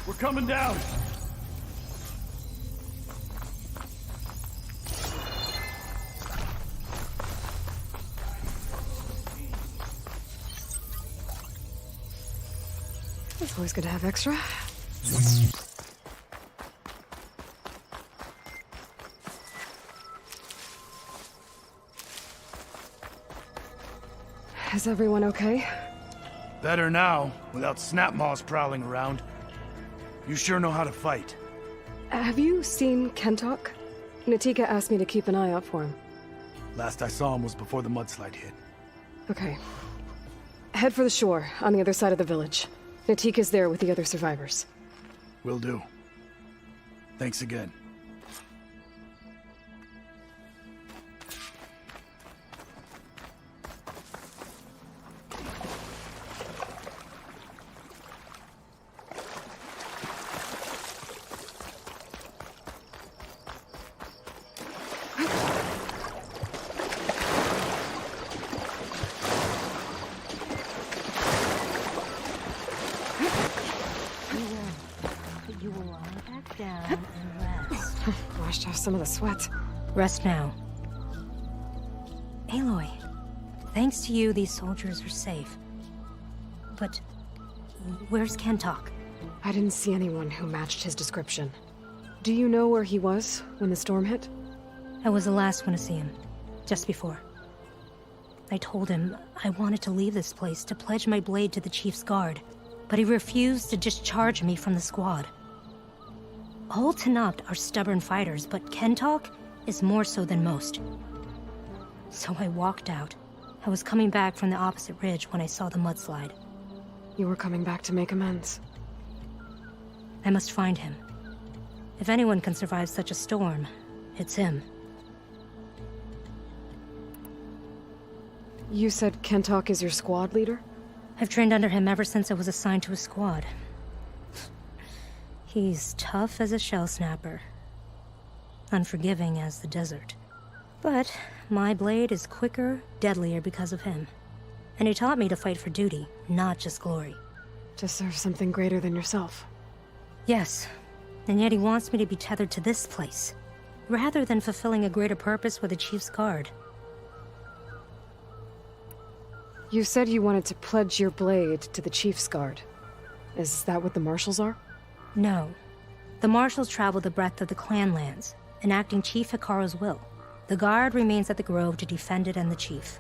We're coming down! It's always good to have extra. Is everyone okay? Better now, without snapmaws prowling around. You sure know how to fight. Have you seen Kentok? Natika asked me to keep an eye out for him. Last I saw him was before the mudslide hit. Okay. Head for the shore, on the other side of the village. Natika's there with the other survivors. Will do. Thanks again. some of the sweat. Rest now. Aloy, thanks to you, these soldiers are safe. But where's Kentok? I didn't see anyone who matched his description. Do you know where he was when the storm hit? I was the last one to see him, just before. I told him I wanted to leave this place to pledge my blade to the Chief's guard, but he refused to discharge me from the squad. All Tenakt are stubborn fighters, but Kentok is more so than most. So I walked out. I was coming back from the opposite ridge when I saw the mudslide. You were coming back to make amends. I must find him. If anyone can survive such a storm, it's him. You said Kentok is your squad leader? I've trained under him ever since I was assigned to a squad. He's tough as a shell snapper. Unforgiving as the desert. But my blade is quicker, deadlier because of him. And he taught me to fight for duty, not just glory. To serve something greater than yourself. Yes, and yet he wants me to be tethered to this place, rather than fulfilling a greater purpose with the Chief's guard. You said you wanted to pledge your blade to the Chief's guard. Is that what the Marshals are? No. The Marshals travel the breadth of the clan lands, enacting Chief Hikaru's will. The guard remains at the Grove to defend it and the Chief.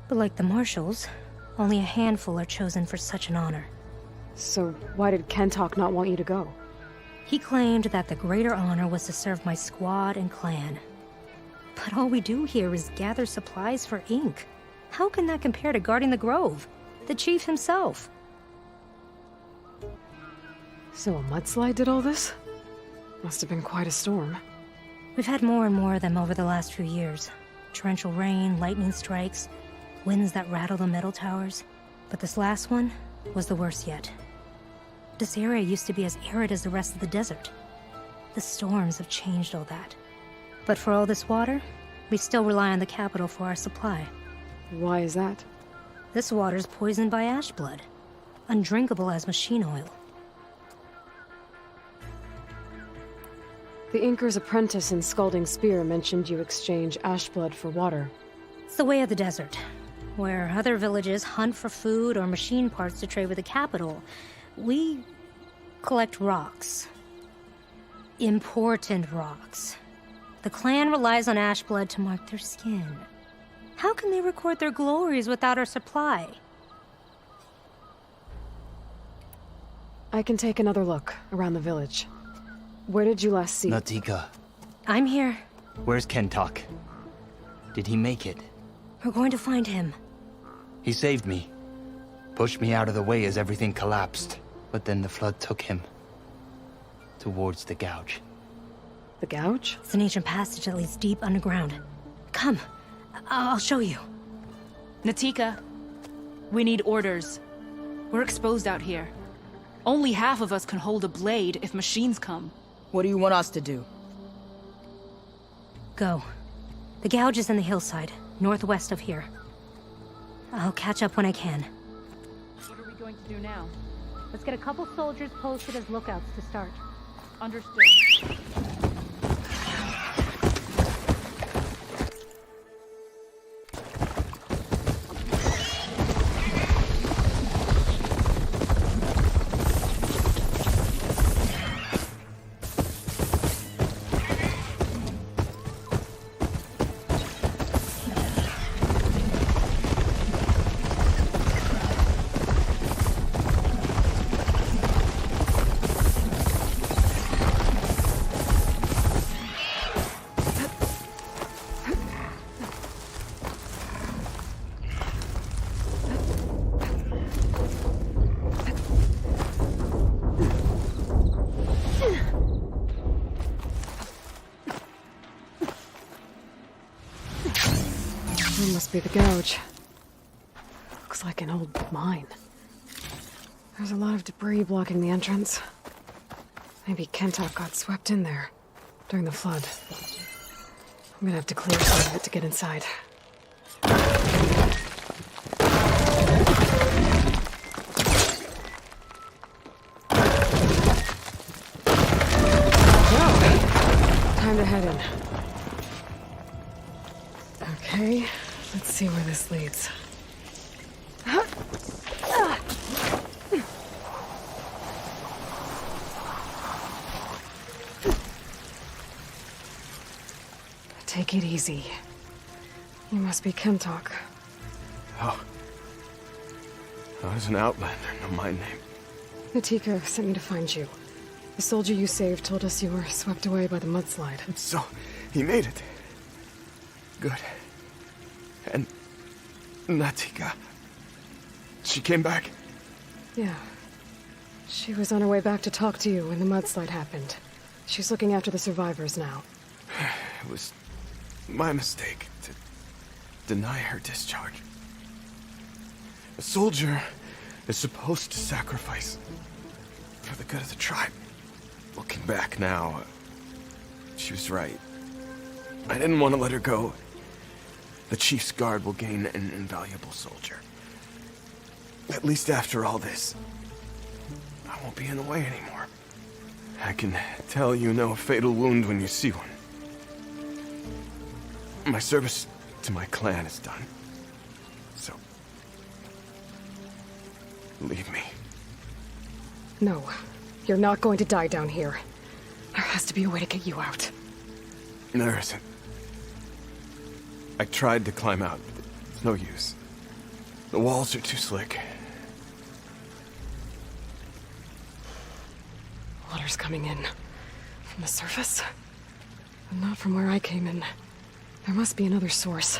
But like the Marshals, only a handful are chosen for such an honor. So why did Kentok not want you to go? He claimed that the greater honor was to serve my squad and clan. But all we do here is gather supplies for ink. How can that compare to guarding the Grove? The Chief himself. So a mudslide did all this? Must have been quite a storm. We've had more and more of them over the last few years. Torrential rain, lightning strikes, winds that rattle the metal towers. But this last one was the worst yet. This area used to be as arid as the rest of the desert. The storms have changed all that. But for all this water, we still rely on the capital for our supply. Why is that? This water's poisoned by ash blood. Undrinkable as machine oil. The Inker's apprentice in Scalding Spear mentioned you exchange ash blood for water. It's the way of the desert. Where other villages hunt for food or machine parts to trade with the capital, we collect rocks. Important rocks. The clan relies on ash blood to mark their skin. How can they record their glories without our supply? I can take another look around the village. Where did you last see? Natika, I'm here. where's Kentok? Did he make it? We're going to find him. He saved me. Pushed me out of the way as everything collapsed. But then the flood took him. Towards the gouge. The gouge? It's an ancient passage that leads deep underground. Come. I'll show you. Natika, we need orders. We're exposed out here. Only half of us can hold a blade if machines come. What do you want us to do? Go. The gouge is in the hillside, northwest of here. I'll catch up when I can. What are we going to do now? Let's get a couple soldiers posted as lookouts to start. Understood. Must be the gouge. Looks like an old mine. There's a lot of debris blocking the entrance. Maybe Kentok got swept in there during the flood. I'm gonna have to clear some of it to get inside. Well, time to head in. Okay, let's see where this leads. Take it easy. You must be Kentok. Oh. I was an outlander, no my name. Natika sent me to find you. The soldier you saved told us you were swept away by the mudslide. So, he made it. Good. And Natika, she came back? Yeah. She was on her way back to talk to you when the mudslide happened. She's looking after the survivors now. It was my mistake to deny her discharge. A soldier is supposed to sacrifice for the good of the tribe. Looking back now, she was right. I didn't want to let her go. The chief's guard will gain an invaluable soldier. At least after all this, I won't be in the way anymore. I can tell you know a fatal wound when you see one. My service to my clan is done. So, leave me. No, you're not going to die down here. There has to be a way to get you out. There isn't. I tried to climb out, but it's no use. The walls are too slick. Water's coming in. From the surface? But not from where I came in. There must be another source.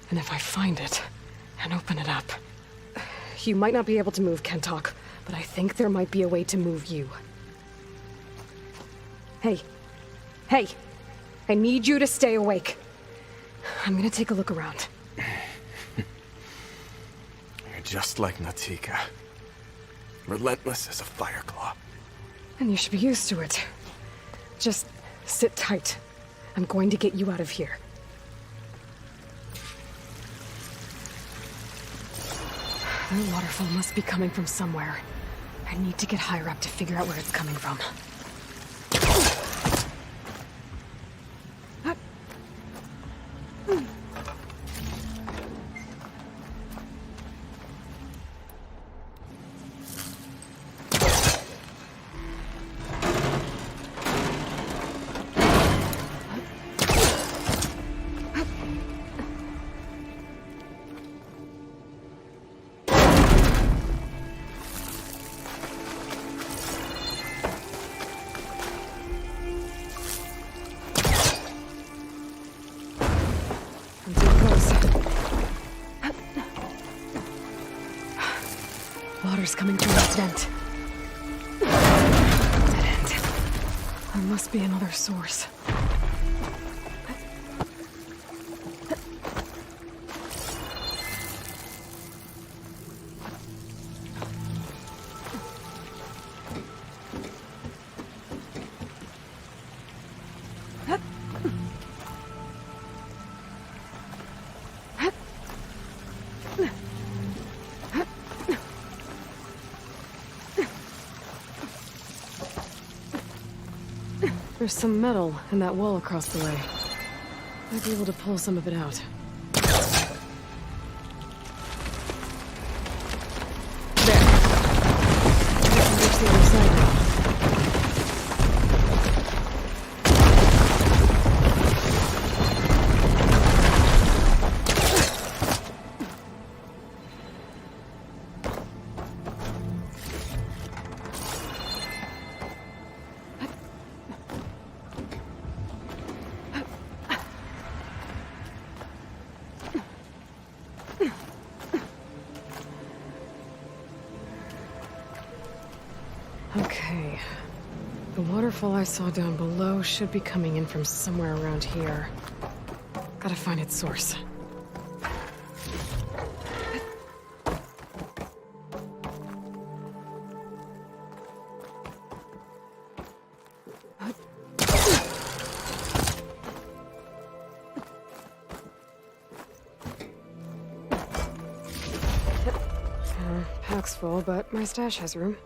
And if I find it, and open it up... You might not be able to move, Kentok, but I think there might be a way to move you. Hey. Hey! I need you to stay awake. I'm gonna take a look around. You're just like Natika. Relentless as a fireclaw. And you should be used to it. Just sit tight. I'm going to get you out of here. The waterfall must be coming from somewhere. I need to get higher up to figure out where it's coming from. Water's coming through this vent. Dead end. There must be another source. There's some metal in that wall across the way. Might be able to pull some of it out. There. I can reach the other side now. Okay. The waterfall I saw down below should be coming in from somewhere around here. Gotta find its source. Pack's full, but my stash has room.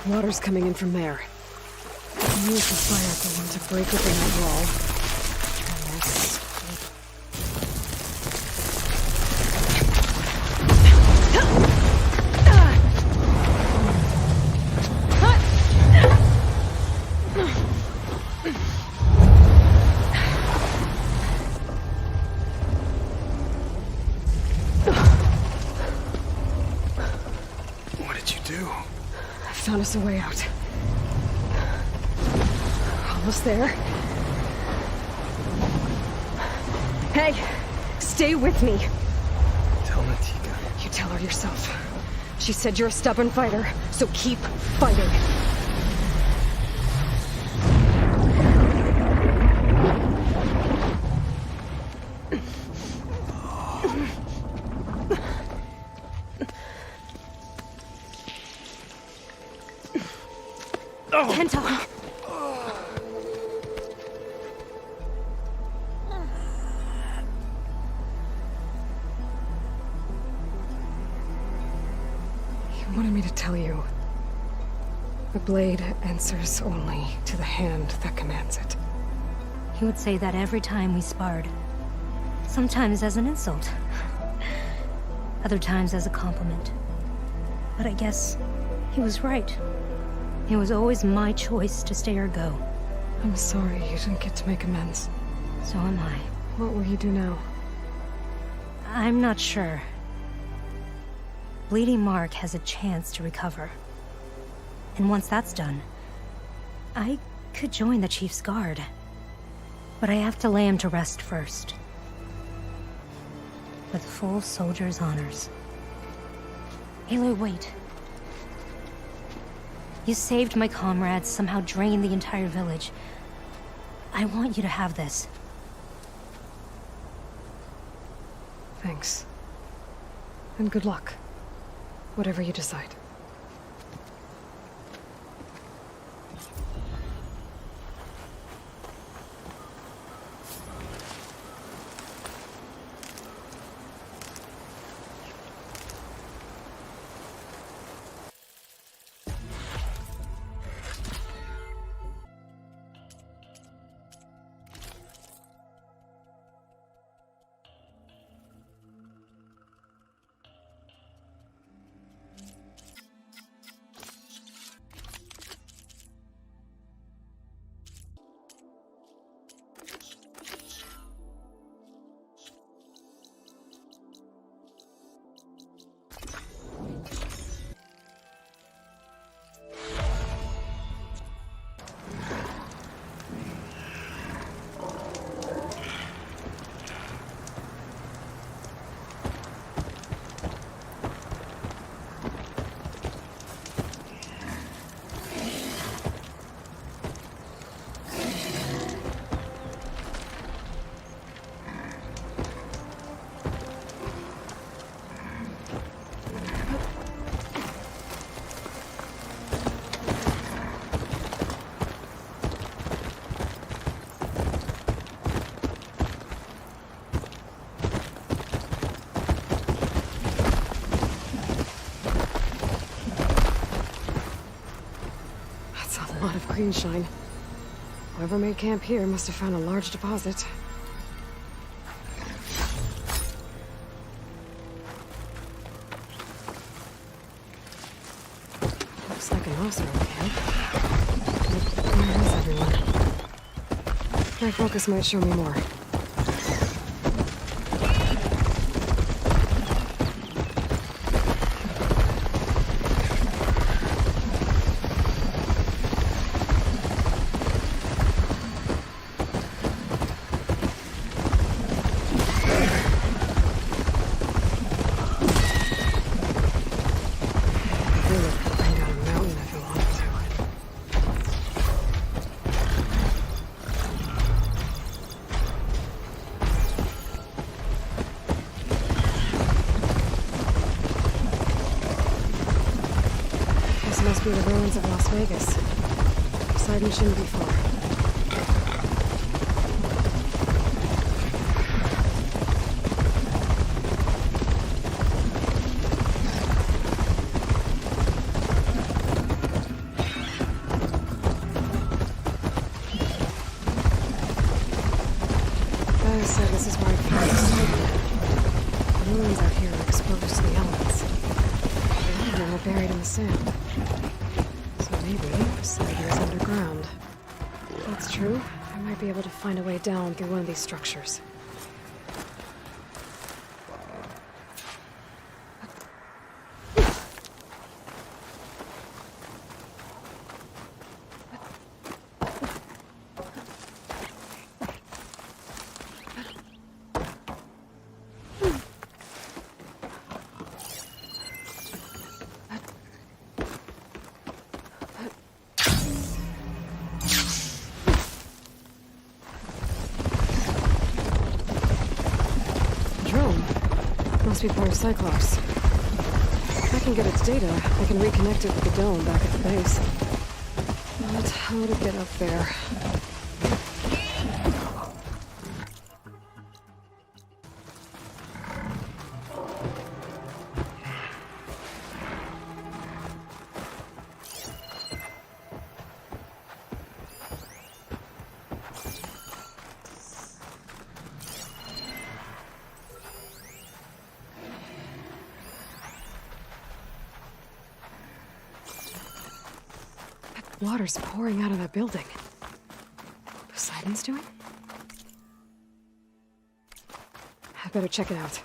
Water's coming in from there. Use the fire going to break open that wall. And this. What did you do? I found us a way out. Almost there. Hey, stay with me. Tell Natika. You tell her yourself. She said you're a stubborn fighter, so keep fighting. Kento! He wanted me to tell you. The blade answers only to the hand that commands it. He would say that every time we sparred. Sometimes as an insult. Other times as a compliment. But I guess he was right. It was always my choice to stay or go. I'm sorry you didn't get to make amends. So am I. What will you do now? I'm not sure. Bleeding Mark has a chance to recover. And once that's done, I could join the Chief's Guard. But I have to lay him to rest first. With full soldier's honors. Aloy, wait. You saved my comrades, somehow drained the entire village. I want you to have this. Thanks. And good luck. Whatever you decide. Green shine. Whoever made camp here must have found a large deposit. Looks like an Osro camp. Where is everyone? My focus might show me more. Must be the ruins of Las Vegas. Poseidon shouldn't be far. said this is where I found the site. The ruins out here are exposed to the elements. A lot of them are buried in the sand. So maybe the site here is underground. If that's true, I might be able to find a way down through one of these structures. Must be part of Cyclops. If I can get its data, I can reconnect it with the dome back at the base. But how to get up there? Water's pouring out of that building. Poseidon's doing? I better check it out.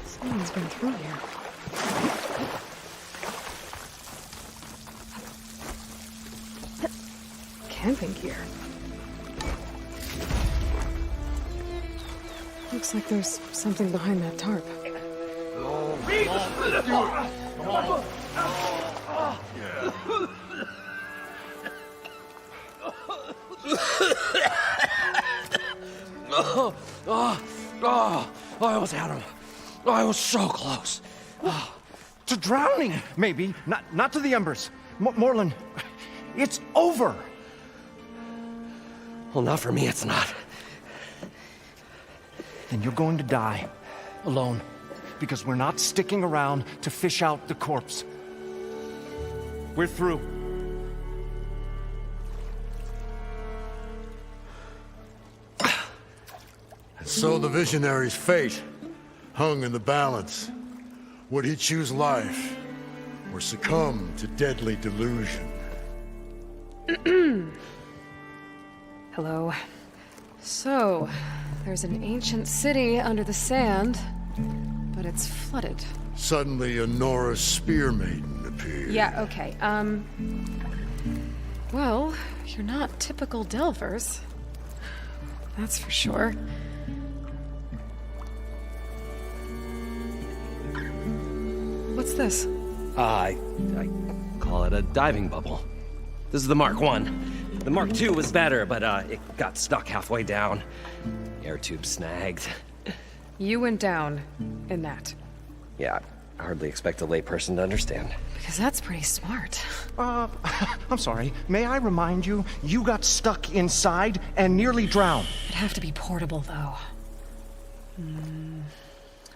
Someone's been through here. Camping gear. Looks like there's something behind that tarp. I almost had him. I was so close. To drowning, maybe. Not to the embers. Moreland, it's over. Well, not for me, it's not. Then you're going to die. Alone. Because we're not sticking around to fish out the corpse. We're through. So the visionary's fate hung in the balance. Would he choose life or succumb to deadly delusion? Hello. So, there's an ancient city under the sand, but it's flooded. Suddenly a Norse spear maiden appeared. Yeah, okay, well, you're not typical Delvers. That's for sure. What's this? I call it a diving bubble. This is the Mark 1. The Mark 2 was better, but it got stuck halfway down. Air tube snagged. You went down in that. Yeah, I hardly expect a layperson to understand. Because that's pretty smart. I'm sorry. May I remind you, you got stuck inside and nearly drowned. It'd have to be portable, though.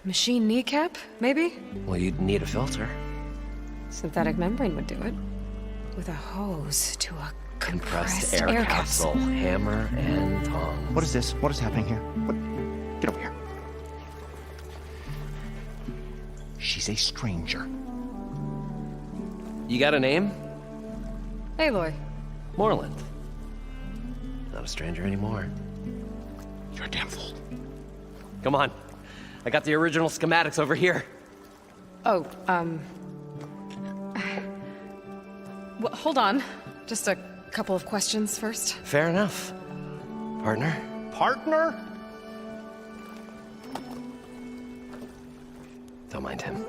Machine kneecap, maybe? Well, you'd need a filter. Synthetic membrane would do it. With a hose to a compressed air capsule. Hammer and tongs. What is this? What is happening here? Get over here. She's a stranger. You got a name? Aloy. Moreland. Not a stranger anymore. You're a damn fool. Come on. I got the original schematics over here. Oh, well, hold on. Just a couple of questions first. Fair enough. Partner? Partner? Don't mind him.